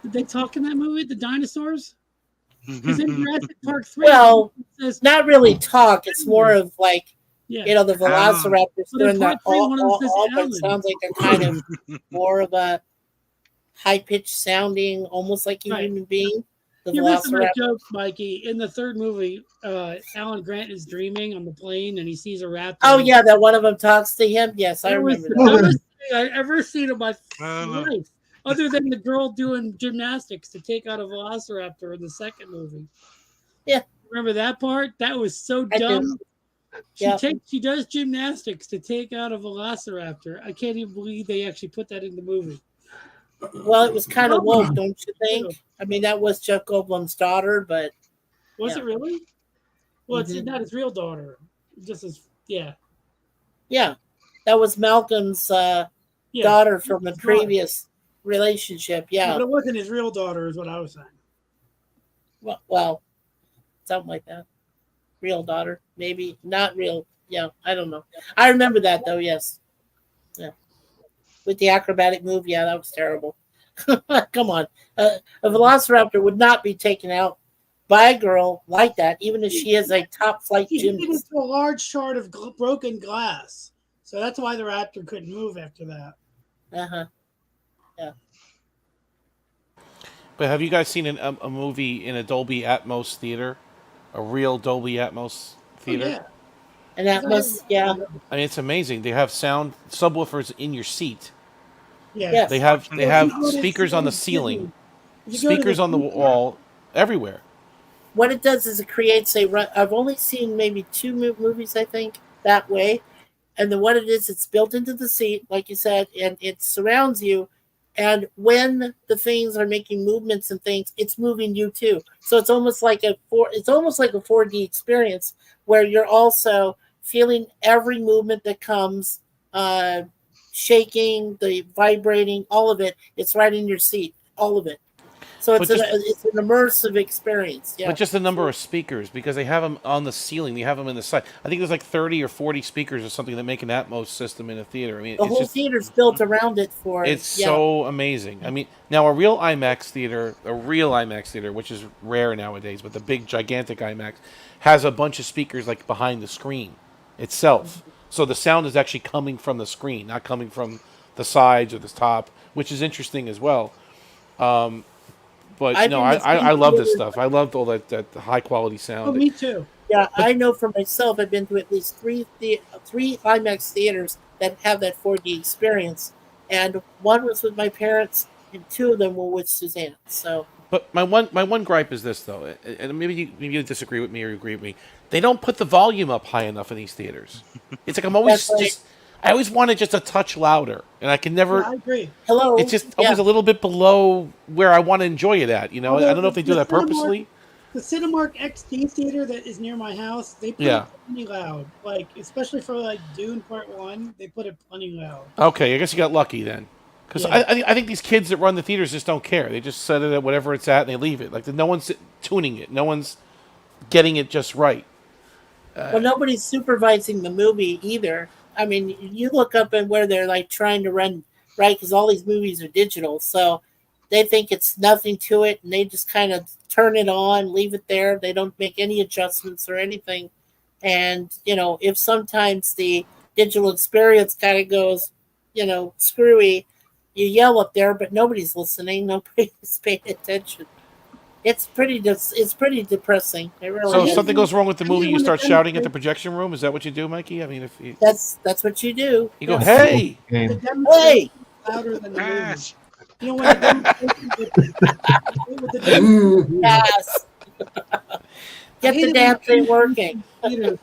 Did they talk in that movie, the dinosaurs? Because in Jurassic Park 3, Well, it says, not really talk. It's more of like, yeah. the velociraptors But in doing that. part 3, one of them says All but Alan. it sounds like they're kind of more of a high pitched sounding, almost like a Right. human being. The You missed my velociraptor. joke, Mikey. In the third movie, Alan Grant is dreaming on the plane and he sees a raptor. Oh yeah, that one of them talks to him. Yes, I That was remember the that. dumbest thing I've ever seen in my no. life, other than the girl doing gymnastics to take out a velociraptor in the second movie. Yeah. Remember that part? That was so I do. dumb. Yeah. She does gymnastics to take out a velociraptor. I can't even believe they actually put that in the movie. Well, it was kind of woke, don't you think? I mean, that was Jeff Goldblum's daughter, but Was Yeah. it really? Well, it's Mhm. not his real daughter. Just as yeah. yeah, that was Malcolm's Yeah. daughter from a His daughter. previous relationship. Yeah. But it wasn't his real daughter, is what I was saying. Well, something like that. Real daughter, maybe not real. Yeah, I don't know. I remember that though. Yes. Yeah. With the acrobatic move, yeah, that was terrible. Come on, a velociraptor would not be taken out by a girl like that, even if she is a top flight He hit gymnast. into a large shard of broken glass, so that's why the raptor couldn't move after that. Uh-huh. But have you guys seen a movie in a Dolby Atmos theater? A real Dolby Atmos theater? Oh, yeah. And that must, yeah. I mean, it's amazing. They have sound subwoofers in your seat. Yeah. Yes. They have Well, if you go to speakers on the Disney, ceiling, if you go to speakers on the theater, wall, everywhere. What it does is it creates I've only seen maybe two movies, I think, that way. And then what it is, it's built into the seat, like you said, and it surrounds you. And when the things are making movements and things, it's moving you too. So it's almost like a 4D experience where you're also feeling every movement that comes, shaking, the vibrating, all of it. It's right in your seat, all of it. So it's it's an immersive experience. Yeah. But just the number of speakers, because they have them on the ceiling, they have them in the side. I think there's like 30 or 40 speakers or something that make an Atmos system in a theater. I mean, the it's whole just, theater's built around it for it's so amazing. I mean, now a real IMAX theater, which is rare nowadays, but the big gigantic IMAX has a bunch of speakers like behind the screen itself. So the sound is actually coming from the screen, not coming from the sides or the top, which is interesting as well. But I've no, been to I love this theaters- stuff. I loved all that high quality sound. Oh, me too. Yeah, I know for myself, I've been to at least three IMAX theaters that have that 4D experience, and one was with my parents, and two of them were with Suzanne. So, But my one gripe is this though, and maybe you disagree with me or you agree with me. They don't put the volume up high enough in these theaters. It's like that's right. I always want it just a touch louder, and I can Yeah, never. I agree. Hello. It's just Yeah. always a little bit below where I want to enjoy it at. You know, I don't know if they do that purposely. The Cinemark XD theater that is near my house, they put Yeah. it plenty loud. Like, especially for like Dune Part 1, they put it plenty loud. Okay, I guess you got lucky then. Because Yeah. I think these kids that run the theaters just don't care. They just set it at whatever it's at and they leave it. Like no one's tuning it. No one's getting it just right. Well, nobody's supervising the movie either. I mean, you look up and where they're like trying to run right because all these movies are digital, so they think it's nothing to it, and they just kind of turn it on, leave it there. They don't make any adjustments or anything. And if sometimes the digital experience kind of goes, screwy, you yell up there, but nobody's listening. Nobody's paying attention. It's pretty depressing. It really So if is. something goes wrong with the I movie, hate you when start the shouting at the demonstration- projection room. Is that what you do, Mikey? I mean, if you That's what you do. go, Yes. hey, The Game. demonstration Hey! is louder than the movie. Yes. When the demonstration with the demonstration Yes. Get the damn thing working. theater,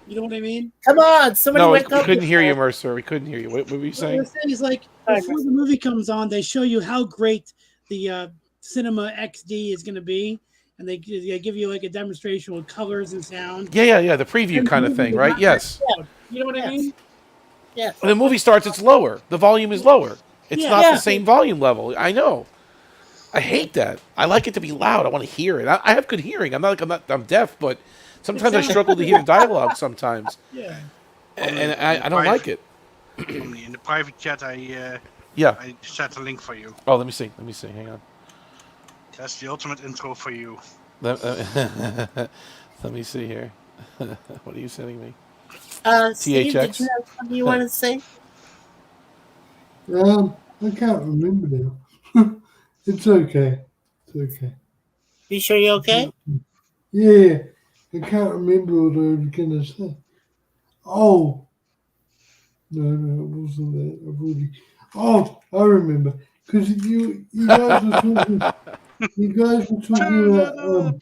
you know what I mean? Come on, somebody no, we wake up. couldn't hear you, yourself. Mercer. We couldn't hear you. What were you What I'm saying? saying is, like, Sorry, before the movie comes on, they show you how great the Cinema XD is going to be, and they give you like a demonstration with colors and sound. Yeah. The preview And kind of the movie thing, is right? not Yes. that loud. You know what I Yes. mean? Yes. When the movie starts, it's lower. The volume is lower. It's Yeah. not Yeah. the same volume level. I know. I hate that. I like it to be loud. I want to hear it. I have good hearing. I'm deaf, but sometimes I struggle to hear the dialogue sometimes, Yeah. and I don't like it. In the private chat, I set a link for you. Oh, let me see. Hang on. That's the ultimate intro for you. Let me see here. What are you sending me? Steve, did THX? you have something you want to say? I can't remember now. It's okay. It's okay. You sure you're okay? Yeah, I can't remember what I was gonna say. Oh, no, it wasn't that. I've already. Oh, I remember. Because you guys were talking. You guys were talking about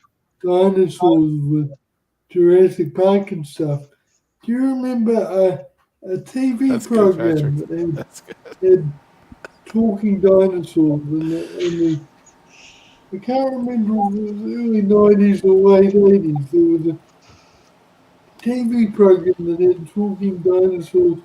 dinosaurs with Jurassic Park and stuff. Do you remember a TV That's good, program Patrick. that That's good. had talking dinosaurs and I can't remember if it was early 90s or late 80s. There was a TV program that had talking dinosaurs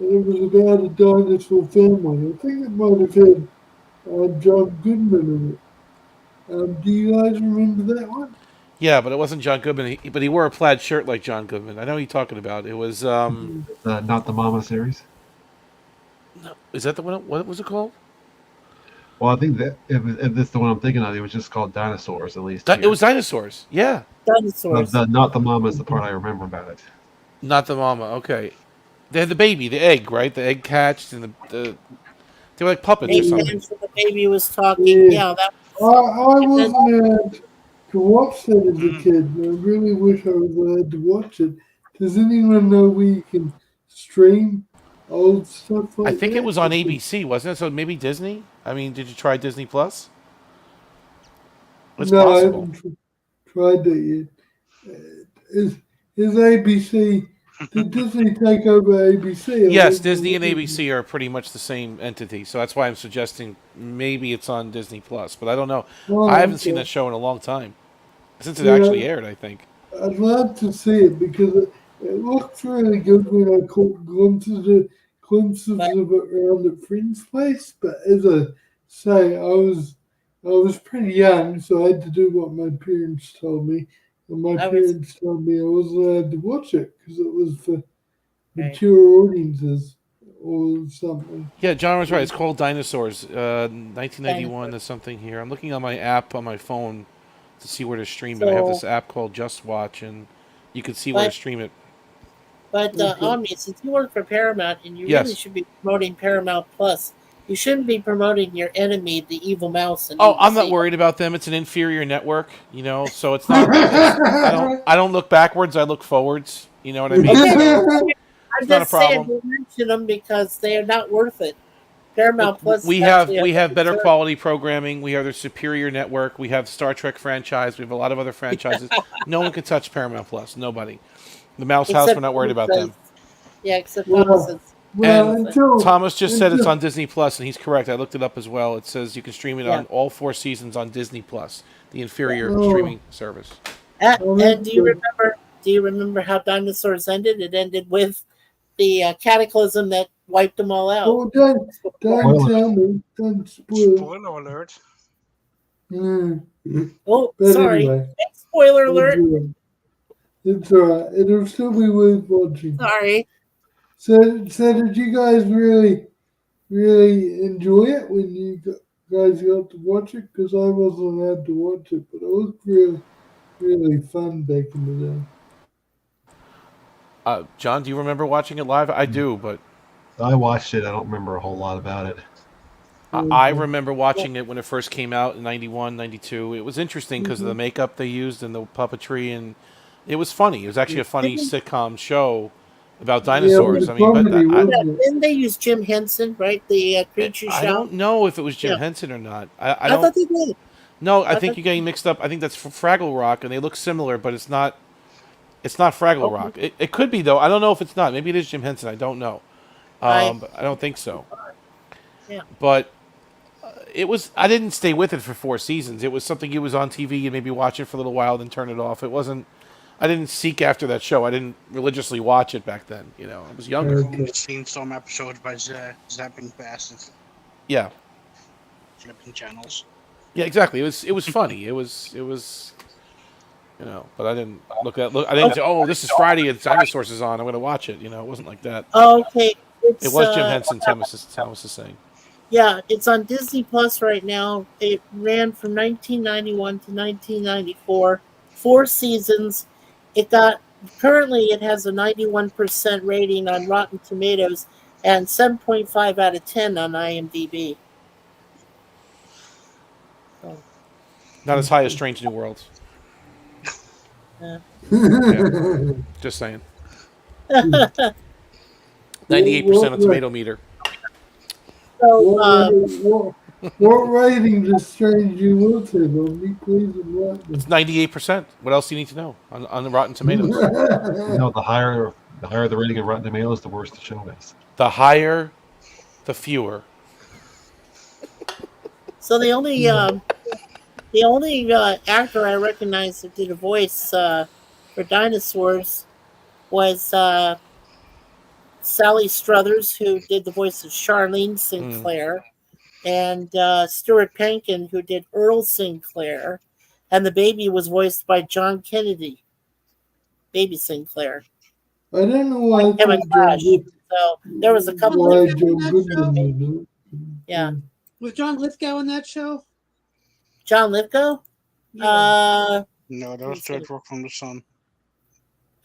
and it was about a dinosaur family. I think it might have had John Goodman in it. Do you guys remember that one? Yeah, but it wasn't John Goodman. But he wore a plaid shirt like John Goodman. I know what you're talking about. It was Not the Mama series. is that the one? What was it called? Well, I think that if this is the one I'm thinking of, it was just called Dinosaurs, at least. It was dinosaurs. Yeah, Dinosaurs. Not the Mama is the part I remember about it. not the mama. Okay, they had the baby, the egg, right? The egg hatched, and they were like puppets or Maybe something. when the baby was talking. Yeah. Yeah, that. I wasn't allowed to watch that as a kid, and I really wish I was allowed to watch it. Does anyone know where you can stream old stuff like that? I think it was on ABC, wasn't it? So maybe Disney. I mean, did you try Disney Plus? It's No, I possible. haven't tried that yet. Is ABC? Did Disney take over ABC? I Yes, don't Disney and know. ABC are pretty much the same entity, so that's why I'm suggesting maybe it's on Disney Plus, but I don't know. Oh, I haven't seen okay. that show in a long time since it Yeah. actually aired. I think. I'd love to see it because it looked really good when I caught glimpses of it around at Friend's place. But as I say, I was pretty young, so I had to do what my parents told me, and my parents told me I was allowed to watch it because it was for mature audiences or something. Yeah, John was right. It's called Dinosaurs, 1991 or something here. I'm looking on my app on my phone to see where to stream it. I have this app called Just Watch, and you can see where to stream it. But Omni, since you work for Paramount and you Yes. really should be promoting Paramount Plus, You shouldn't be promoting your enemy, the evil mouse. Oh, I'm not worried about them. It's an inferior network, so it's not. I don't look backwards. I look forwards. You know what I mean? Okay, So I'm not a just saying, problem. don't mention them because they are not worth it. Paramount Look, Plus. we have better quality programming. We have their superior network. We have Star Trek franchise. We have a lot of other franchises. No one can touch Paramount Plus. Nobody. The Mouse House. We're not worried about them. Yeah, except Thomas. And Thomas just said it's on Disney Plus, and he's correct. I looked it up as well. It says you can stream it on all 4 seasons on Disney Plus, the inferior streaming service. And do you remember how Dinosaurs ended? It ended with the cataclysm that wiped them all out. Oh, don't tell me. Don't spoil. Spoiler alert. Oh, But sorry. anyway, Spoiler alert. It's alright. It'll still be worth watching. Sorry. So did you guys really enjoy it when you guys got to watch it? Because I wasn't allowed to watch it, but it was really fun back in the day. John, do you remember watching it live? I do, but I watched it. I don't remember a whole lot about it. I remember watching it when it first came out in 91, 92. It was interesting because of the makeup they used and the puppetry, and it was funny. It was actually a funny sitcom show about dinosaurs. Yeah, didn't they use Jim Henson, right? The creature show. I don't know if it was Jim Henson or not. I thought they did. No, I think you're getting mixed up. I think that's Fraggle Rock, and they look similar, but it's not. It's not Fraggle Rock. It could be though. I don't know if it's not. Maybe it is Jim Henson. I don't know. But I don't think so. Yeah. But it was. I didn't stay with it for 4 seasons. It was something you was on TV and maybe watch it for a little while, then turn it off. It wasn't. I didn't seek after that show. I didn't religiously watch it back then. I was younger. I've only seen some episodes by zapping past it. Yeah. Flipping channels. Yeah, exactly. It was funny. It was. But I didn't I didn't say, "Oh, this is Friday and Dinosaurs is on. I'm going to watch it." It wasn't like that. Okay. It was Jim Henson. Thomas is saying. Yeah, it's on Disney Plus right now. It ran from 1991 to 1994, 4 seasons. Currently it has a 91% rating on Rotten Tomatoes and 7.5 out of 10 on IMDb. So. Not as high as Strange New Worlds. Yeah. Just saying. 98% on tomato meter. So, what rating does Strange New Worlds have on me? Please enlighten me. It's 98%. What else do you need to know on the Rotten Tomatoes? The higher the rating of Rotten Tomatoes, the worse the show is. The higher, the fewer. So the only actor I recognize that did a voice for Dinosaurs was Sally Struthers, who did the voice of Charlene Sinclair, and Stuart Pankin, who did Earl Sinclair, and the baby was voiced by John Kennedy, Baby Sinclair. I don't know why. So there was a couple of yeah. Was John Lithgow in that show? John Lithgow? Yeah. No, that was Third Rock from the Sun.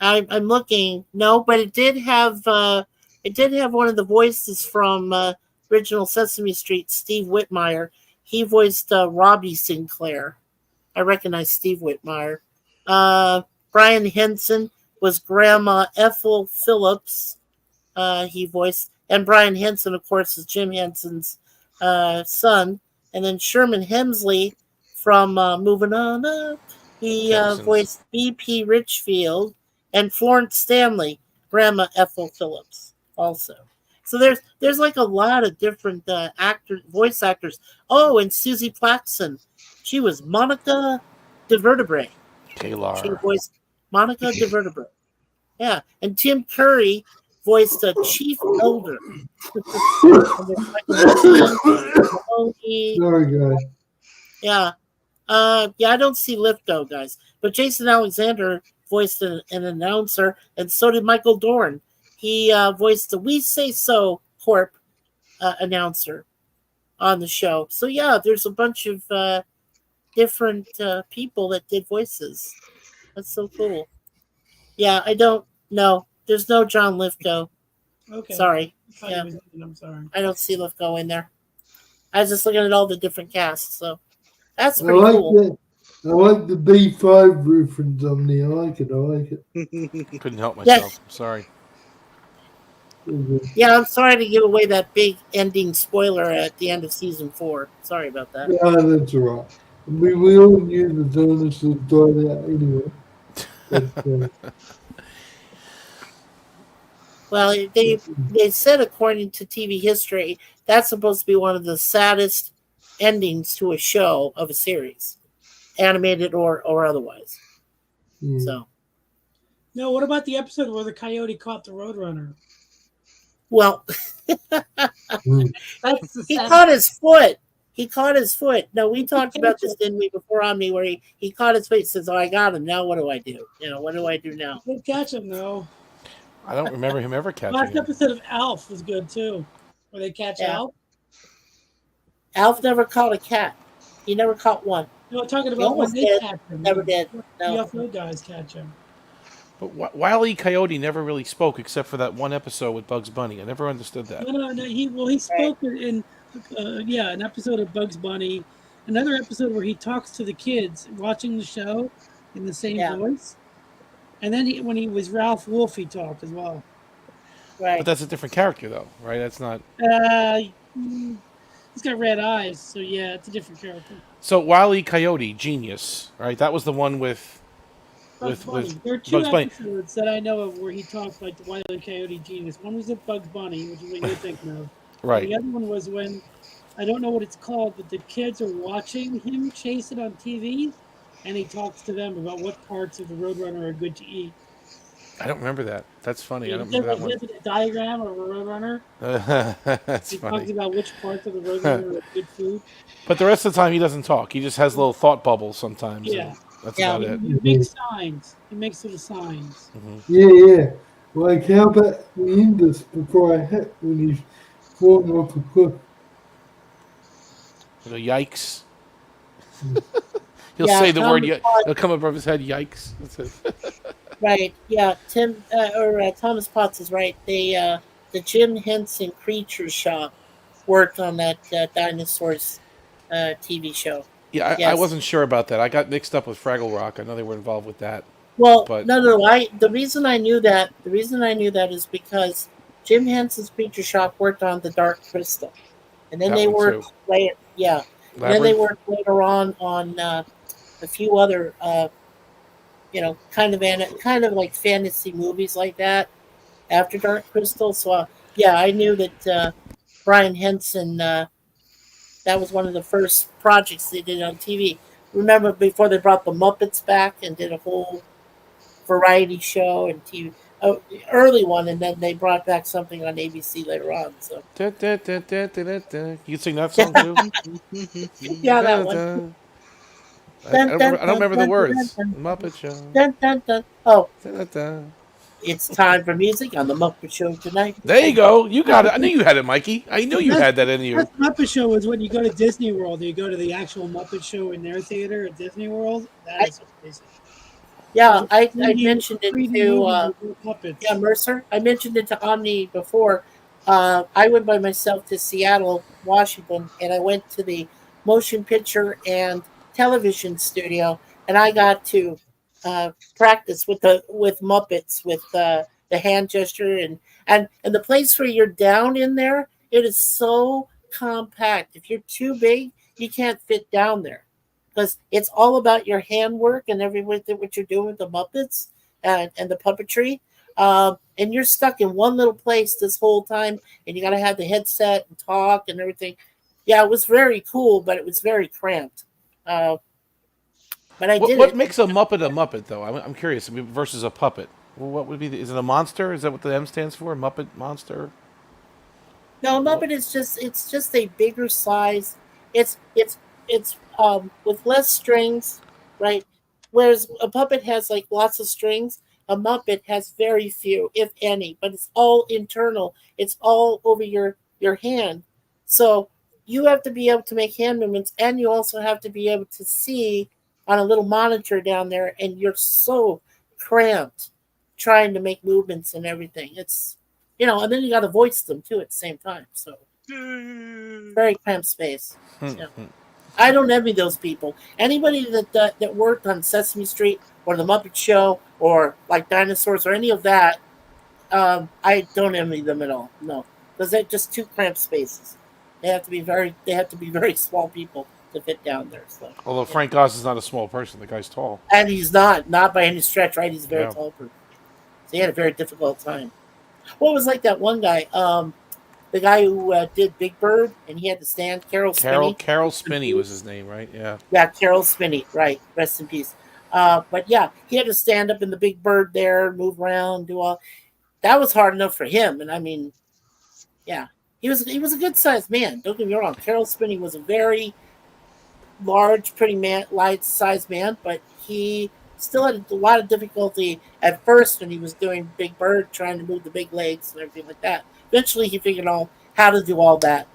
I'm looking. No, but it did have one of the voices from original Sesame Street, Steve Whitmire. He voiced Robbie Sinclair. I recognize Steve Whitmire. Brian Henson was Grandma Ethel Phillips. He voiced, and Brian Henson, of course, is Jim Henson's son. And then Sherman Hemsley from Moving On Up. He voiced B.P. Richfield, and Florence Stanley, Grandma Ethel Phillips, also. So there's like a lot of different voice actors. Oh, and Susie Plaxton, she was Monica DeVertebrae. Taylor. She voiced Monica DeVertebrae. Yeah, and Tim Curry voiced a Chief Elder. Sorry, guys. Yeah. I don't see Lithgow, guys. But Jason Alexander voiced an announcer, and so did Michael Dorn. He voiced the We Say So Corp announcer on the show. So, yeah, there's a bunch of different people that did voices. That's so cool. Yeah, I don't know. There's no John Lithgow. Okay. Sorry. I'm sorry. I don't see Lithgow in there. I was just looking at all the different casts, so that's I pretty like cool. that. I like the B5 reference on there. I like it. Couldn't help myself. Sorry. Yeah, I'm sorry to give away that big ending spoiler at the end of season 4. Sorry about that. Yeah, that's all right. I mean, we all knew the dinosaurs died out anyway. But, Well, they said according to TV history, that's supposed to be one of the saddest endings to a show of a series, animated or otherwise. yeah. So, No, what about the episode where the coyote caught the roadrunner? well, That's the he sad- caught his foot. He caught his foot. No, we talked about this, didn't we, before on me, where he caught his foot. He says, "Oh, I got him. Now what do I do? What do I do now?" They catch him though. I don't remember him ever catching Last him. episode of Alf was good too, where they catch Yeah. Alf. Alf never caught a cat. He never caught one. No, I'm talking He about when almost they did. catch him. Never did. No. UFO guys catch him. But Wile E. Coyote never really spoke except for that one episode with Bugs Bunny. I never understood that. No. He spoke in an episode of Bugs Bunny, another episode where he talks to the kids watching the show in the same voice, and then when he was Ralph Wolf, he talked as well. Right. But that's a different character, though, right? That's not. He's got red eyes, so yeah, it's a different character. So Wile E. Coyote, genius, right? That was the one with Bunny. There are two Bugs Bunny. episodes that I know of where he talks like the Wile E. Coyote genius. One was at Bugs Bunny, which is what you're thinking of. Right. The other one was when, I don't know what it's called, but the kids are watching him chase it on TV, and he talks to them about what parts of the Roadrunner are good to eat. I don't remember that. That's funny. I don't He remember has that a diagram of a Roadrunner. one. That's He funny. talks about which parts of the Roadrunner are good food. But the rest of the time, he doesn't talk. He just has little thought bubbles sometimes. Yeah. And that's about it. He makes signs. He makes little signs. Yeah. Like, how about we end this before I hit when he's falling off a cliff? He'll go, yikes. He'll Yeah, say the word. Thomas He'll come above his head. Yikes. That's it. Right. Yeah. Thomas Potts is right. The Jim Henson Creature Shop worked on that dinosaurs TV show. Yeah, Yes. I wasn't sure about that. I got mixed up with Fraggle Rock. I know they were involved with that. Well, But no. The reason I knew that is because Jim Henson's Creature Shop worked on the Dark Crystal, and then That they one worked too. later. Yeah, and then they Labyrinth? worked later on a few other, kind of like fantasy movies like that after Dark Crystal. So yeah, I knew that Brian Henson. That was one of the first projects they did on TV. Remember before they brought the Muppets back and did a whole variety show and TV, early one, and then they brought back something on ABC later on. So Da, da, da, da, da, da, da. You can sing that song too? yeah, that one. I don't remember the words. Muppet Show. Dun, dun, dun. Oh, Da, da, da. it's time for music on the Muppet Show tonight. There you go. You got it. I knew you had it, Mikey. I knew you had that in you. That's Muppet Show is when you go to Disney World. You go to the actual Muppet Show in their theater at Disney World. That is amazing. Yeah, I 3D mentioned it 3D to movie with Muppets. yeah, Mercer. I mentioned it to Omni before. I went by myself to Seattle, Washington, and I went to the motion picture and television studio, and I got to practice with Muppets with the hand gesture and the place where you're down in there. It is so compact. If you're too big, you can't fit down there because it's all about your handwork and everything what you're doing with the Muppets and the puppetry. And you're stuck in one little place this whole time, and you got to have the headset and talk and everything. Yeah, it was very cool, but it was very cramped. But I did What it. makes a Muppet, though? I'm curious. Versus a puppet. Well, what would be? Is it a monster? Is that what the M stands for? Muppet monster? No, Muppet is just a bigger size. It's with less strings, right? Whereas a puppet has like lots of strings, a Muppet has very few, if any, but it's all internal. It's all over your hand. So you have to be able to make hand movements, and you also have to be able to see on a little monitor down there, and you're so cramped trying to make movements and everything. It's and then you got to voice them too at the same time. So Very cramped space. So, I don't envy those people. Anybody that worked on Sesame Street or the Muppet Show or like dinosaurs or any of that, I don't envy them at all. No, because they're just too cramped spaces. They have to be very small people to fit down there. So, Although Frank Oz is not a small person, the guy's tall. and he's not by any stretch, right? He's a very Yeah. tall person. So he had a very difficult time. What was like that one guy, the guy who did Big Bird, and he had to stand, Carol Spinney was his name, right? Yeah. Yeah, Carol Spinney, right. Rest in peace. But yeah, he had to stand up in the Big Bird there, move around, do all. That was hard enough for him. And I mean, yeah, he was a good sized man. Don't get me wrong. Carol Spinney was a very large, pretty light sized man, but he still had a lot of difficulty at first when he was doing Big Bird, trying to move the big legs and everything like that. Eventually, he figured out how to do all that.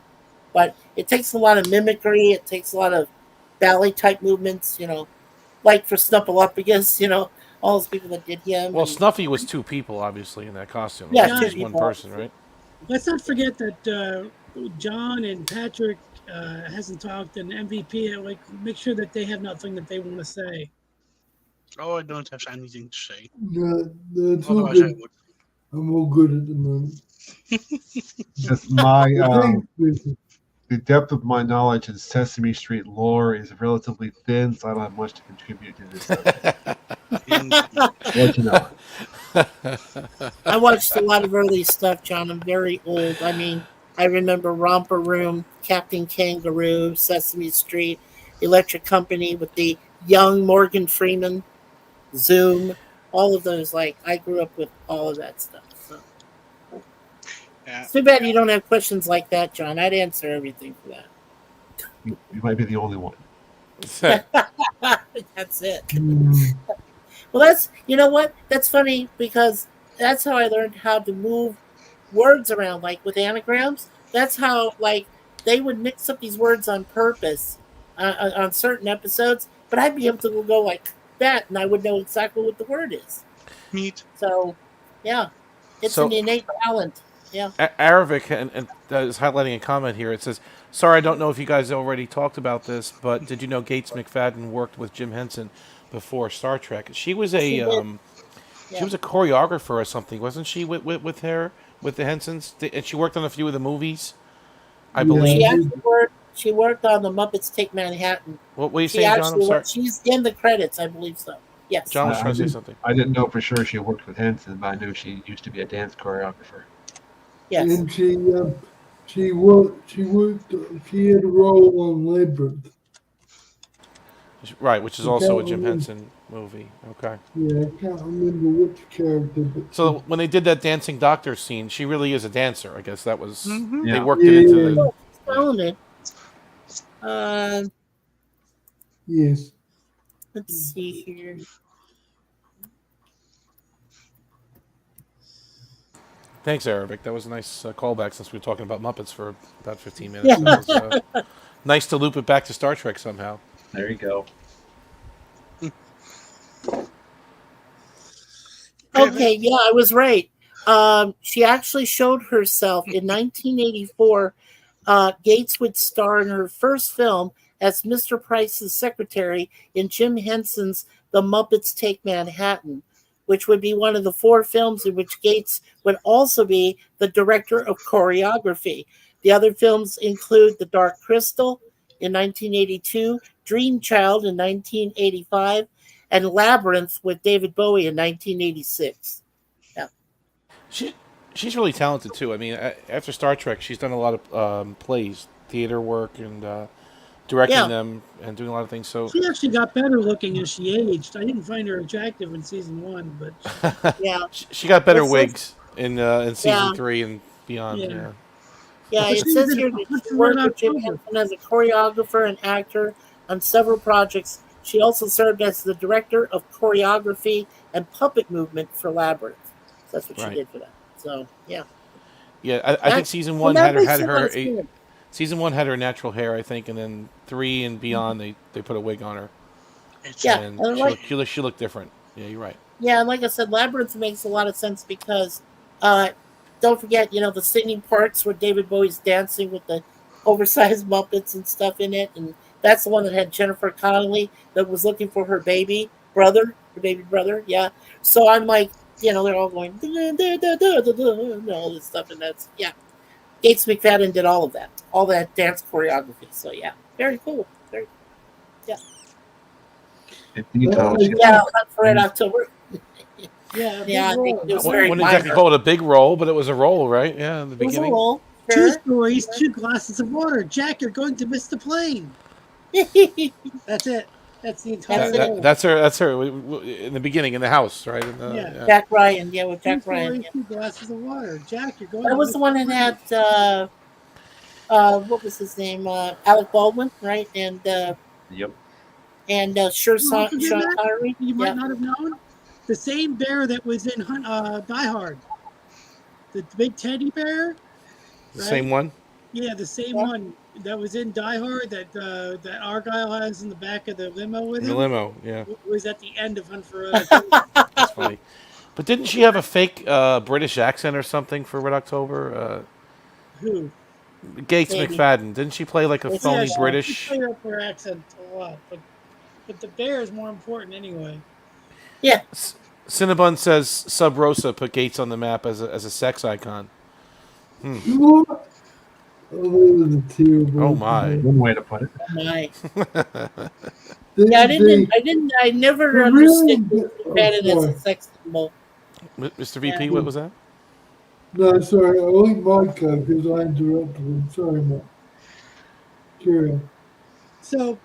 But it takes a lot of mimicry. It takes a lot of ballet type movements, like for Snuffleupagus, all those people that did him. Well, Snuffy was two people, obviously, in that costume. Yeah, it was just one person, right? Let's not forget that John and Patrick hasn't talked, and MVP, make sure that they have nothing that they want to say. Oh, I don't have anything to say. No, that's all Otherwise, I good. would. I'm all good at the moment. Just my Thanks, Vincent. the depth of my knowledge in Sesame Street lore is relatively thin, so I don't have much to contribute to this subject. Let you know. I watched a lot of early stuff, John. I'm very old. I mean, I remember Romper Room, Captain Kangaroo, Sesame Street, Electric Company with the young Morgan Freeman, Zoom, all of those. Like, I grew up with all of that stuff. So. Yeah. It's too bad you don't have questions like that, John. I'd answer everything for that. You might be the only one. That's it. Well, you know what? That's funny because that's how I learned how to move words around, like with anagrams. That's how, like, they would mix up these words on purpose on certain episodes, but I'd be able to go like that, and I would know exactly what the word is. Neat. So, yeah, it's an innate talent. Yeah. Aravic and is highlighting a comment here. It says, "Sorry, I don't know if you guys already talked about this, but did you know Gates McFadden worked with Jim Henson before Star Trek? She was she was a choreographer or something, wasn't she? With the Hensons, and she worked on a few of the movies, I believe. She worked on the Muppets Take Manhattan. What were you saying, John? I'm sorry. She's in the credits, I believe so. Yes. John was trying to say something. I didn't know for sure she worked with Henson, but I knew she used to be a dance choreographer. Yes. And she had a role on Labyrinth. Right, which is also a Jim Henson movie. Okay. Yeah, I can't remember which character. But so when they did that dancing doctor scene, she really is a dancer. I guess that was they worked it into the. Yes. Let's see here. Thanks, Arabic. That was a nice callback since we were talking about Muppets for about 15 minutes. Yeah. It was, nice to loop it back to Star Trek somehow. There you go. Okay, yeah, I was right. She actually showed herself in 1984. Gates would star in her first film as Mr. Price's secretary in Jim Henson's The Muppets Take Manhattan, which would be one of the 4 films in which Gates would also be the director of choreography. The other films include The Dark Crystal in 1982, Dream Child in 1985, and Labyrinth with David Bowie in 1986. Yeah. She's really talented, too. I mean, after Star Trek, she's done a lot of plays, theater work, and directing them and doing a lot of things. So she actually got better looking as she aged. I didn't find her attractive in season 1, but she got better wigs in season 3 and beyond. Yeah, it says here that she worked with Jim Henson as a choreographer and actor on several projects. She also served as the director of choreography and puppet movement for Labyrinth. So that's what she did for that. So yeah. Yeah, I think season 1 had her. Season 1 had her natural hair, I think, and then 3 and beyond, they put a wig on her. And she looked different. Yeah, you're right. Yeah, and like I said, Labyrinth makes a lot of sense because don't forget, the singing parts where David Bowie's dancing with the oversized Muppets and stuff in it, and that's the one that had Jennifer Connelly that was looking for her baby brother, yeah. So I'm like, they're all going and all this stuff, and that's Gates McFadden did all that dance choreography. So yeah, very cool. Very Hunt for Red October. Yeah, Yeah, I think it was very Wouldn't exactly minor. call it a big role, but it was a role, right? Yeah, in the It was a beginning. role. Two Sure. stories, 2 glasses of water. Jack, you're going to miss the plane. That's it. That's the entire role. That's her in the beginning in the house, right? Yeah. Jack Ryan. Yeah, with 2 Jack Ryan. stories, 2 glasses of water. Jack, you're going That to was miss the one that had what was his name? Alec Baldwin, right? And Yep. and You know Sean who did that? Connery. You might not have known. The same bear that was in Die Hard. The big teddy bear. The same one. Yeah, the same one that was in Die Hard that Argyle has in the back of the limo with him. The limo, yeah. Was at the end of Hunt for Red October. That's funny. But didn't she have a fake British accent or something for Red October? Who? Gates McFadden. Didn't she play like a phony British? She played up her accent a lot, but the bear is more important anyway. Yeah. Cinnabon says Sub Rosa put Gates on the map as a sex icon. What? Oh, my! One way to put it. Oh my! I never understood McFadden as a sex symbol. Mr. VP, what was that? No, sorry, I like my code because I interrupted him. Sorry, Matt. Carry on. So,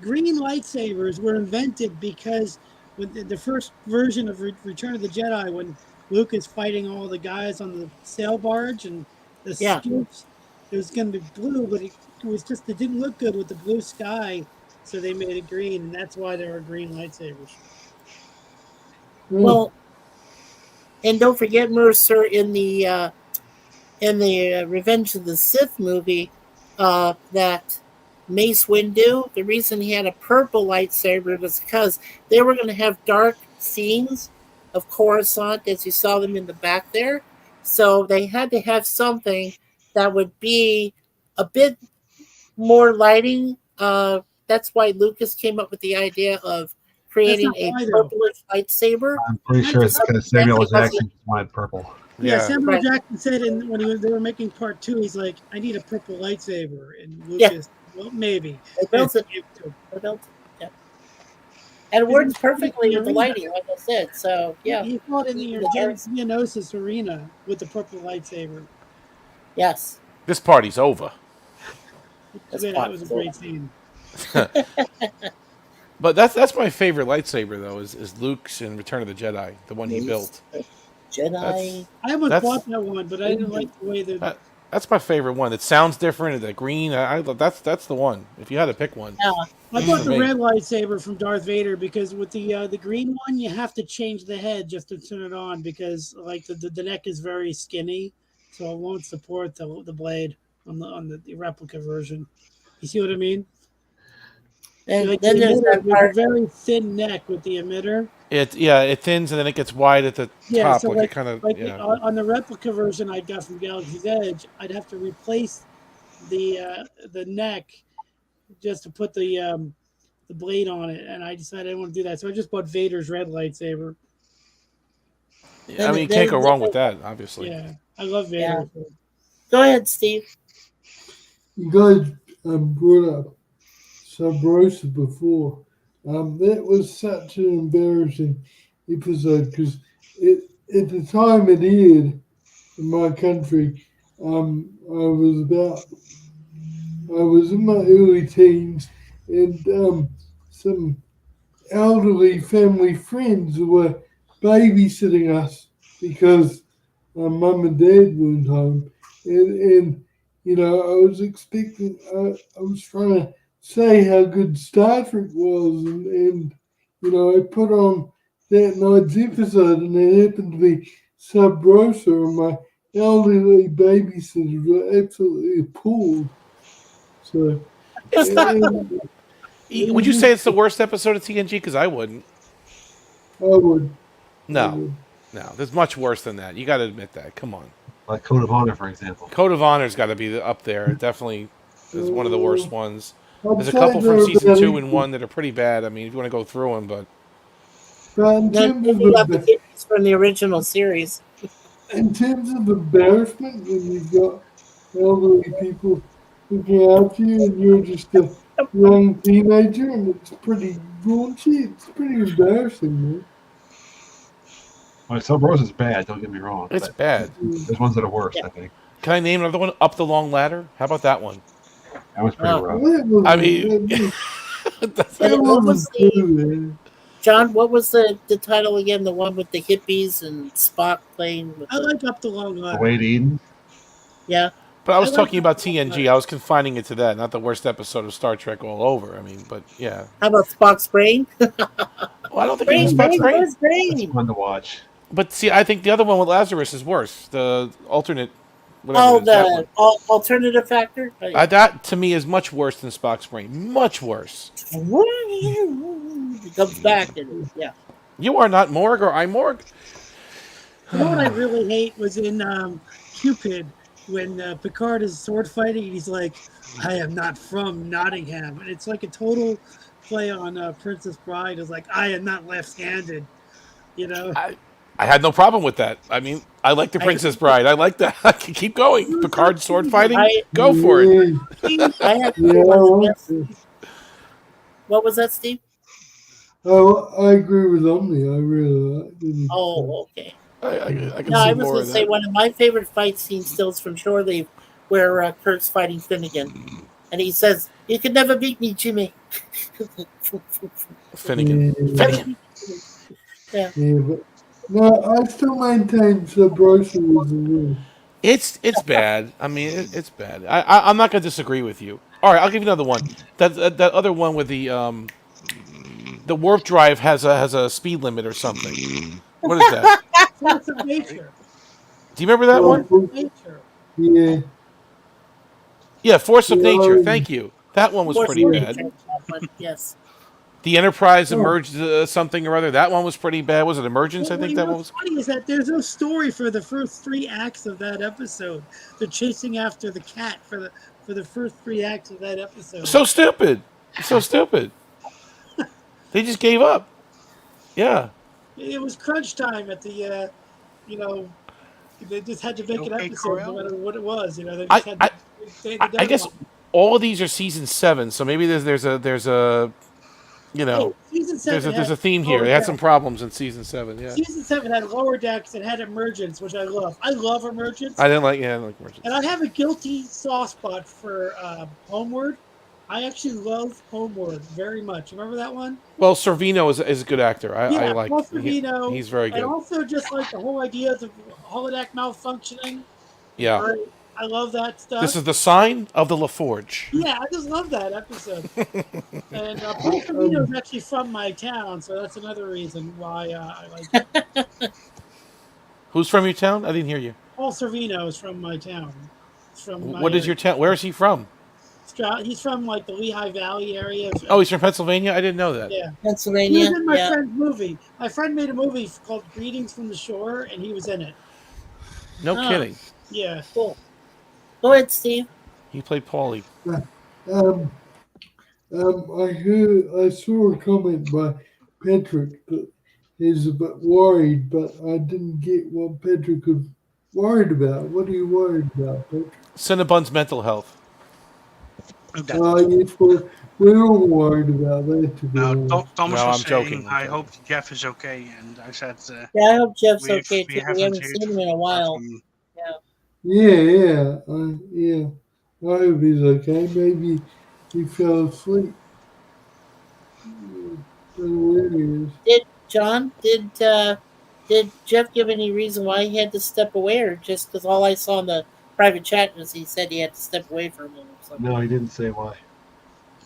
green lightsabers were invented because with the first version of Return of the Jedi, when Luke is fighting all the guys on the sail barge and the skiffs, it was going to be blue, but it didn't look good with the blue sky, so they made it green, and that's why there are green lightsabers. Well, and don't forget, Mercer, in the Revenge of the Sith movie, that Mace Windu, the reason he had a purple lightsaber was because they were going to have dark scenes of Coruscant as you saw them in the back there. So they had to have something that would be a bit more lighting. That's why Lucas came up with the idea of creating a purplish lightsaber. I'm pretty sure it's because Samuel Jackson just wanted purple. Yeah, Samuel Jackson said when they were making part 2, he's like, I need a purple lightsaber. And Lucas, well, maybe. They built it. Yeah. And it works perfectly with the lighting, like I said. So, yeah. He fought in the Geonosis arena with the purple lightsaber. Yes. This party's over. That was a great scene. But that's my favorite lightsaber though is Luke's in Return of the Jedi, the one he built. Jedi. I almost bought that one, but I didn't like the way that's my favorite one. It sounds different. The green. That's the one. If you had to pick one. Yeah. I bought the red lightsaber from Darth Vader because with the green one you have to change the head just to turn it on because like the neck is very skinny, so it won't support the blade on the replica version. You see what I mean? And like then there's that part, a very thin neck with the emitter. It thins and then it gets wide at the top. So like it kind of on the replica version I got from Galaxy's Edge, I'd have to replace the neck just to put the blade on it, and I decided I didn't want to do that, so I just bought Vader's red lightsaber. I mean, you can't go wrong with that, obviously. Yeah, I love Vader. Yeah. Go ahead, Steve. You guys brought up Sub Rosa before. That was such an embarrassing episode because at the time it aired in my country, I was in my early teens, and some elderly family friends were babysitting us because mum and dad weren't home, and you know I was expecting. I was trying to say how good Star Trek was, and you know I put on that night's episode, and it happened to be Sub Rosa, and my elderly babysitters were absolutely appalled. So, would you say it's the worst episode of TNG? Because I wouldn't. I would. No. No, there's much worse than that. You got to admit that. Come on. Like Code of Honor, for example. Code of Honor's got to be up there. It definitely is one of the worst ones. I'd There's a say couple from they're season about 2 and equal. 1 that are pretty bad. I mean, if you want to go through them, but But in Then terms of you got the the hippies from the original series. in terms of embarrassment, when you've got elderly people looking after you and you're just a young teenager, and it's pretty raunchy. It's pretty embarrassing, man. Well, Sub Rose is bad. Don't get me wrong. it's but bad. there's ones that are worse. I think Can I name another one? Up the Long Ladder? How about that one? that was pretty Oh. rough. That was, I mean, that And what was was the good, man. John? What was the title again? The one with the hippies and Spock playing with I the, like Up the Long The Ladder. Wade Eden. yeah. But I was I like talking about Up the Long TNG. Ladder. I was confining it to that, not the worst episode of Star Trek all over. I mean, but yeah. How about Spock's brain? Well, I don't think it's Spock's brain. Where's It's brain? fun to watch. But see, I think the other one with Lazarus is worse. The alternate, whatever Oh, it is, that one. the alternative factor. That to me is much worse than Spock's brain. Much worse. It comes back and yeah. You are not Morg or I'm Morg. You know what I really hate was in Cupid when Picard is sword fighting and he's like, "I am not from Nottingham," and it's like a total play on Princess Bride. Is like, "I am not left-handed," you know. I had no problem with that. I mean, I like the Princess Bride. I like that. I can keep going. Picard sword fighting. Go for it. I have Yeah, two I ones. like Yes. it. What was that, Steve? Oh, I agree with Omni. I really like it. Oh, okay. I can No, see I was more going of to say that. one of my favorite fight scenes still is from Shore Leave, where Kirk's fighting Finnegan, and he says, "You can never beat me, Jimmy." Finnegan. Finnegan. Yeah. Yeah, but no, I still maintain Sub Rosa was the worst. It's bad. I mean, it's bad. I'm not gonna disagree with you. All right, I'll give you another one. That other one with the warp drive has a speed limit or something. What is that? Force of Nature. Do you remember that one? Nature. Yeah, Yeah, Force of Yeah, Nature. Thank you. That one was Force pretty of bad. Nature, that one, yes. The Enterprise Oh. emerged something or other. That one was pretty bad. Was it Emergence? I Well, think you that know one what's was. funny is that there's no story for the first 3 acts of that episode. They're chasing after the cat for the first 3 acts of that episode. So stupid. So stupid. They just gave up. Yeah. It was crunch time at the, you know, they just had to make an Okay, episode no Corel? matter what it was. You know, they just had to stay the I guess deadline. all of these are season 7, so maybe there's a you know Season 7 there's a had theme here. lower They had some decks. problems in season 7. Yeah. Season 7 had lower decks and had Emergence, which I love. I love Emergence. I didn't like Emergence. And I have a guilty soft spot for Homeward. I actually love Homeward very much. Remember that one? Well, Sorvino is a good actor. I like. Paul Sorvino. He's very good. And also just like the whole idea of the holodeck malfunctioning. Yeah. Right? I love that stuff. This is the sign of the LaForge. Yeah, I just love that episode. And Paul Sorvino is actually from my town, so that's another reason why I like it. Who's from your town? I didn't hear you. Paul Sorvino is from my town. He's from my What is your town? Where is he from? He's from like the Lehigh Valley area. Oh, he's from Pennsylvania? I didn't know that. Yeah. Pennsylvania. He was in my Yeah. friend's movie. My friend made a movie called Greetings from the Shore, and he was in it. No kidding. Yeah. Cool. Go ahead, Steve. He played Paulie. I saw a comment by Patrick that he's a bit worried, but I didn't get what Patrick was worried about. What are you worried about, Patrick? Cinnabon's mental health. Yes, we're all worried about that. To be honest. Thomas No, was I'm saying, joking. I hope Jeff is okay, and I said, Yeah, I hope Jeff's We've- okay we too. We haven't haven't heard seen him in a while. from- Yeah. I hope he's okay. Maybe he fell asleep. John, did Jeff give any reason why he had to step away, or just because all I saw in the private chat was he said he had to step away for a minute or something? No, he didn't say why.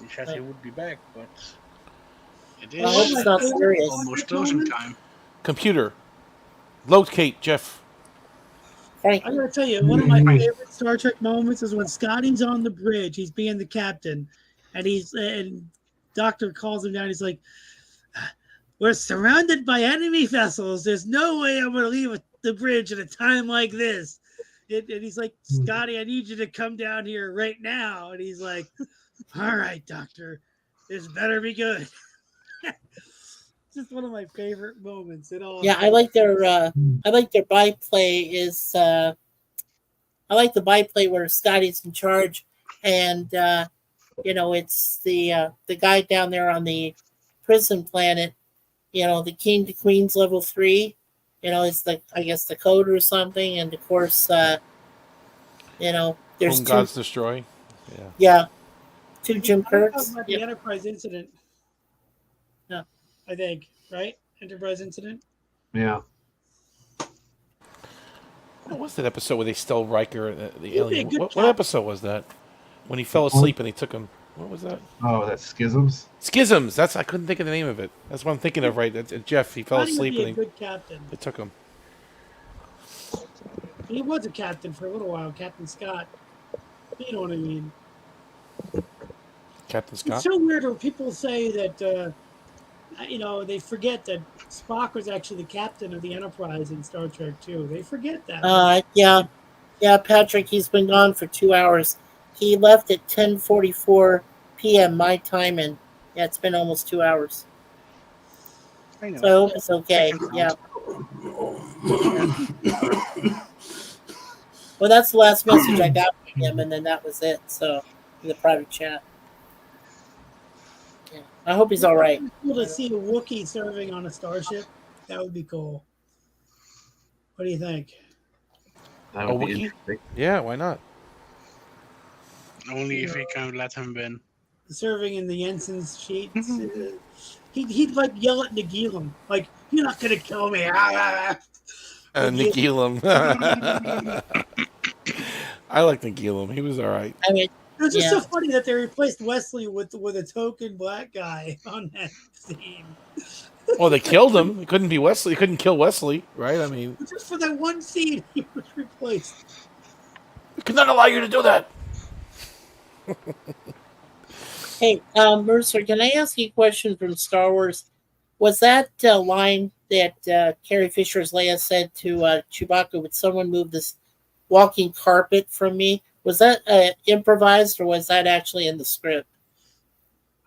He said he would be back, but it I hope is it's not serious. almost closing time. Computer. Locate Jeff. Thank I'm you. gonna tell you, one of my favorite Star Trek moments is when Scotty's on the bridge. He's being the captain, and Doctor calls him down. He's like, We're surrounded by enemy vessels. There's no way I'm going to leave the bridge at a time like this. And he's like, Scotty, I need you to come down here right now. And he's like, all right, Doctor, this better be good. Just one of my favorite moments at all. Yeah, I like their byplay is I like the byplay where Scotty's in charge, and it's the guy down there on the prison planet. The King to Queens level 3. It's the code or something, and of course, there's Whom Gods Destroy. Yeah. Yeah, 2 Jim Kirks. Kirks. About the Enterprise incident. Yeah, I think, right? Enterprise incident. Yeah. What was that episode where they stole Riker, the alien? What episode was that? When he fell asleep and they took him. What was that? Oh, that's Schisms. Schisms. I couldn't think of the name of it. That's what I'm thinking of. Right? That's Jeff. He fell asleep and good captain. They took him. He was a captain for a little while, Captain Scott. You know what I mean? Captain Scott. It's so weird when people say that. They forget that Spock was actually the captain of the Enterprise in Star Trek 2. They forget that. Yeah, Patrick. He's been gone for 2 hours. He left at 10:44 p.m. my time, and it's been almost 2 hours. I know. So I hope it's okay. Yeah. Well, that's the last message I got from him, and then that was it. So in the private chat. Yeah. I hope he's all right. Cool to see a Wookiee serving on a starship. That would be cool. What do you think? That would be Wookiee? interesting. Yeah, why not? Only if we can let him win. Serving in the ensign's sheets. He'd like yell at Nagilum, like, "You're not gonna kill me!" Nagilum. I like Nagilum. He was all right. I mean, it was just so funny that they replaced Wesley with a token black guy on that scene. Well, they killed him. It couldn't be Wesley. They couldn't kill Wesley, right? I mean, just for that one scene, he was replaced. We could not allow you to do that. Hey, Mercer, can I ask you a question from Star Wars? Was that line that Carrie Fisher's Leia said to Chewbacca, would someone move this walking carpet from me? Was that improvised, or was that actually in the script?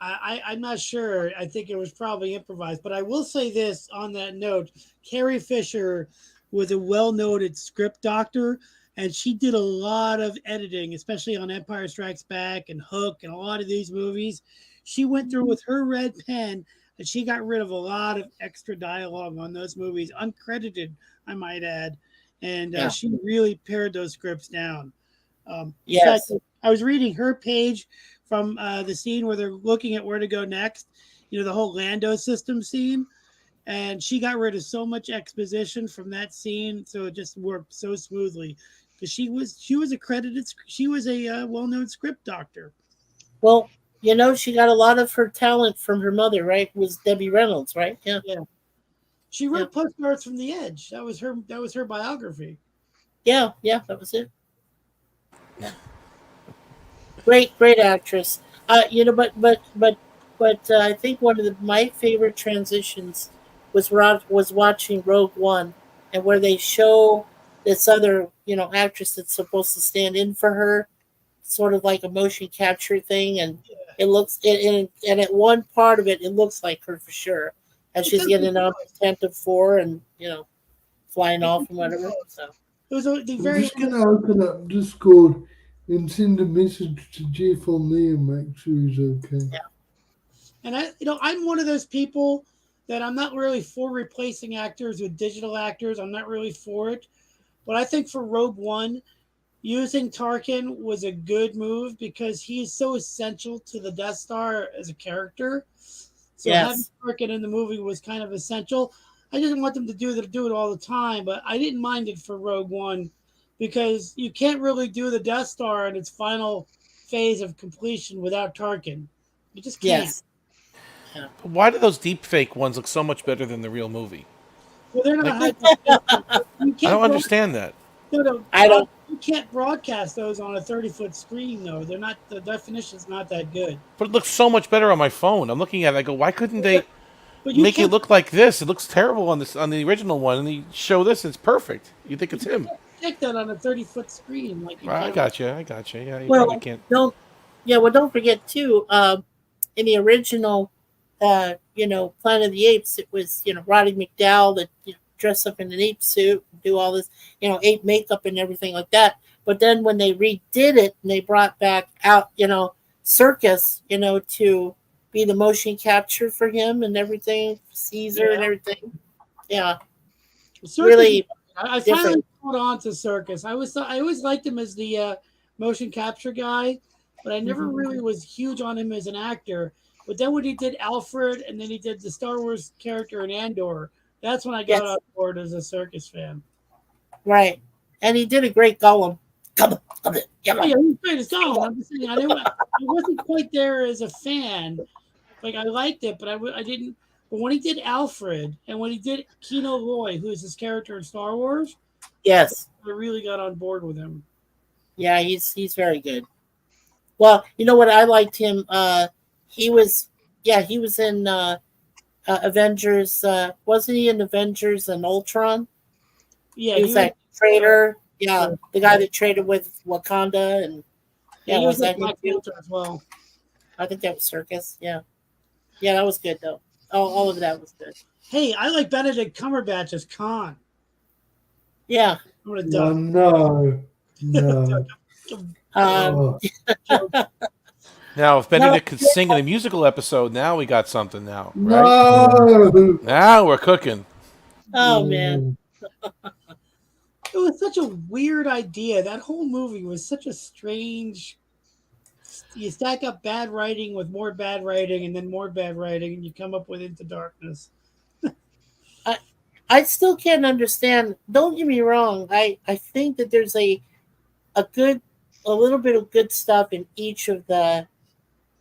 I'm not sure. I think it was probably improvised. But I will say this on that note. Carrie Fisher was a well-noted script doctor, and she did a lot of editing, especially on Empire Strikes Back and Hook and a lot of these movies. She went through with her red pen, and she got rid of a lot of extra dialogue on those movies, uncredited, I might add. And she really pared those scripts down. Yes. In fact, I was reading her page from the scene where they're looking at where to go next, the whole Lando system scene. And she got rid of so much exposition from that scene, so it just worked so smoothly. Because she was accredited, she was a well-known script doctor. Well, she got a lot of her talent from her mother, right? It was Debbie Reynolds, right? Yeah. She wrote Postcards from the Edge. That was her biography. Yeah, that was it. Yeah. Great actress. But I think one of my favorite transitions was watching Rogue One, and where they show this other actress that's supposed to stand in for her, sort of like a motion capture thing, and it looks and at one part of it looks like her for sure, as she's getting on Tantive 4 and flying off and whatever. So it was I'm just gonna open up Discord and send a message to Jeff on there and make sure he's okay. Yeah. And I'm one of those people that I'm not really for replacing actors with digital actors. I'm not really for it. But I think for Rogue One, using Tarkin was a good move because he is so essential to the Death Star as a character. So having Tarkin in the movie was kind of essential. I didn't want them to do it all the time, but I didn't mind it for Rogue One because you can't really do the Death Star in its final phase of completion without Tarkin. You just can't. Yes. Yeah. Why do those deep fake ones look so much better than the real movie? Well, they're not. I don't understand that. No, I don't. You can't broadcast those on a 30-foot screen, though. They're not. The definition's not that good. But it looks so much better on my phone. I'm looking at it. I go, why couldn't they? But you make it can't look like this. It looks terrible on the original one, and you show this, it's perfect. You think it's him. check that on a 30-foot screen. Like you I can. got you. Yeah, you probably Well, can't. don't forget too. In the original, Planet of the Apes, it was Roddy McDowell that dressed up in an ape suit, do all this, ape makeup and everything like that. But then when they redid it and they brought back out, Circus, to be the motion capture for him and everything, Caesar and everything. Yeah, Circus, really. I finally caught on to Circus. I always liked him as the motion capture guy, but I never really was huge on him as an actor. But then when he did Alfred, and then he did the Star Wars character in Andor, that's when I got on board as a Circus fan. Right, and he did a great Gollum. Yeah, he was great as Gollum. I'm just saying, I wasn't quite there as a fan. Like I liked it, but I didn't. But when he did Alfred and when he did Kino Loy, who is his character in Star Wars, yes, I really got on board with him. Yeah, he's very good. Well, you know what? I liked him. He was in Avengers. Wasn't he in Avengers and Ultron? Yeah, he was that traitor. Yeah, the guy that traded with Wakanda, and he was that Black Panther as well. I think that was Circus. Yeah, that was good though. All of that was good. Hey, I like Benedict Cumberbatch as Khan. Yeah. I'm gonna die. No. Now, if Benedict could sing in a musical episode, now we got something now, right? No. Now we're cooking. Oh man. It was such a weird idea. That whole movie was such a strange. You stack up bad writing with more bad writing, and then more bad writing, and you come up with Into Darkness. I still can't understand. Don't get me wrong. I think that there's a little bit of good stuff in each of the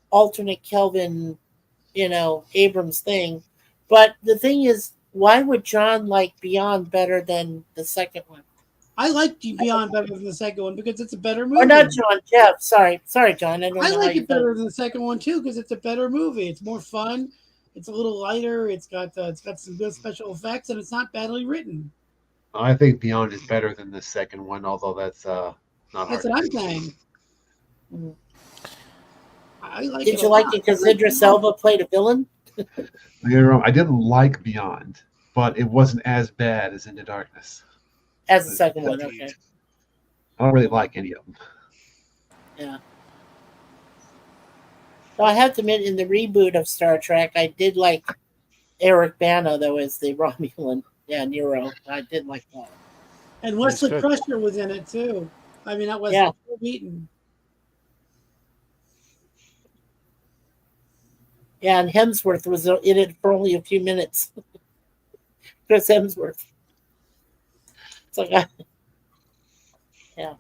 alternate Kelvin, Abrams thing. But the thing is, why would John like Beyond better than the second one? I like Beyond better than the second one because it's a better movie. Or not John, Jeff. Sorry, John. I like it better than the second one too because it's a better movie. It's more fun. It's a little lighter. It's got some good special effects, and it's not badly written. I think Beyond is better than the second one, although that's not hard. That's what I'm saying. Did you like it because Idris Elba played a villain? I didn't like Beyond, but it wasn't as bad as Into Darkness. As the second one, okay. I don't really like any of them. Yeah. Well, I have to admit, in the reboot of Star Trek, I did like Eric Bana, though, as the Romulan. Yeah, Nero. I did like that. And Wesley Crusher was in it, too. I mean, that was Beaton. Yeah, and Hemsworth was in it for only a few minutes. Chris Hemsworth. It's like, yeah.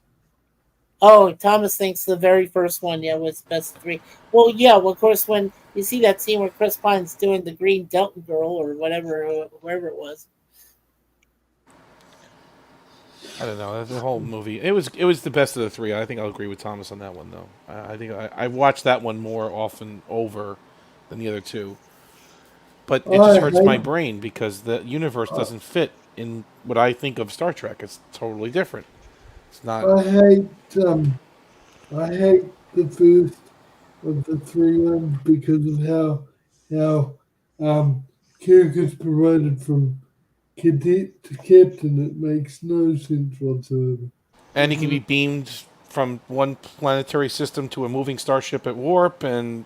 Oh, Thomas thinks the very first one, was best of three. Well, of course, when you see that scene where Chris Pine's doing the Green Delta Girl or whatever, wherever it was. I don't know. The whole movie. It was the best of the three. I think I'll agree with Thomas on that one, though. I think I watched that one more often over than the other two. But it just hurts my brain because the universe doesn't fit in what I think of Star Trek. It's totally different. It's not. I hate the first of the three ones because of how Kirk is promoted from cadet to captain. It makes no sense whatsoever. And he can be beamed from one planetary system to a moving starship at warp, and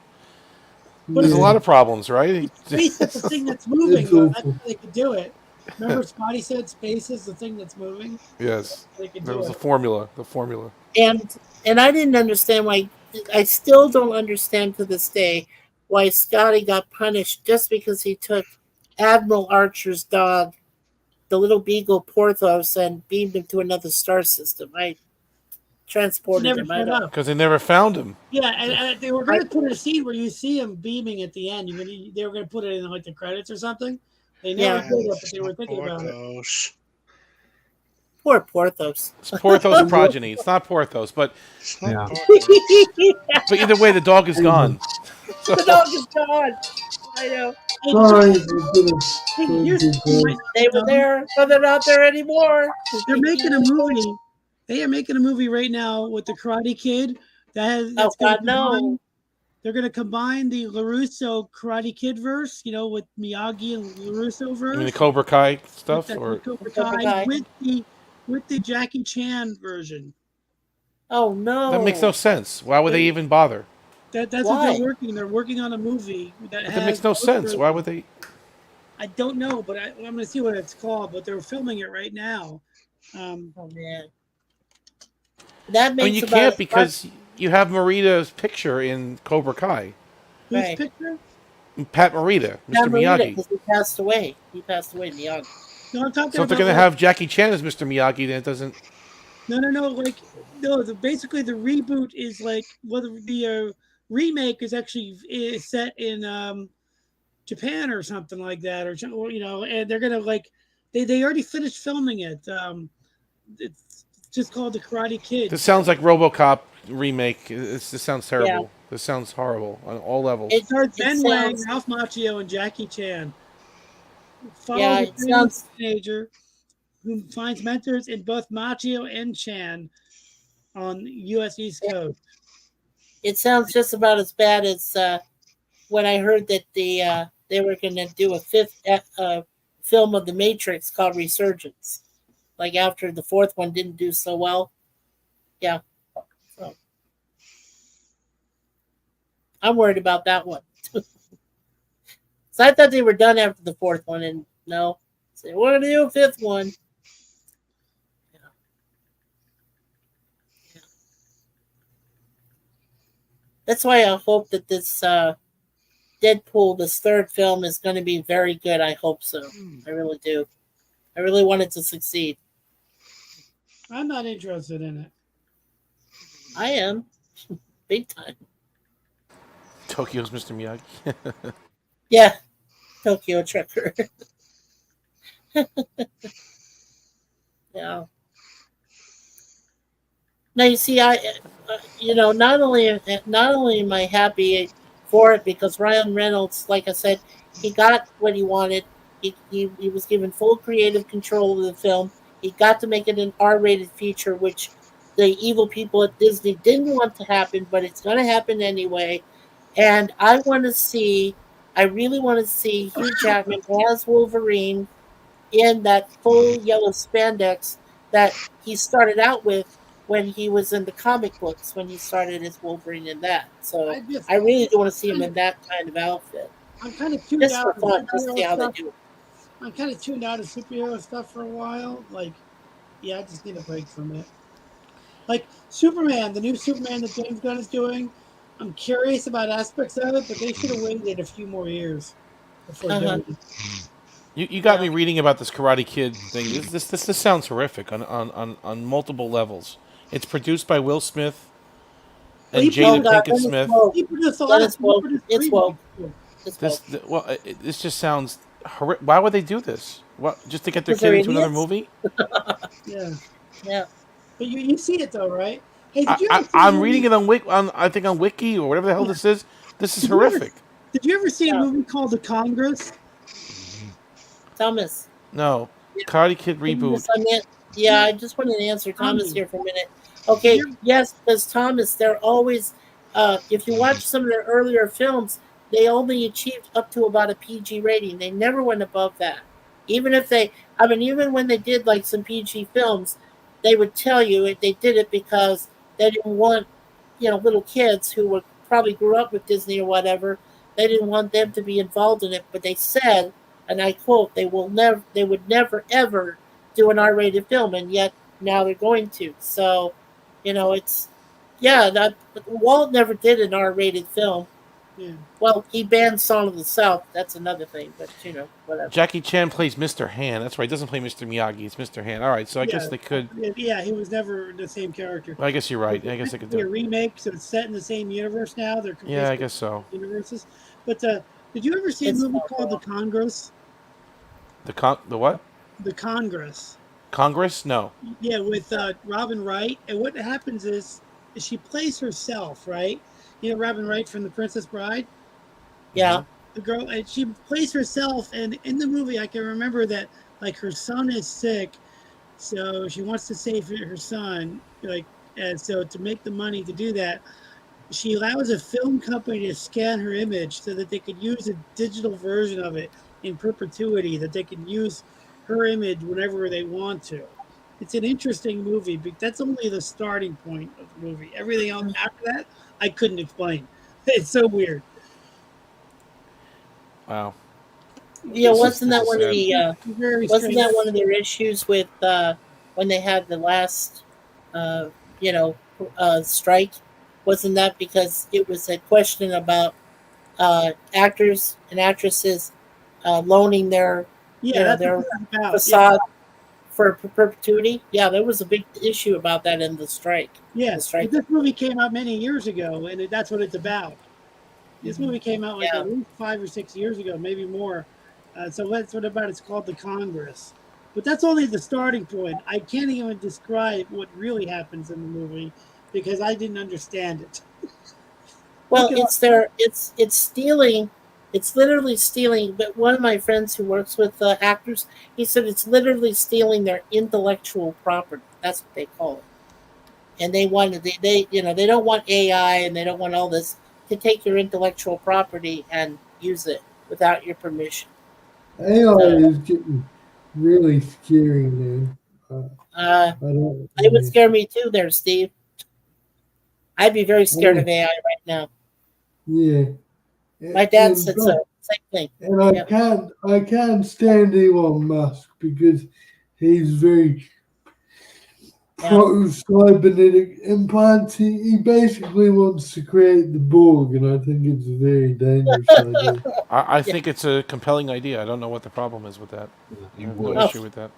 there's a lot of problems, right? Space is the thing that's moving. That's how they could do it. Remember, Scotty said space is the thing that's moving. Yes, that was the formula. The formula. And I didn't understand why. I still don't understand to this day why Scotty got punished just because he took Admiral Archer's dog, the little beagle Porthos, and beamed him to another star system. I transported him. Because they never found him. Yeah, and they were going to put in a scene where you see him beaming at the end. They were going to put it in like the credits or something. They never did it, but they were thinking about it. Poor Porthos. It's Porthos' progeny. It's not Porthos, but but either way, the dog is gone. The dog is gone. I know. Sorry, Hey, here's They were there, but they're not there anymore. They're making a movie. They are making a movie right now with the Karate Kid. That's Oh God, no! They're going to combine the LaRusso Karate Kid verse, with Miyagi and LaRusso verse. I mean the Cobra Kai stuff, with or Cobra Cobra Kai Kai. with the Jackie Chan version. Oh no! that makes no sense. Why would they even bother? That's Why? what they're working. They're working on a movie That makes no sense. Why would they? I don't know, but I'm going to see what it's called. But they're filming it right now. Oh man, that makes. I mean, you can't because you have Morita's picture in Cobra Kai. Whose Right. picture? Pat Morita, Mr. Miyagi. Because he passed away. Miyagi. No, I'm talking So if they're about. going to have Jackie Chan as Mr. Miyagi, then it doesn't. No. Basically, the reboot is the remake is actually set in Japan or something like that, or and they're gonna they already finished filming it. It's just called the Karate Kid. This sounds like RoboCop remake. This sounds terrible. Yeah. This sounds horrible on all levels. It stars Ben Wang, Ralph Macchio, and Jackie Chan. It sounds teenager who finds mentors in both Macchio and Chan on U.S. East Coast. It sounds just about as bad as when I heard that they were going to do a fifth film of The Matrix called Resurgence. Like after the fourth one didn't do so well. Yeah. So I'm worried about that one. So I thought they were done after the fourth one, and no. So we're going to do a fifth one. That's why I hope that this Deadpool, this third film, is going to be very good. I hope so. I really do. I really want it to succeed. I'm not interested in it. I am. Big time. Tokyo's Mr. Miyagi. Yeah. Tokyo Trucker. Yeah. Now you see, not only am I happy for it because Ryan Reynolds, like I said, he got what he wanted. He was given full creative control of the film. He got to make it an R-rated feature, which the evil people at Disney didn't want to happen, but it's going to happen anyway. And I really want to see Hugh Jackman as Wolverine in that full yellow spandex that he started out with when he was in the comic books, when he started as Wolverine in that. So I really do want to see him in that kind of outfit. I'm kind of tuned out. Just for fun, just see how they do it. I'm kind of tuned out of superhero stuff for a while. I just need a break from it. Like Superman, the new Superman that James Gunn is doing, I'm curious about aspects of it, but they should have waited a few more years before doing it. You got me reading about this Karate Kid thing. This sounds horrific on multiple levels. It's produced by Will Smith and Jada Pinkett Smith. He produced a lot of It's woke. This just sounds horrific. Why would they do this? What, just to get their kid into another movie? Yeah. But you see it though, right? Hey, I'm reading it on Wiki or whatever the hell this is. This is horrific. Did you ever see a movie called The Congress? Thomas. No. Karate Kid reboot. I just wanted to answer Thomas here for a minute. Okay, yes, because Thomas, they're always, if you watch some of their earlier films, they only achieved up to about a PG rating. They never went above that. Even when they did like some PG films, they would tell you they did it because they didn't want, little kids who were probably grew up with Disney or whatever. They didn't want them to be involved in it, but they said, and I quote, they would never ever do an R-rated film, and yet now they're going to. So, Walt never did an R-rated film. Yeah. Well, he banned Song of the South. That's another thing, but whatever. Jackie Chan plays Mr. Han. That's right. He doesn't play Mr. Miyagi. It's Mr. Han. All right, so I guess they could. Yeah, he was never the same character. I guess you're right. I guess they could do a remake, so it's set in the same universe now. They're I guess so. Universes, but did you ever see a movie called The Congress? The what? The Congress. Congress? No. Yeah, with Robin Wright, and what happens is she plays herself, right? Robin Wright from The Princess Bride. Yeah. the girl, and she plays herself. And in the movie, I can remember that like her son is sick, so she wants to save her son. Like, and so to make the money to do that, she allows a film company to scan her image so that they could use a digital version of it in perpetuity, that they can use her image whenever they want to. It's an interesting movie, but that's only the starting point of the movie. Everything else after that, I couldn't explain. It's so weird. Wow. Yeah, This wasn't that is one of sad. the Very wasn't strange. that one of their issues with when they had the last you know strike? Wasn't that because it was a question about actors and actresses loaning their Yeah, that's their what it's about. facade for perpetuity? Yeah, there was a big issue about that in the strike. Yeah, The strike. this movie came out many years ago, and that's what it's about. This movie came out like Yeah. at least 5 or 6 years ago, maybe more. So that's what about it's called the Congress. But that's only the starting point. I can't even describe what really happens in the movie because I didn't understand it. Well, Look it up. it's stealing. It's literally stealing. But one of my friends who works with actors, he said it's literally stealing their intellectual property. That's what they call it. And they wanted they they don't want AI and they don't want all this to take your intellectual property and use it without your permission. AI So, is getting really scary now. I don't. it would scare me too, there, Steve. I'd be very scared Yeah. of AI right now. Yeah. My dad And said but- so. Same thing. And I Yeah. can't stand Elon Musk because he's very pro cybernetic implants. He basically wants to create the Borg, and I think it's a very dangerous idea. I think it's a compelling idea. I don't know what the problem is with that. I have no issue with that.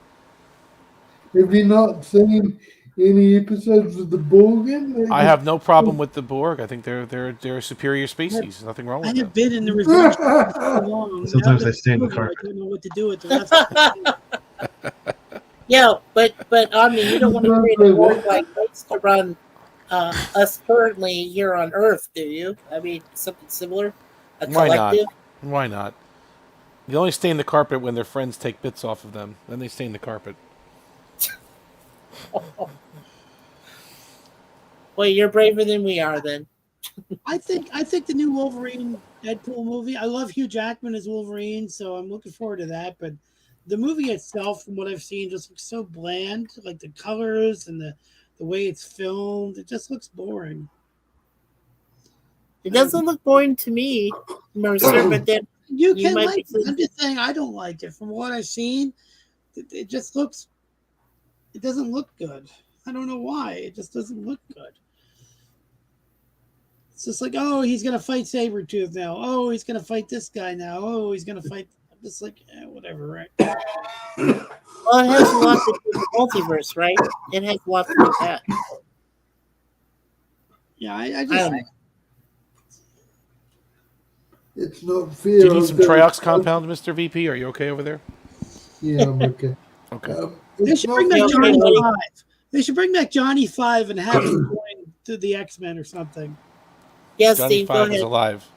Have you not seen any episodes of the Borg? I have no problem with the Borg. I think they're a superior species. Nothing wrong I with have that. been in the revenge for so long. Sometimes Now they that stay in the it's over, carpet. I don't know what to do with the rest of it. Yeah, but I mean, you don't want to create a board like this to run us currently here on Earth, do you? I mean, something similar, a Why collective. not? Why not? They only stain the carpet when their friends take bits off of them. Then they stain the carpet. Well, you're braver than we are, then. I think the new Wolverine Deadpool movie. I love Hugh Jackman as Wolverine, so I'm looking forward to that. But the movie itself, from what I've seen, just looks so bland. Like the colors and the way it's filmed, it just looks boring. It doesn't look boring to me, Mercer, but then You can might like be. it. I'm just saying I don't like it. From what I've seen, it just looks. It doesn't look good. I don't know why. It just doesn't look good. It's just like, oh, he's gonna fight Sabretooth now. Oh, he's gonna fight this guy now. Oh, he's gonna fight. I'm just like, whatever, right? Well, it has a lot to do with the multiverse, right? It has a lot to do with that. Yeah, I I just. don't know. It's not fair. Do you need some Triox compound, Mr. VP? Are you okay over there? Yeah, I'm okay. Okay. They should bring back Johnny 5. They should bring back Johnny 5 and have him going to the X-Men or something. Yes, Johnny Steve, go 5 is ahead. alive.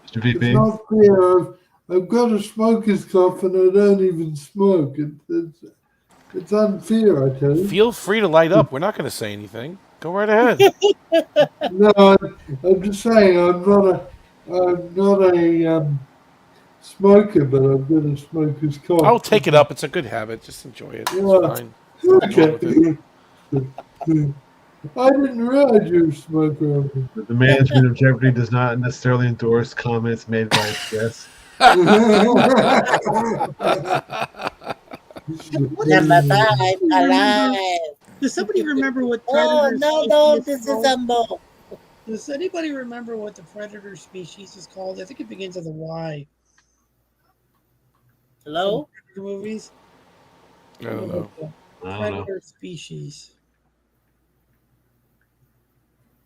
Mr. VP. It's not fair. I've got a smoker's cough and I don't even smoke. It's unfair, I tell you. Feel free to light up. We're not going to say anything. Go right ahead. No, I'm just saying I'm not a smoker, but I've got a smoker's cough. I'll take it up. It's a good habit. Just enjoy it. It's Yeah. fine. Nothing wrong with it. I didn't realize you were a smoker. The management of Jeopardy does not necessarily endorse comments made by its guests. Number 5, alive. Does somebody remember what Oh, Predator no, species this is called? Umbo. Does anybody remember what the Predator species is called? I think it begins with a Y. Hello? Predator movies? I don't know. Predator species.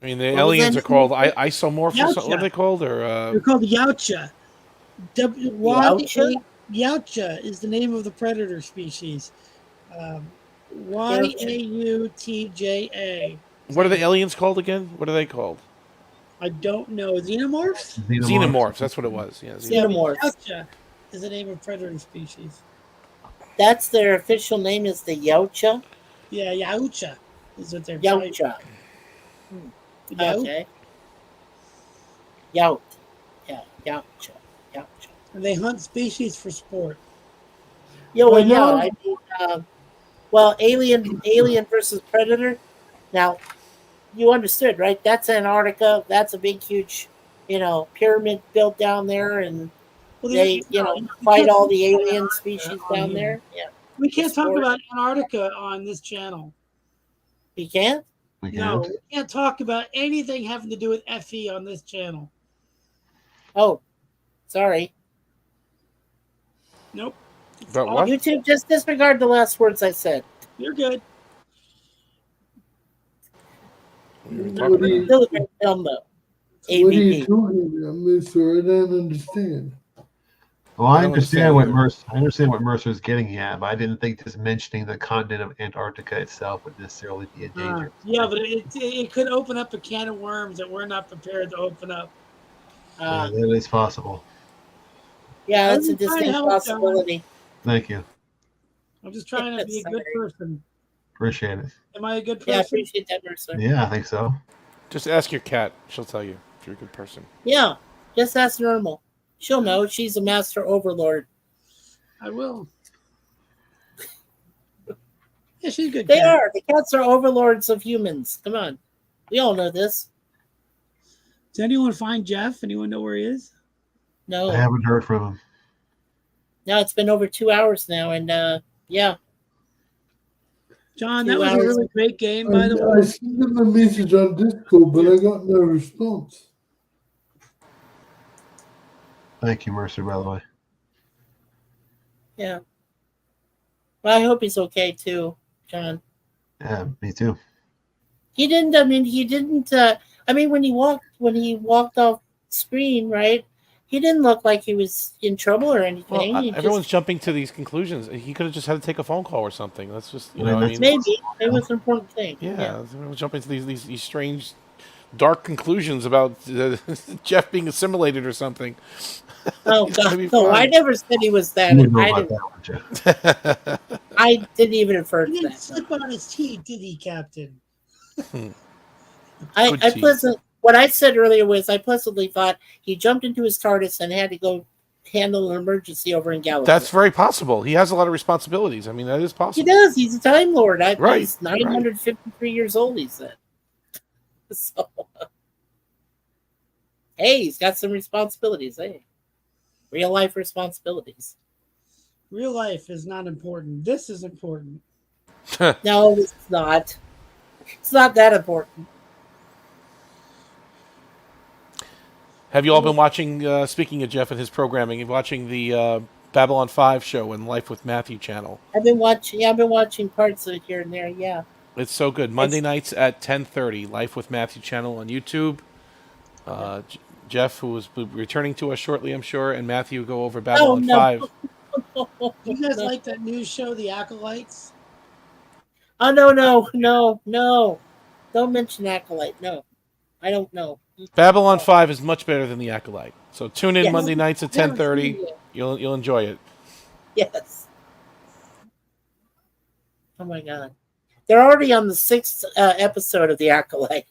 I mean, the What was aliens that? are called isomorphs. Yautja. What are they called? They're called Yautja. Yautja is the name of the Predator species. Yautja. What are the aliens called again? What are they called? I don't know. Xenomorphs? Xenomorphs. That's what it was. Yeah. Yeah, Xenomorphs. Yautja is the name of predator species. That's their official name is the Yautja. Yeah, Yautja is what they're Yautja. Yaut. Okay. Yaut. Yeah, Yautja. Yautja. And they hunt species for sport. Yeah, well, yeah. know. I mean, well, Alien versus Predator. Now, you understood, right? That's Antarctica. That's a big, huge, pyramid built down there, and Well, they, we fight can't all talk the about alien Antarctica species on down here. there. Yeah. We can't talk sport. about Antarctica on this channel. You can't? We No, can't. we can't talk about anything having to do with FE on this channel. Oh, sorry. Nope. But what? YouTube, just disregard the last words I said. You're good. What are you, Still a great film, though. what are you ABD. talking about, Mister? I don't understand. Well, I I don't understand what understand Mercer's getting at, but I didn't think just mentioning the continent of Antarctica itself would necessarily be a danger. Yeah, but it could open up a can of worms that we're not prepared to open up. Yeah, that is possible. Yeah, that's a I'm trying to distinct help, John. possibility. Thank you. I'm just trying to be a good person. Appreciate it. Am I a good person? Yeah, I appreciate that, Mercer. Yeah, I think so. Just ask your cat. She'll tell you if you're a good person. Yeah, just ask Normal. She'll know. She's a master overlord. I will. Yeah, she's a good They cat. are. The cats are overlords of humans. Come on. We all know this. Does anyone find Jeff? Anyone know where he is? No. I haven't heard from him. No, it's been over 2 hours now, and yeah. John, 2 that was a hours. really great game, by the I way. sent them a message on Discord, but I got no response. Thank you, Mercer, by the way. Yeah. Well, I hope he's okay too, John. Yeah, me too. He didn't. I mean, he didn't. I mean, when he walked off screen, right? He didn't look like he was in trouble or anything. Well, He everyone's just, jumping to these conclusions. He could have just had to take a phone call or something. That's just, I mean, I that's- mean, maybe it was an important thing. yeah, everyone's jumping to these strange, dark conclusions about Jeff being assimilated or something. Oh He's gonna God, be no! I fine. never said he was that. You know I about didn't. that one, Jeff. I didn't even refer He to didn't that. slip on his teeth, did he, Captain? I Good teeth. What I said earlier was I pleasantly thought he jumped into his TARDIS and had to go handle an emergency over in Galaxy. That's very possible. He has a lot of responsibilities. I mean, that is He possible. does. He's a Time Lord. Right, He's 953 years old, he said. So, hey, he's got some responsibilities. Hey, real life responsibilities. Real life is not important. This is important. No, it's not. It's not that important. Have you all been watching, speaking of Jeff and his programming, you're watching the Babylon 5 show and Life with Matthew channel? I've been watching parts of it here and there. Yeah. It's so good. Monday nights at 10:30, Life with Matthew channel on YouTube. Jeff, who is returning to us shortly, I'm sure, and Matthew go over Babylon 5. Do you guys like that new show, The Acolytes? Oh no! Don't mention Acolyte. No, I don't know. Babylon 5 is much better than The Acolyte. So tune in Yes. Monday nights at 10:30. You'll enjoy it. Yes. Oh my God, they're already on the 6th episode of The Acolyte.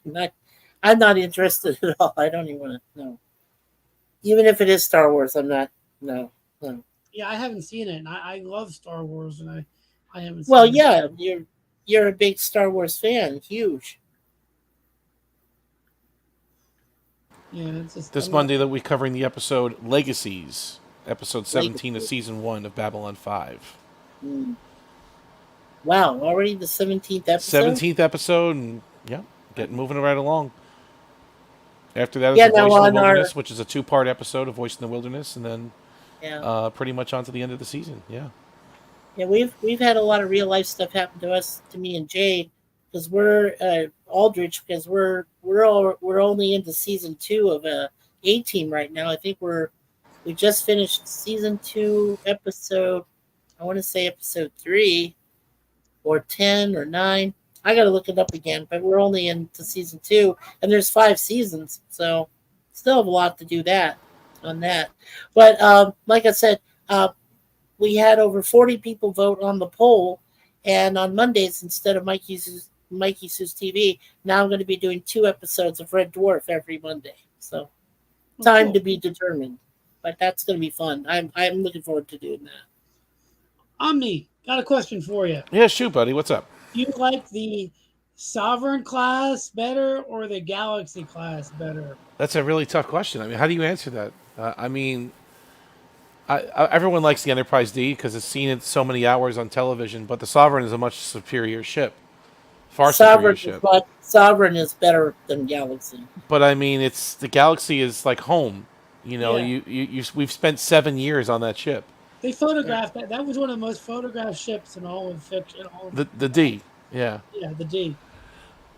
I'm not interested at all. I don't even want to know. Even if it is Star Wars, I'm not. No. Yeah, I haven't seen it, and I love Star Wars, and I haven't seen Well, it. yeah, you're a big Star Wars fan, huge. Yeah, it's just This Monday that we're covering the episode Legacies, episode 17 of season 1 of Babylon 5. Mm. Wow, already the 17th episode? 17th episode, and yeah, getting moving right along. After that is Yeah, The now Voice in on the our- Wilderness, which is a 2-part episode of Voice in the Wilderness, and then pretty much on to the end of the season. Yeah. Yeah, we've had a lot of real life stuff happen to us, to me and Jade, because we're Aldrich, because we're only into season 2 of A-Team right now. I think we just finished season 2 episode, I want to say episode 3 or 10 or 9. I got to look it up again, but we're only into season 2, and there's 5 seasons, so still have a lot to do on that. But like I said, we had over 40 people vote on the poll, and on Mondays, instead of Mikey Sue's TV, now I'm going to be doing 2 episodes of Red Dwarf every Monday. So time to be determined, but that's going to be fun. I'm looking forward to doing that. Omni, got a question for you. Yeah, shoot, buddy. What's up? Do you like the Sovereign class better or the Galaxy class better? That's a really tough question. I mean, how do you answer that? I mean, everyone likes the Enterprise D because it's seen it so many hours on television, but the Sovereign is a much superior ship. Far superior ship. But Sovereign is better than Galaxy. But I mean, the Galaxy is like home. You know, Yeah. we've spent 7 years on that ship. They photographed that. That was one of the most photographed ships in all of fiction. The D, yeah. Yeah, the D.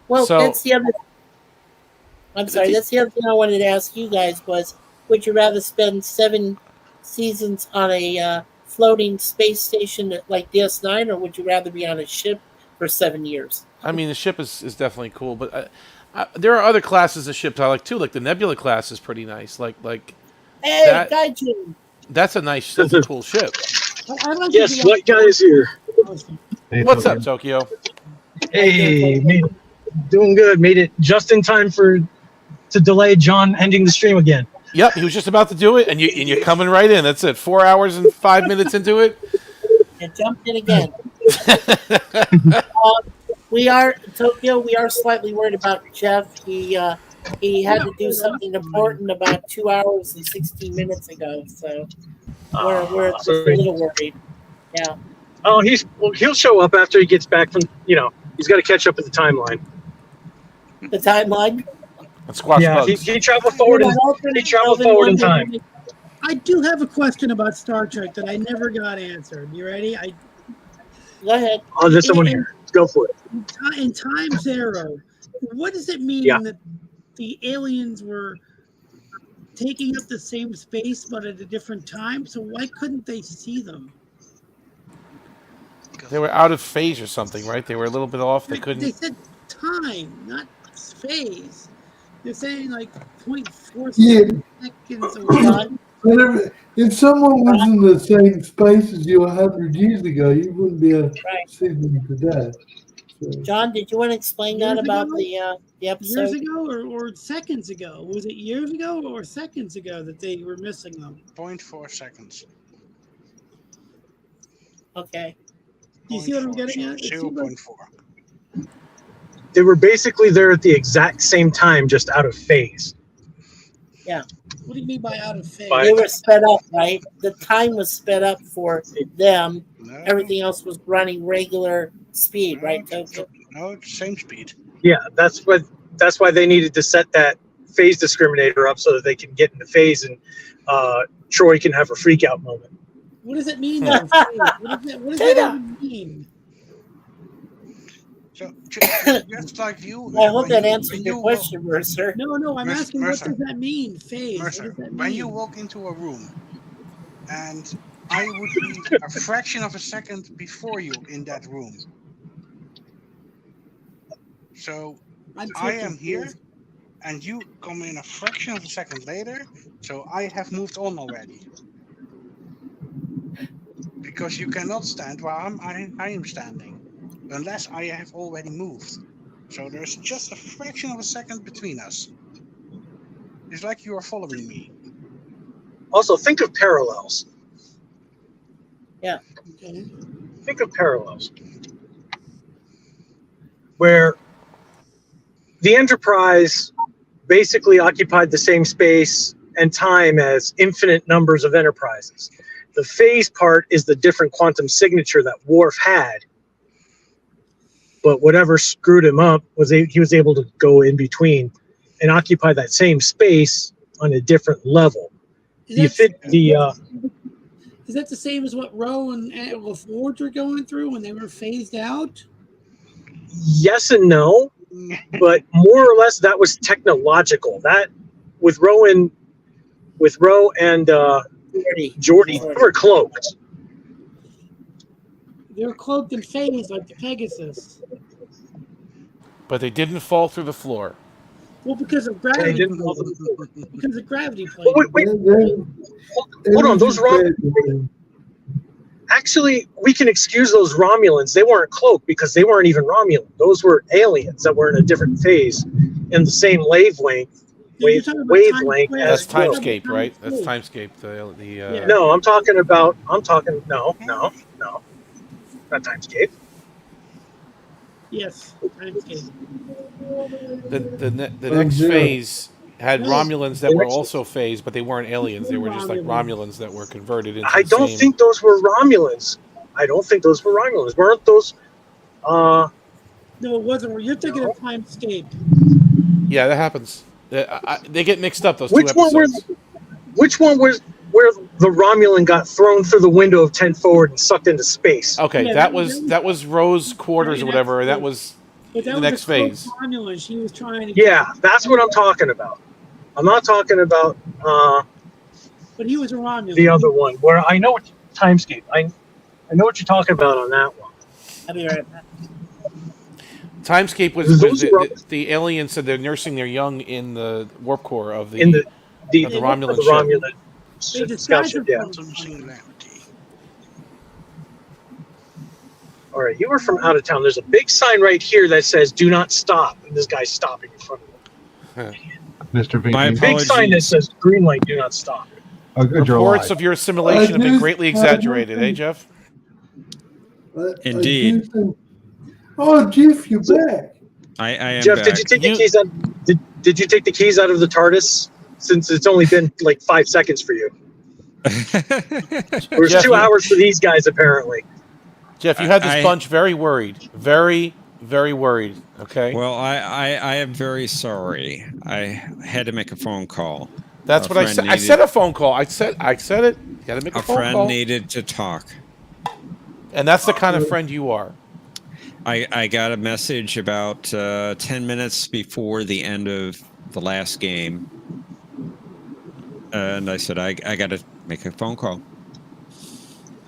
Well, So- that's the other. I'm sorry. That's the other thing I wanted to ask you guys was: would you rather spend 7 seasons on a floating space station like DS9, or would you rather be on a ship for 7 years? I mean, the ship is definitely cool, but there are other classes of ships I like too. Like the Nebula class is pretty nice. Like Hey, that- Gaijin! that's a cool ship. Guess what guy is here? Hey, What's Tokyo. up, Tokyo? Hey, doing good. Made it just in time to delay John ending the stream again. Yep, he was just about to do it, and you're coming right in. That's it. 4 hours and 5 minutes into it. You jumped in again. We are Tokyo. We are slightly worried about Jeff. He had to do something important about 2 hours and 16 minutes ago. So we're just a little worried. Yeah. Oh, he'll show up after he gets back from, he's got to catch up with the timeline. The timeline. And squash Yeah, bugs. he traveled forward. He traveled forward in time. I do have a question about Star Trek that I never got answered. You ready? Go ahead. Oh, there's someone here. Go for it. In Time Zero, what does it mean that the aliens were taking up the same space but at a different time? So why couldn't they see them? They were out of phase or something, right? They were a little bit off. They couldn't. They said time, not phase. They're saying like 0.4 seconds away. If someone was in the same space as you 100 years ago, you wouldn't be able to see them today. So. John, did you want to explain that about the episode? Years ago or seconds ago? Was it years ago or seconds ago that they were missing them? 0.4 seconds. Okay. Do you see what I'm getting at? 0.4. They were basically there at the exact same time, just out of phase. Yeah. What do you mean by out of phase? They were sped up, right? The time was sped up for them. No. Everything else was running regular speed, right, Tokyo? No, same speed. Yeah, that's why they needed to set that phase discriminator up so that they can get into phase and Troy can have a freak out moment. What does it mean? Though, what does that even mean? So, just like you. I hope that answers your question, Mercer. No, I'm asking Mercer. what does that mean, phase? Mercer, What does that mean? when you walk into a room and I would be a fraction of a second before you in that room. So I am here and you come in a fraction of a second later, so I have moved on already. Because you cannot stand while I am standing, unless I have already moved. So there's just a fraction of a second between us. It's like you are following me. Also, think of parallels. Yeah. Okay. Think of parallels. Where the Enterprise basically occupied the same space and time as infinite numbers of Enterprises. The phase part is the different quantum signature that Worf had. But whatever screwed him up was he was able to go in between and occupy that same space on a different level. Is that the same as what Roe and Ford were going through when they were phased out? Yes and no, but more or less that was technological. That with Roe and Geordi, they were cloaked. They were cloaked in phase like the Pegasus. But they didn't fall through the floor. Well, because of They gravity. didn't. Because of gravity Oh, played. wait. Hold on, those actually, we can excuse those Romulans. They weren't cloaked because they weren't even Romulan. Those were aliens that were in a different phase in the same wavelength. Wavelength. That's Timescape, right? That's Timescape. The No, I'm talking. No, not Timescape. Yes, Timescape. The next phase had Romulans that were also phased, but they weren't aliens. They were just like Romulans that were converted into. I don't think those were Romulans. Weren't those? No, it wasn't. You're thinking of Timescape. Yeah, that happens. They get mixed up. Those Which two episodes. Which one was where the Romulan got thrown through the window of 10 forward and sucked into space? Okay, yeah, that was Rose Quarters or whatever, and that was the next phase. Romulan. She was trying to. Yeah, that's what I'm talking about. I'm not talking about. But he was a Romulan. The other one, where I know what Timescape. I know what you're talking about on that one. I'll be right back. Timescape was the aliens said they're nursing their young in the warp core of the Romulan ship. Yeah. All right, you were from out of town. There's a big sign right here that says "Do not stop," and this guy's stopping in front of him. Mr. VP. My big sign that says "Green light, do not stop." Reports of your assimilation have been greatly exaggerated, eh, Jeff? Indeed. Oh, Jeff, you're back. I am Jeff, back. did you take the keys out? Did you take the keys out of the TARDIS? Since it's only been like 5 seconds for you. It was 2 hours for these guys, apparently. Jeff, you had this bunch very worried. Very, very worried. Okay. Well, I am very sorry. I had to make a phone call. That's what I said. I said a phone call. I said it. You got to make a phone call. A friend needed to talk. And that's the kind of friend you are. I got a message about 10 minutes before the end of the last game. And I said, I got to make a phone call.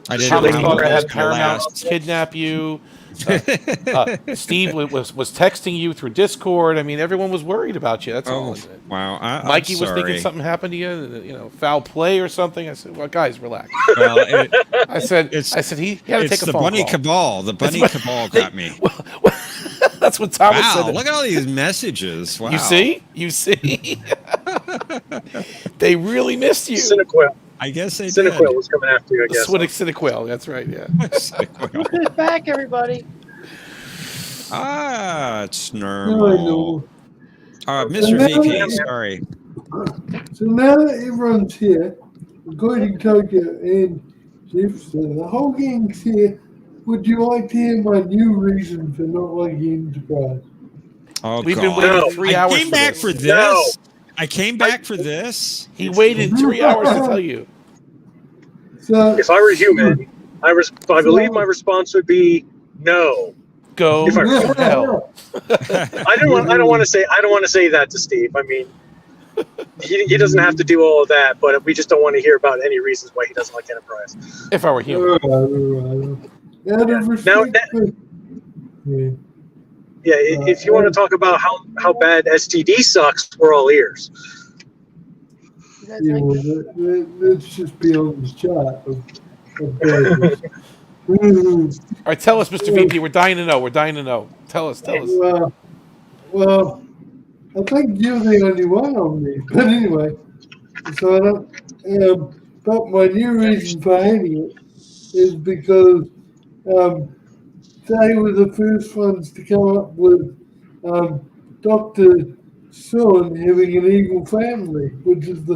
I didn't know how I had Paramount kidnap you. Steve was texting you through Discord. I mean, everyone was worried about you. That's all. Wow. Mikey was thinking something happened to you, foul play or something. I said, well, guys, relax. Well, I said he had to take a phone call. It's the bunny cabal. The bunny cabal got me. That's what Thomas said. Wow, look at all these messages. Wow. You see? They really missed you. Cinequil. I guess they did. Cinequil was coming after you, I guess. Cinequil, that's right, yeah. Look back, everybody. It's normal. Mr. VP, sorry. So now that everyone's here, including Tokyo and Jeff, the whole gang's here. Would you like to hear my new reason for not liking Enterprise? Oh, We've been waiting 3 hours. I came back for this. I came back for this. He waited 3 hours to tell you. So, if I were human, I believe my response would be no. Go to hell. I don't want to say that to Steve. I mean, he doesn't have to do all of that, but we just don't want to hear about any reasons why he doesn't like Enterprise. If I were human. If you want to talk about how bad STD sucks, we're all ears. Let's just be on the chart. All right, tell us, Mr. VP. We're dying to know. Tell us. Well, I think you're the only one on me. But anyway, so I don't. But my new reason for hating it is because they were the first ones to come up with Dr. Sun having an eagle family, which is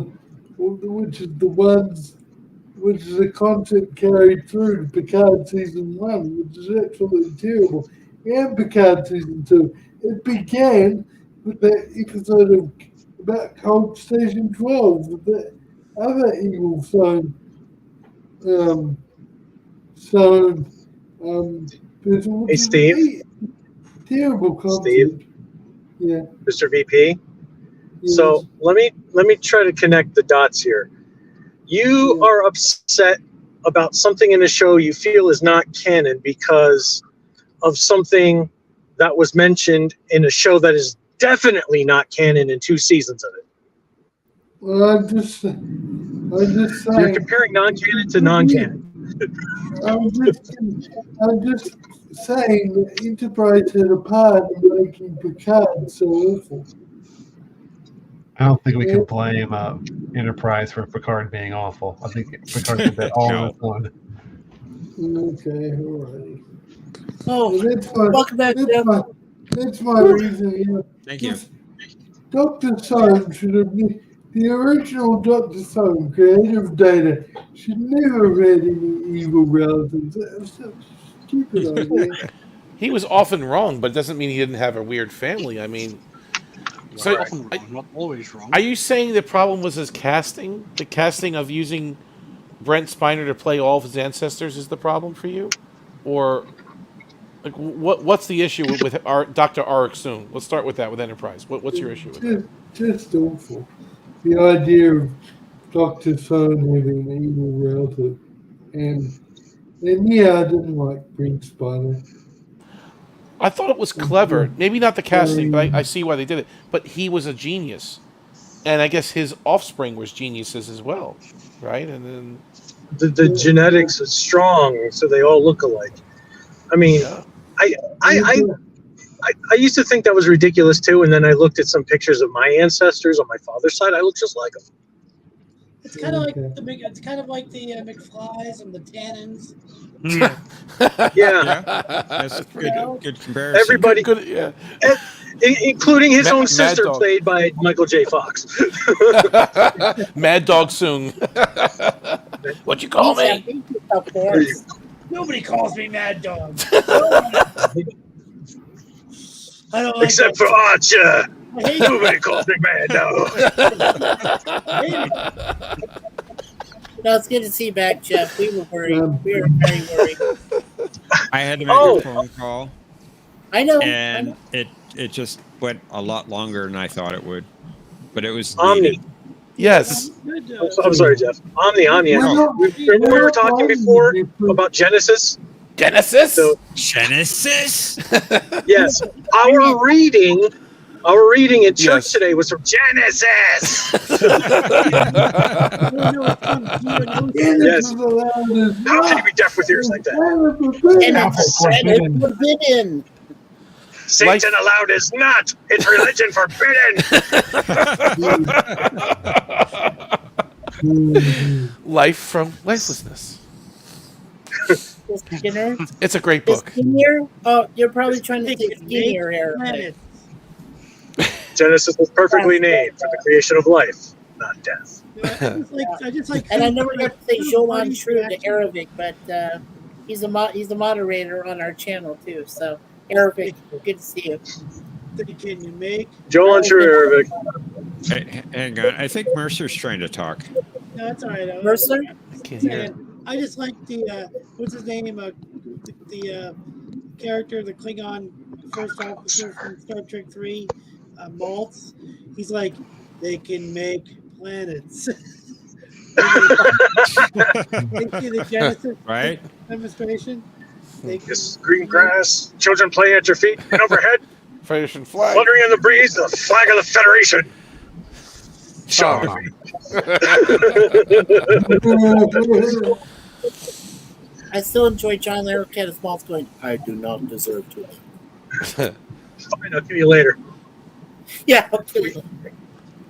a concept carried through to Picard season 1, which is absolutely terrible. And Picard season 2. It began with that episode about Cold Station 12, with the other eagle son. Hey, Steve. Terrible concept. Steve. Yeah. Mr. VP. Yes. So let me try to connect the dots here. You are upset about something in the show you feel is not canon because of something that was mentioned in a show that is definitely not canon in 2 seasons of it. Well, I'm just You're saying. comparing non-canon to non-canon. I'm just saying that Enterprise had a part in making Picard so awful. I don't think we can blame Enterprise for Picard being awful. I think Picard did that all in this one. Okay, alrighty. Oh, Well, welcome back, Jeff. That's my reason. Thank you. Dr. Sohn should have been the original Dr. Sohn, creator of Data, should never have had any evil relatives. That was such a stupid idea. He was often wrong, but it doesn't mean he didn't have a weird family. I mean, so Often wrong, not always wrong. are you saying the problem was his casting? The casting of using Brent Spiner to play all of his ancestors is the problem for you? Or like what's the issue with Dr. Arik Soon? Let's start with that with Enterprise. What's your issue with that? Just awful. The idea of Dr. Sohn having an evil relative. And yeah, I didn't like Brent Spiner. I thought it was clever. Maybe not the casting, but I see why they did it. But he was a genius. And I guess his offspring was geniuses as well, right? And then The genetics is strong, so they all look alike. I mean, yeah. I used to think that was ridiculous too, and then I looked at some pictures of my ancestors on my father's side. I look just like them. It's kind of like the McFlys and the Tannins. Yeah. That's good comparison. Everybody, good, yeah. including his own Mad sister, Dog. played by Michael J. Fox. Mad Dog Soon. What'd you call me? Nobody calls me Mad Dog. I don't like Except for Archer. Nobody calls me Mad Dog. No, it's good to see you back, Jeff. We were worried. We were very worried. I had to make a phone call. I know. And it just went a lot longer than I thought it would. But it was Omni. needed. Yes. I'm sorry, Jeff. Omni. Remember we were talking before about Genesis? Genesis? Genesis? Yes. Our reading in church today was from Genesis. Yes. How can you be deaf with ears like that? And forbidden. Satan allowed is not. It's religion forbidden. Life from Lifelessness. Skinner? It's a great book. Skinner? Oh, you're probably trying to say Skinner here. Genesis was perfectly named for the creation of life, not death. I just like. And I never got to say Jolan True to Arabic, but he's a moderator on our channel too. So Arabic, good to see you. Can you make Jolan True Arabic? Hang on. I think Mercer's trying to talk. No, that's all right. Mercer? I can't hear it. I just like the what's his name? The character, the Klingon first officer from Star Trek 3, Maltz. He's like, they can make planets. The Genesis right? Demonstration. Yes, green grass, children playing at your feet, and overhead, Federation flag. fluttering in the breeze, the flag of the Federation. I still enjoy John Larroquette's mouth going, I do not deserve to live. Fine, I'll kill you later. Yeah, I'll kill you.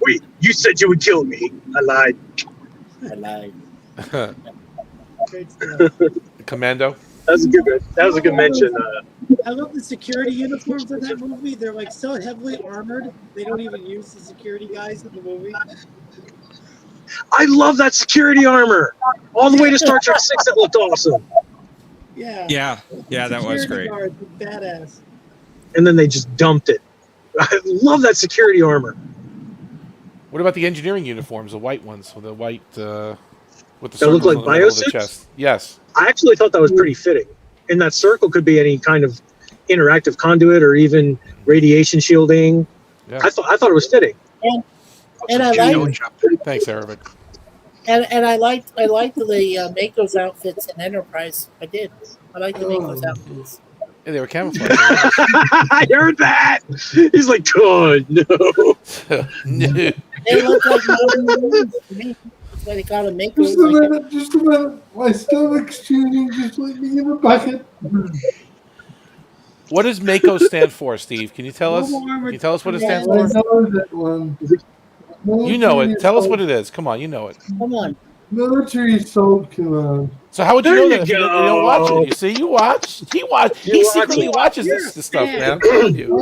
Wait, you said you would kill me. I lied. I lied. Great stuff. Commando. That was a good mention. I love the security uniforms in that movie. They're like so heavily armored. They don't even use the security guys in the movie. I love that security armor. All the way to Star Trek 6, that looked awesome. Yeah. Yeah, that was great. Guards were badass. And then they just dumped it. I love that security armor. What about the engineering uniforms, the white ones, with the white with the That look circles like in the middle of the biosuits? chest? Yes. I actually thought that was pretty fitting. And that circle could be any kind of interactive conduit or even radiation shielding. Yeah. I thought it was fitting. And I like Thanks, Arabic. and I liked the Mako's outfits in Enterprise. I did. I like the Mako's outfits. Yeah, they were camouflage. I heard that. He's like, oh no. No. They look like Marines to me. That's why they call them Mako. Just a minute. My stomach's churning. Just let me in a bucket. What does Mako stand for, Steve? Can you tell us? Can you tell us what it stands I for? know that one. You know it. Tell us what it is. Come on, you know it. Come on. Military Assault Command. So how would you There know you that if you go. don't watch it? You see, you watch. He secretly watches this stuff, man. I'm telling you.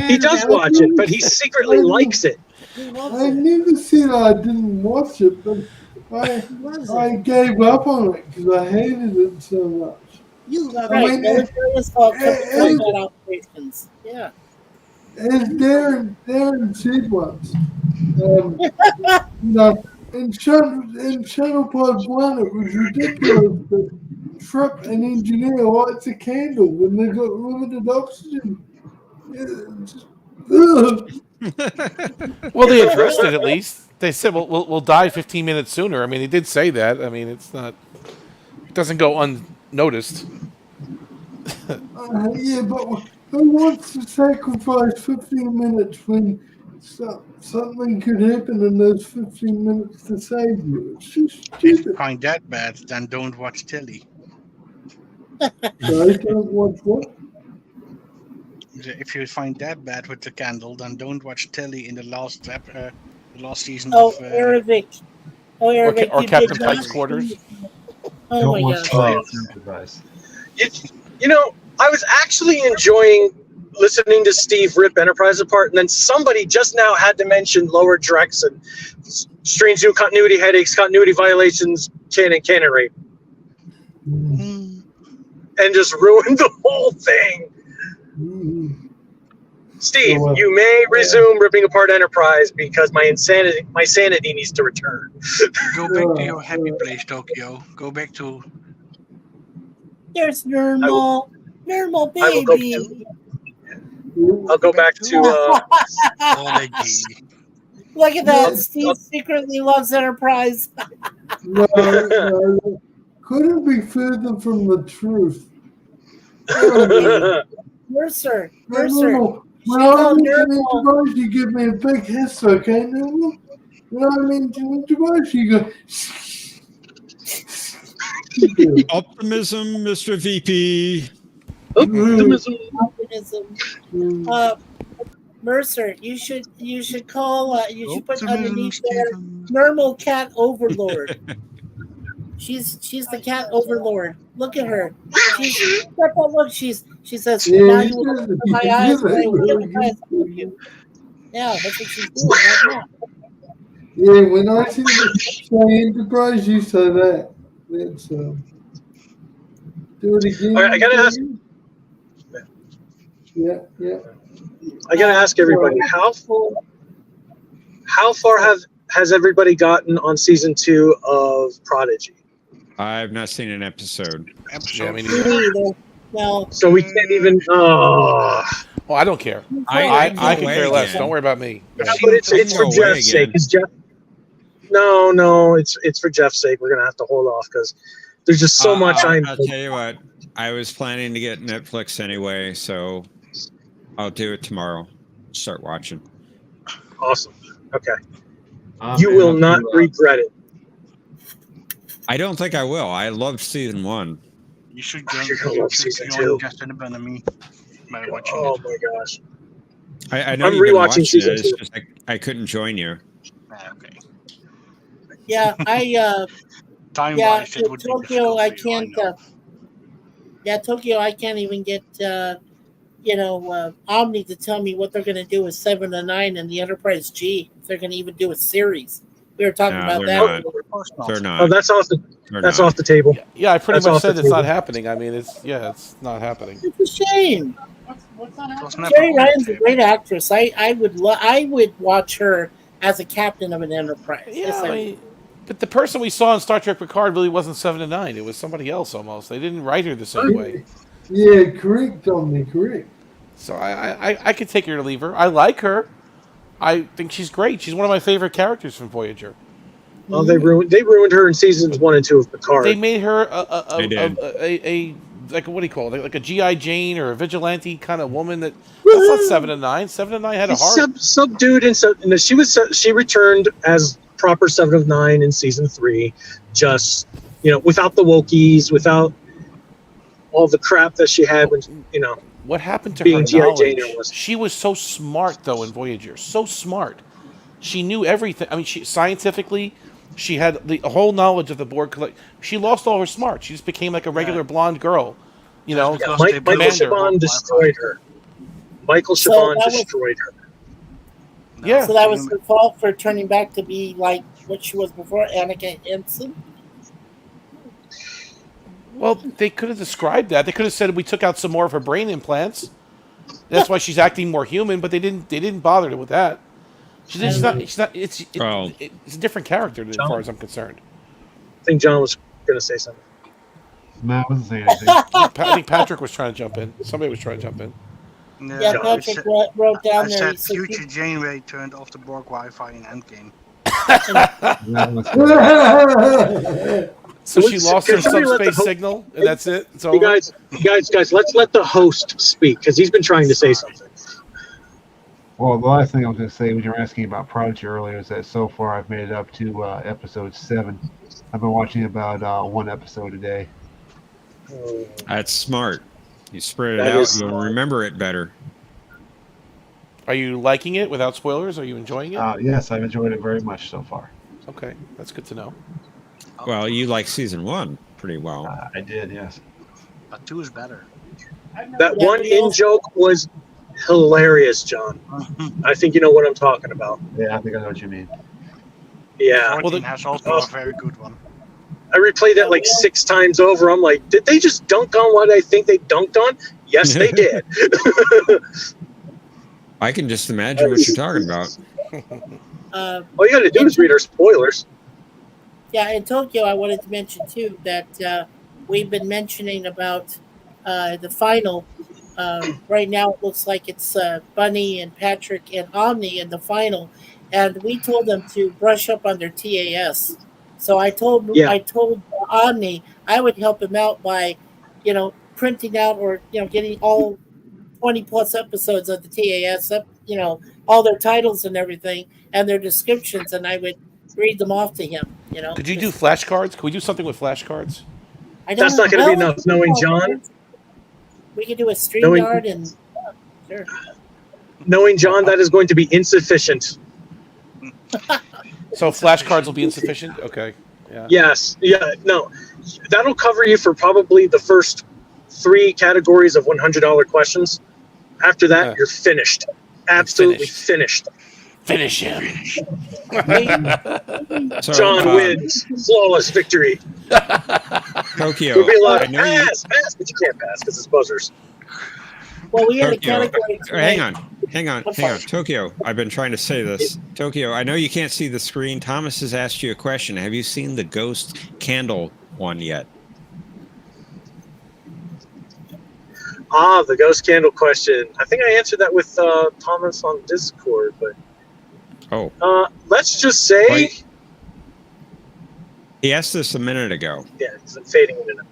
He does watch it, but he secretly likes it. I never said I didn't watch it, but I gave up on it because I hated it so much. You love Right, mean, military assault combat operations. Yeah. As Darren said once, you know, in Shuttle Pod 1, it was ridiculous that Trip and Engineer lights a candle when they got limited oxygen. Well, they addressed it at least. They said, "Well, we'll die 15 minutes sooner." I mean, they did say that. I mean, it's not. It doesn't go unnoticed. Yeah, but who wants to sacrifice 15 minutes when something could happen in those 15 minutes to save you? It's just If you stupid. find that bad, then don't watch telly. So I don't watch what? If you find that bad with the candle, then don't watch telly in the last season Oh, of. Arabic. Oh, Arabic. Or you Captain did not Pike's quarters. Oh Don't my watch God. Enterprise. You know, I was actually enjoying listening to Steve rip Enterprise apart, and then somebody just now had to mention Lower Drex and strange new continuity headaches, continuity violations, canon rape, and just ruined the whole thing. Steve, you may resume ripping apart Enterprise because my sanity needs to return. Go back to your happy place, Tokyo. Go back to. There's normal I will baby. I'll go back to. Look at that. Steve secretly loves Enterprise. No, couldn't be further from the truth. Mercer. No, when I mention Enterprise, you give me a big hiss, okay? No, when I mention Enterprise, you go. Optimism, Mr. VP. Optimism. Mercer, you should call. You should put underneath there normal cat overlord. She's the cat overlord. Look at her. She says now you will open my eyes. Yeah, that's what she's doing right now. Yeah, when I say Enterprise, you say that. Let's do it again. All right, I gotta ask. Yeah. I gotta ask everybody how far has everybody gotten on season 2 of Prodigy? I've not seen an episode. Yeah, me neither. Well, so we can't even. Oh. Well, I don't care. I can care less. Don't worry about me. But it's for Jeff's sake. Is Jeff? No, it's for Jeff's sake. We're gonna have to hold off because there's just so much. I'll tell you what. I was planning to get Netflix anyway, so I'll do it tomorrow. Start watching. Awesome. Okay. You will not regret it. I don't think I will. I loved season 1. You should love season 2. Justin Benamy by watching Oh it. my gosh. I know I'm you've been rewatching watching season it. It's 2. just I couldn't join you. Okay. Yeah, Time-wise, it would be Tokyo, difficult I for you, can't. Tokyo, I can't even get Omni to tell me what they're going to do with 7 and 9 and the Enterprise G. If they're going to even do a series. We were talking about that. They're not. Oh, that's off the table. Yeah, I pretty That's much off said the it's not table. happening. I mean, it's not happening. It's a shame. Jerry Ryan's a great actress. I would watch her as a captain of an Enterprise. Yeah, Yes, I mean, but the person we saw in Star Trek Picard really wasn't 7 and 9. It was somebody else almost. They didn't write her the same way. Yeah, correct, Dominic, correct. So I could take her or leave her. I like her. I think she's great. She's one of my favorite characters from Voyager. Well, they ruined her in seasons 1 and 2 of Picard. They made her a like what do you call it? Like a GI Jane or a vigilante kind of woman. That's not 7 of 9. 7 of 9 had a heart. Subdued and she returned as proper 7 of 9 in season 3, just without the wokies, without all the crap that she had when What happened to being her G.I. knowledge? Jane was. She was so smart though in Voyager, so smart. She knew everything. I mean, scientifically, she had the whole knowledge of the Borg. She lost all her smarts. She just became like a regular blonde girl. Michael Chabon destroyed her. Michael Chabon destroyed her. Yeah. So that was her fault for turning back to be like what she was before, Annika Henson? Well, they could have described that. They could have said we took out some more of her brain implants. That's why she's acting more human, but they didn't bother with that. She's not. It's a different character as far as I'm concerned. I think John was going to say something. No, I wasn't saying anything. I think Patrick was trying to jump in. Somebody was trying to jump in. Yeah, Patrick wrote down there. I said future Janeway turned off the Borg Wi-Fi in Endgame. So she lost her subspace signal, and that's it. It's over. Guys, let's let the host speak because he's been trying to say something. Well, the last thing I was going to say when you were asking about Prodigy earlier is that so far I've made it up to episode 7. I've been watching about 1 episode a day. That's smart. You spread it out, you'll remember it better. Are you liking it without spoilers? Are you enjoying it? Yes, I've enjoyed it very much so far. Okay, that's good to know. Well, you like season 1 pretty well. I did, yes. But 2 is better. That one in-joke was hilarious, John. I think you know what I'm talking about. Yeah, I think I know what you mean. Yeah. 14 has also a very good one. I replayed that like 6 times over. I'm like, did they just dunk on what I think they dunked on? Yes, they did. I can just imagine what you're talking about. All you got to do is read our spoilers. Yeah, in Tokyo, I wanted to mention too that we've been mentioning about the final. Right now, it looks like it's Bunny and Patrick and Omni in the final, and we told them to brush up on their TAS. So I told Omni I would help him out by, printing out or getting all 20 plus episodes of the TAS, all their titles and everything and their descriptions, and I would read them off to him. Could you do flashcards? Could we do something with flashcards? That's not going to be enough. Knowing John, we could do a StreamYard and sure. Knowing John, that is going to be insufficient. So flashcards will be insufficient? Okay. Yeah. Yes. Yeah. No. That'll cover you for probably the first 3 categories of $100 questions. After that, you're finished. Absolutely finished. Finish him. So, John wins. Flawless victory. Tokyo. You'll be allowed I to know you- pass, but you can't pass because it's buzzers. Well, we had a Tokyo. category. Hang on. Tokyo, I've been trying to say this. Tokyo, I know you can't see the screen. Thomas has asked you a question. Have you seen the ghost candle one yet? The ghost candle question. I think I answered that with Thomas on Discord, but let's just say Wait. He asked this a minute ago. yeah, because I'm fading in and out.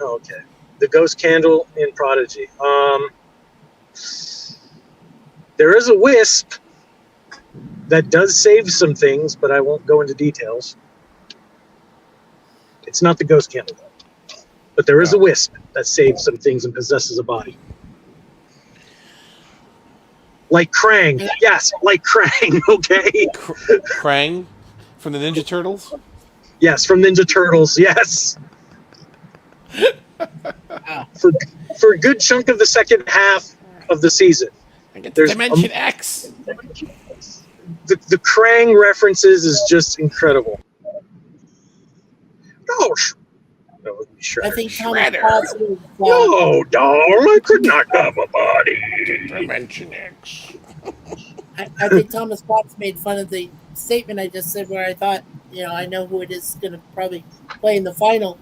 Oh, okay. The ghost candle in Prodigy. There is a wisp that does save some things, but I won't go into details. It's not the ghost candle, though. But there is a wisp that saves some things and possesses a body. Like Krang. Yes, like Krang, okay? Krang from the Ninja Turtles? Yes, from Ninja Turtles, yes. For a good chunk of the second half of the season. There's Dimension X. The Krang references is just incredible. Oh, no, I think Thomas Potts was, no, doll, I could not have a body. Dimension X. I think Thomas Potts made fun of the statement I just said where I thought, I know who it is going to probably play in the final.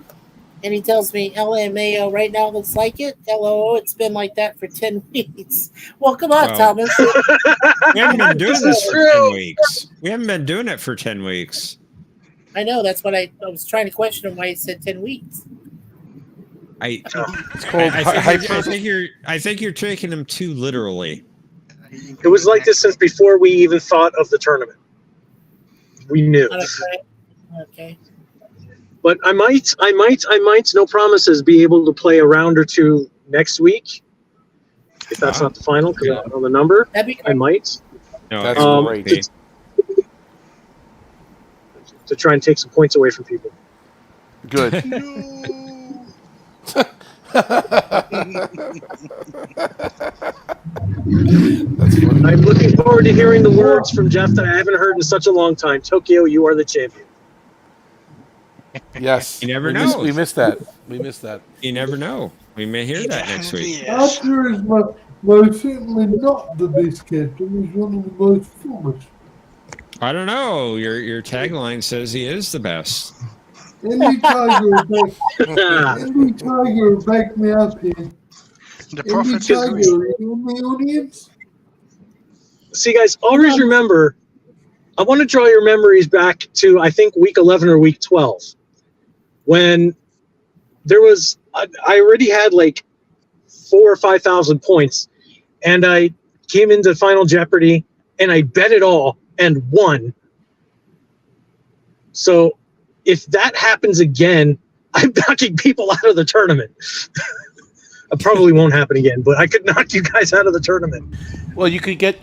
And he tells me, LMAO, right now looks like it. LOO, it's been like that for 10 weeks. Well, come on, Thomas. We haven't been doing this for 10 weeks. We haven't been doing it for 10 weeks. I know. That's what I was trying to question him why he said 10 weeks. It's called I think you're taking them too literally. It was like this since before we even thought of the tournament. We knew. Okay. But I might, no promises, be able to play a round or two next week. If that's not the final, because I don't know the number, I might. No, that's great. To try and take some points away from people. Good. That's funny. I'm looking forward to hearing the words from Jeff that I haven't heard in such a long time. Tokyo, you are the champion. Yes. You never know. We missed that. We missed that. You never know. We may hear that next week. Archer is most certainly not the best captain. He's one of the most foolish. I don't know. Your tagline says he is the best. Any tiger will back me up here. The Any prophet tiger agrees. in the audience? See, guys, always remember, I want to draw your memories back to, I think, week 11 or week 12, when there was, I already had like 4,000 or 5,000 points, and I came into Final Jeopardy, and I bet it all and won. So if that happens again, I'm knocking people out of the tournament. It probably won't happen again, but I could knock you guys out of the tournament. Well, you can get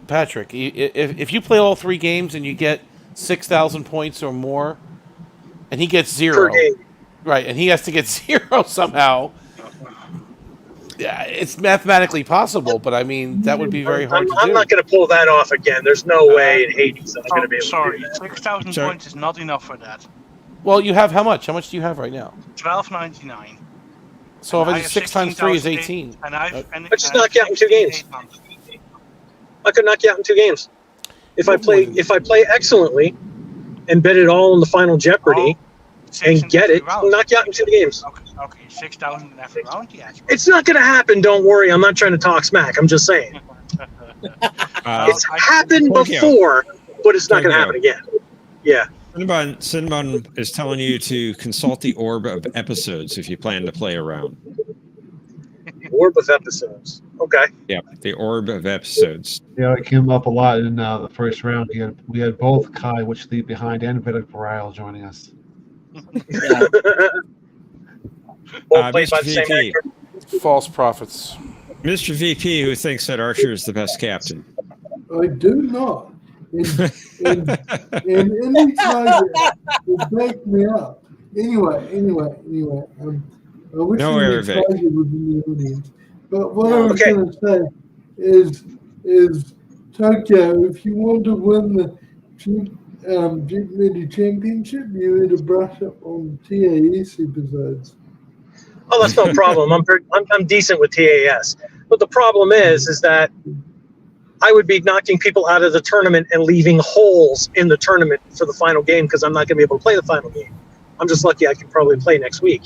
Patrick. If you play all 3 games and you get 6,000 points or more, and he gets 0, Per game. right? And he has to get 0 somehow. Yeah, it's mathematically possible, but I mean that would be very hard to do. I'm not going to pull that off again. There's no way in Hades that I'm going to be able Sorry, to do that. 6,000 points is not enough for that. Well, you have how much? How much do you have right now? 12.99. So if I I do have 6 times 3 is 16,000, 18. And I just knock you out in 2 games. I could knock you out in 2 games. If I play excellently and bet it all on the Final Jeopardy and get it, I'll knock you out in 2 games. Okay, 6,000 in every round, yes. It's not going to happen. Don't worry. I'm not trying to talk smack. I'm just saying. It's happened before, but it's not going to happen again. Yeah. Cinnabon is telling you to consult the orb of episodes if you plan to play around. Orb of episodes. Okay. Yeah, the orb of episodes. Yeah, it came up a lot in the first round. We had both Kai, which leave behind, and Vidic Barile joining us. Both played by the same actor. False prophets. Mr. VP, who thinks that Archer is the best captain. I do not. And any tiger will back me up. Anyway. I wish No, the tiger was in the audience. But what I was going to say is Tokyo, if you want to win the Jeopnerdy Championship, you need to brush up on TAS episodes. Oh, that's no problem. I'm decent with TAS. But the problem is that I would be knocking people out of the tournament and leaving holes in the tournament for the final game because I'm not going to be able to play the final game. I'm just lucky I can probably play next week.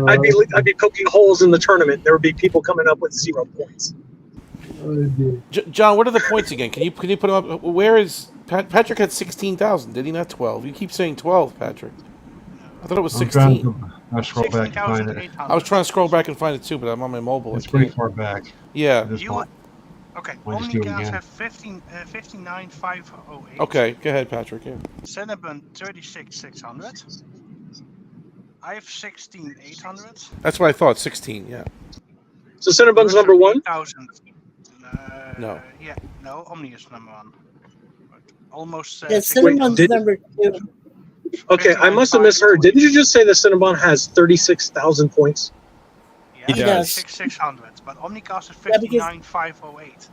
I'd be poking holes in the tournament. There would be people coming up with 0 points. John, what are the points again? Can you put them up? Where is Patrick? Had 16,000. Did he not 12? You keep saying 12, Patrick. I thought it was 16. I scroll back and find it. I was trying to scroll back and find it too, but I'm on my mobile. It's pretty far back. Yeah. Okay, We'll just do it Omnicast again. have 59,508. Okay, go ahead, Patrick. Yeah. Cinnabon 36,600. I have 16,800. That's what I thought. 16. Yeah. So Cinnabon's number 1? 8,000. No. Yeah, no, Omni is number 1. Almost. Cinnabon's number 2. Okay, I must have misheard. Didn't you just say that Cinnabon has 36,000 points? Yeah, He does. 6,600, but Omnicast is 59,508.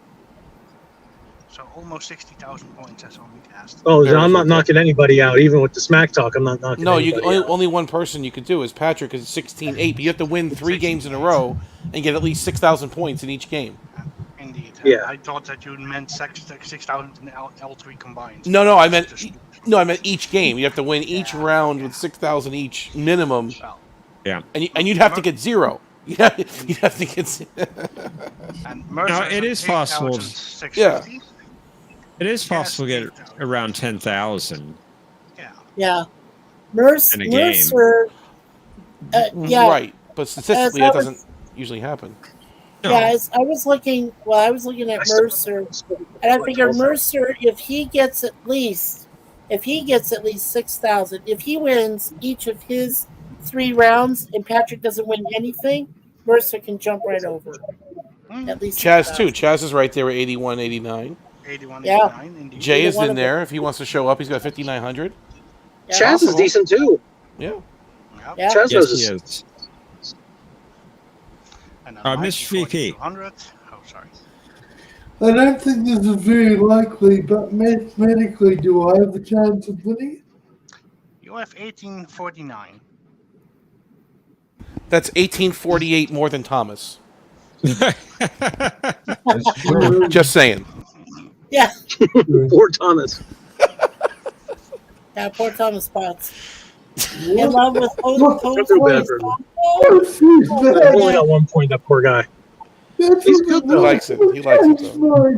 So almost 60,000 points as Omnicast. Oh, I'm not knocking anybody out, even with the smack talk. I'm not knocking. No, anybody out. only one person you could do is Patrick is 16-8, but you have to win 3 games in a row and get at least 6,000 points in each game. Indeed. Yeah. I thought that you meant 6,000 in L3 combined. No, I meant each game. You have to win each round with 6,000 each minimum. Yeah. And you'd have to get 0. You'd have to get. And No, it is possible. Yeah. It is possible to get around 10,000. Yeah. Mercer Yeah, Right, but statistically, that doesn't usually happen. No. Yeah, I was looking at Mercer, and I figured Mercer, if he gets at least 6,000, if he wins each of his 3 rounds and Patrick doesn't win anything, Mercer can jump right over at least Chaz 6,000. too. Chaz is right there at 81, 89. 81, Yeah. 89, indeed. Jay is Either one in of there. If he wants to show up, he's got 5,900. Yeah. Chaz is Possible. decent too. Yeah. Yeah. Chaz Yes, knows he his is. And then Mr. VP. 200. Oh, sorry. I don't think this is very likely, but mathematically, do I have a chance of winning? You have 1849. That's 1848 more than Thomas. That's true. Just saying. Yeah. Poor Thomas. Yeah, poor Thomas Potts. In love with Don't feel bad for him. Oh, she's I've only got 1 point, that poor guy. That's He's what good, the though. He likes it. He likes it, though. my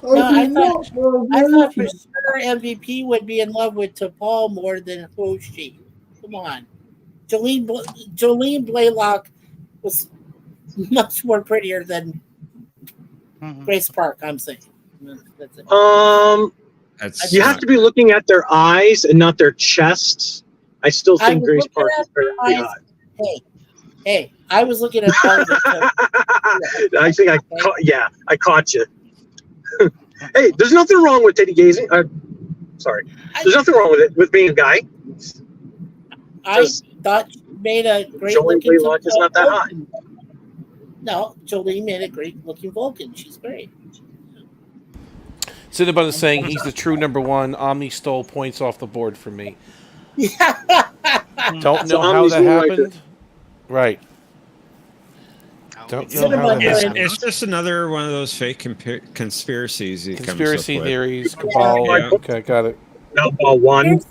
tagline. I do thought not for sure MVP would be in love with T'Pol more than Hoshi. Come on. Jolene Blaylock was much more prettier than Grace Park, I'm saying. That's it. That's You have to be looking at their eyes and not their chests. I still I think was Grace looking Park at is very their eyes. hot. Hey, I was looking at all of it. I think I caught you. Hey, there's nothing wrong with titty gazing. Sorry, there's nothing wrong with it, with being a guy. I thought you made a great Jolene looking Blaylock is not that hot. Vulcan. No, Jolene made a great looking Vulcan. She's great. Cinnabon is saying he's the true number 1. Omni stole points off the board from me. Don't know how Omni's that more like happened. Right. Don't know how Cinnabon that is- happened. It's just another one of those fake conspiracies. He Conspiracy comes up with. theories, cabal. Yeah. Okay, got it. Number 1.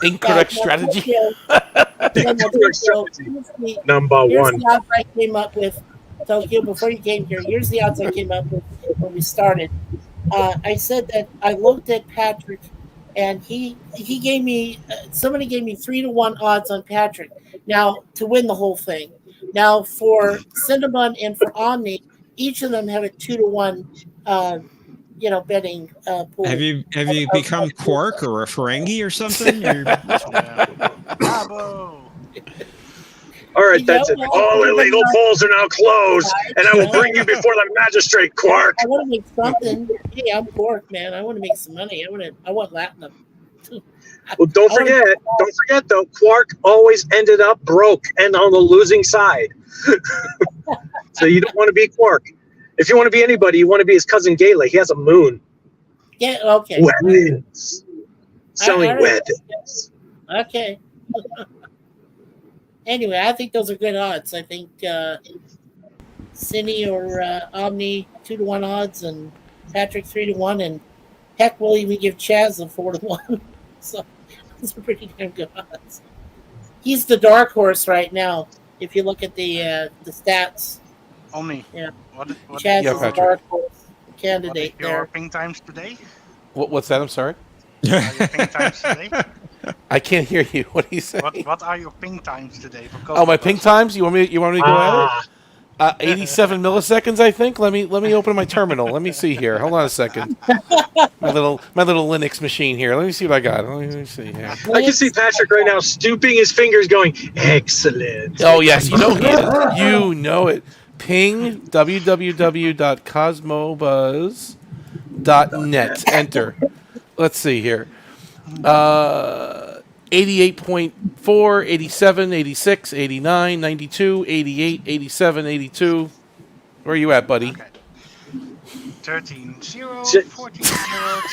Incorrect strategy. Number Here's 1. the odds I came up with, Tokyo, before you came here. Here's the odds I came up with when we started. I said that I looked at Patrick, and he gave me somebody gave me 3-1 odds on Patrick. Now to win the whole thing. Now for Cinnabon and for Omni, each of them have a 2-1, betting pool. Have you become Quark or a Ferengi or something? Bravo! All right, that's it. All illegal polls are now closed, and I will bring you before the magistrate, Quark. I want to make something. Hey, I'm Quark, man. I want to make some money. I want Latinum. Well, don't forget though, Quark always ended up broke and on the losing side. So you don't want to be Quark. If you want to be anybody, you want to be his cousin Gale. He has a moon. Yeah, okay. Weapons. Selling All right. weapons. Okay. Anyway, I think those are good odds. I think Cine or Omni 2-1 odds, and Patrick 3-1, and heck, we'll even give Chaz a 4-1. So those are pretty damn good odds. He's the dark horse right now. If you look at the stats, Omni. Yeah. What Chaz Yeah, is the Patrick. dark horse What candidate is your there. ping times today? What's that? I'm sorry. What are your ping times today? I can't hear you. What do you say? What are your ping times today? For Oh, my ping times? You want me to go at Ah, it? 87 milliseconds, I think. Let me open my terminal. Let me see here. Hold on a second. My little Linux machine here. Let me see what I got. Let me see here. I can see Patrick right now stooping his fingers, going, "Excellent." Oh yes, you know he is. You know it. Ping www.cosmobuzz.net. Enter. Let's see here. 88.4, 87, 86, 89, 92, 88, 87, 82. Where are you at, buddy? Okay. 13, 0, Shit. 14, 0,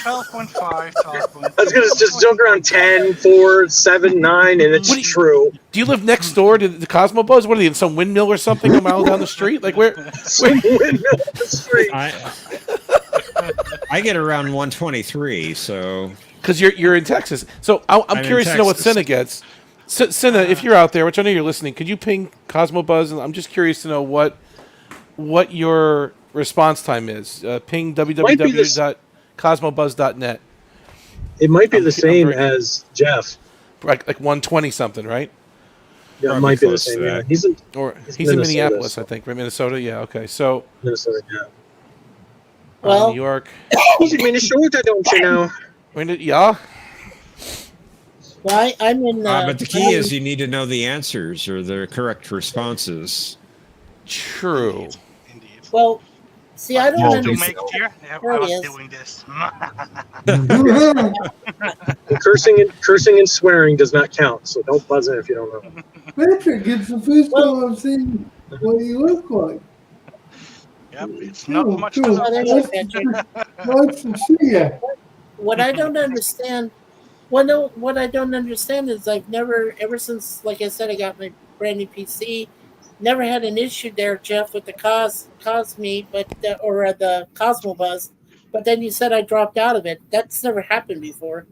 12.5, 12.2. I was gonna just joke around 10, 4, 7, 9, and it's What do you- true. Do you live next door to the Cosmo Buzz? What are you in some windmill or something a mile down the street? Like where? Windmill up the street. I get around 123, so Because you're in Texas. So I'm I'm in curious to know what Texas. Cinna gets. Cinna, if you're out there, which I know you're listening, could you ping Cosmo Buzz? And I'm just curious to know what your response time is. Ping www.cosmobuzz.net. It might be I'm the same very- as Jeff. like 120 something, right? Yeah, it Probably might be the close to same. Yeah, that. he's in He's in Minnesota, Minneapolis, so- I think, right? Minnesota. Yeah. Okay. So Minnesota. Yeah. Well- New York. He's in Minnesota, don't you know? Yeah. Well, I'm in. But the key is you need to know the answers or the correct responses. True. Well, see, I don't Just to understand. make clear, I There he was is. doing this. And cursing and swearing does not count, so don't buzz in if you don't know. Patrick, it's the first time I've seen what you look like. Yep, it's not much. Cool. Oh, there you go, Patrick. Nice to see you. What I don't understand, well, no, what I don't understand is I've never, ever since, like I said, I got my brand new PC, never had an issue there, Jeff, with the Cosme, but or the Cosmo Buzz. But then you said I dropped out of it. That's never happened before.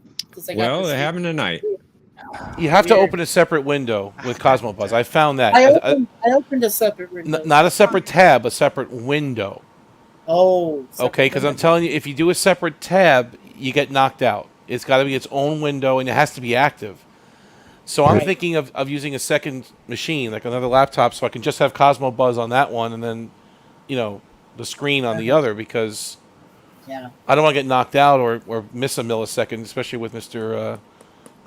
Well, it happened tonight. You have to open a separate window with Cosmo Buzz. I found that. I opened a separate window. Not a separate tab, a separate window. Oh. Okay, because I'm telling you, if you do a separate tab, you get knocked out. It's got to be its own window, and it has to be active. So I'm thinking of using a second machine, like another laptop, so I can just have Cosmo Buzz on that one, and then, the screen on the other, because I don't want to get knocked out or miss a millisecond, especially with Mr.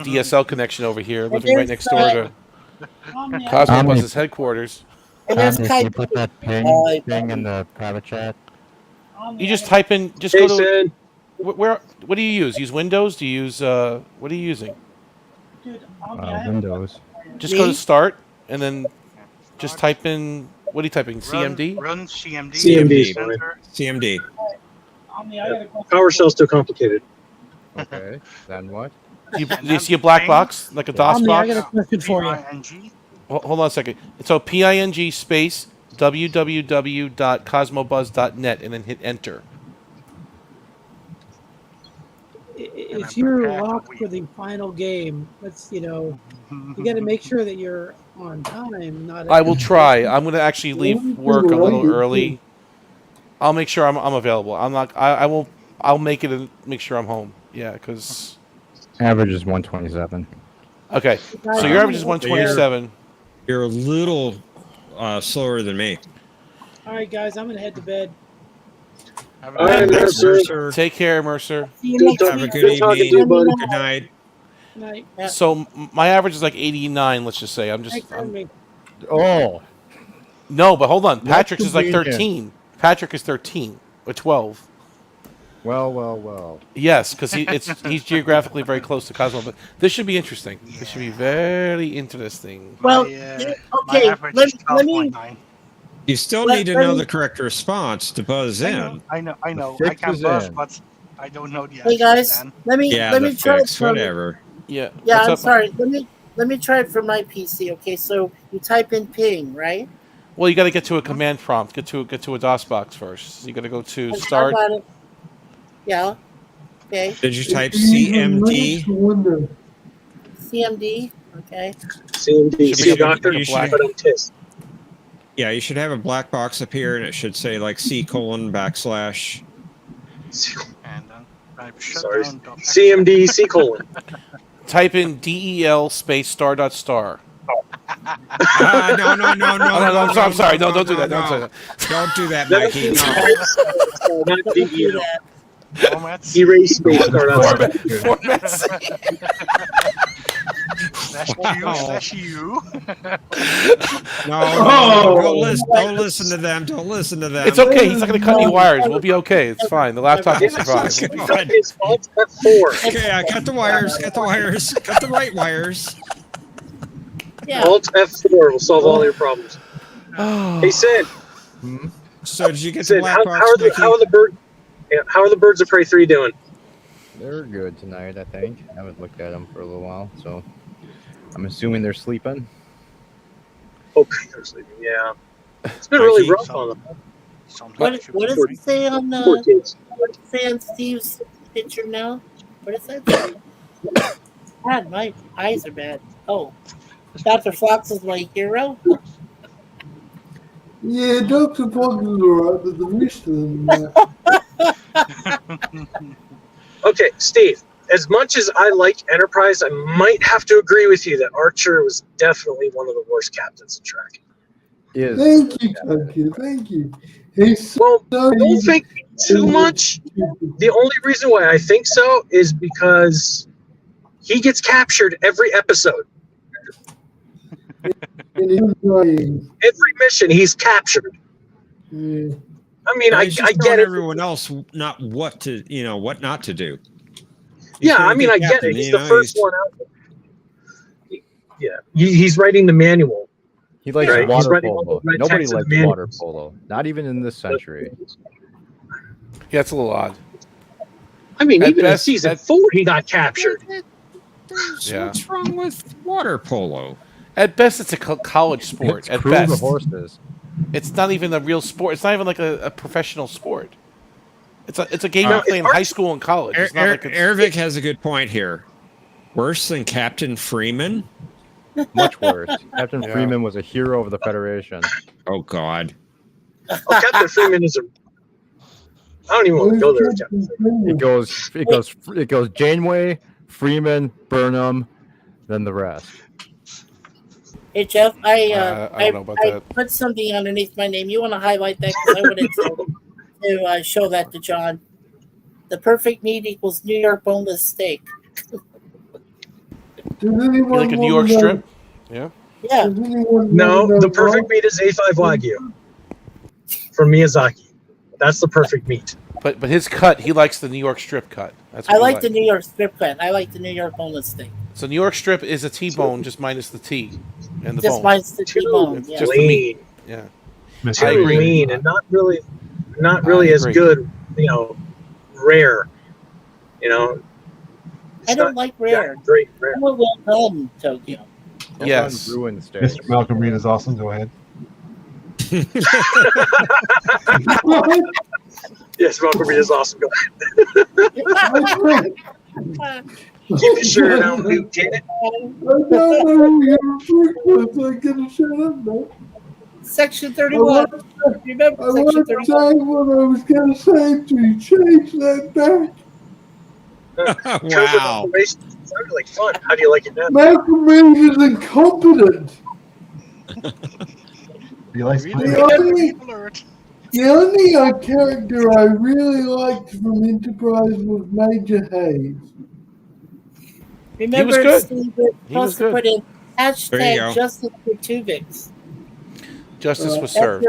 DSL connection over here, living right next door to Cosmo Buzz's headquarters. And there's Can you put that ping thing in the private chat? You just type in, just go to, where, what do you use? Use Windows? Do you use, what are you using? Windows. Just go to Start, and then just type in, what are you typing, CMD? Run CMD. CMD is fine. CMD. PowerShell's too complicated. Okay, then what? Do you see a black box, like a DOS Omni, box? I got a question for you. Hold on a second. So PING space www.cosmobuzz.net and then hit enter. If you're locked for the final game, you got to make sure that you're on time. Not. I will try. I'm going to actually leave work a little early. I'll make sure I'm available. I'm not. I will. I'll make it and make sure I'm home. Yeah, because average is 127. Okay, so your average is 127. You're a little slower than me. All right, guys, I'm gonna head to bed. All right, Mercer. Take care, Mercer. Have a good evening. Good night. Night. So my average is like 89. Let's just say Oh. No, but hold on. Not Patrick's is like convenient. 13. Patrick is 13 or 12. Well. Yes, because he's geographically very close to Cosmo. But this should be interesting. Yeah. This should be very interesting. Well, okay. Let me. You still need to know the correct response to buzz in. I know. I can buzz, but I don't know the answer. Hey guys, let me try it from whatever. Yeah, I'm sorry. Let me try it from my PC. Okay, so you type in ping, right? Well, you got to get to a command prompt. Get to a DOS box first. So you got to go to start. Yeah. Okay. Did you type CMD? CMD. Okay. CMD. See, doctor. Yeah, you should have a black box up here, and it should say like C:\\. And then I shut Sorry. down. CMD C:. Type in DEL space star dot star. No. I'm sorry. No, don't do that. Don't say that. Don't do that, Mikey. No. Not DEL. Erase space star dot star. /U. Don't listen to them. Don't listen to them. It's okay. He's not going to cut any wires. We'll be okay. It's fine. The laptop will survive. It's Alt F4. Okay, I cut the wires. Cut the wires. Cut the right wires. Yeah. Alt F4 will solve all your problems. Hey, Sid. So did you get Sid, the black box? how are the Birds of Prey 3 doing? They're good tonight, I think. I haven't looked at them for a little while, so I'm assuming they're sleeping. Okay, they're sleeping. Yeah, it's been really rough on them. What does it say on what does it say on Steve's picture now? What is that? God, my eyes are bad. Oh, Dr. Fox is my hero. Yeah, Dr. Fox is alright, but the rest of them. Okay, Steve, as much as I like Enterprise, I might have to agree with you that Archer was definitely one of the worst captains in Trek. Thank you. Well, don't think too much. The only reason why I think so is because he gets captured every episode. Every mission, he's captured. Yeah. I mean, I He's just get telling it. everyone else not what to, what not to do. Yeah, I mean, I get it. He's the first one out. Yeah, he's writing the manual. He likes Right, he's water writing all the polo. red Nobody text in likes the manual. water polo. Not even in this century. Yeah, it's a little odd. I mean, At even best, in season 4, he got captured. Yeah. What's wrong with water polo? At best, it's a college sport. It's At crew the best, horses. it's not even a real sport. It's not even like a professional sport. It's a game you No, play in high school and college. It's not like it's, Ervik has a good point here. Worse than Captain Freeman? Much worse. Captain Yeah. Freeman was a hero of the Federation. Oh, God. Oh, Captain Freeman is a. I don't even want to go there. Captain Freeman. It goes Janeway, Freeman, Burnham, then the rest. Hey Jeff, I don't know about I that. put something underneath my name. You want to highlight that because I wanted to show that to John. The perfect meat equals New York boneless steak. Does anyone You like a New York wanna know- strip? Yeah. Yeah. Does anyone No, wanna know the perfect why? meat is A5 Wagyu from Miyazaki. That's the perfect meat. But his cut, he likes the New York strip cut. That's what I he like likes. the New York strip cut. I like the New York boneless steak. So New York strip is a T-bone, just minus the T and the Just bone. minus the T-bone. It's Yeah. just the meat. Lean, Yeah. too I agree. lean, and not really as agree. good. Rare. I don't like rare. Great rare. I'm a well done, Tokyo. Yes. Ruined steak. Mr. Malcolm Reed is awesome. Go ahead. Yes, Malcolm Reed is awesome. Go ahead. Keep your shirt on, Luke. Get it? I don't know who your freak was. I'm gonna shut up now. Section 31. Remember I Section want to 31? say what I was gonna say to change that back. Wow. Sounded like fun. How do you like it now? Malcolm Reed is incompetent. He likes The only character I really liked from Enterprise was Major Hayes. Remember, good. Steve, we're He was supposed to good. put in There you go. hashtag justice for Tuvix. Justice was That's served.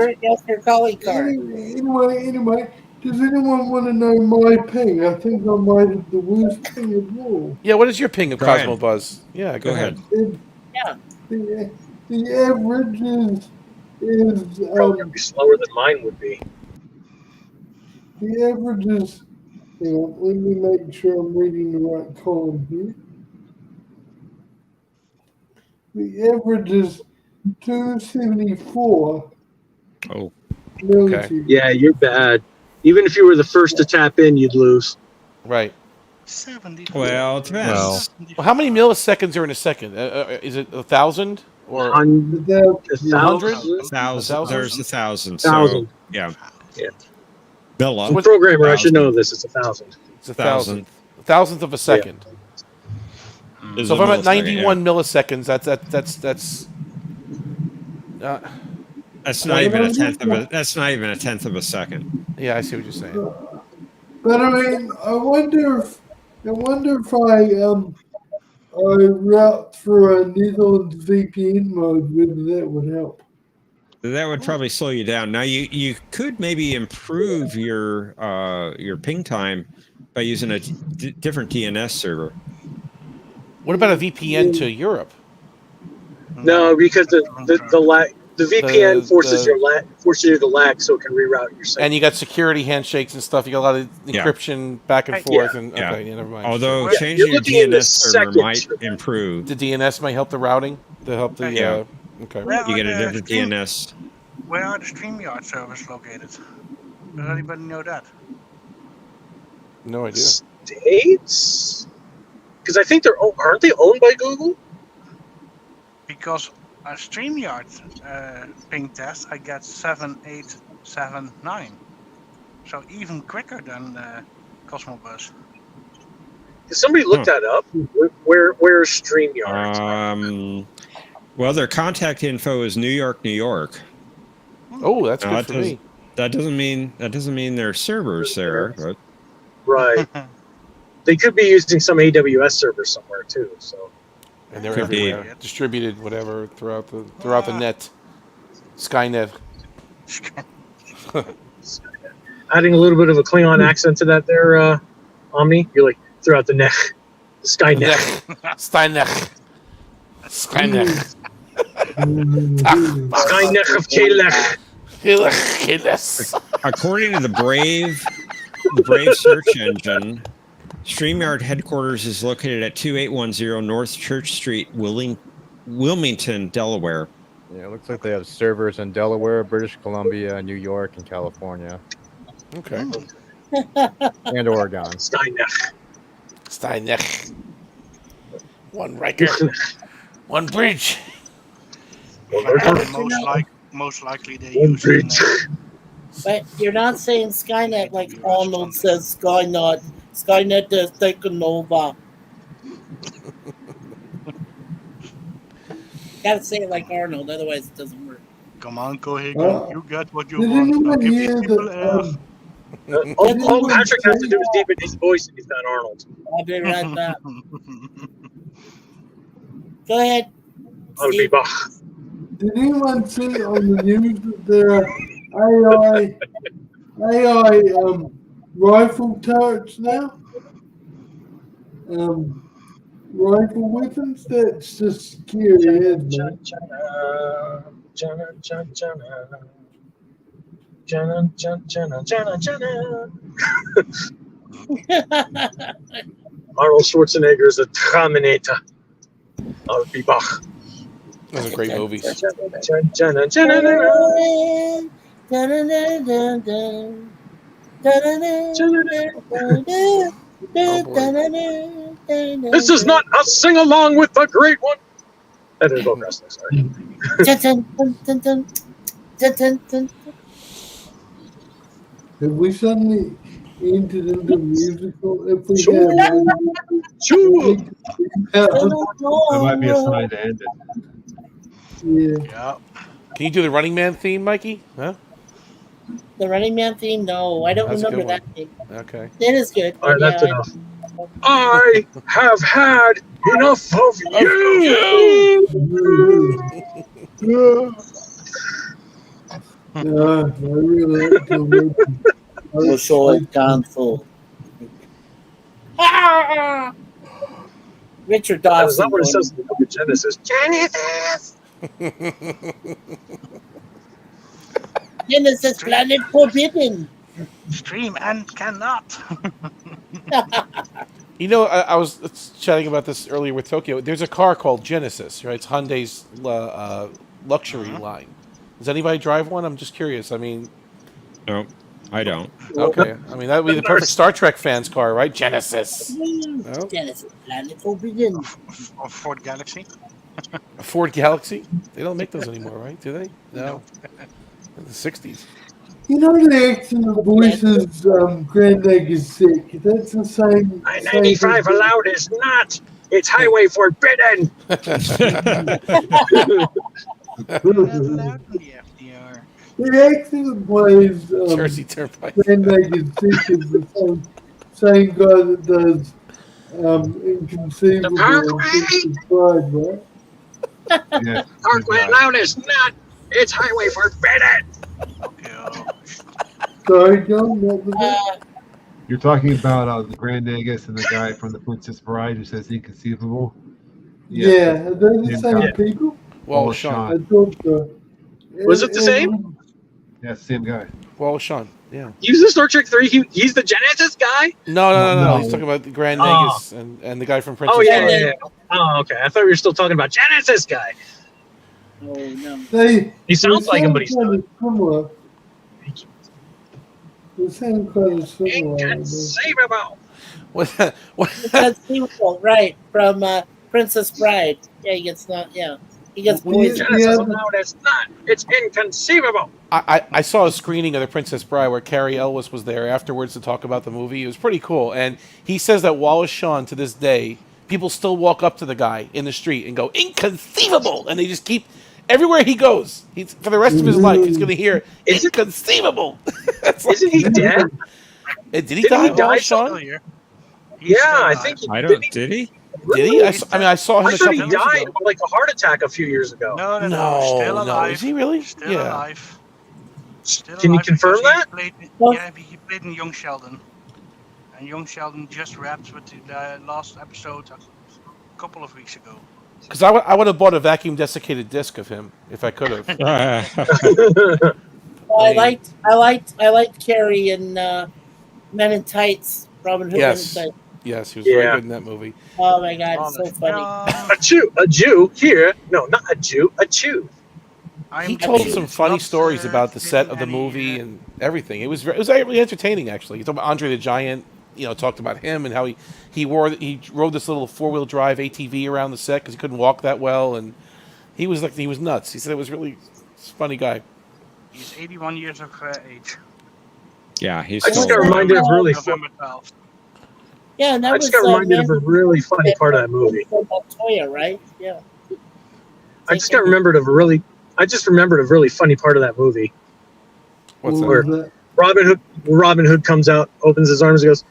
your colleague card. Anyway, does anyone want to know my ping? I think I might have the worst ping of all. Yeah, what is your ping of Go Cosmo ahead. Buzz? Yeah, go ahead. Yeah. The average is Probably gonna be slower than mine would be. the average is. Hang on, let me make sure I'm reading the right column here. The average is 274 Oh, milliseconds. Yeah, you're bad. Even if you were the first to tap in, you'd lose. Right. 70. well, it depends. Well, how many milliseconds are in a second? Is it 1,000 or Without- 100? 1,000. There's 1,000. So, 1,000. yeah. Yeah. Bella. I'm a programmer. I should know this. It's 1,000. It's 1,000. 1,000th of a second. Is So if a I'm at millisecond, 91 milliseconds, that's That's not even a tenth of a. That's not even a tenth of a second. yeah, I see what you're saying. But I mean, I wonder if I route through a Netherlands VPN mode, whether that would help. That would probably slow you down. Now you could maybe improve your ping time by using a different DNS server. What about a VPN to Europe? No, because the lag. The VPN forces the- you to lag so it can reroute your site. And you got security handshakes and stuff. You got a lot of encryption back and forth. And okay, yeah, never mind. Although Yeah, changing you're your looking in the DNS server might seconds. improve. The DNS might help the routing to help the. Yeah. Okay. Where You are get a the different stream- DNS. Where are the StreamYard servers located? Does anybody know that? No idea. States? Because I think aren't they owned by Google? Because a StreamYard ping test, I get 7879. So even quicker than Cosmobus. Did somebody look that up? Where's StreamYard? Well, their contact info is New York, New York. Oh, that's good for me. That doesn't mean their servers there. But. Right. They could be using some AWS server somewhere too. So. And they're everywhere, distributed, whatever, throughout the net, Skynet. Adding a little bit of a Klingon accent to that, there, Omni. You're like throughout the net, Skynet, Skynet. Skynet of Kelech. According to the Brave search engine, StreamYard headquarters is located at 2810 North Church Street, Wilmington, Delaware. Yeah, it looks like they have servers in Delaware, British Columbia, New York, and California. Okay. And Oregon. Steinach. One Riker. One bridge. Most likely they use Skynet. But you're not saying Skynet like Arnold says Skynet. Skynet has taken over. Gotta say it like Arnold, otherwise it doesn't work. Come on, go ahead. You got what you want. I'll give these people air. All Patrick has to do is deepen his voice and he's got Arnold. I'll be right back. Go ahead. I'll be back. Did anyone see on the news that there are AI rifle turrets now? Rifle weapons? That's just scary, isn't it? Arnold Schwarzenegger is a Terminator. I'll be back. Those are great movies. This is not a sing along with the great one. That is about wrestling, sorry. Have we suddenly entered into musical? If we That might be a sign to end it. Yeah. Can you do the Running Man theme, Mikey? Huh? The Running Man theme? No, I don't That's a remember good that one. theme. Okay. It is good. All right, that's enough. I have had enough of you. I really like to We'll show it cancel. Richard Dawson. That's not what it says in the book of Genesis. Genesis! Genesis Planet Forbidden. Stream and cannot. You know, I was chatting about this earlier with Tokyo. There's a car called Genesis, right? It's Hyundai's luxury line. Does anybody drive one? I'm just curious. I mean... No, I don't. Okay. I mean, that would be the perfect Star Trek fans car, right? Genesis. No? Genesis Planet Forbidden. Or Ford Galaxy. A Ford Galaxy? They don't make those anymore, right? Do they? No. In the 60s. You know the accent of voices Granddad is sick. That's the same. 95 allowed is not. It's highway forbidden. The accent that plays Jersey Turnpike. Granddad is sick is the same guy that does Inconceivable and Princess Bride, right? Yeah. Parkway allowed is not. It's highway forbidden. Sorry, John, what was that? You're talking about the Grand Nagus and the guy from the Princess Bride who says inconceivable? Yeah, are they the same people? Wallace Shawn. I thought so. Was it the same? Yeah, same guy. Wallace Shawn, yeah. He's in Star Trek 3. He's the Genesis guy? No. He's talking about the Grand Nagus and the guy from Princess Bride. Yeah. Oh, okay. I thought we were still talking about Genesis guy. Oh, no. He sounds like him, but he's not. Similar. They sound kind of similar. Inconceivable. Inconceivable, right, from Princess Bride. Yeah, he gets not, yeah. He gets poisoned. It's not. It's inconceivable. I saw a screening of The Princess Bride where Carrie Elwes was there afterwards to talk about the movie. It was pretty cool. And he says that Wallace Shawn, to this day, people still walk up to the guy in the street and go, inconceivable! And they just keep, everywhere he goes, for the rest of his life, he's going to hear, inconceivable! Isn't he dead? Did he die, Wallace Shawn? Yeah, I think he did he? Did he? I saw him I a thought couple he years died ago. of like a heart attack a few years ago. No, still No, alive. is he really? Still Yeah. alive. Still Can you alive confirm because that? He played in Young Sheldon. And Young Sheldon just wrapped with the last episode a couple of weeks ago. Because I would have bought a vacuum desiccated disc of him if I could have. I liked Carrie in Men in Tights. Robin Hood Men in Tights. Yes, he was very good in that movie. Oh my God, it's so funny. A Jew here. No, not a Jew. A Jew. He told some funny stories about the set of the movie and everything. It was really entertaining, actually. He talked about Andre the Giant. Talked about him and how he rode this little 4-wheel drive ATV around the set because he couldn't walk that well, and he was nuts. He said it was really a funny guy. He's 81 years of age. Yeah, he's. I just got reminded of really. November 12th. Yeah, and that I was just got reminded of a really funny part of that movie. Montoya, right? Yeah. I just remembered a really funny part of that movie. What's Where that? Robin Hood comes out, opens his arms, and goes,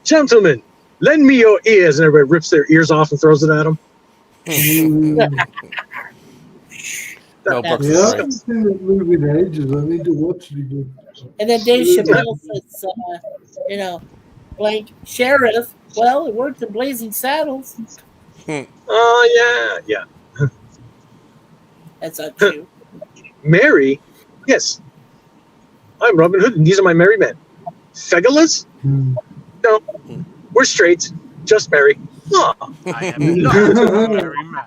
"Gentlemen, lend me your ears," and everybody rips their ears off and throws it at him. Mel Brooks Yeah, I is haven't great. seen that movie in ages. I need to watch it again. And then Dave Chappelle says, blank sheriff. Well, it worked in Blazing Saddles. Oh, yeah. That's not true. Mary? Yes. I'm Robin Hood, and these are my merry men. Fegulas? No. We're straight. Just marry. Aw. I am not a merry man.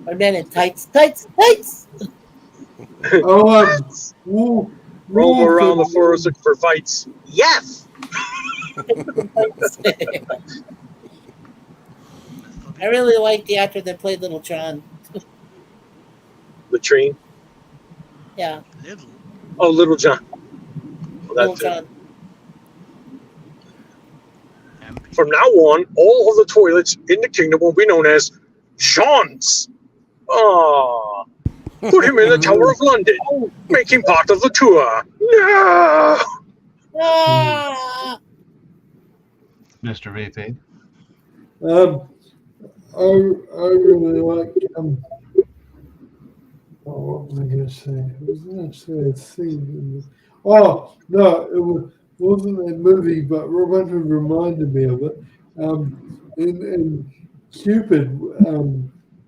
Or Men in Tights, tights, tights. Roll Roll around the 406 for fights. Yes! I really like the actor that played Little John. Latrine. Yeah, Oh, Little John. Well, Little that's it. John. From now on, all of the toilets in the kingdom will be known as Sean's. Ah, put him in the Tower of London. Make him part of the tour. No! Ah! Mr. VP. I really like what was I going to say? I was going to say a scene. Oh no, wasn't a movie, but Robin Hood reminded me of it. In Cupid,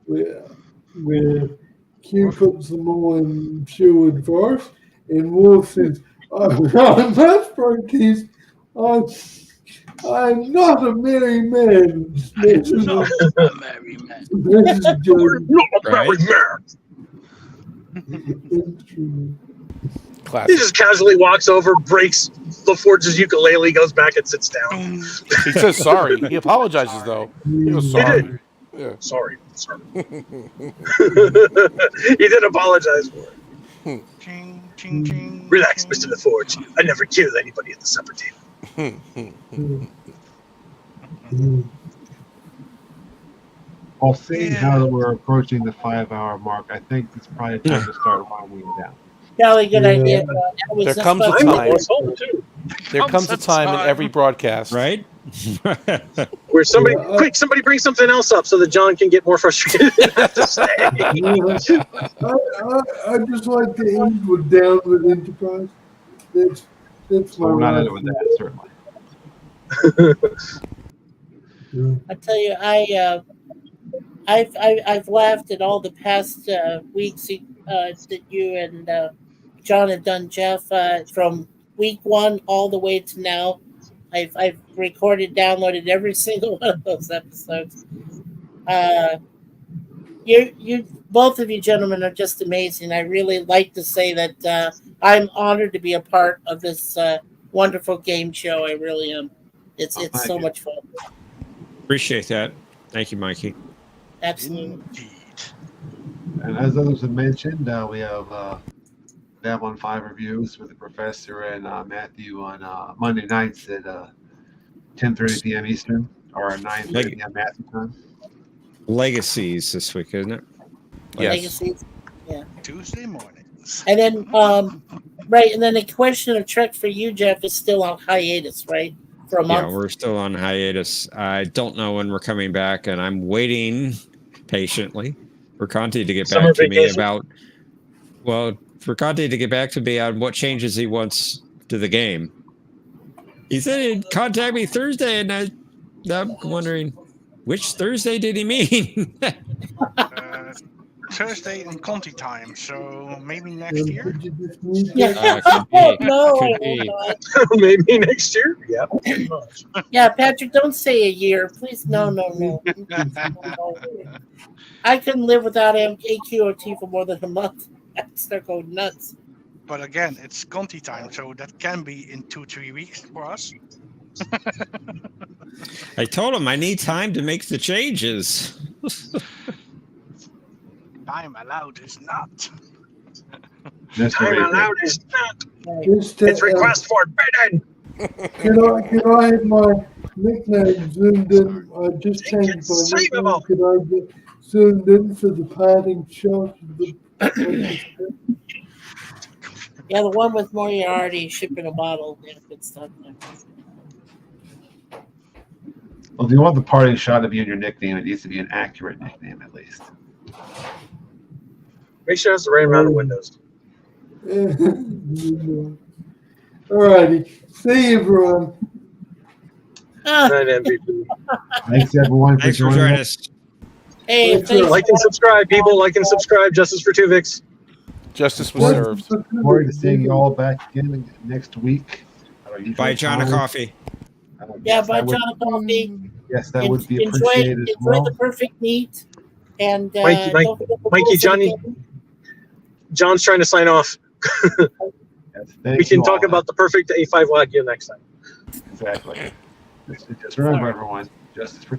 where Q puts them all in Sherwood Forest, and Wolf says, "I'm not Prentice. I'm not a merry man." Not a merry man. He just casually walks over, breaks LaForge's ukulele, goes back and sits down. He says sorry. He apologizes, though. He goes sorry. did. Yeah. Sorry. He did apologize for it. Ching, ching, ching, Relax, ching. Mr. LaForge. I never killed anybody at the supper table. Well, seeing how we're approaching the 5-hour mark, I think it's probably time to start winding down. Jolly good idea. There comes a time. There comes a time in every broadcast, right? Where somebody bring something else up so that John can get more frustrated. I just like to end with Down with Enterprise. That's my. We're not right. in it with that, certainly. I tell you, I've laughed at all the past weeks that you and John have done, Jeff, from week 1 all the way to now. I've recorded, downloaded every single one of those episodes. You both of you gentlemen are just amazing. I really like to say that I'm honored to be a part of this wonderful game show. I really am. It's so much fun. Appreciate that. Thank you, Mikey. Absolutely. as others have mentioned, we have Babylon 5 reviews with the Professor and Matthew on Monday nights at 10:30 p.m. Eastern or 9:30 p.m. Matthew time. Legacies this week, isn't it? Yes. Legacies. Yeah. Tuesday mornings. And then, right, and then the question of Trek for you, Jeff, is still on hiatus, right? For a month. Yeah, we're still on hiatus. I don't know when we're coming back, and I'm waiting patiently for Conti to get Summer back to me vacation. about. Well, for Conti to get back to me on what changes he wants to the game. He said he'd contact me Thursday, and I'm wondering which Thursday did he mean? Thursday in Conti time, so maybe next year. Yeah. Could be. No. Could be. Maybe next year. Yeah. pretty much. Yeah, Patrick, don't say a year, please. No. I couldn't live without AQOT for more than a month. I'd start going nuts. But again, it's Conti time, so that can be in 2-3 weeks for us. I told him I need time to make the changes. Time allowed is not. Time allowed is not. Just, It's request for bidding. Can I have my nickname zoomed in? I just changed my nickname. Could I get zoomed in for the parting shot of the Yeah, the one with Moriarty shipping a bottle. Yeah, good stuff. Well, if you want the parting shot to be in your nickname, it needs to be an accurate nickname at least. Make sure it has the right amount of windows. Alrighty. See you, everyone. Night, MVP. Thanks, everyone. Thanks for joining us. Hey, thanks. Like and subscribe, people. Like and subscribe. Justice for Tuvix. Justice was served. Look forward to seeing you all back again next week. Buy John a coffee. Yeah, buy John a coffee. Yes, that would be appreciated as enjoy well. the perfect meat. And Mikey, Johnny. John's trying to sign off. Yes, We can talk about the perfect A5 Wagyu next time. Exactly. Just remember, everyone, justice for